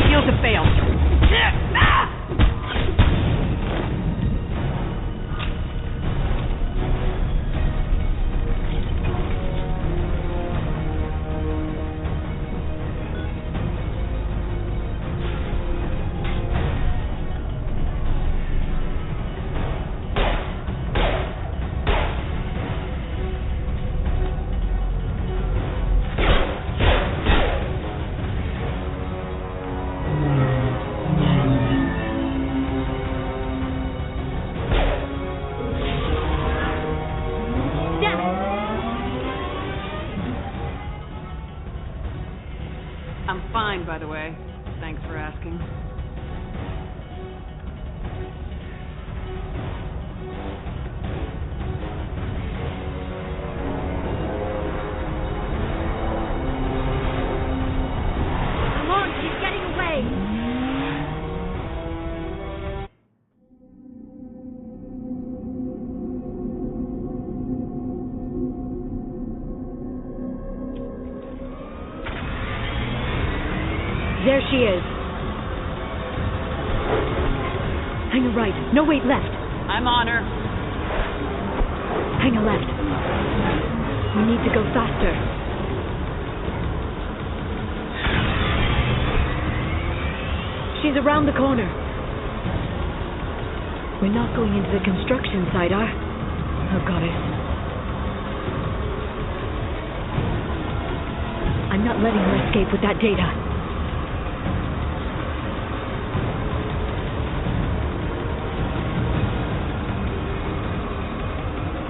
Shields have failed. I'm fine, by the way. Thanks for asking. Come on, she's getting away! There she is. Hang a right. No, wait, left. I'm on her. Hang a left. We need to go faster. She's around the corner. We're not going into the construction site, are? Oh, goddess. I'm not letting her escape with that data.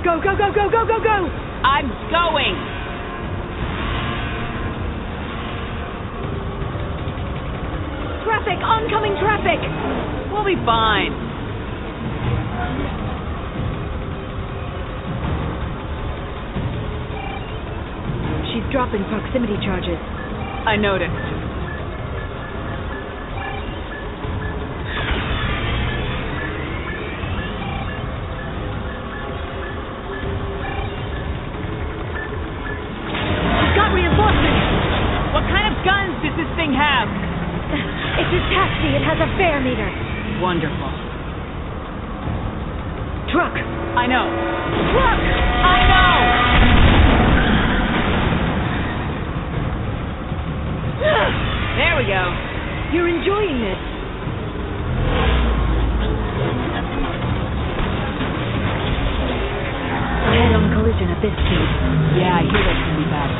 Go, go, go, go, go, go, go! I'm going! Traffic! Oncoming traffic! We'll be fine. She's dropping proximity charges. I noticed. Does this thing have? It's a taxi. It has a fare meter. Wonderful. Truck. I know. Truck. I know. There we go. You're enjoying this. Head-on collision at this speed. Yeah, I hear that's gonna be bad.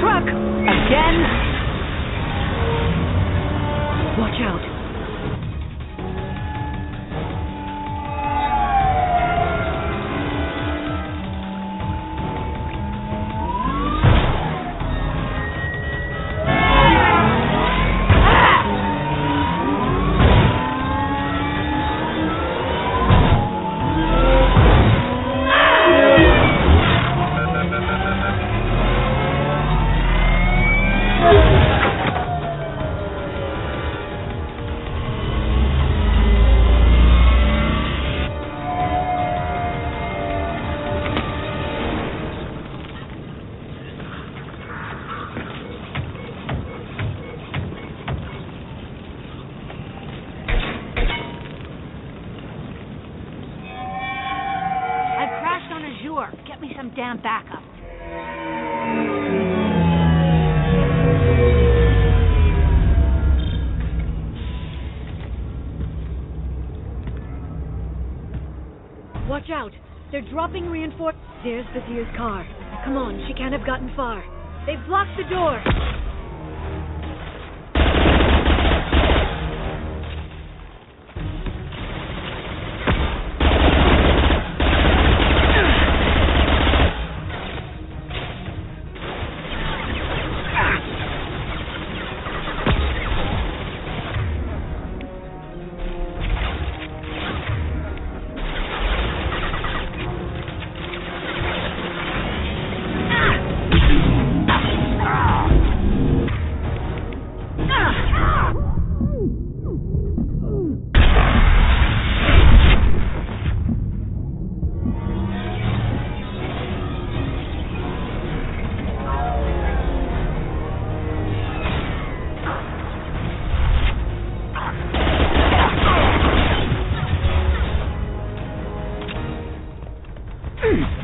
Truck! Again? Watch out. Get me some damn backup. Watch out! They're dropping reinforcements. There's Vazir's car. Come on, she can't have gotten far. They've blocked the door.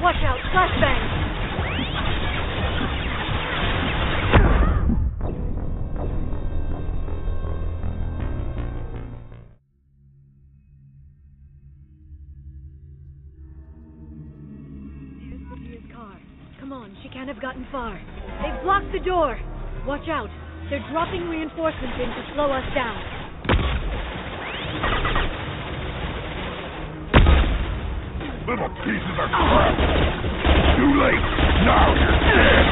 Watch out, flashbang! There's Sophia's car. Come on, she can't have gotten far. They've blocked the door. Watch out. They're dropping reinforcements in to slow us down. Little pieces of crap! Too late! Now you're dead!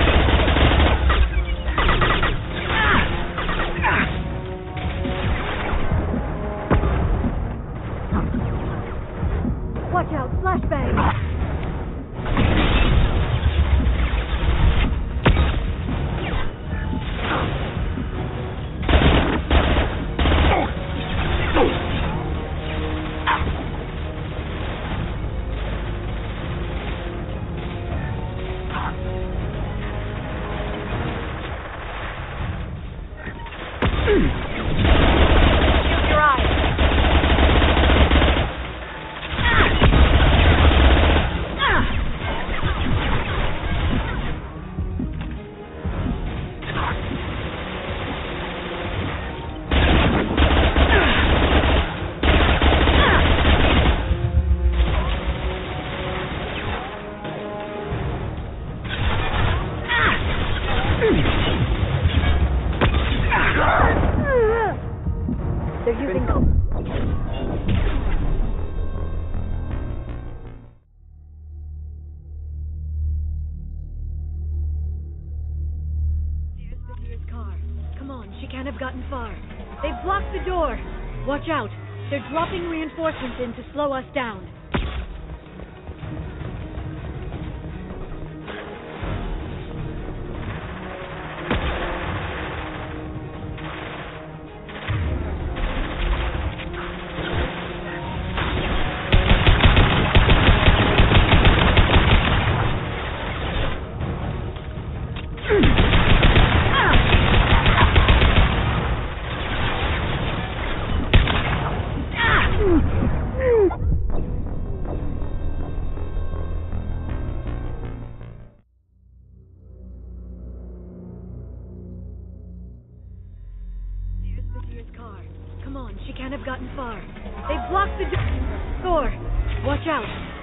Watch out, flashbang! Watch out! They're dropping reinforcements in to slow us down.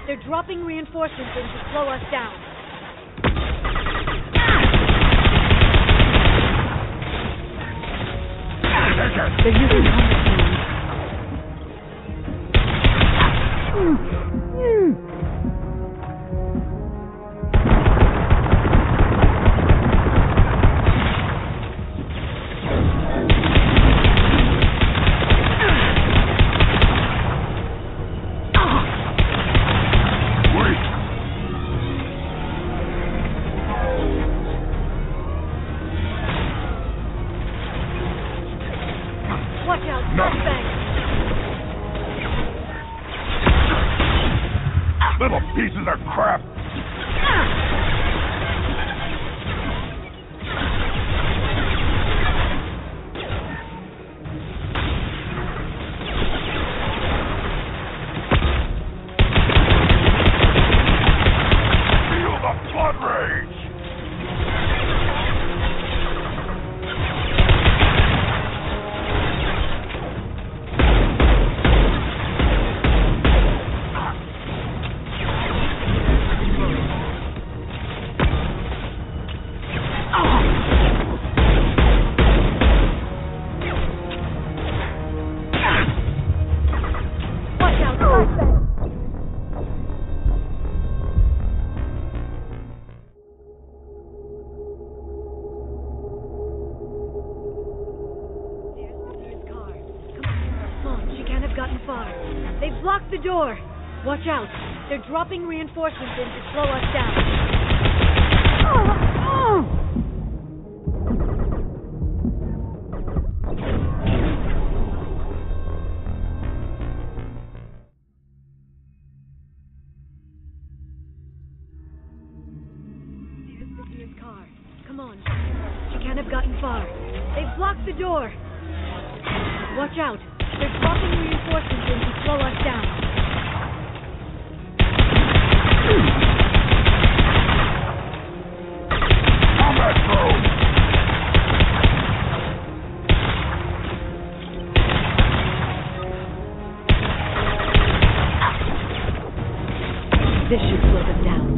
They're dropping reinforcements in to slow us down. They're using Little pieces of crap! Feel the blood rage! The door! Watch out! They're dropping reinforcements in to slow us down. There's Sophia's car. Come on. She can't have gotten far. They've blocked the door. Watch out! They're dropping reinforcements in to slow us down. This should slow them down.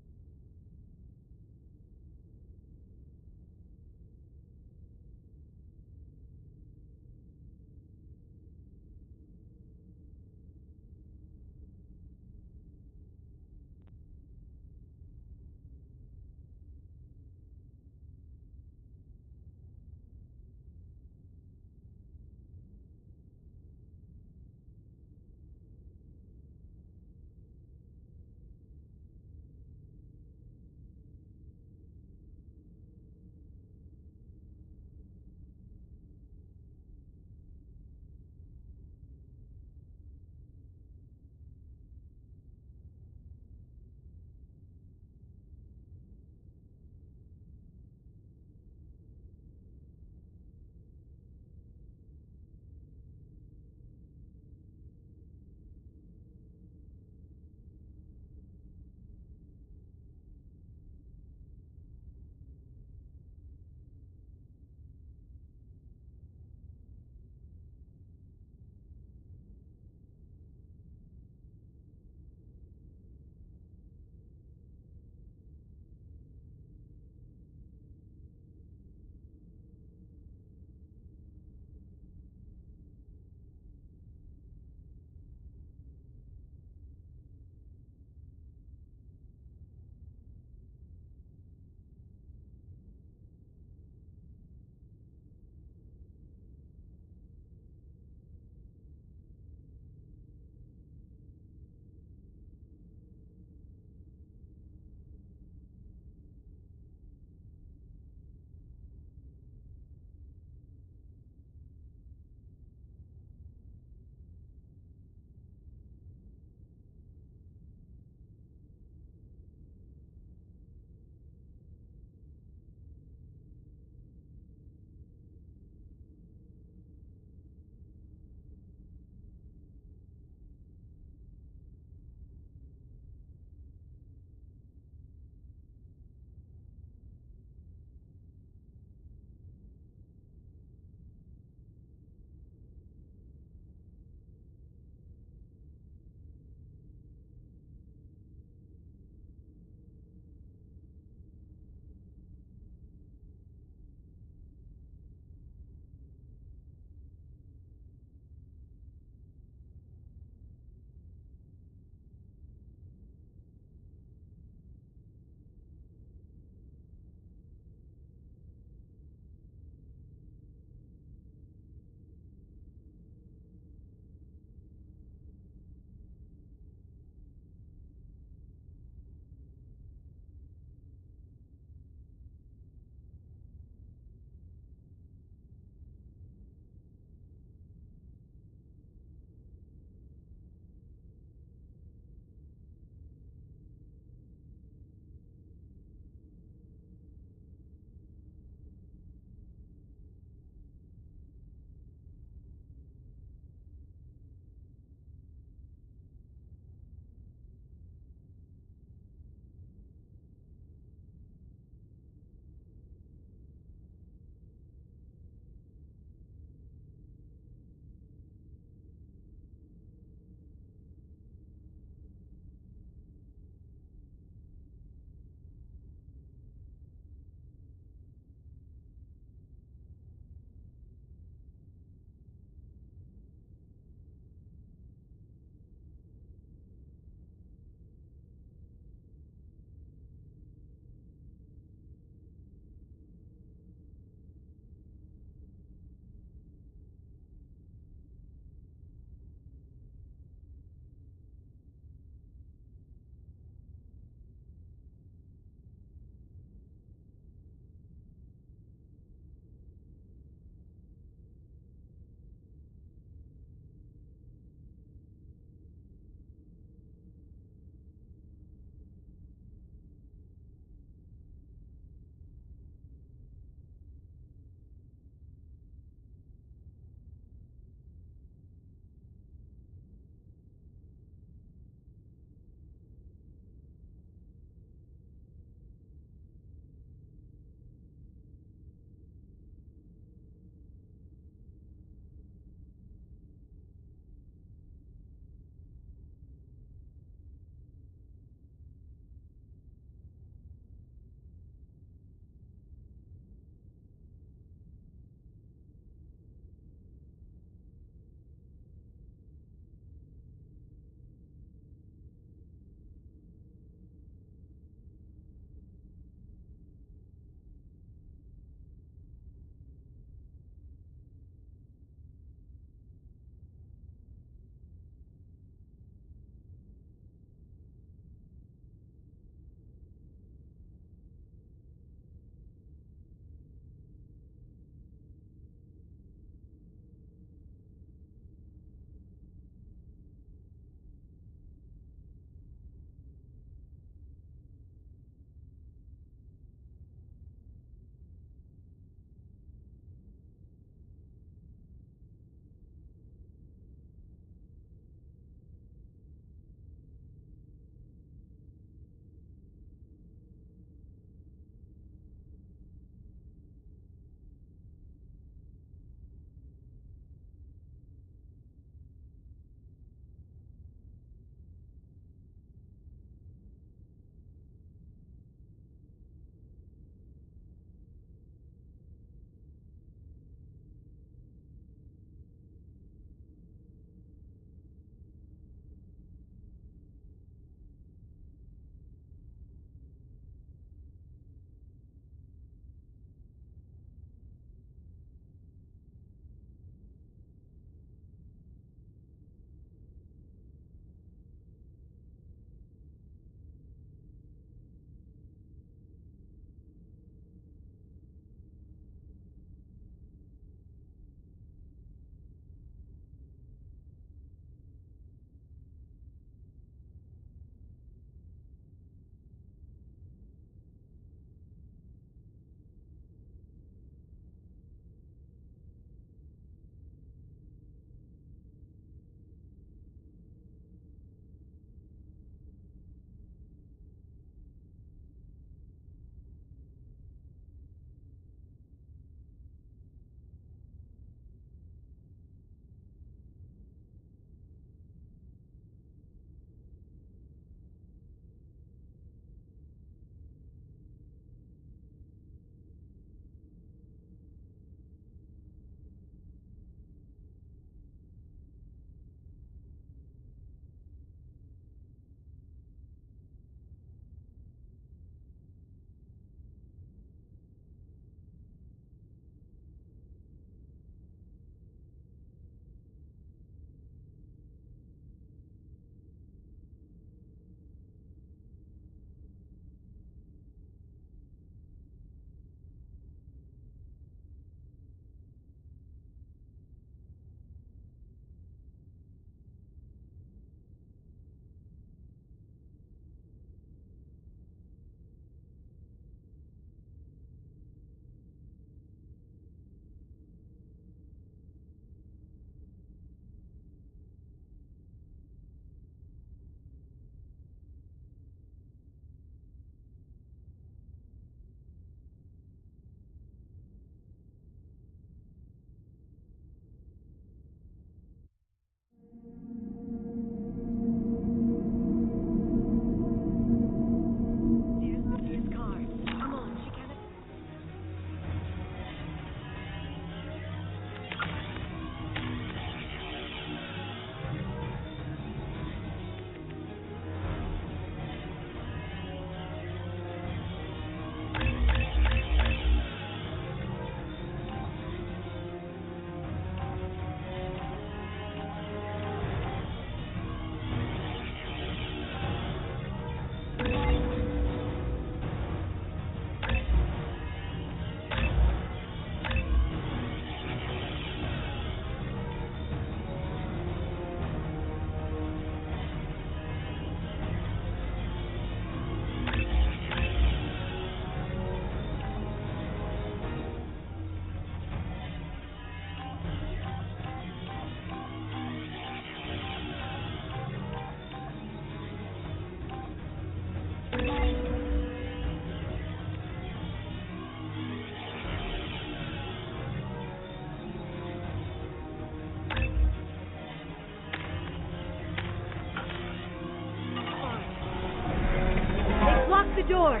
the door!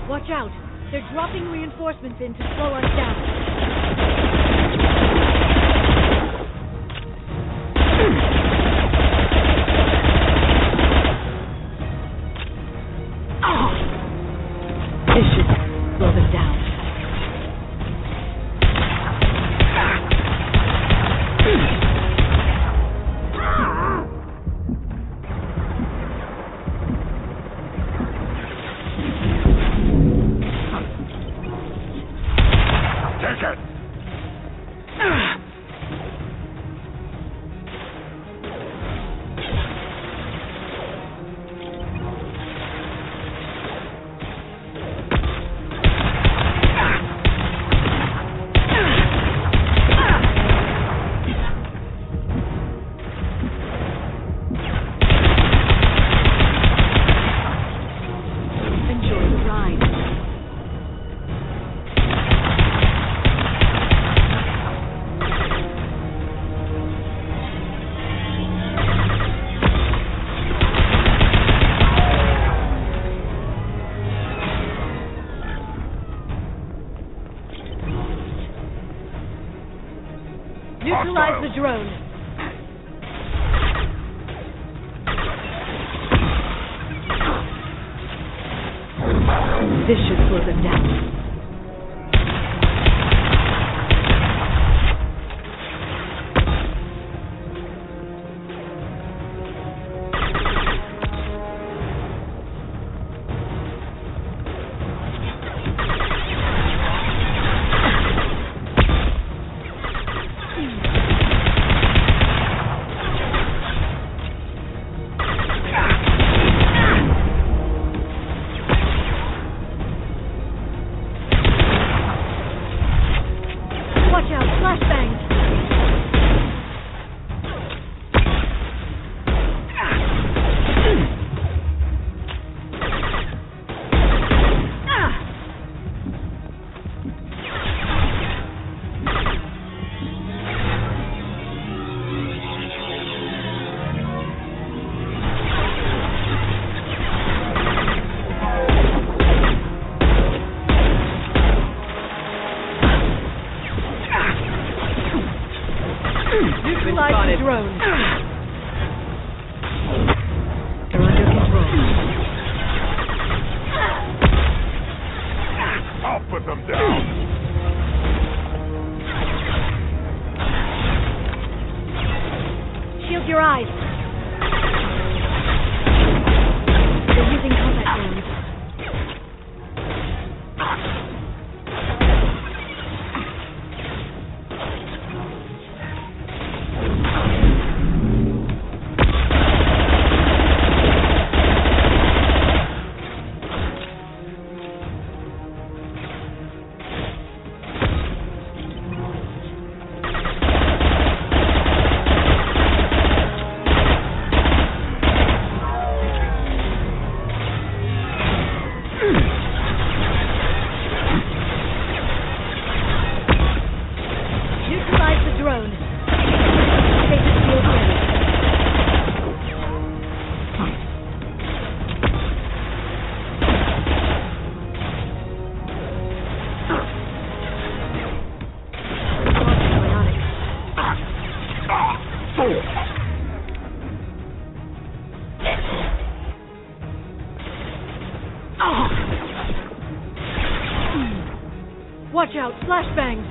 Watch out! They're dropping reinforcements in to slow us down. This should slow them down. Take it! Enjoy the ride. Neutralize the drone. This should slow them down. Watch out, flashbangs! Neutralize the drone. They're under control. I'll put them down. Shield your eyes. They're using combat drones. Neutralize the drone. Station shield ready. Watch out, flashbangs!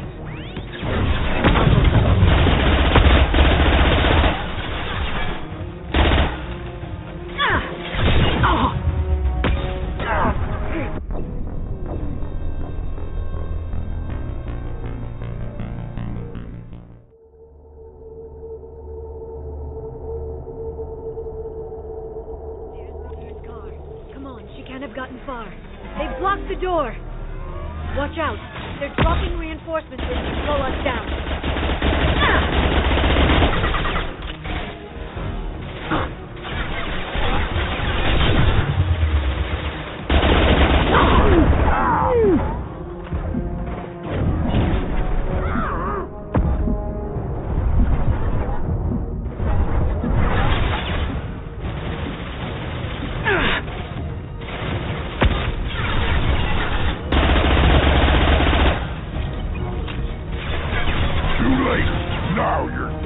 Come on, she can't have gotten far. They've blocked the door. Watch out. They're dropping reinforcements in to slow us down.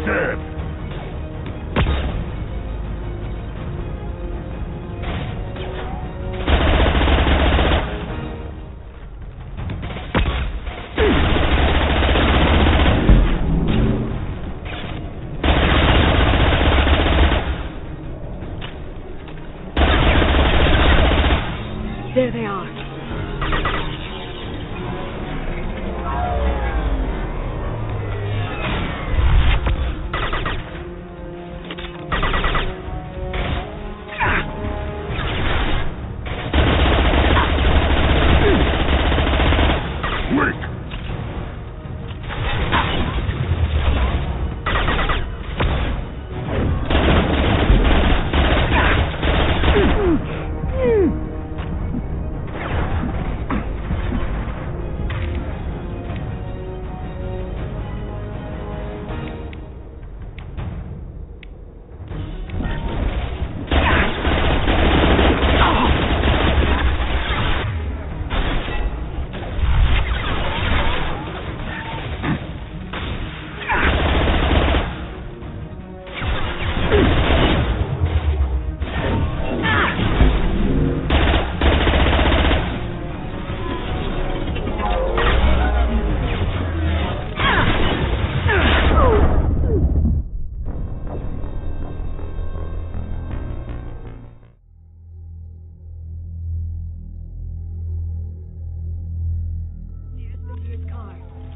dead. There they are.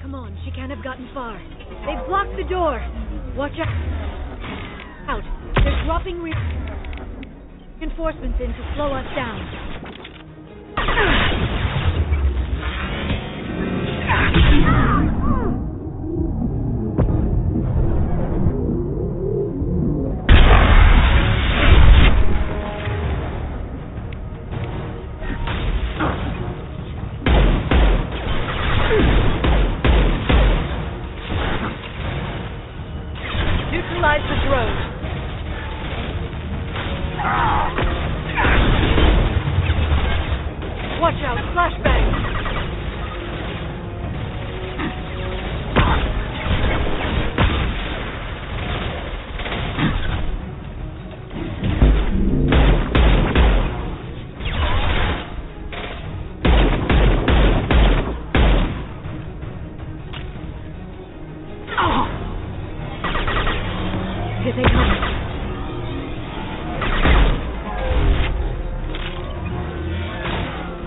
Come on, she can't have gotten far. They've blocked the door. Watch out. They're dropping reinforcements in to slow us down. Neutralize the drone. Watch out, flashbang. Here they come.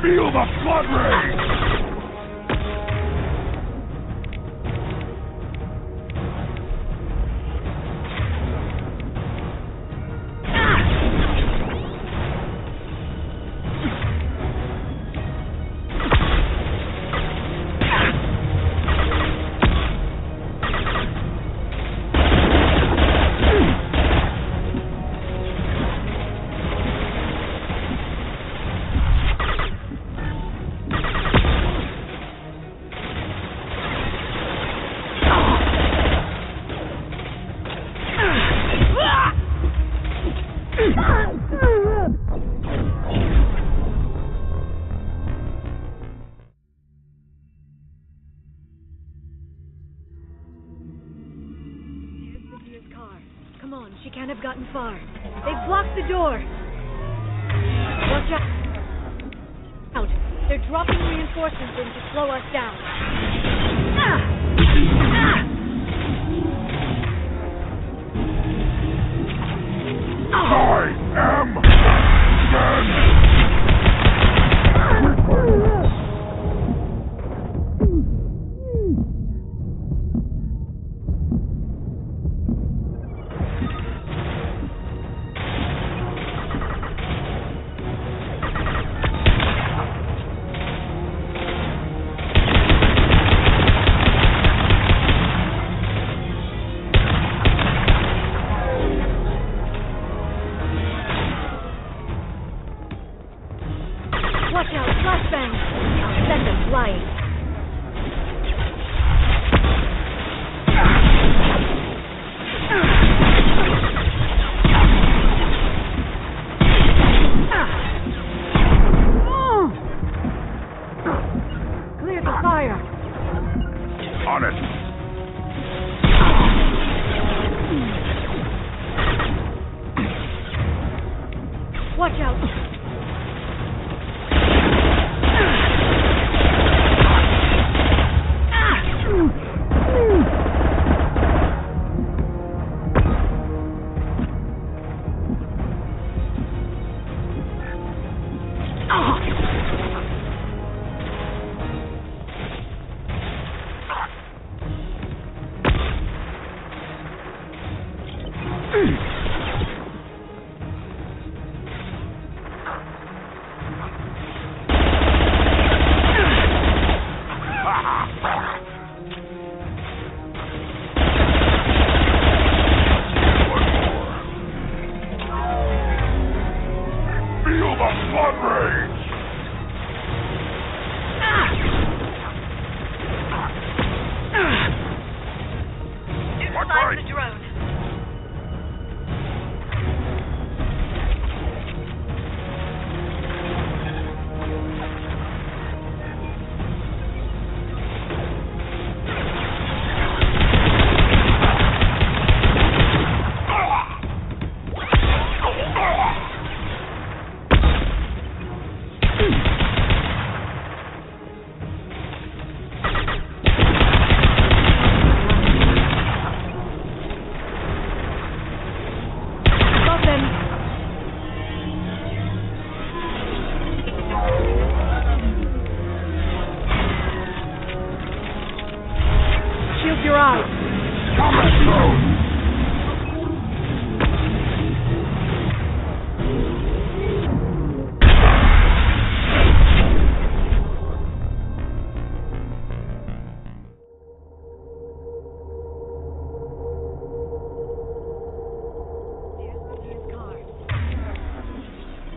Feel the flood ray! Come on, she can't have gotten far. They've blocked the door. Watch out. They're dropping reinforcements in to slow us down. I am man.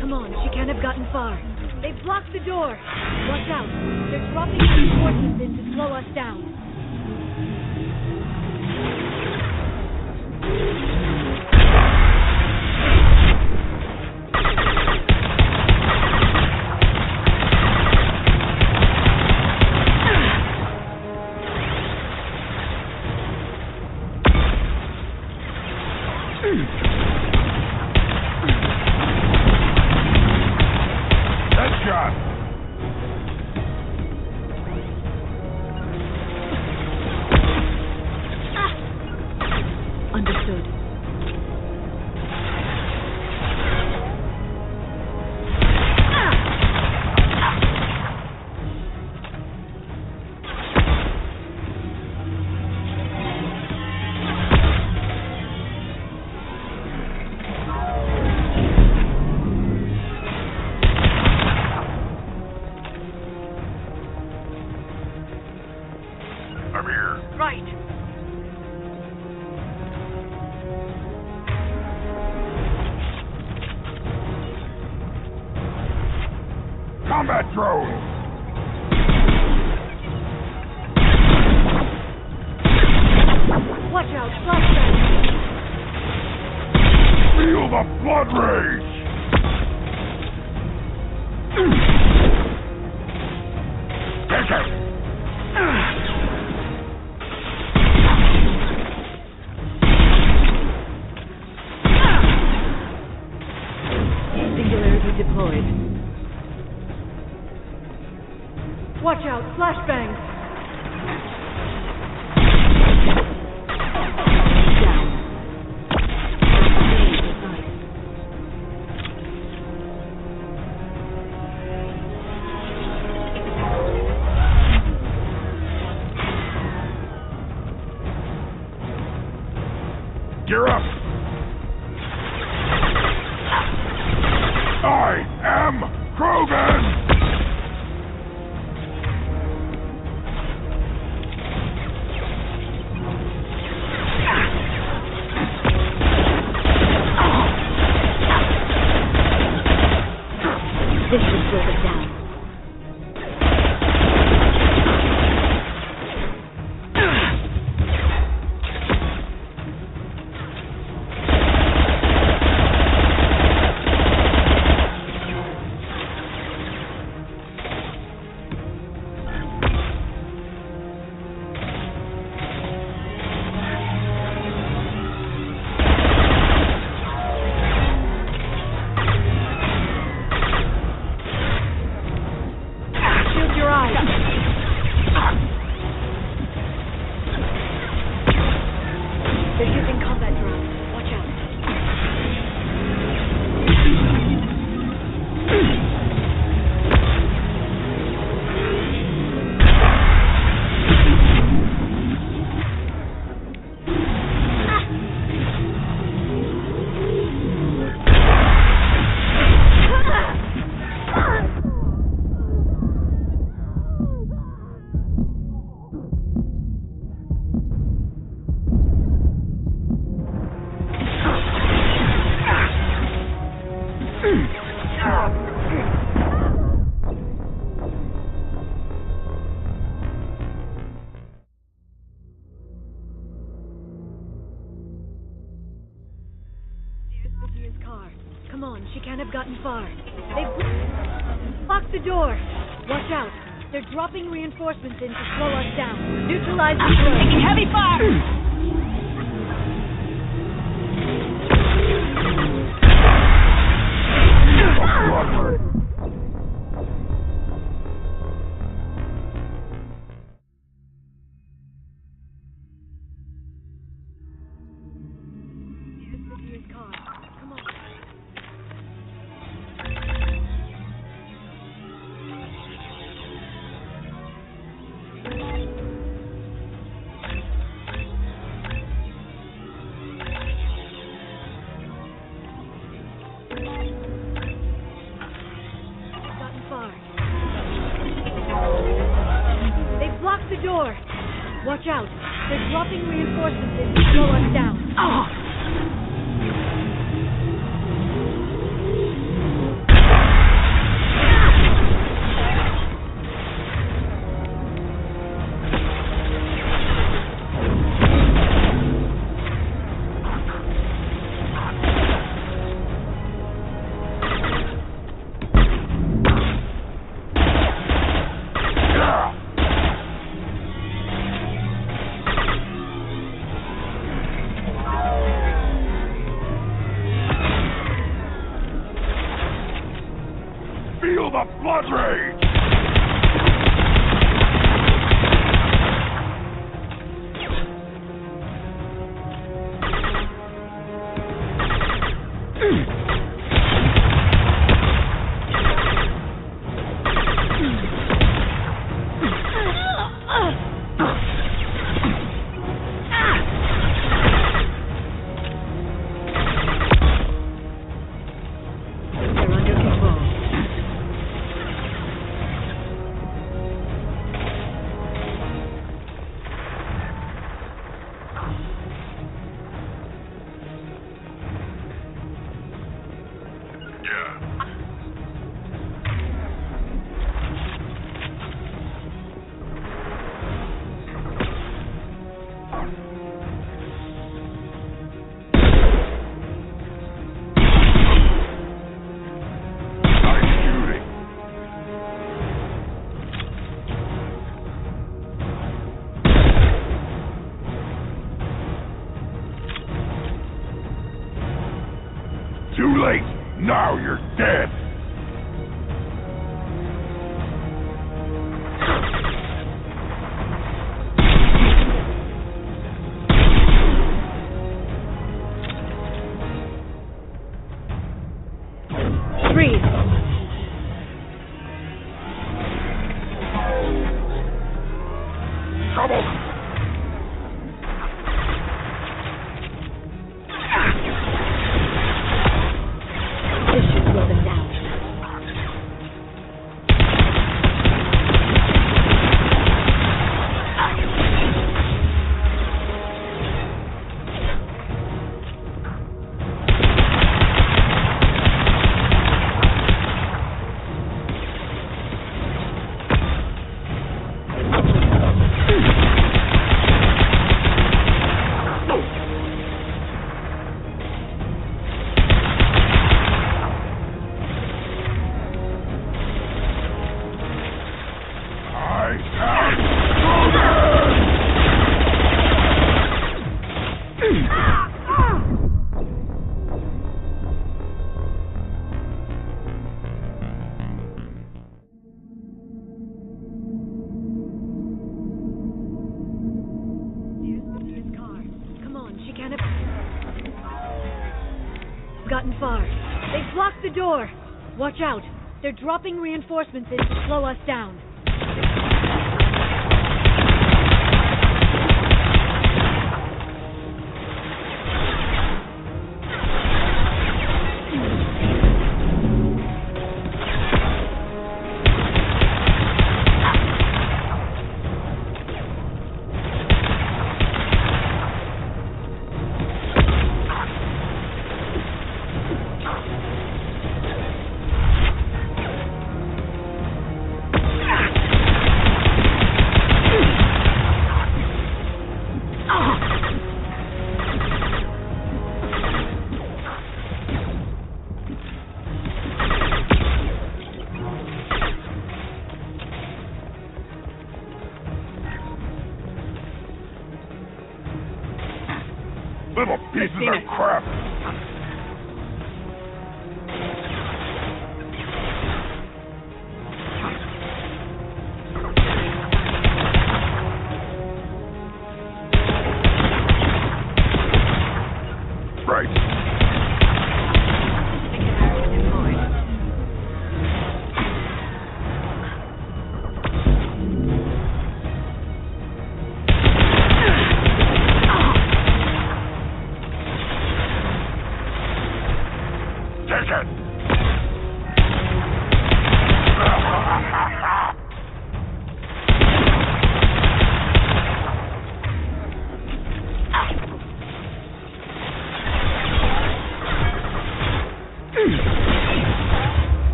Come on, she can't have gotten far. They've blocked the door. Watch out. They're dropping reinforcements in to slow us down. Combat drone! Watch out, flashbang! Feel the blood rage! Take it! Singularity deployed. Watch out, flashbang! Down. Gear up! I am Krogan! This should slow them down. car. Come on, she can't have gotten far. They've blocked the door. Watch out. They're dropping reinforcements in to slow us down. Neutralize the throw. Taking heavy fire! Watch out. They're dropping reinforcements in to slow us down. Feel the blood rage! Too late. Now you're dead. Breathe. Trouble. Gotten far. They've blocked the door. Watch out. They're dropping reinforcements in to slow us down. crap! Right. Take it!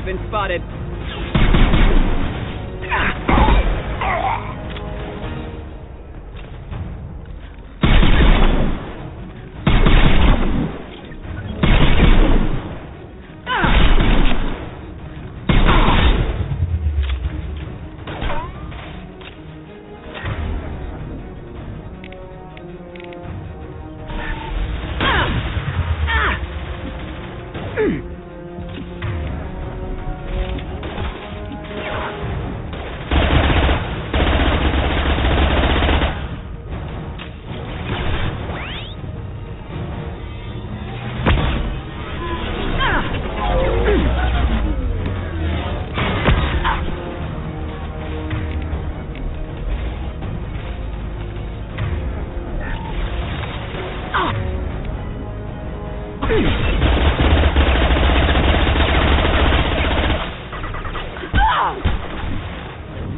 Been spotted.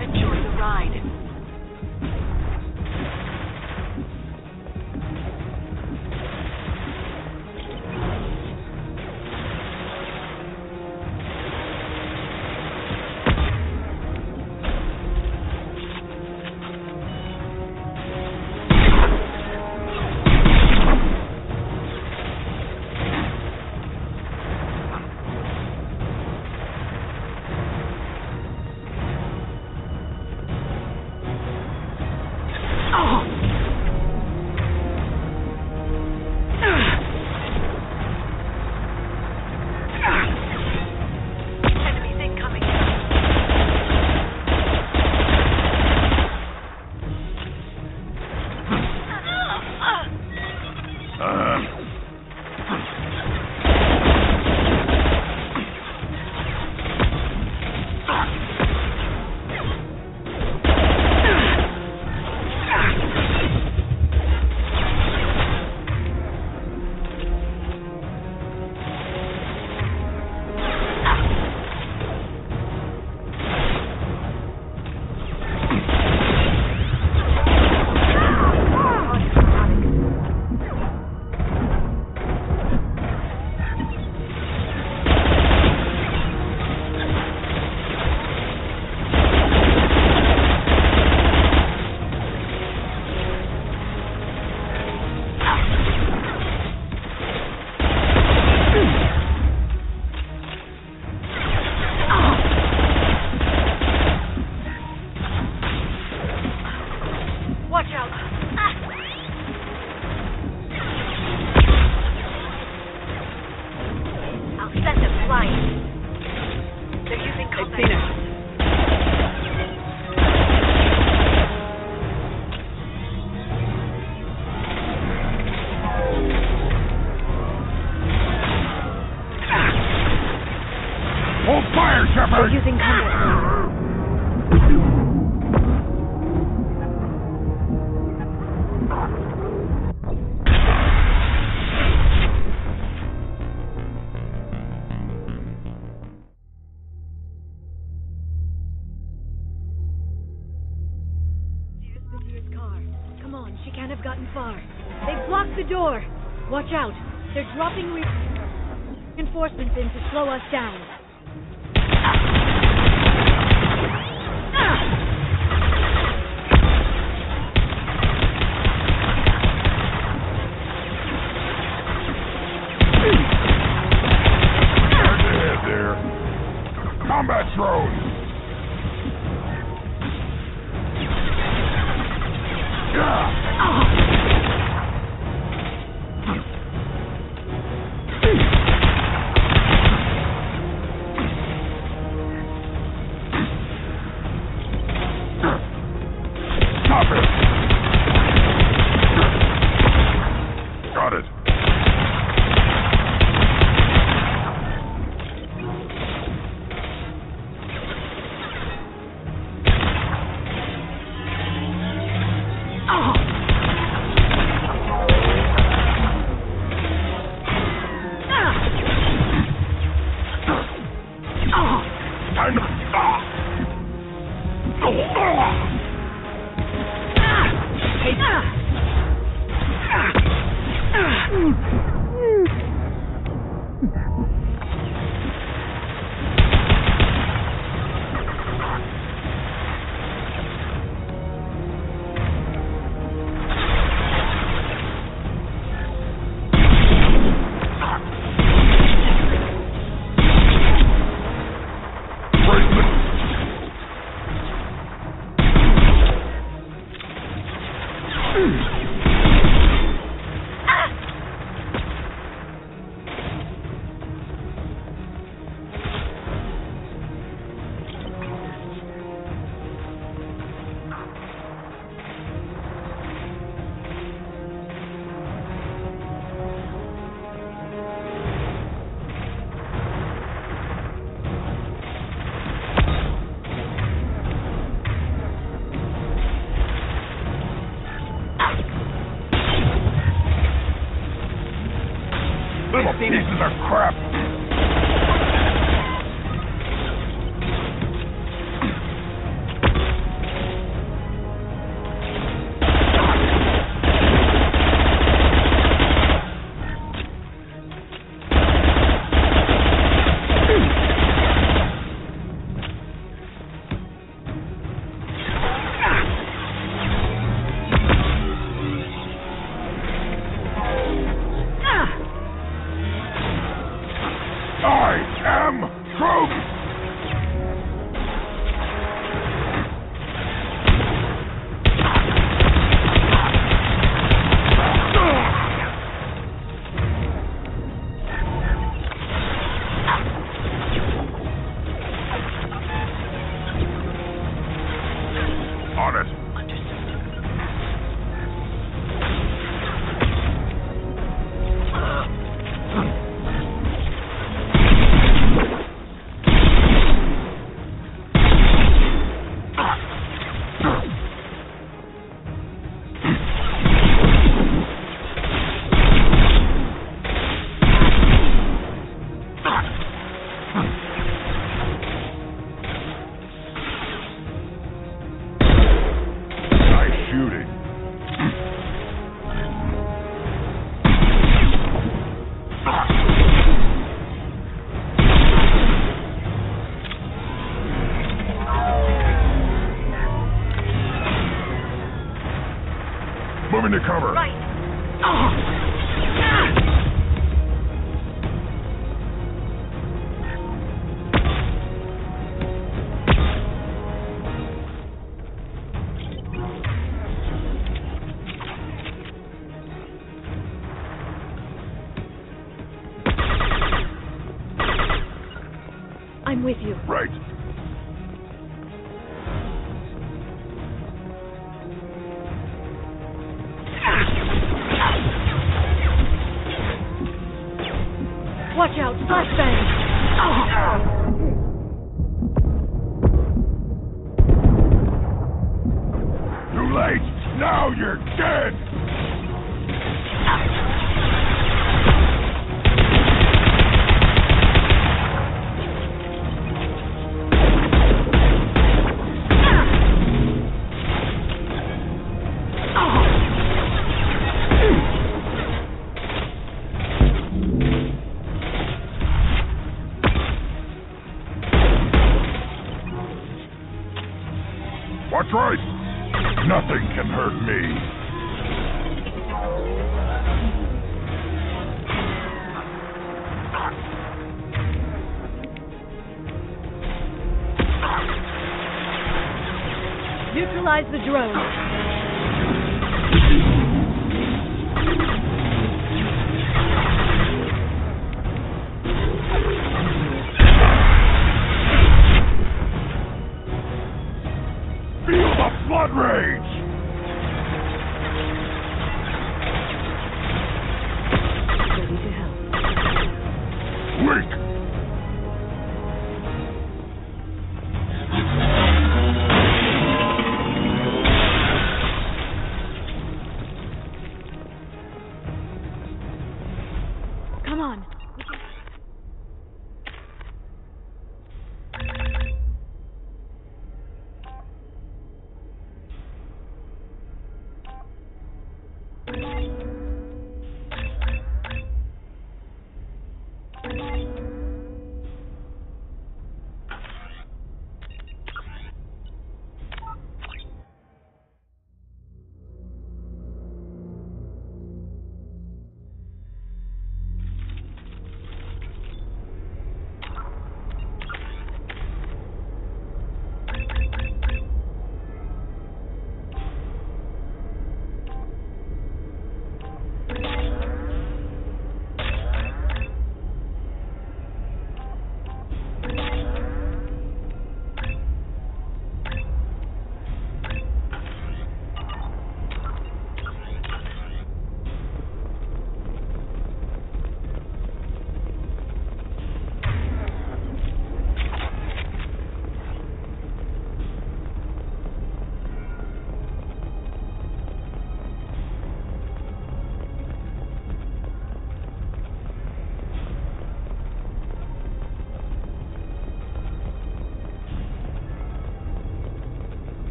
Enjoy the ride. Hold fire, Shepard! We're using combat. There's Badier's car. Come on, she can't have gotten far. They've blocked the door. Watch out. They're dropping reinforcements in to slow us down. There. Combat drones! Stop it! Got it. Little pieces of crap! On it. Moving to cover. Right. I'm with you. Right. Watch out, flashbang! Too late! Now you're dead! Neutralize the drone. Feel the flood rage! Ready to help. Weak! Come on.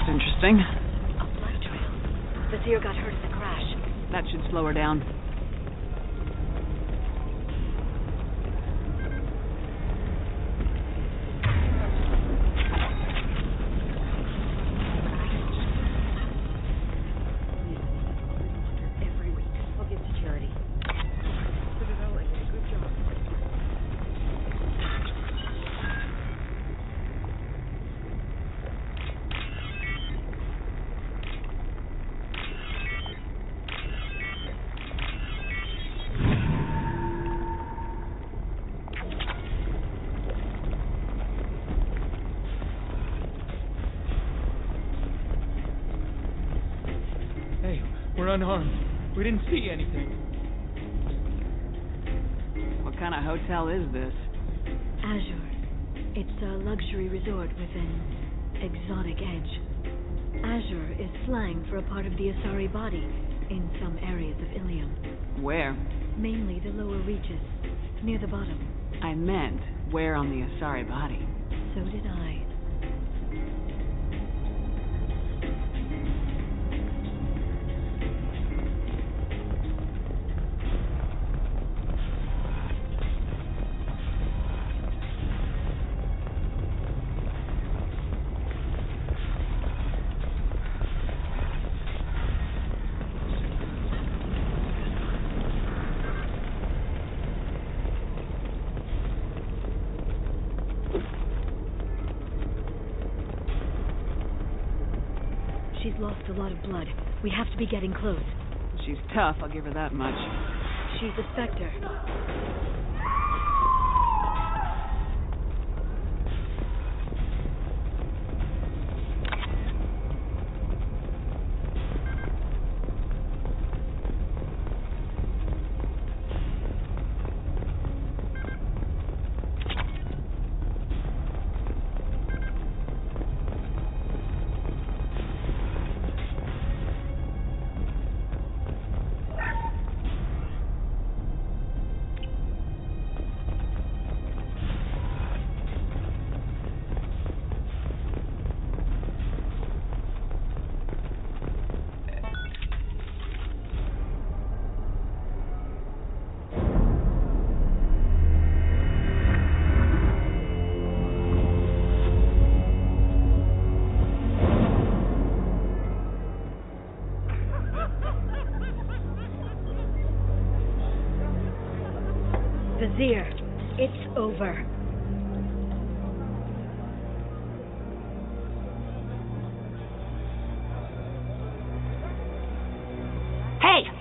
Interesting. A blood trail. The deer got hurt in the crash. That should slow her down. Every week. I'll give to charity. Good job. Hey, we're unarmed. We didn't see anything. What kind of hotel is this? Azure. It's a luxury resort with an exotic edge. Azure is slang for a part of the Asari body in some areas of Ilium. Where? Mainly the lower reaches, near the bottom. I meant, where on the Asari body? So did I. She's lost a lot of blood. We have to be getting close. She's tough, I'll give her that much. She's a Spectre. Vizier, it's over.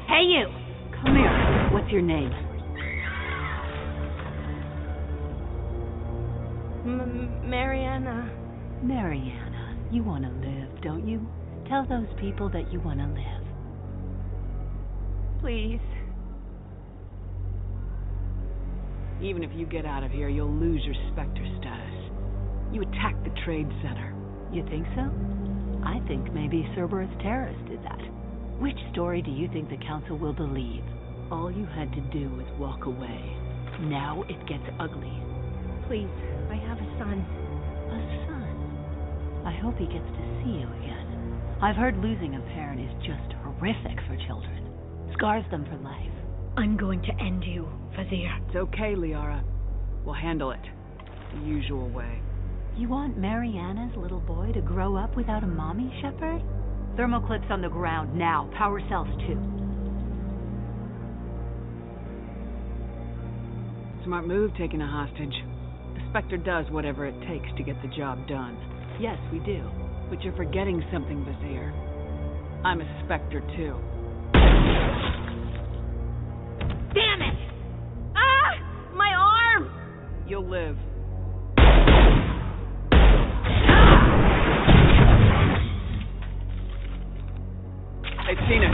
Hey, you! Come here. What's your name? Mariana. Mariana. You want to live, don't you? Tell those people that you want to live. Please. Even if you get out of here, you'll lose your Spectre status. You attacked the trade center. You think so? I think maybe Cerberus terrorists did that. Which story do you think the Council will believe? All you had to do was walk away. Now it gets ugly. Please, I have a son. A son? I hope he gets to see you again. I've heard losing a parent is just horrific for children. Scars them for life. I'm going to end you, Vizier. It's okay, Liara. We'll handle it. The usual way. You want Mariana's little boy to grow up without a mommy, Shepard? Thermoclips on the ground now. Power cells too. Smart move taking a hostage. The Spectre does whatever it takes to get the job done. Yes, we do. But you're forgetting something, Vizier. I'm a Spectre too. Damn it! Ah! My arm! You'll live. They've seen it.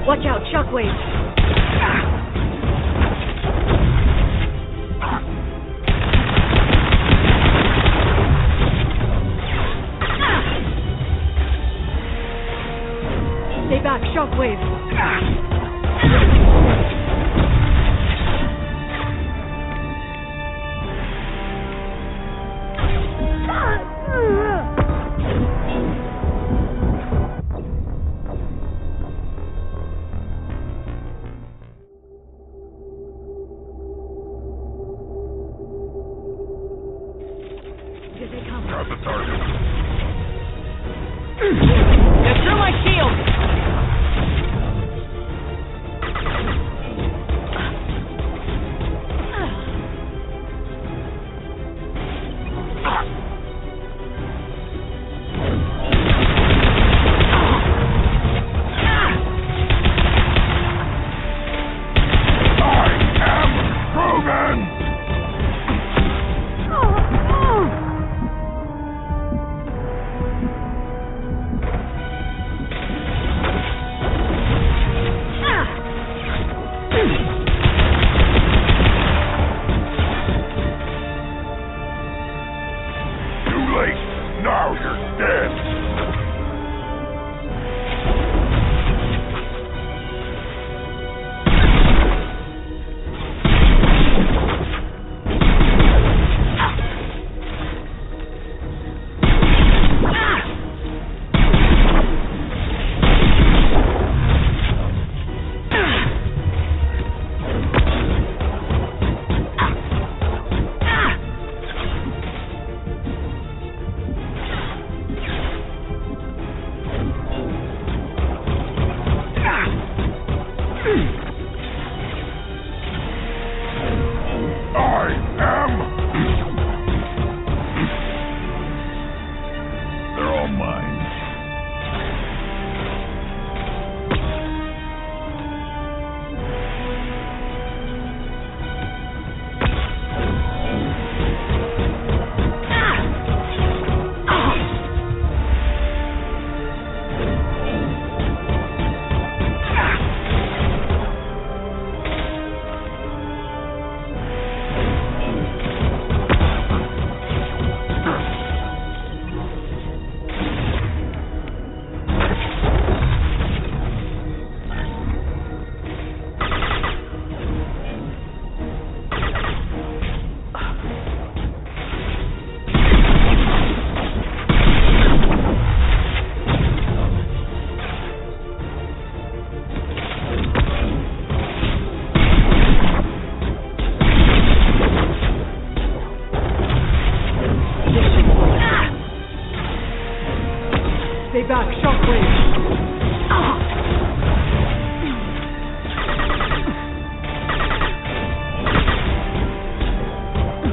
Watch out, shockwaves! Stay back, shockwaves! Grab the target. Get through my shield!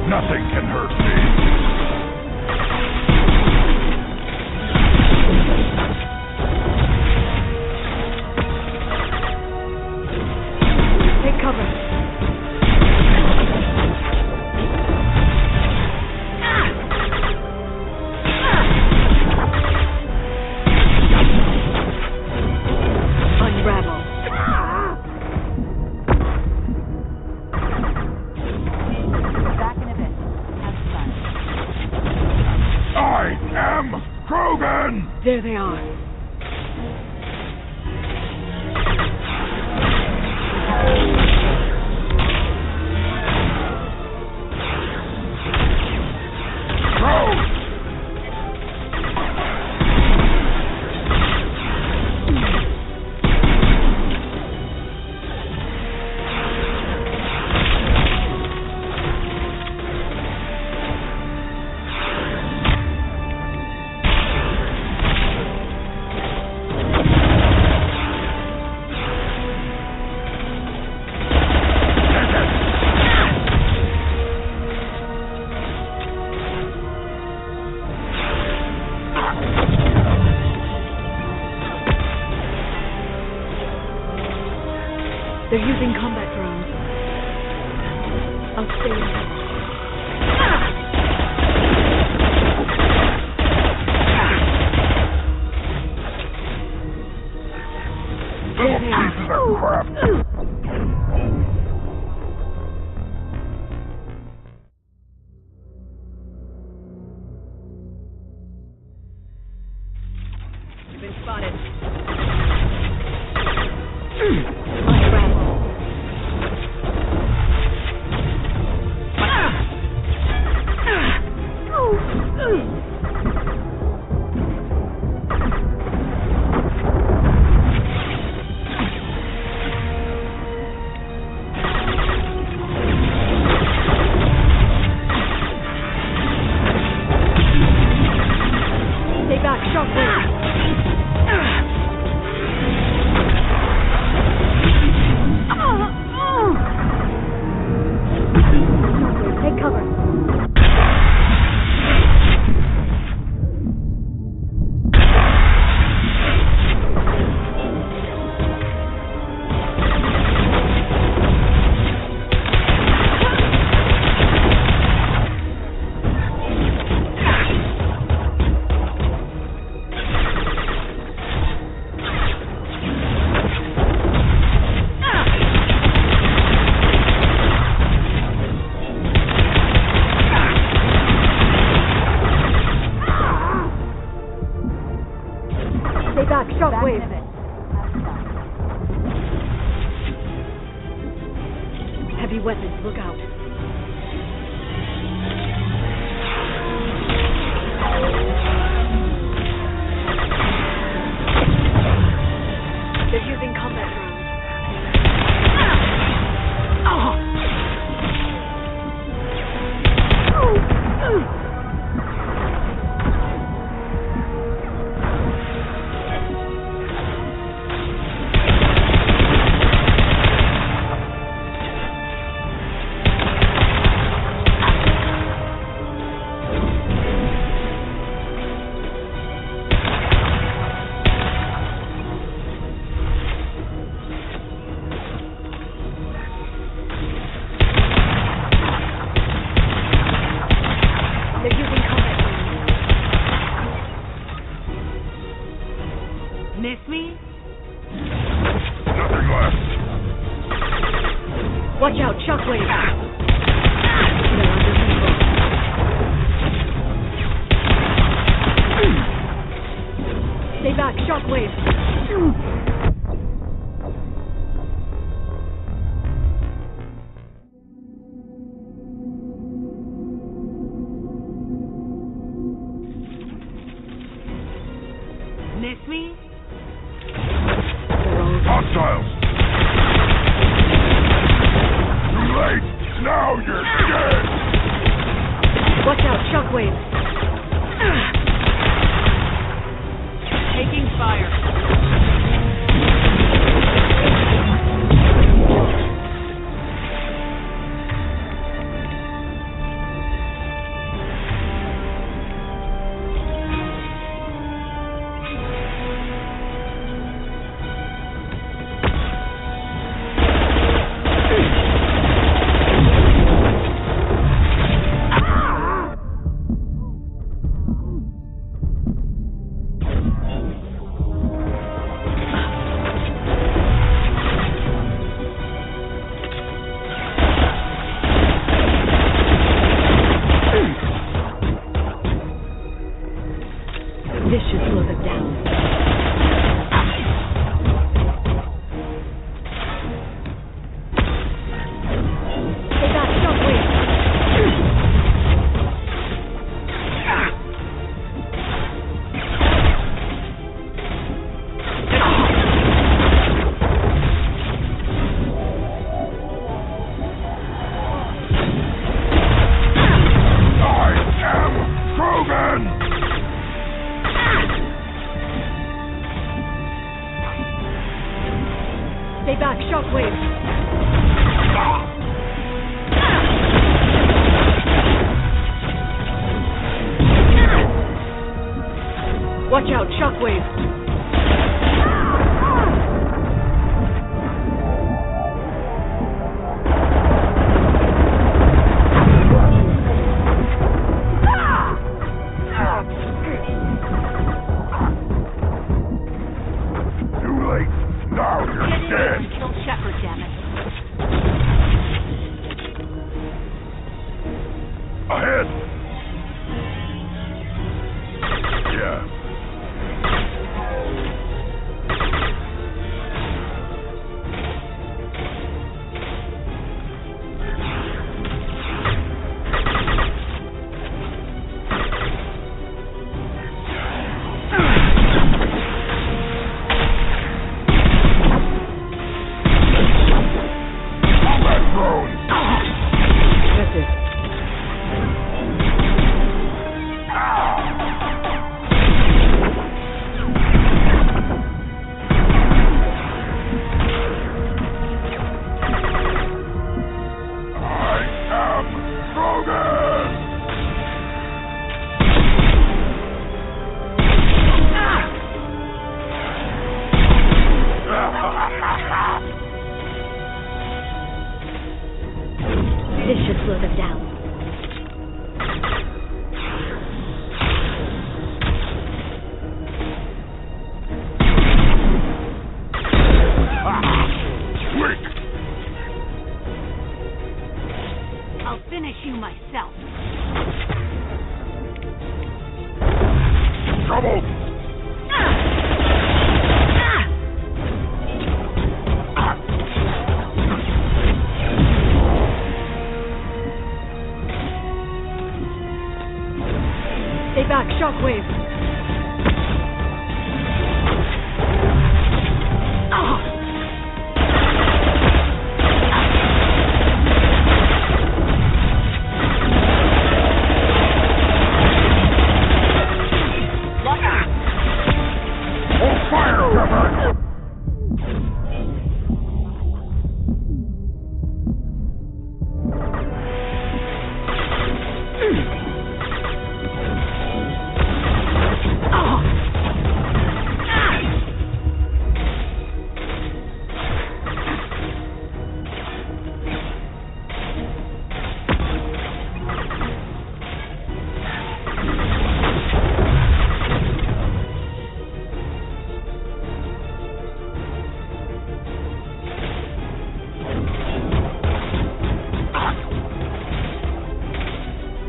Nothing can hurt me. Take cover. Unravel. Back in a bit. Have fun. I am Krogan! There they are. They're using combat drones. I'll stay in touch. Little pieces of crap! You've been spotted. Stay back, shockwave. Take cover. Stay back, shockwave. Heavy weapons, look out. They're using combat drones. They're using combat drones. Miss me? Nothing left. Watch out, shockwave. They're under control. Stay back, shockwave. Miss me? Hostiles! Too late! Now you're dead! Watch out, shockwave. Taking fire. Watch out, shockwave!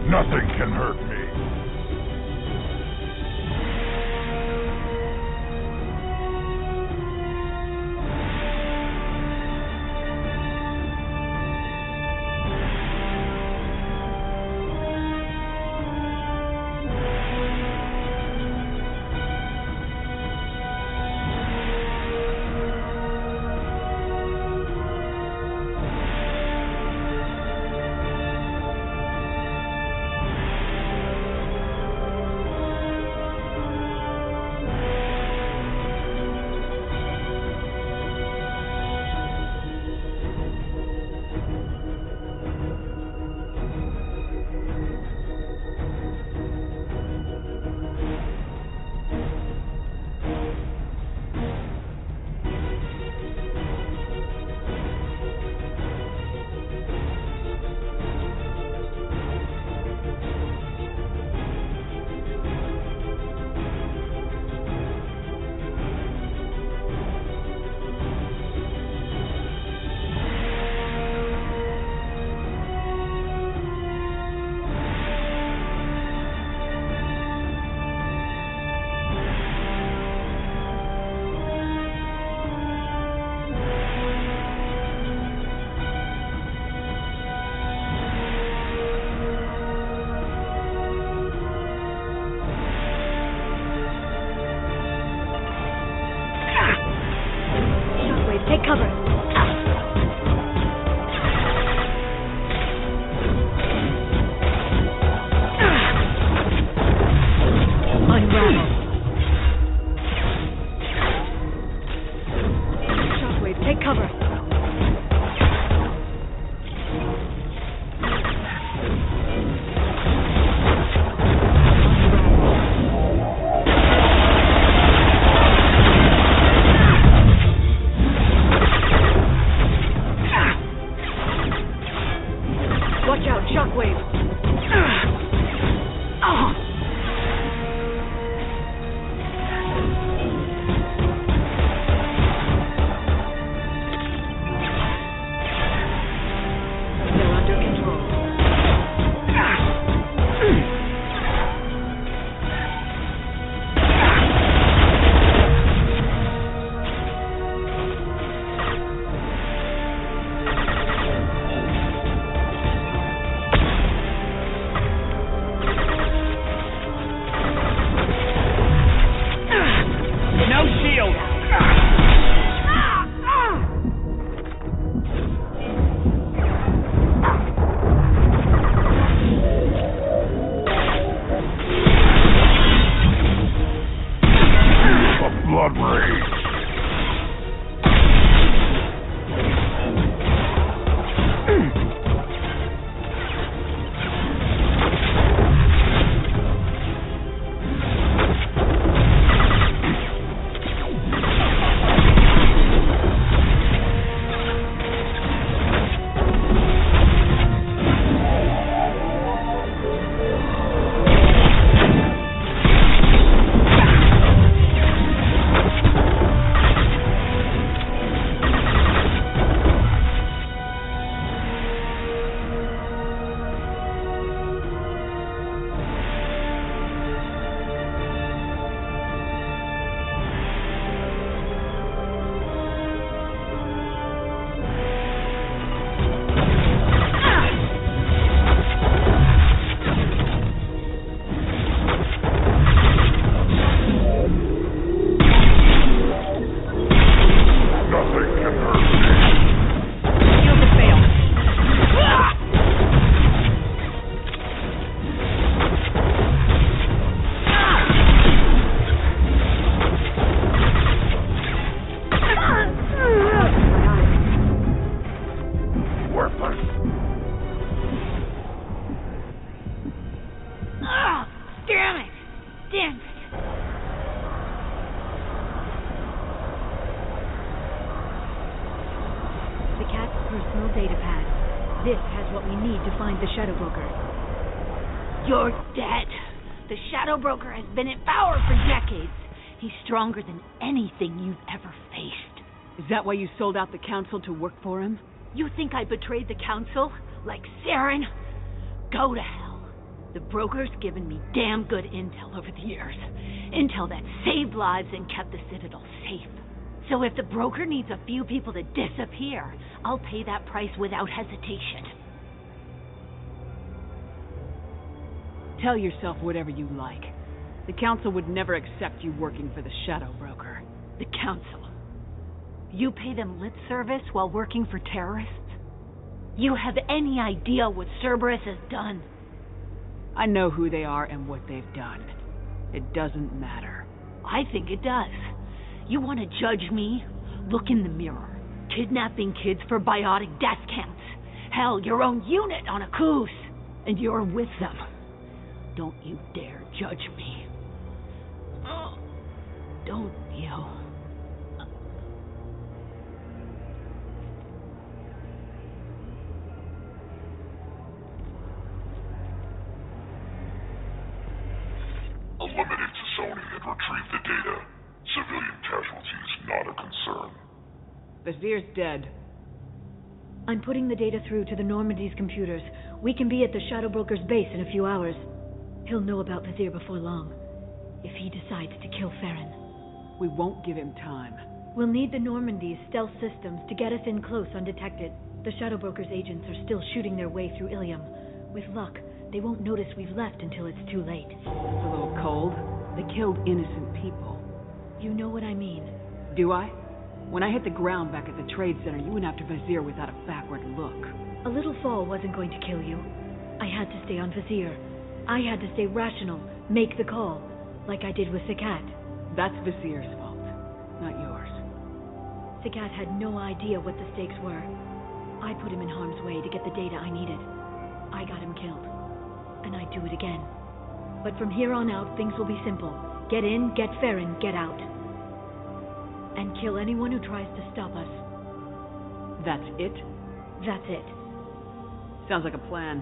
Nothing can hurt me. Watch out, shockwave! They're under control. personal data pad. This has what we need to find the Shadow Broker. You're dead. The Shadow Broker has been in power for decades. He's stronger than anything you've ever faced. Is that why you sold out the Council to work for him? You think I betrayed the Council? Like Saren? Go to hell. The Broker's given me damn good intel over the years. Intel that saved lives and kept the Citadel safe. So if the Broker needs a few people to disappear, I'll pay that price without hesitation. Tell yourself whatever you like. The Council would never accept you working for the Shadow Broker. The Council? You pay them lip service while working for terrorists? You have any idea what Cerberus has done? I know who they are and what they've done. It doesn't matter. I think it does. You want to judge me? Look in the mirror. Kidnapping kids for biotic death camps. Hell, your own unit on a Coos. And you're with them. Don't you dare judge me. Don't you? Eliminate Sony and retrieve the data. Civilian casualties not a concern. Vazir's dead. I'm putting the data through to the Normandy's computers. We can be at the Shadow Broker's base in a few hours. He'll know about Vazir before long, if he decides to kill Farron. We won't give him time. We'll need the Normandy's stealth systems to get us in close undetected. The Shadow Broker's agents are still shooting their way through Ilium. With luck, they won't notice we've left until it's too late. It's a little cold. They killed innocent people. You know what I mean. Do I? When I hit the ground back at the trade center, you went after Vazir without a backward look. A little fall wasn't going to kill you. I had to stay on Vazir. I had to stay rational, make the call, like I did with Sakat. That's Vazir's fault, not yours. Sakat had no idea what the stakes were. I put him in harm's way to get the data I needed. I got him killed. And I'd do it again. But from here on out, things will be simple. Get in, get Farron, get out. And kill anyone who tries to stop us. That's it? That's it. Sounds like a plan.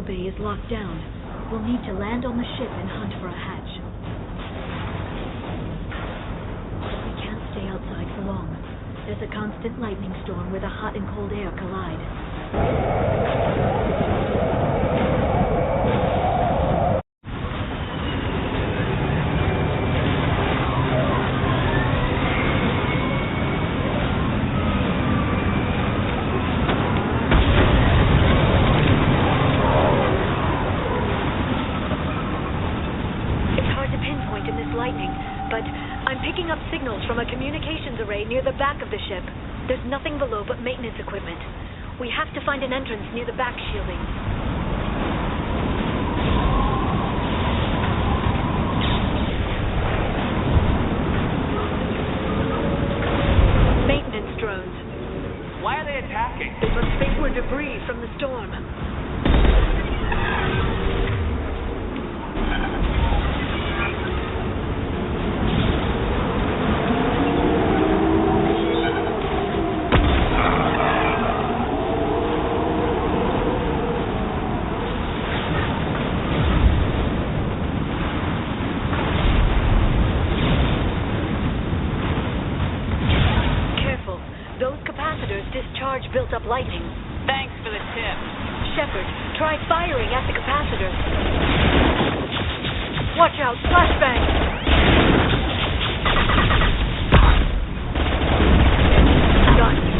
Bay is locked down. We'll need to land on the ship and hunt for a hatch. We can't stay outside for long. There's a constant lightning storm where the hot and cold air collide. From a communications array near the back of the ship. There's nothing below but maintenance equipment. We have to find an entrance near the back shielding. Maintenance drones. Why are they attacking? They must think we're debris from the storm. Built up lightning. Thanks for the tip. Shepard, try firing at the capacitors. Watch out, flashbang! Done.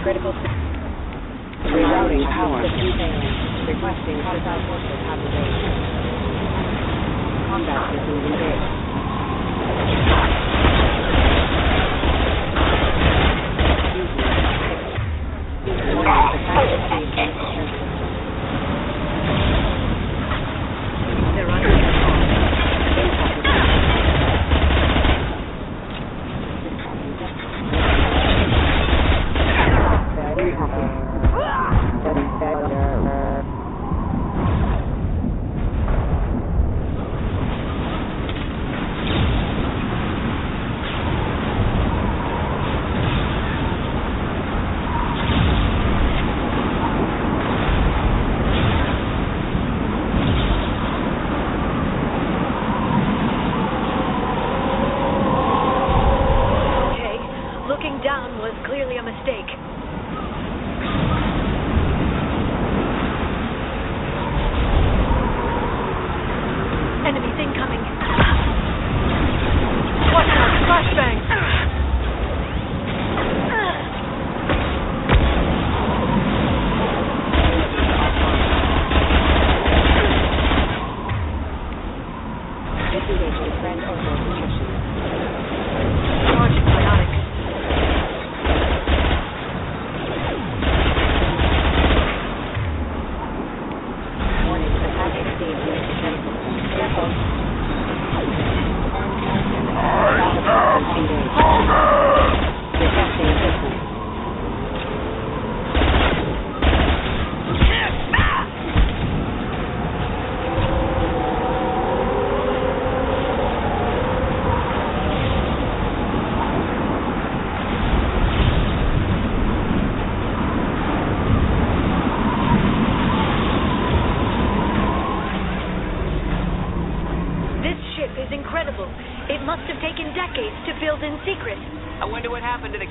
critical rerouting power. Requesting hostile forces have engaged. Combat systems engaged. They're under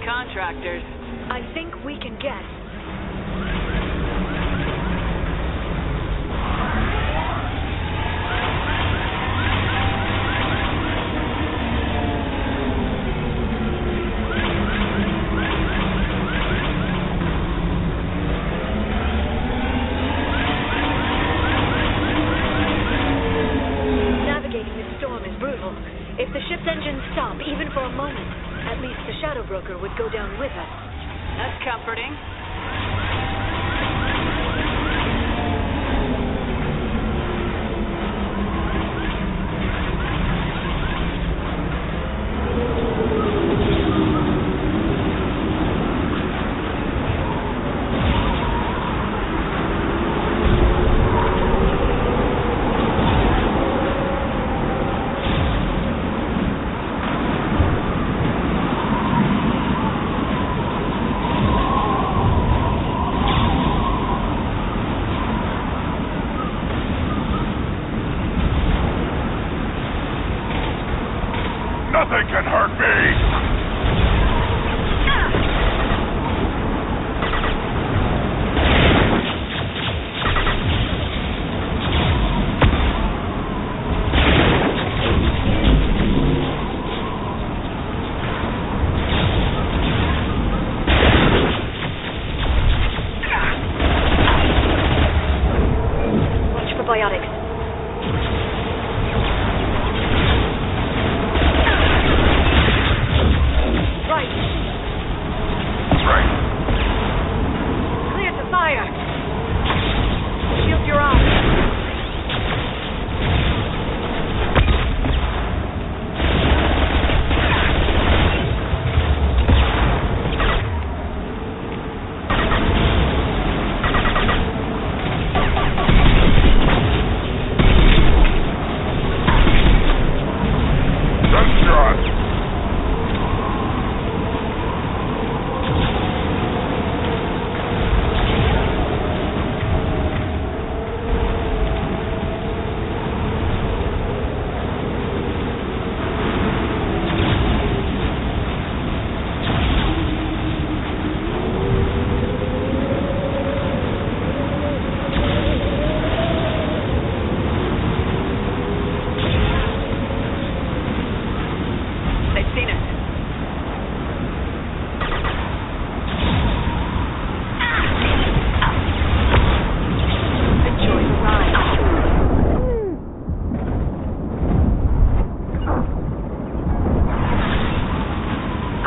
contractors. I think we can guess. Navigating this storm is brutal. If the ship's engines stop, even for a moment, at least the Shadow Broker would go down with us. That's comforting.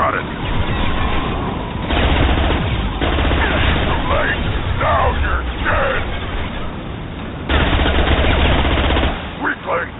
Got it. Too late. Now you're dead. Weakling.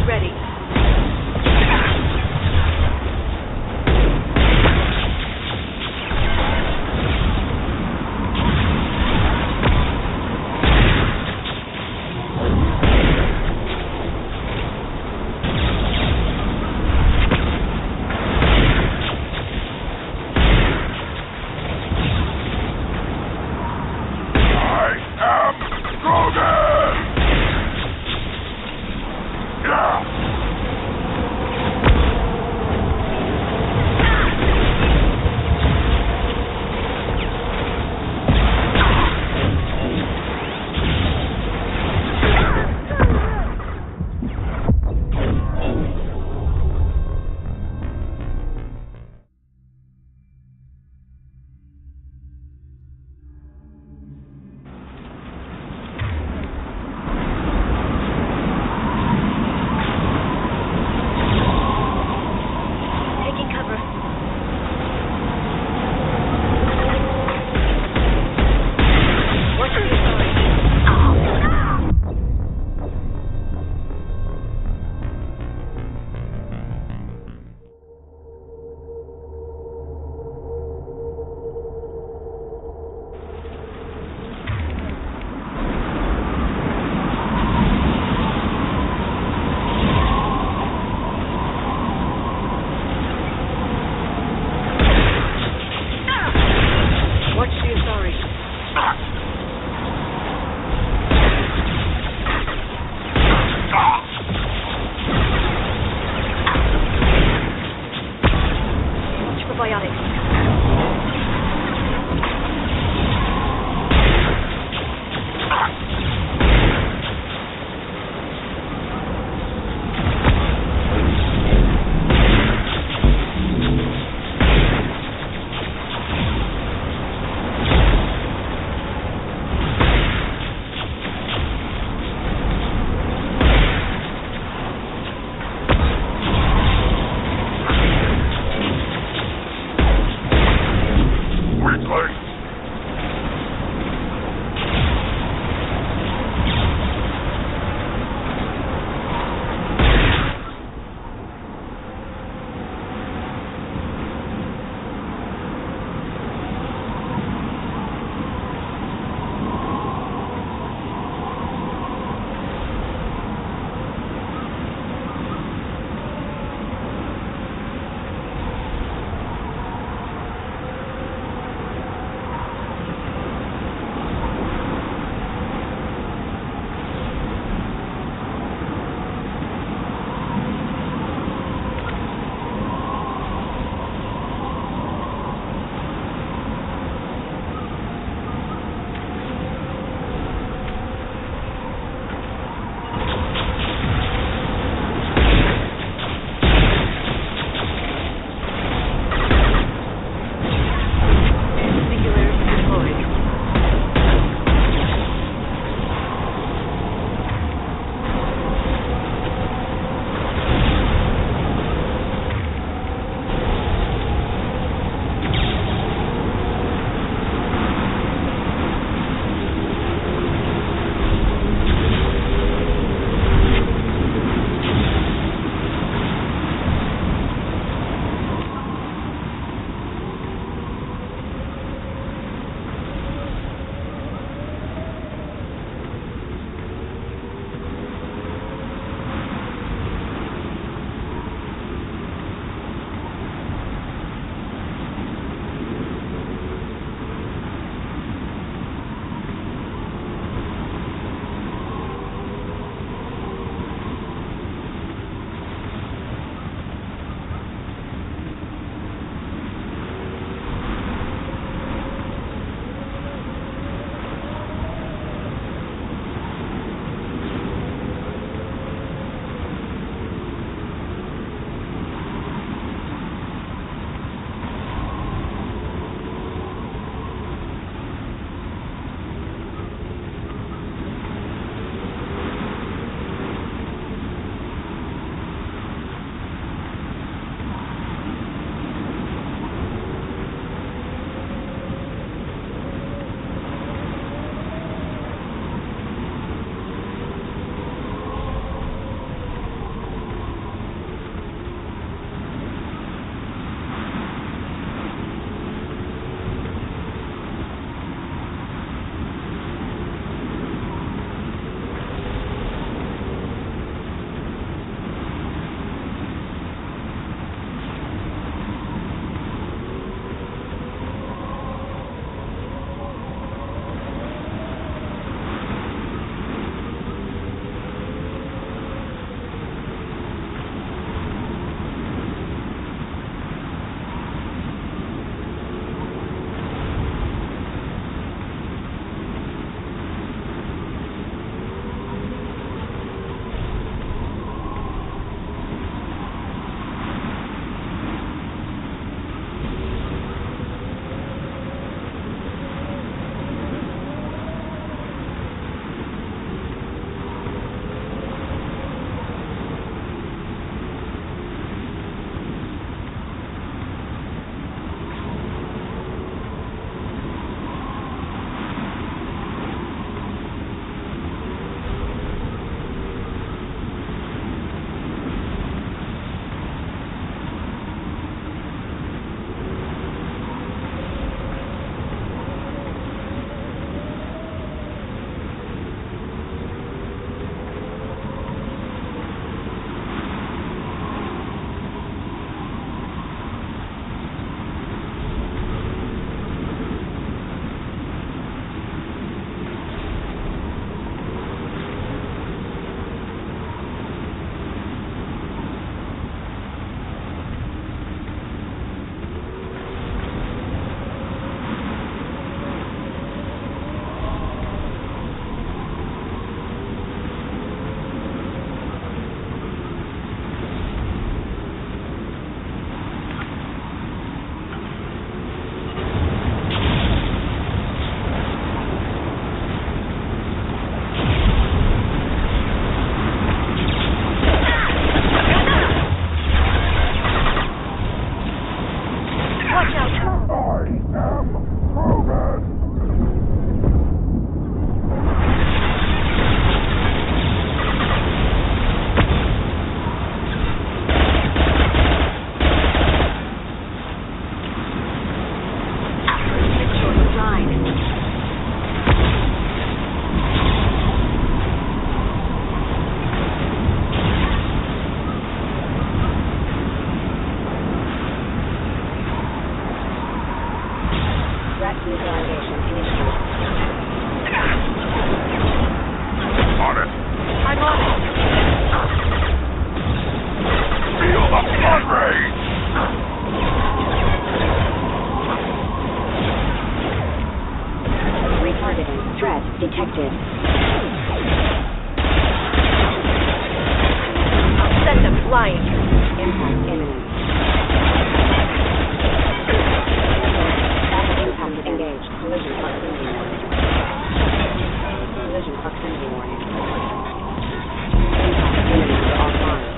ready. Grogan! Yeah! flying. Impact imminent. Impact engaged. Collision proximity warning. Collision proximity warning. Impact imminent offline.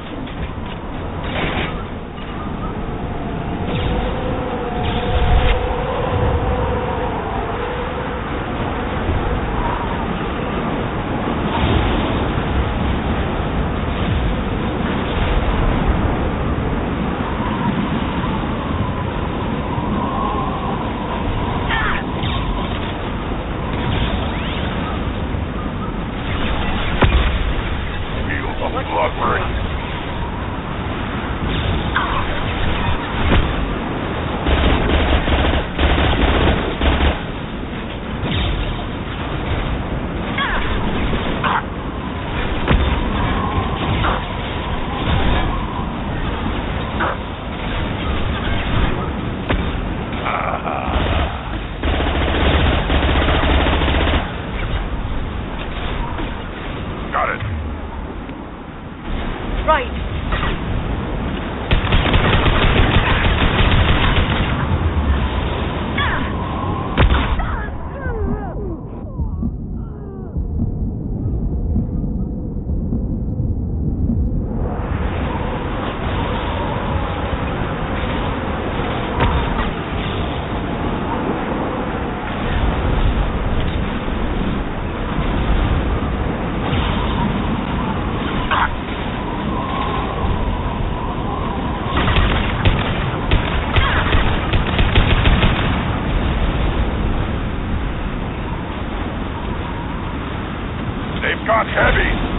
got heavy.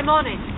I'm on it.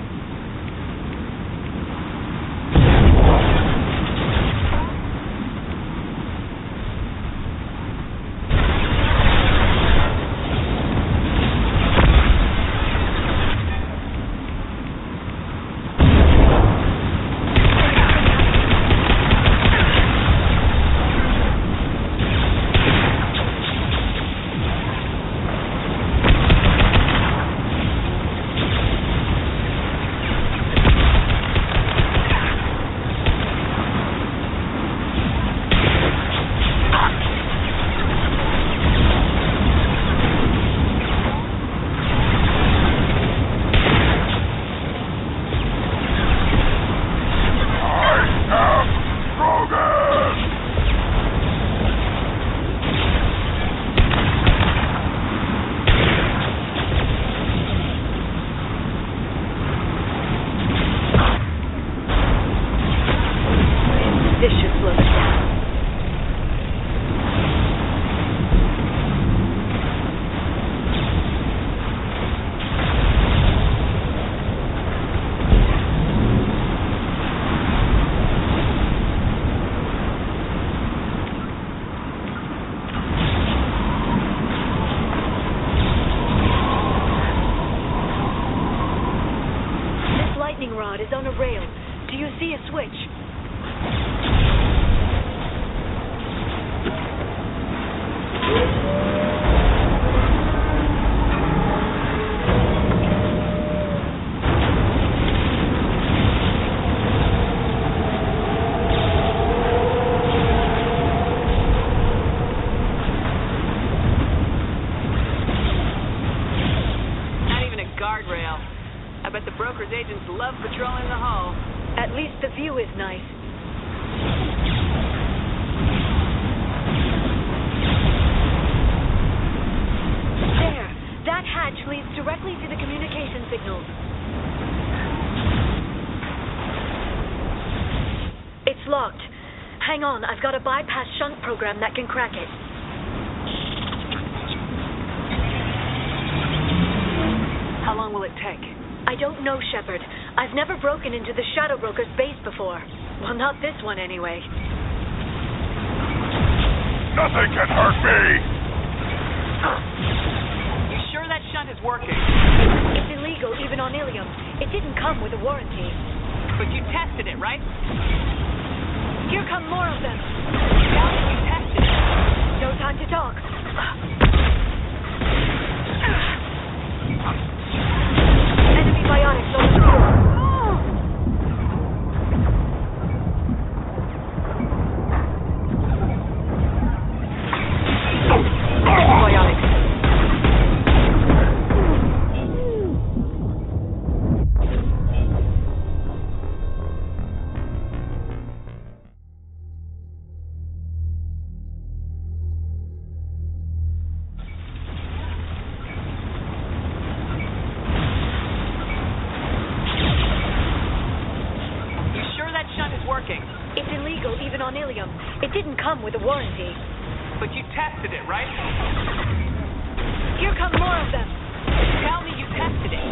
lightning rod is on a rail. Do you see a switch? Agents love patrolling the hull. At least the view is nice. There! That hatch leads directly to the communication signals. It's locked. Hang on, I've got a bypass shunt program that can crack it. How long will it take? I don't know, Shepard. I've never broken into the Shadow Broker's base before. Well, not this one, anyway. Nothing can hurt me! You sure that shunt is working? It's illegal, even on Ilium. It didn't come with a warranty. But you tested it, right? Here come more of them. Now that you tested it. No time to talk. Enemy biotics on the floor. Biotics. It's illegal, even on Ilium. It didn't come with a warranty. But you tested it, right? Here come more of them. Tell me you tested it.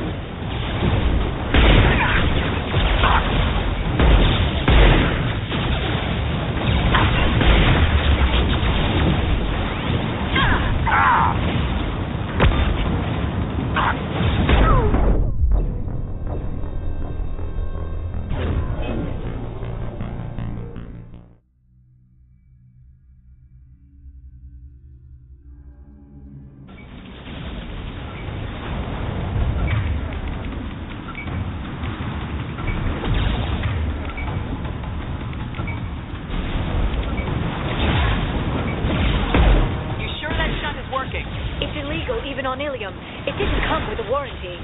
It's illegal, even on Ilium. It didn't come with a warranty.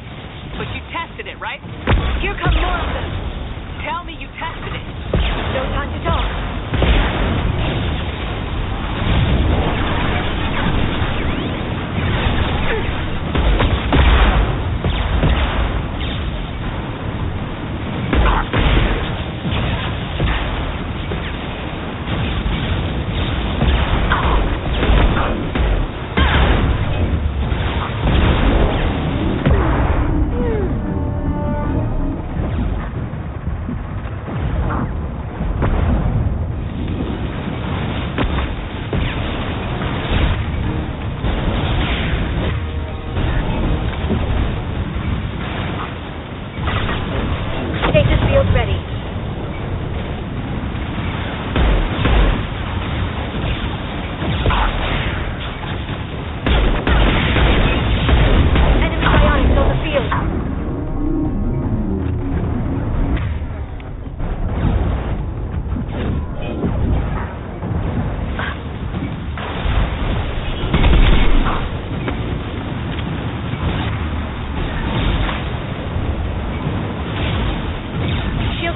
But you tested it, right? Here come more of them. Tell me you tested it. No time to talk.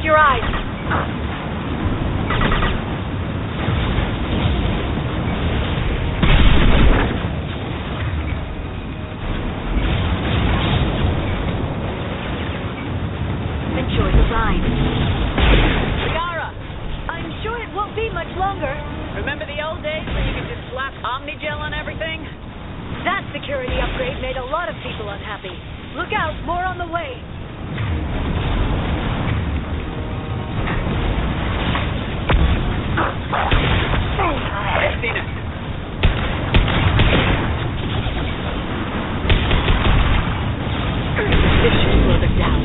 Your eyes. Enjoy the ride. Liara! I'm sure it won't be much longer. Remember the old days when you could just slap Omnigel on everything? That security upgrade made a lot of people unhappy. Look out, more on the way. I've seen it. This should slow them down.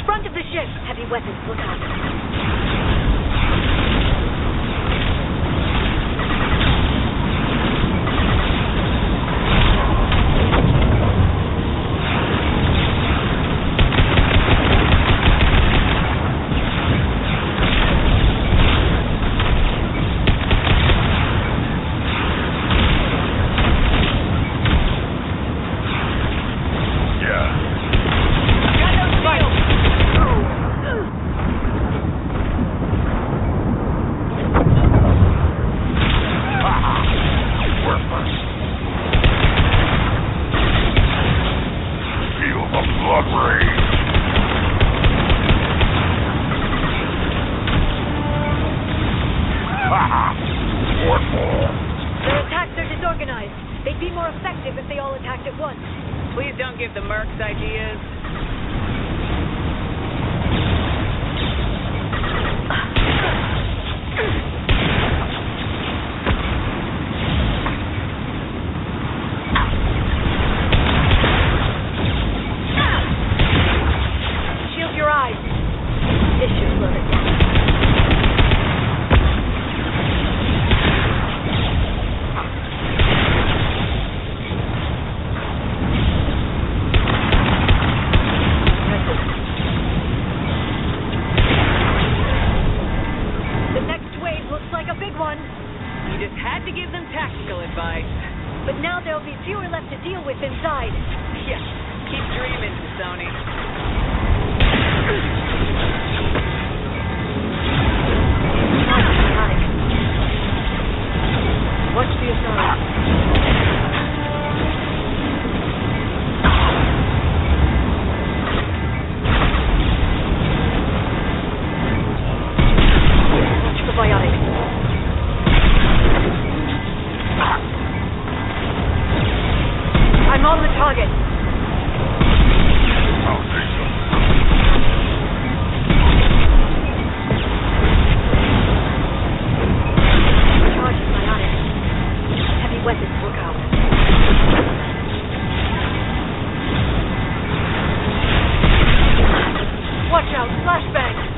Front of the ship! Heavy weapons, look out. Their attacks are disorganized. They'd be more effective if they all attacked at once. Please don't give the mercs ideas. Shield your eyes. This should slow it down. You just had to give them tactical advice. But now there'll be fewer left to deal with inside. Yeah, keep dreaming, Sony. Watch the aside. I'm on the target. Charging biotics. Heavy weapons, look out. Watch out, flashbang.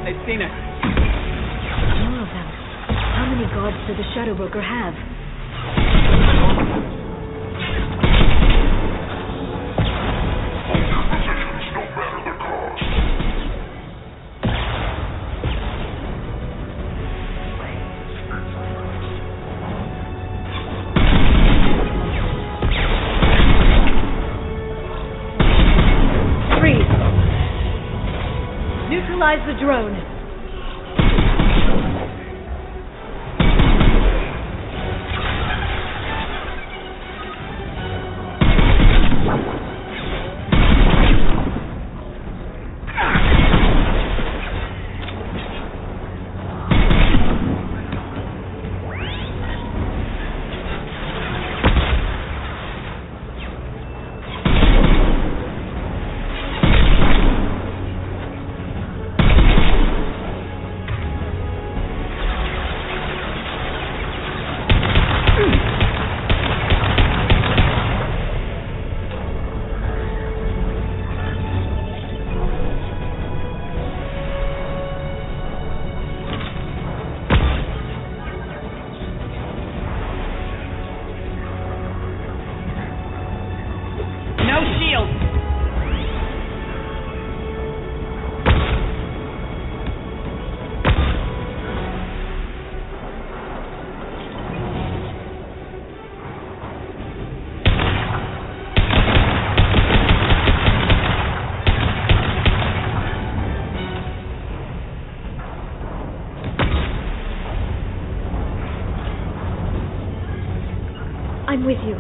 They've seen us. More of them. How many guards does the Shadow Broker have? Neutralize the drone. I'm with you.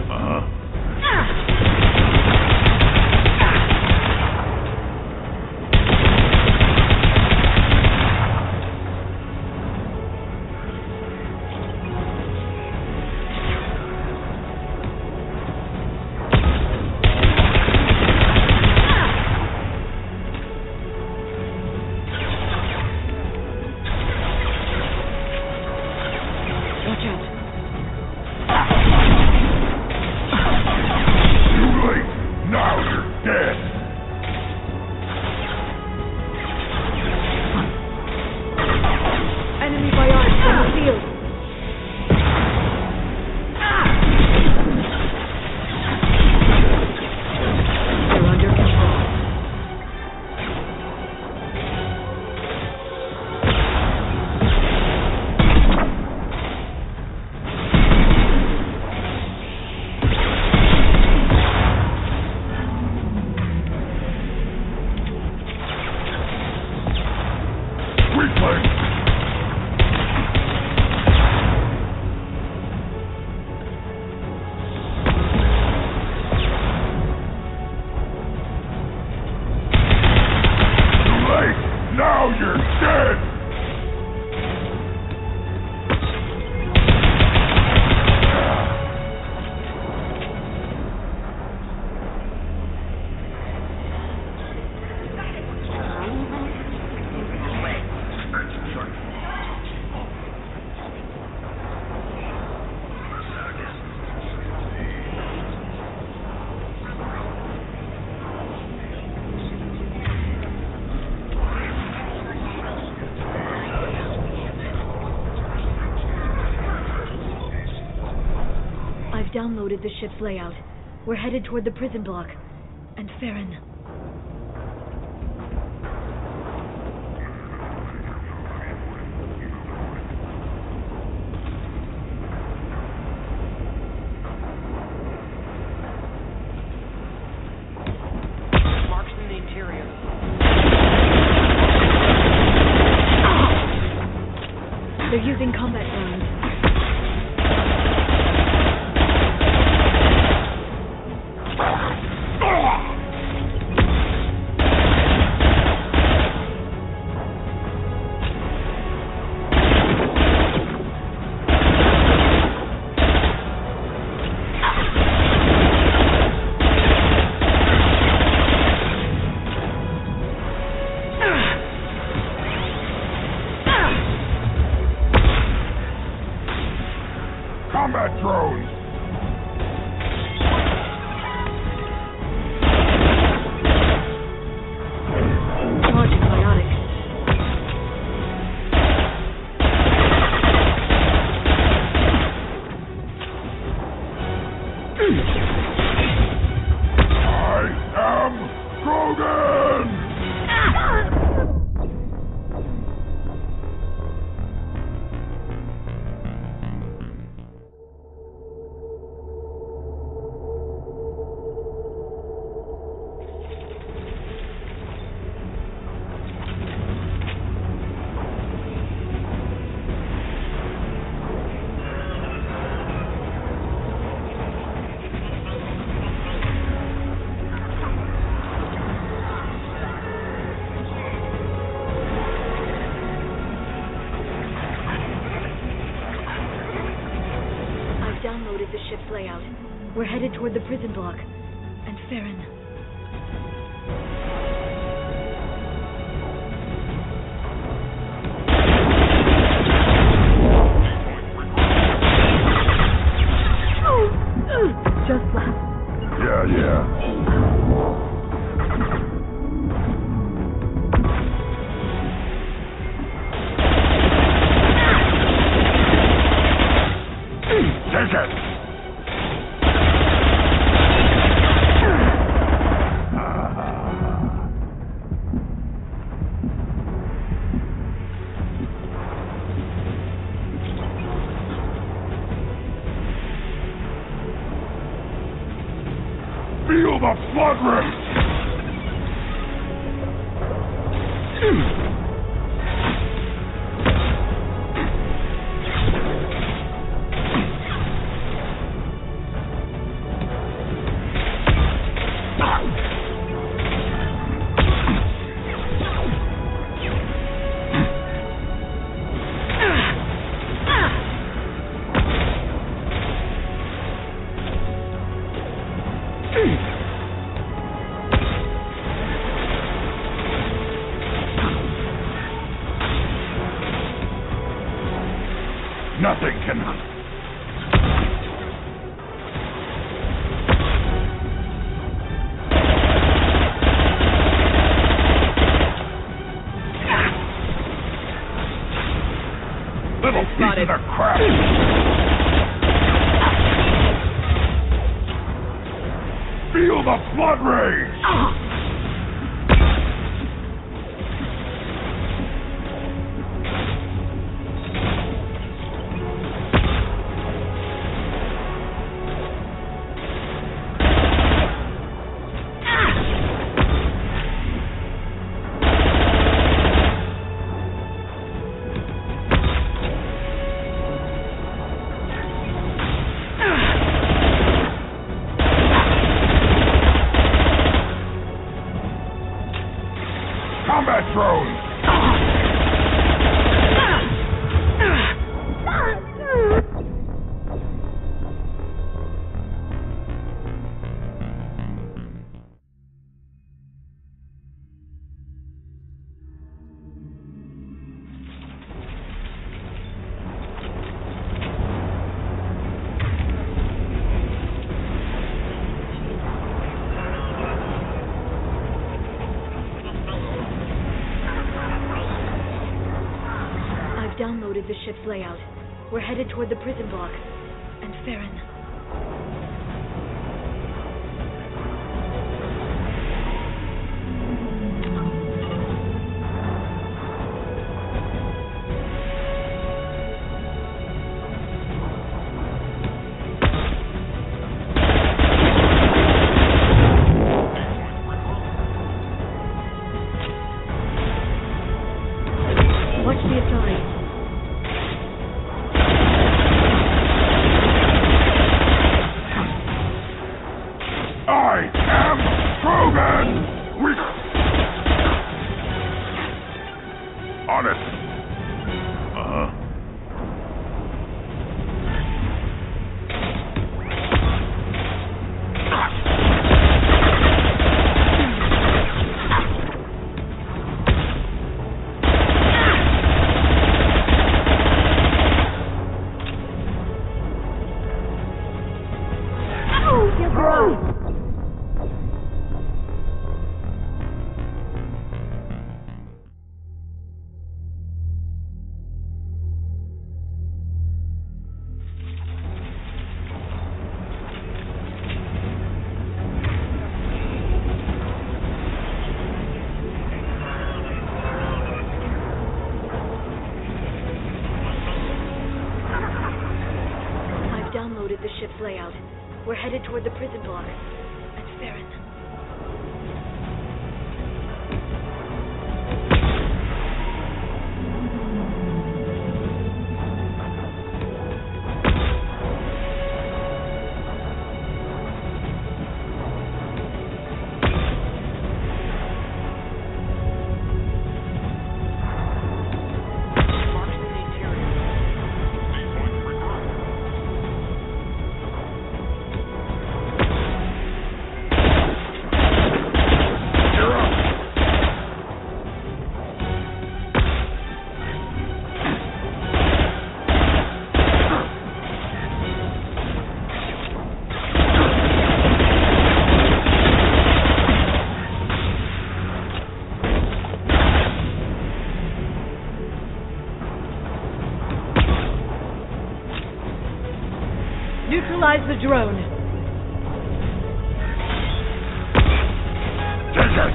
Downloaded the ship's layout. We're headed toward the prison block. And Farron. Marks in the interior. They're using combat drones. Combat drones! Charging biotics. I am Krogan! Downloaded the ship's layout. We're headed toward the prison block. And Farron. Just left. Yeah. Take it! Feel the flood rate! Nothing can... Little piece of crap! Feel the flood rage! Combat drone! Downloaded the ship's layout. We're headed toward the prison block. And Farron. Watch the Asari. I am Krogan! On it. Downloaded the ship's layout. We're headed toward the prison block. And Farron. Neutralize the drone. Take it!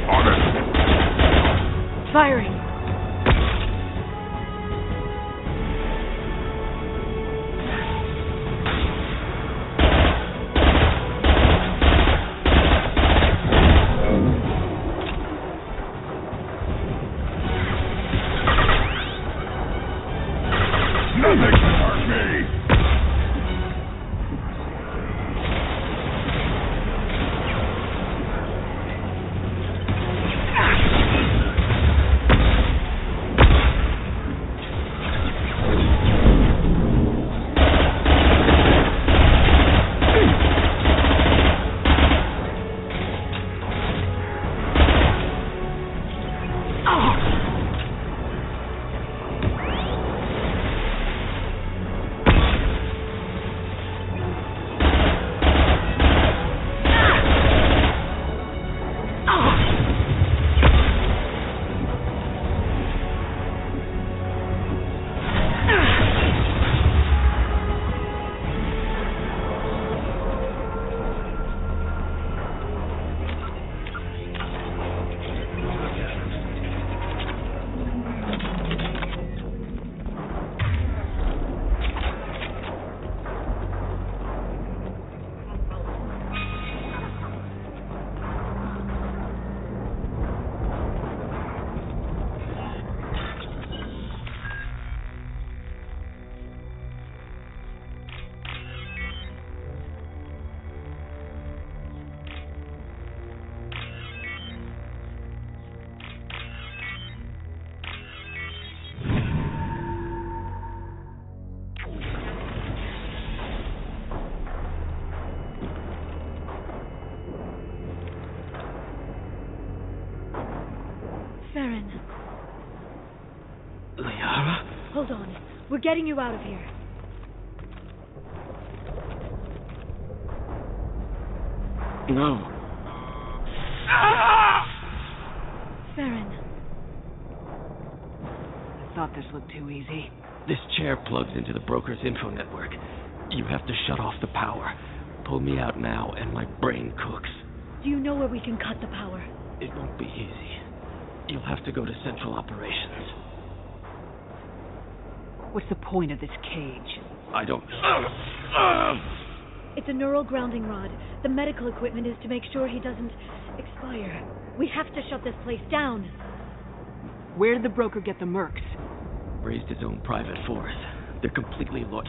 On it! Firing. Nothing can hurt me! Farron, Liara? hold on. We're getting you out of here. No. Farron. I thought this looked too easy. This chair plugs into the broker's info network. You have to shut off the power. Pull me out now, and my brain cooks. Do you know where we can cut the power? It won't be easy. You'll have to go to Central Operations. What's the point of this cage? I don't... It's a neural grounding rod. The medical equipment is to make sure he doesn't expire. We have to shut this place down. Where did the broker get the mercs? Raised his own private force. They're completely loyal.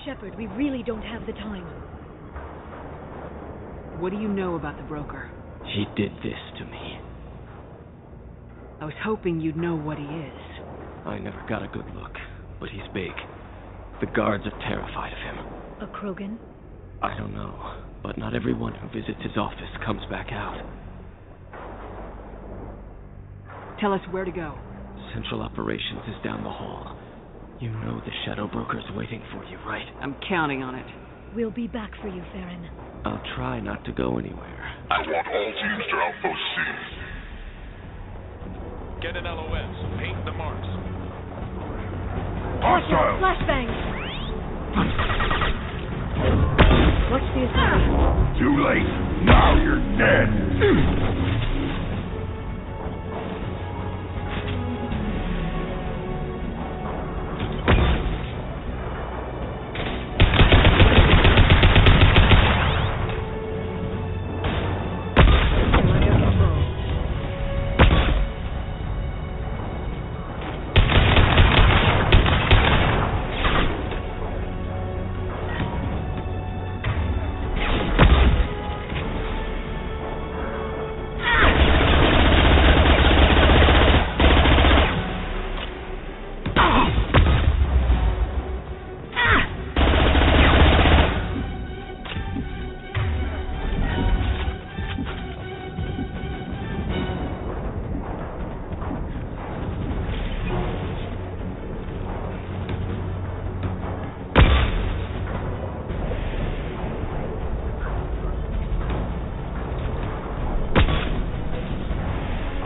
Shepard, we really don't have the time. What do you know about the broker? He did this to me. I was hoping you'd know what he is. I never got a good look, but he's big. The guards are terrified of him. A Krogan? I don't know, but not everyone who visits his office comes back out. Tell us where to go. Central Operations is down the hall. You know the Shadow Broker's waiting for you, right? I'm counting on it. We'll be back for you, Farron. I'll try not to go anywhere. I want all teams to Outpost C. Get an LOS. Paint the marks. Hostile! Flashbangs! Watch the assault. Too late. Now you're dead.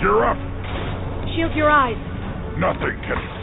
You're up. Shield your eyes. Nothing can...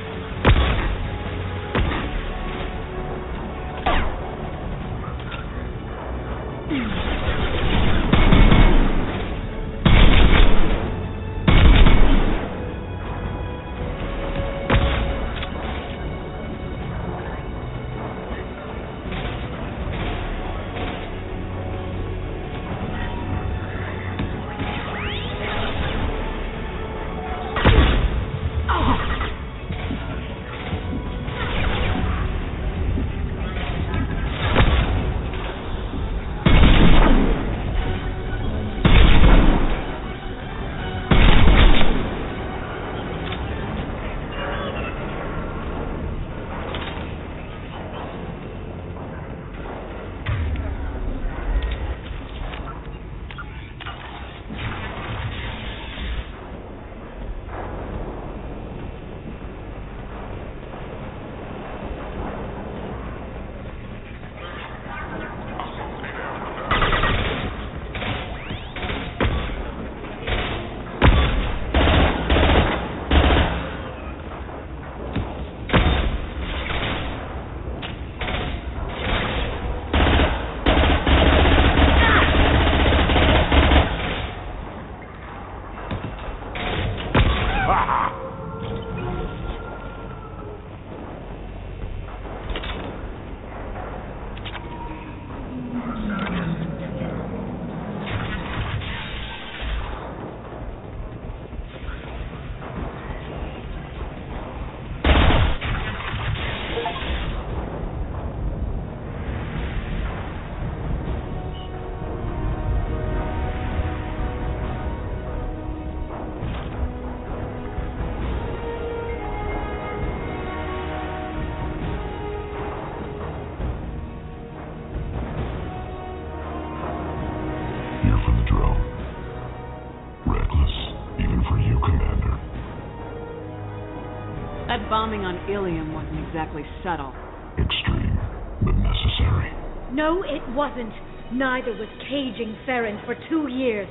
That bombing on Ilium wasn't exactly subtle. Extreme, but necessary. No, it wasn't. Neither was caging Farron for 2 years.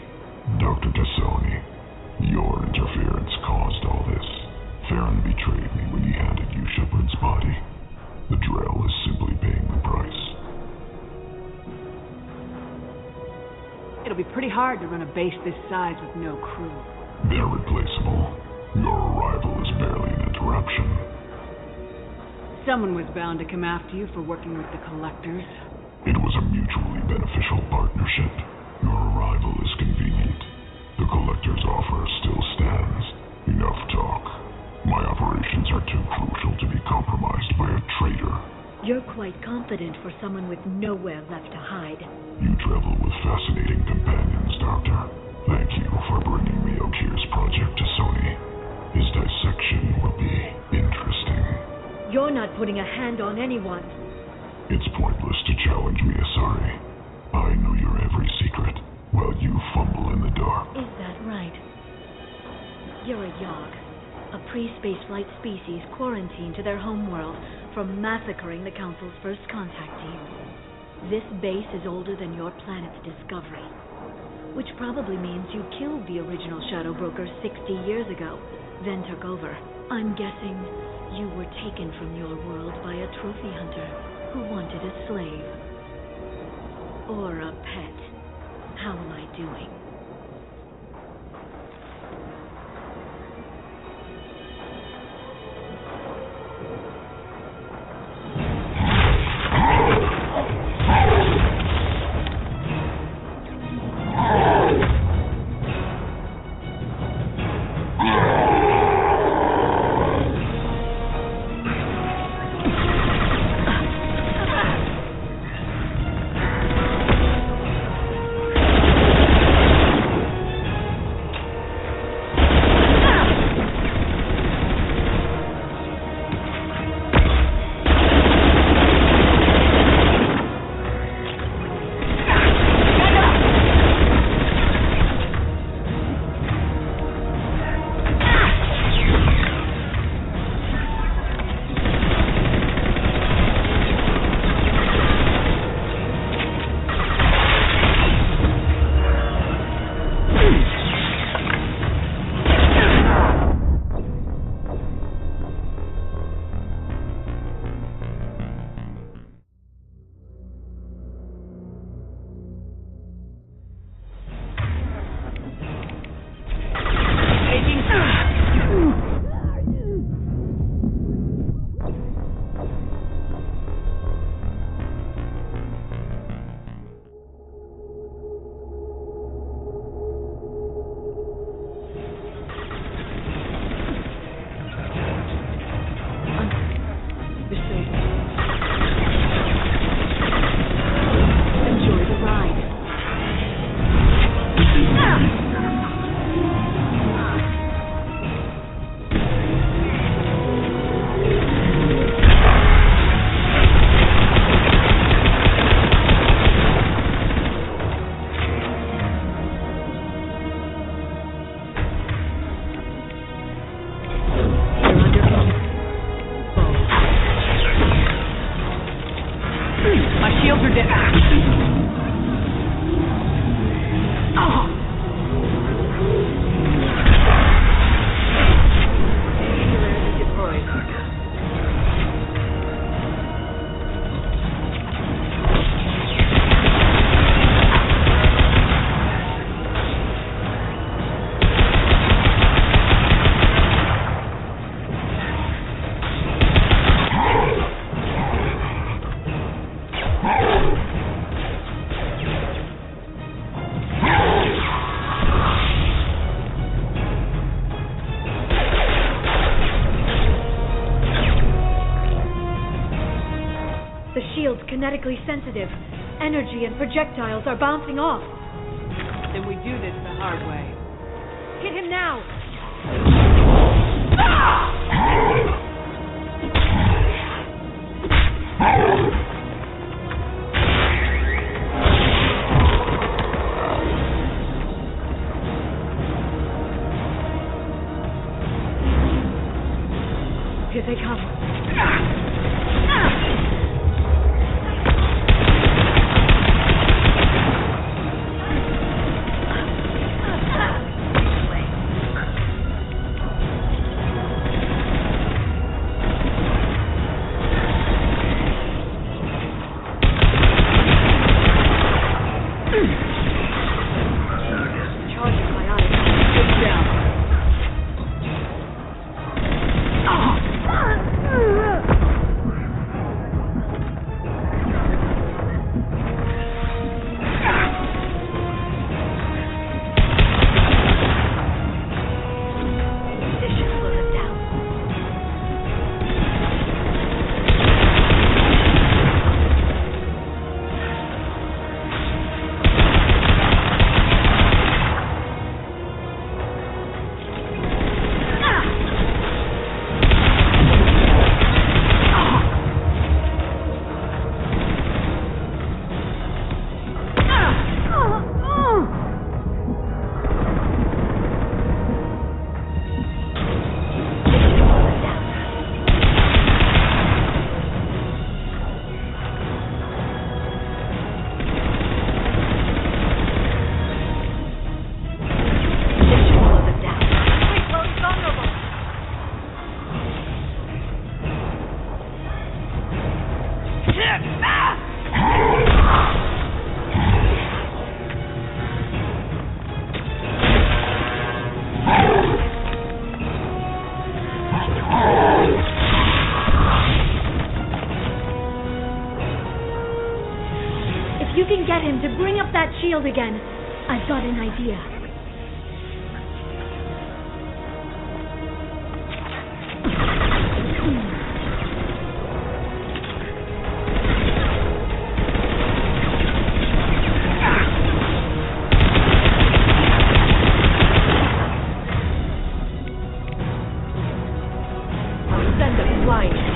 Dr. Tassoni, your interference caused all this. Farron betrayed me when he handed you Shepard's body. The Drell is simply paying the price. It'll be pretty hard to run a base this size with no crew. They're replaceable. Your arrival is barely an interruption. Someone was bound to come after you for working with the Collectors. It was a mutually beneficial partnership. Your arrival is convenient. The Collector's offer still stands. Enough talk. My operations are too crucial to be compromised by a traitor. You're quite confident for someone with nowhere left to hide. You travel with fascinating companions, Doctor. Thank you for bringing me Okir's project to Sony. His dissection will be interesting. You're not putting a hand on anyone. It's pointless to challenge me, Asari. I know your every secret, while you fumble in the dark. Is that right? You're a Yogg, a pre-space flight species quarantined to their homeworld from massacring the Council's first contact team. This base is older than your planet's discovery, which probably means you killed the original Shadow Broker 60 years ago, then took over. I'm guessing you were taken from your world by a trophy hunter who wanted a slave. Or a pet. How am I doing? Kinetically sensitive. Energy and projectiles are bouncing off. Then we do this the hard way. Hit him now! His Here they come. If you can get him to bring up that shield again, I've got an idea. I'll send them flying.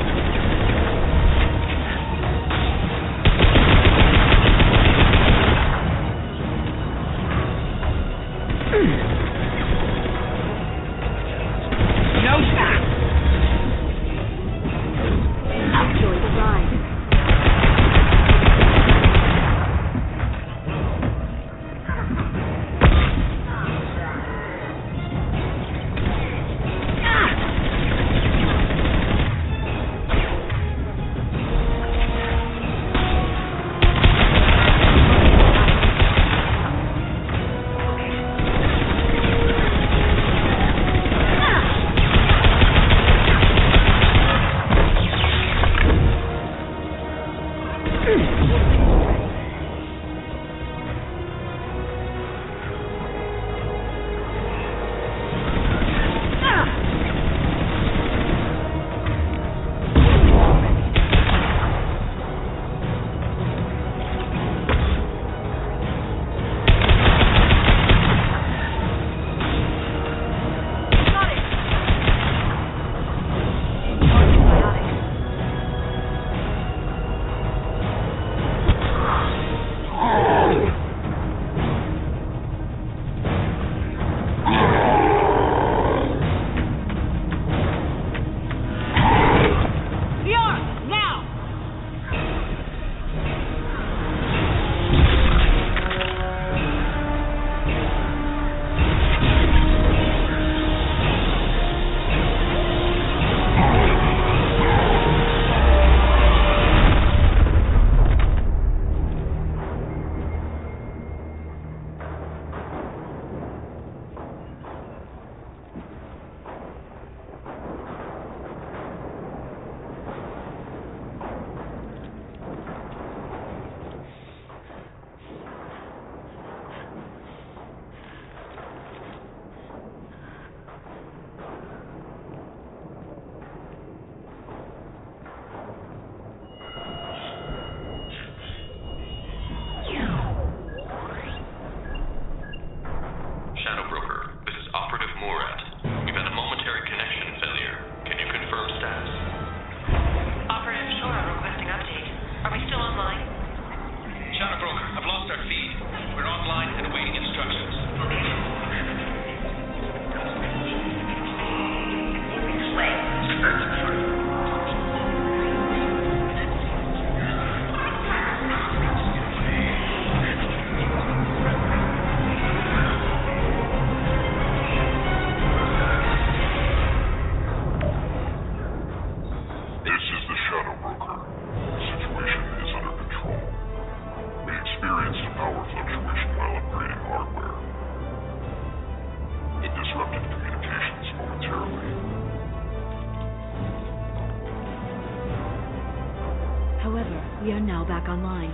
back online.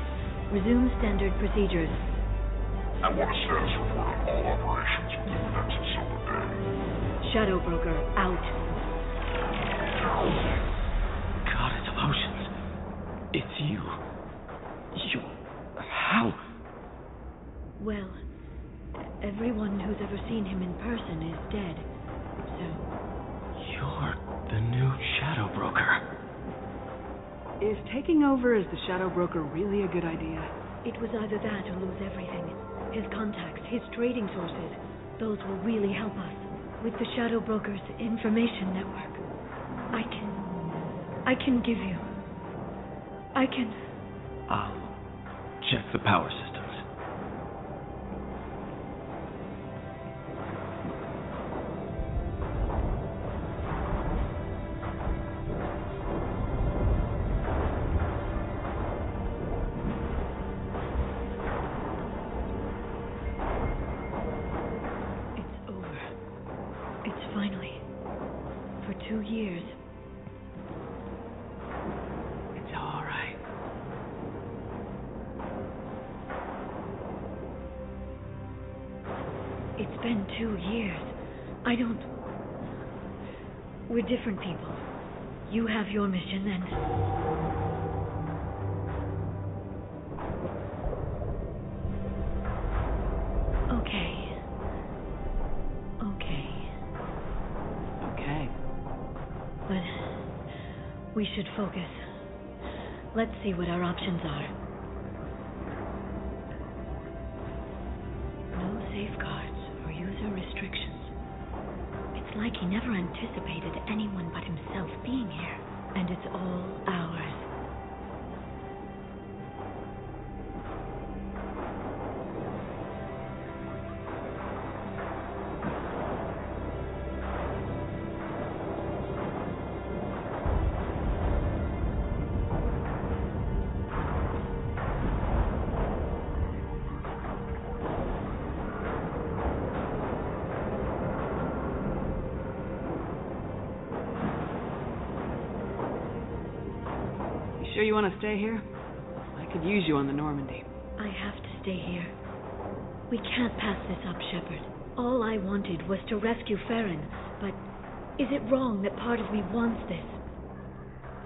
Resume standard procedures. I want a status report on all operations within the next solar day. Shadow Broker, out. Goddess of Oceans. It's you. How? Well, everyone who's ever seen him in person is dead. So... You're the new Shadow Broker. Is taking over as the Shadow Broker really a good idea? It was either that or lose everything. His contacts, his trading sources, those will really help us. With the Shadow Broker's information network, I can give you... I'll check the power systems. Finally. For 2 years. It's all right. It's been 2 years. I don't... We're different people. You have your mission and... But we should focus. Let's see what our options are. No safeguards or user restrictions. It's like he never anticipated anyone but himself being here. And it's all ours. Sure you want to stay here? I could use you on the Normandy. I have to stay here. We can't pass this up, Shepard. All I wanted was to rescue Farron, but is it wrong that part of me wants this?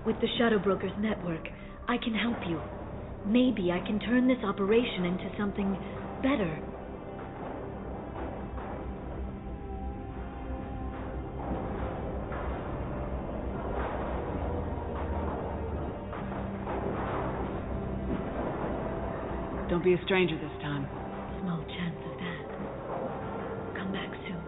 With the Shadow Broker's network, I can help you. Maybe I can turn this operation into something better. Don't be a stranger this time. Small chance of that. Come back soon.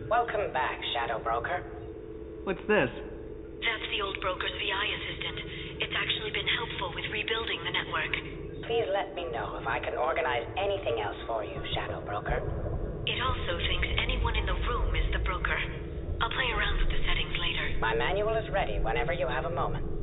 Welcome back, Shadow Broker. What's this? That's the old broker's VI assistant. It's actually been helpful with rebuilding the network. Please let me know if I can organize anything else for you, Shadow Broker. It also thinks anyone in the room is the broker. I'll play around with the settings later. My manual is ready whenever you have a moment.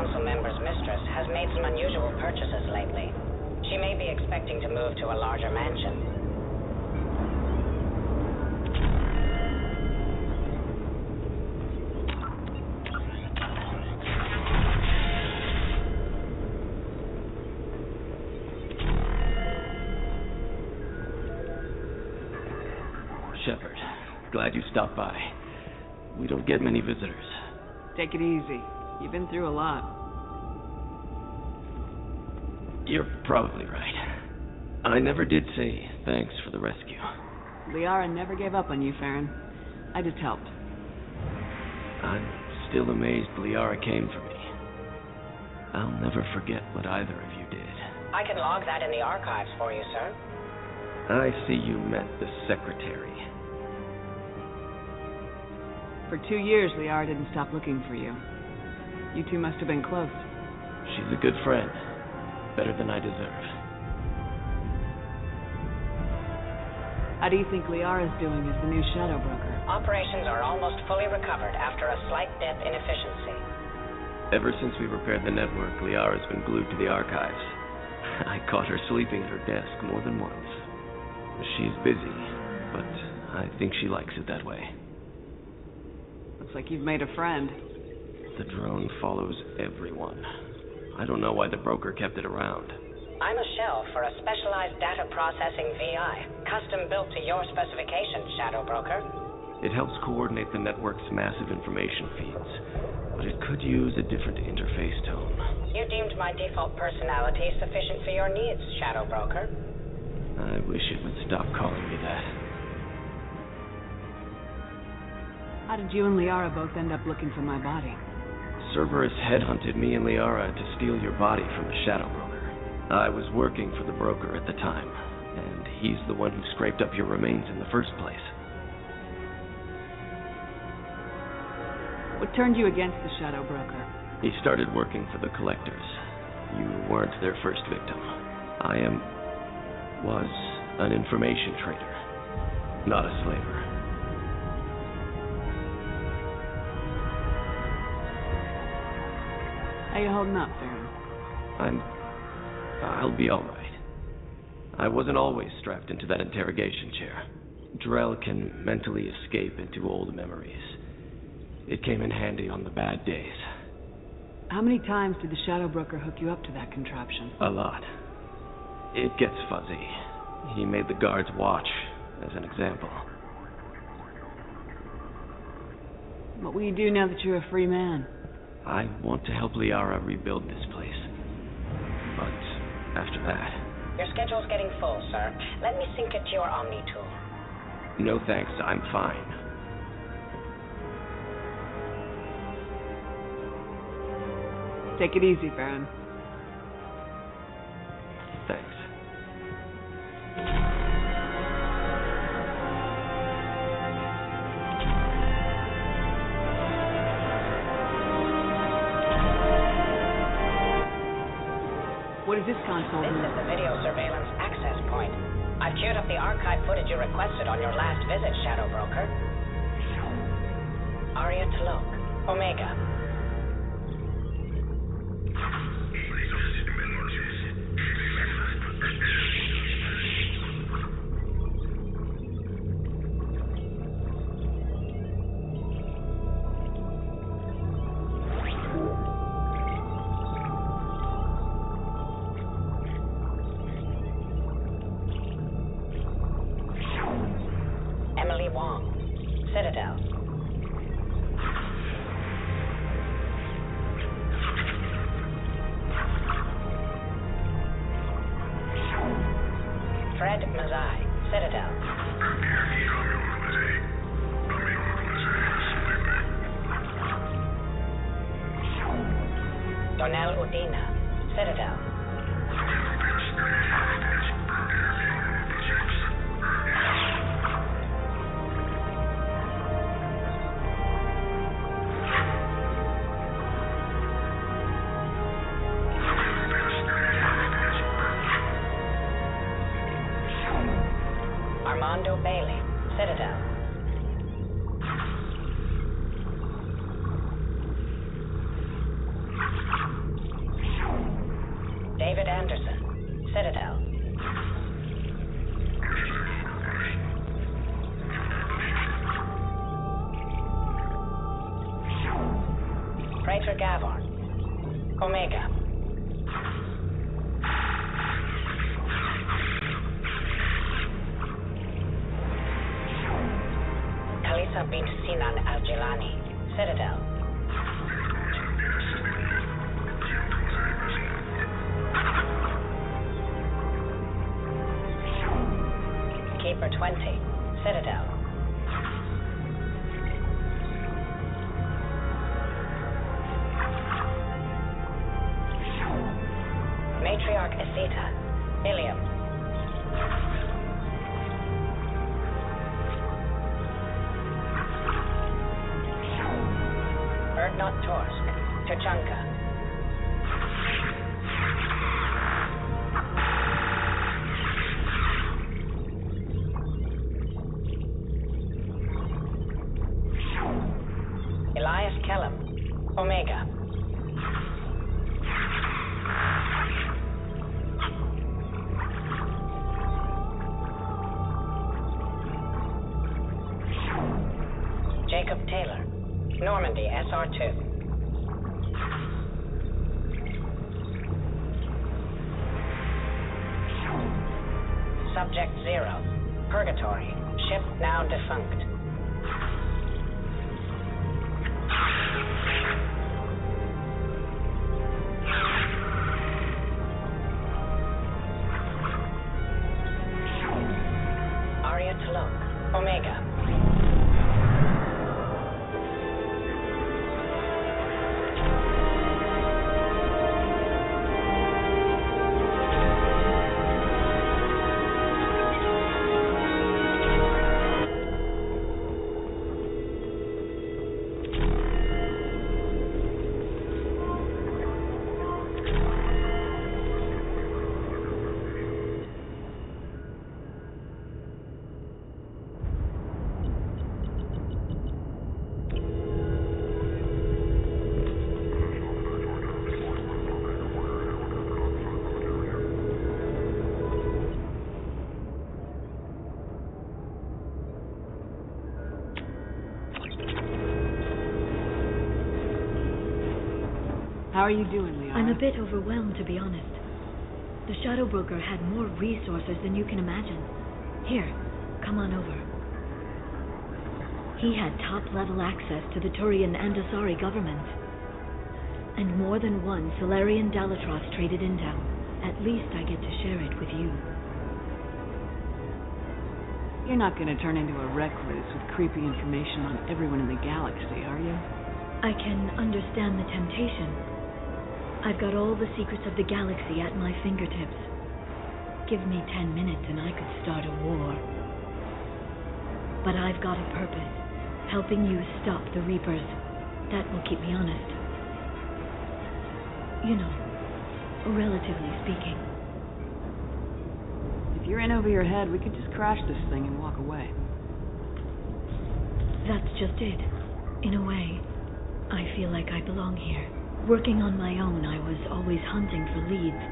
council member's mistress has made some unusual purchases lately. She may be expecting to move to a larger mansion. Shepard, glad you stopped by. We don't get many visitors. Take it easy. You've been through a lot. You're probably right. I never did say thanks for the rescue. Liara never gave up on you, Farron. I just helped. I'm still amazed Liara came for me. I'll never forget what either of you did. I can log that in the archives for you, sir. I see you met the secretary. For 2 years, Liara didn't stop looking for you. You two must have been close. She's a good friend. Better than I deserve. How do you think Liara's doing as the new Shadow Broker? Operations are almost fully recovered after a slight dip in efficiency. Ever since we repaired the network, Liara's been glued to the archives. I caught her sleeping at her desk more than once. She's busy, but I think she likes it that way. Looks like you've made a friend. The drone follows everyone. I don't know why the broker kept it around. I'm a shell for a specialized data processing VI, custom built to your specifications, Shadow Broker. It helps coordinate the network's massive information feeds, but it could use a different interface tone. You deemed my default personality sufficient for your needs, Shadow Broker. I wish it would stop calling me that. How did you and Liara both end up looking for my body? Cerberus headhunted me and Liara to steal your body from the Shadow Broker. I was working for the broker at the time, and he's the one who scraped up your remains in the first place. What turned you against the Shadow Broker? He started working for the Collectors. You weren't their first victim. I was an information trader, not a slaver. How you holding up, Farron? I'll be all right. I wasn't always strapped into that interrogation chair. Drell can mentally escape into old memories. It came in handy on the bad days. How many times did the Shadow Broker hook you up to that contraption? A lot. It gets fuzzy. He made the guards watch, as an example. What will you do now that you're a free man? I want to help Liara rebuild this place. But after that... Your schedule's getting full, sir. Let me sync it to your Omni tool. No thanks, I'm fine. Take it easy, Farron. Thanks. What is this console? This is the video surveillance access point. I've queued up the archive footage you requested on your last visit, Shadow Broker. Aria T'Loak, Omega. Emily Wong, Citadel. Fred Mazai, Citadel. Donnell Udina, Citadel. Armando Bailey, Citadel. Praetor Gavorn. Omega. Kalisa bint Sinan al-Jilani. Citadel. Keeper 20. Citadel. Matriarch Esita. Ilium. Erdnot Torsk. Tuchanka. Elias Kellum. Omega. Jacob Taylor. Normandy, SR2. Subject 0. Purgatory. Ship now defunct. Arya T'Loak. Omega. How are you doing, Liara? I'm a bit overwhelmed, to be honest. The Shadow Broker had more resources than you can imagine. Here, come on over. He had top-level access to the Turian and Asari governments. And more than one Solarian Dalatroth traded intel. At least I get to share it with you. You're not going to turn into a recluse with creepy information on everyone in the galaxy, are you? I can understand the temptation. I've got all the secrets of the galaxy at my fingertips. Give me 10 minutes and I could start a war. But I've got a purpose. Helping you stop the Reapers. That will keep me honest. You know, relatively speaking. If you're in over your head, we could just crash this thing and walk away. That's just it. In a way, I feel like I belong here. Working on my own, I was always hunting for leads.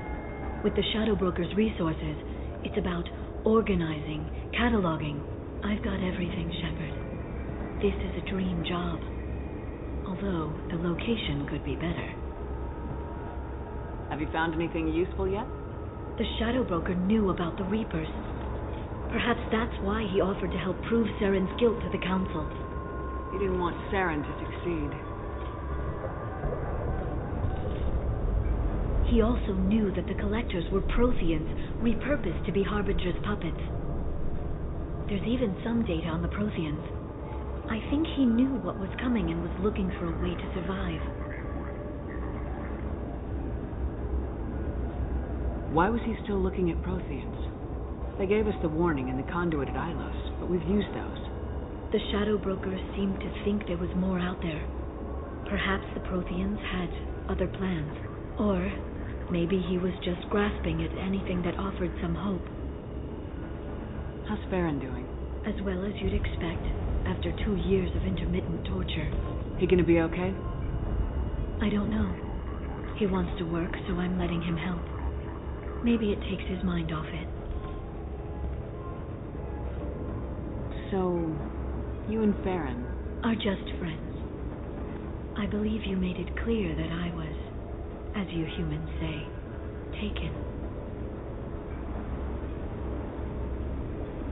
With the Shadow Broker's resources, it's about organizing, cataloging. I've got everything, Shepard. This is a dream job. Although, the location could be better. Have you found anything useful yet? The Shadow Broker knew about the Reapers. Perhaps that's why he offered to help prove Saren's guilt to the Council. He didn't want Saren to succeed. He also knew that the Collectors were Protheans, repurposed to be Harbinger's puppets. There's even some data on the Protheans. I think he knew what was coming and was looking for a way to survive. Why was he still looking at Protheans? They gave us the warning in the conduit at Ilos, but we've used those. The Shadow Broker seemed to think there was more out there. Perhaps the Protheans had other plans. Or maybe he was just grasping at anything that offered some hope. How's Farron doing? As well as you'd expect, after 2 years of intermittent torture. He gonna be okay? I don't know. He wants to work, so I'm letting him help. Maybe it takes his mind off it. So, you and Farron are just friends. I believe you made it clear that I was, as you humans say, taken.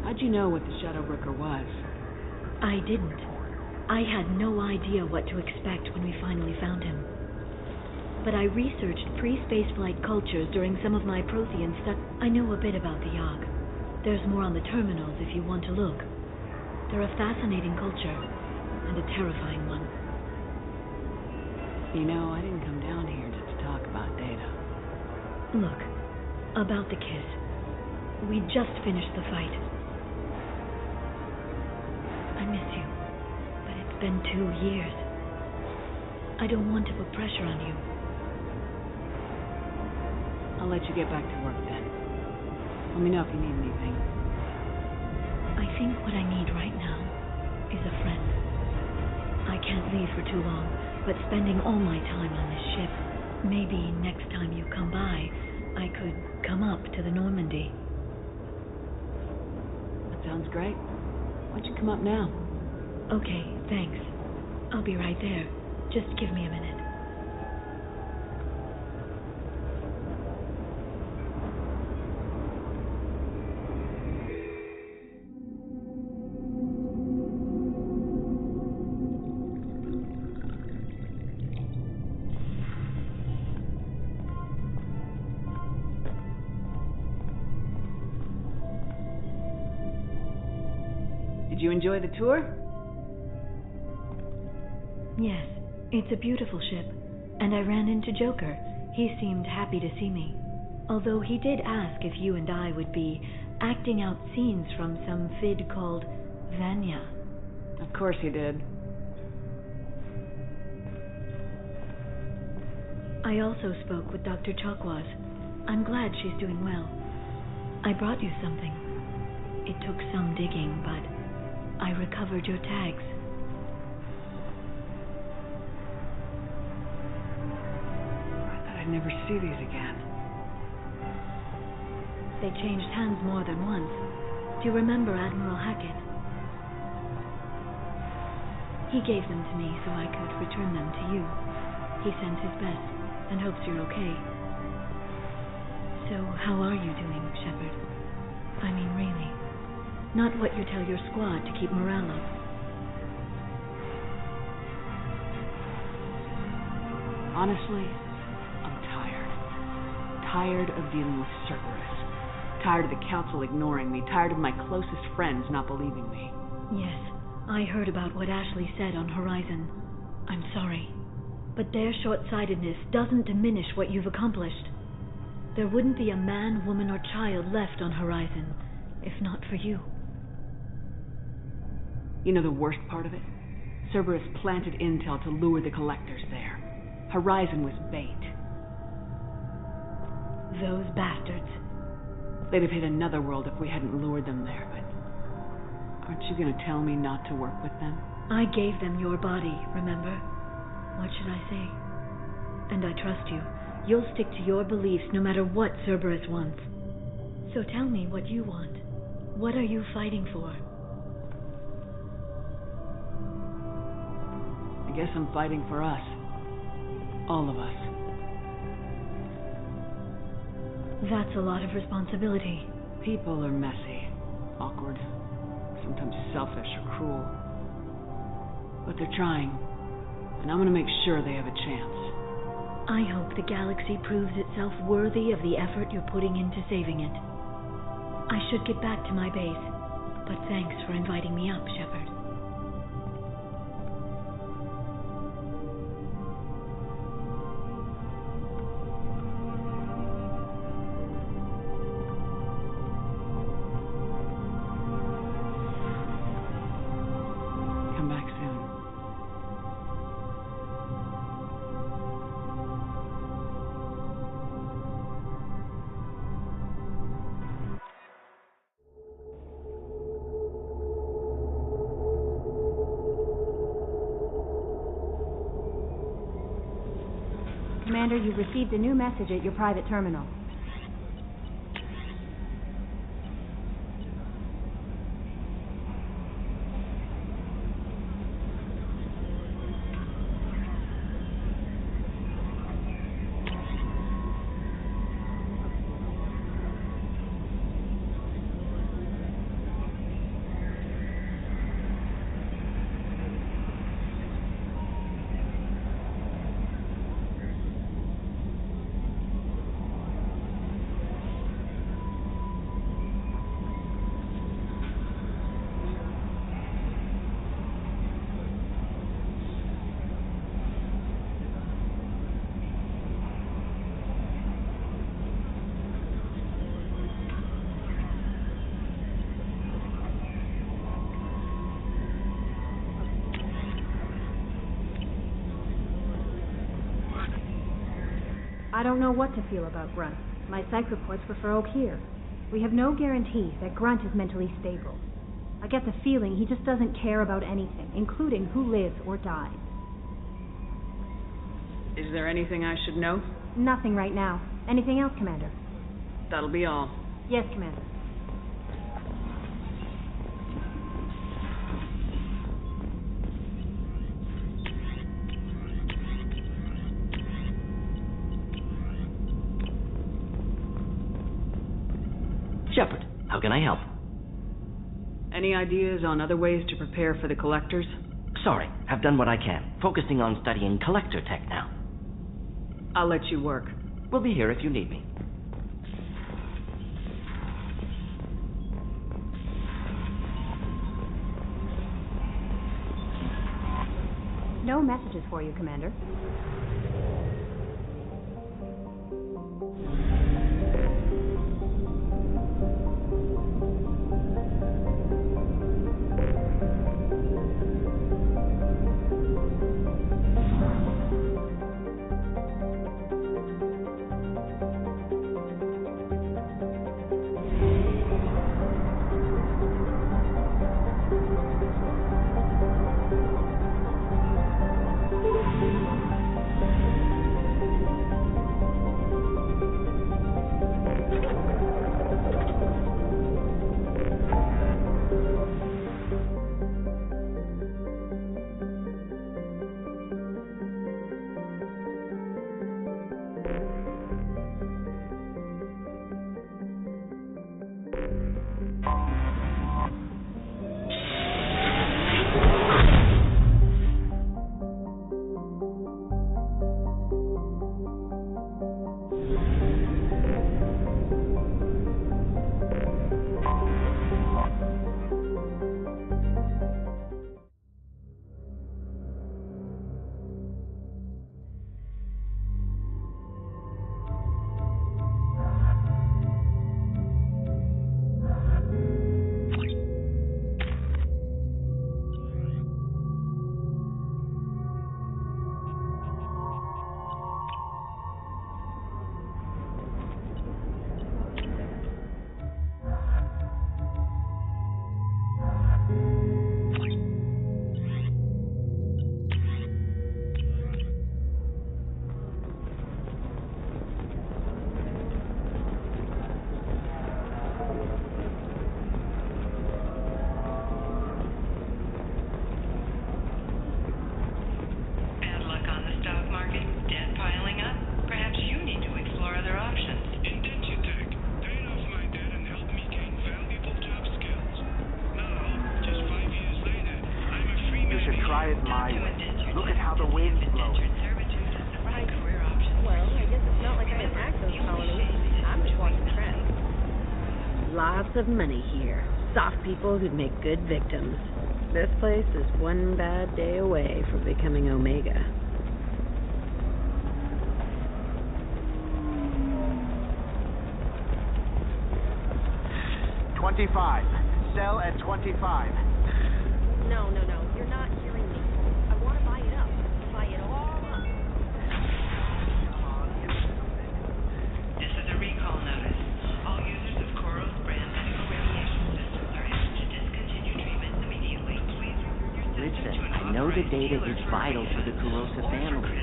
How'd you know what the Shadowbroker was? I didn't. I had no idea what to expect when we finally found him. But I researched pre-spaceflight cultures during some of my Prothean studies. I know a bit about the Yogg. There's more on the terminals if you want to look. They're a fascinating culture, and a terrifying one. You know, I didn't come down here just to talk about Data. Look, about the kiss. We just finished the fight. I miss you, but it's been 2 years. I don't want to put pressure on you. I'll let you get back to work then. Let me know if you need anything. I think what I need right now is a friend. I can't leave for too long, but spending all my time on this ship, maybe next time you come by, I could come up to the Normandy. That sounds great. Why don't you come up now? Okay, thanks. I'll be right there. Just give me a minute. Did you enjoy the tour? Yes, it's a beautiful ship. And I ran into Joker. He seemed happy to see me. Although he did ask if you and I would be acting out scenes from some fid called Vanya. Of course he did. I also spoke with Dr. Chakwas. I'm glad she's doing well. I brought you something. It took some digging, but I recovered your tags. I thought I'd never see these again. They changed hands more than once. Do you remember Admiral Hackett? He gave them to me so I could return them to you. He sends his best and hopes you're okay. So, how are you doing, Shepard? I mean, really. Not what you tell your squad to keep morale up. Honestly, I'm tired. Tired of dealing with Cerberus. Tired of the Council ignoring me. Tired of my closest friends not believing me. Yes, I heard about what Ashley said on Horizon. I'm sorry. But their short-sightedness doesn't diminish what you've accomplished. There wouldn't be a man, woman, or child left on Horizon, if not for you. You know the worst part of it? Cerberus planted intel to lure the collectors there. Horizon was bait. Those bastards. They'd have hit another world if we hadn't lured them there, but aren't you gonna tell me not to work with them? I gave them your body, remember? What should I say? And I trust you. You'll stick to your beliefs no matter what Cerberus wants. So tell me what you want. What are you fighting for? I guess I'm fighting for us. All of us. That's a lot of responsibility. People are messy, awkward, sometimes selfish or cruel. But they're trying, and I'm gonna make sure they have a chance. I hope the galaxy proves itself worthy of the effort you're putting into saving it. I should get back to my base, but thanks for inviting me up, Shepard. Come back soon. Commander, you've received a new message at your private terminal. I don't know what to feel about Grunt. My psych reports were for Oak here. We have no guarantee that Grunt is mentally stable. I get the feeling he just doesn't care about anything, including who lives or dies. Is there anything I should know? Nothing right now. Anything else, Commander? That'll be all. Yes, Commander. Shepard, how can I help? Any ideas on other ways to prepare for the collectors? Sorry, I've done what I can. Focusing on studying collector tech now. I'll let you work. We'll be here if you need me. No messages for you, Commander. Of money here. Soft people who'd make good victims. This place is one bad day away from becoming Omega. Sell at 25. No. You're not hearing me. I want to buy it up. Buy it all up. This is a recall notice. All users of Koros brand medical radiation systems are asked to discontinue treatment immediately. Please Listen, I know the data is vital to the Kurosa family.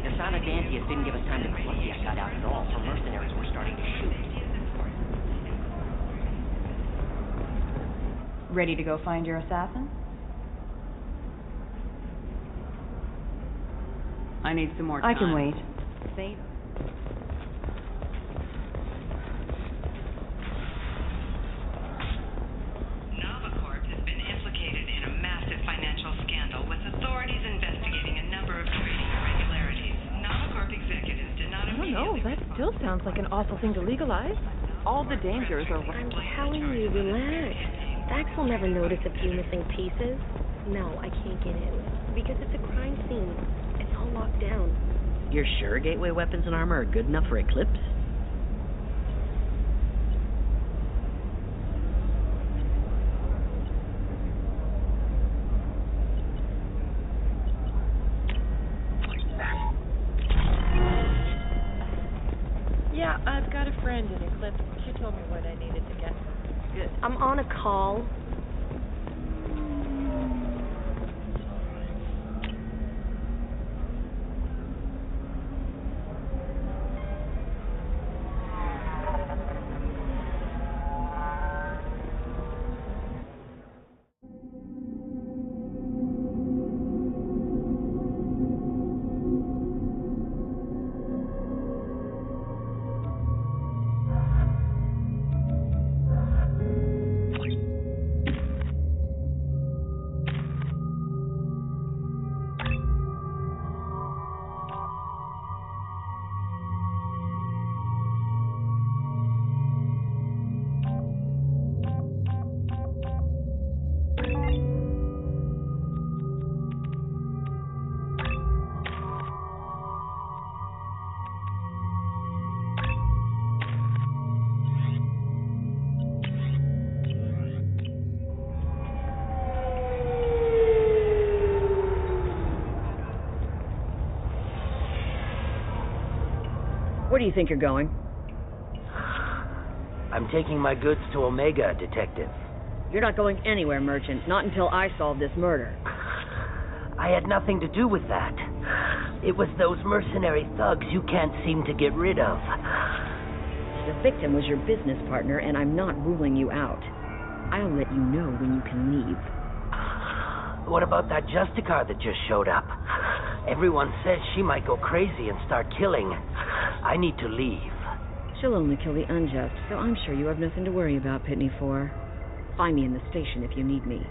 Asana Dantius didn't give us time to collect the got out at all, so mercenaries were starting to shoot. Ready to go find your assassin? I need some more time. I can wait. Save. Novacorp has been implicated in a massive financial scandal with authorities investigating a number of trading irregularities. Novacorp executives did not I don't know, that still sounds like an awful thing to legalize. All the dangers are... I'm telling you, relax. Dax will never notice a few missing pieces. No, I can't get in. Because it's a crime scene. It's all locked down. You're sure gateway weapons and armor are good enough for Eclipse? Yeah, I've got a friend in Eclipse. She told me what I needed to get. Good. I'm on a call. Where do you think you're going? I'm taking my goods to Omega, Detective. You're not going anywhere, Merchant. Not until I solve this murder. I had nothing to do with that. It was those mercenary thugs you can't seem to get rid of. The victim was your business partner, and I'm not ruling you out. I'll let you know when you can leave. What about that Justicar that just showed up? Everyone says she might go crazy and start killing. I need to leave. She'll only kill the unjust, so I'm sure you have nothing to worry about, Pitney 4. Find me in the station if you need me.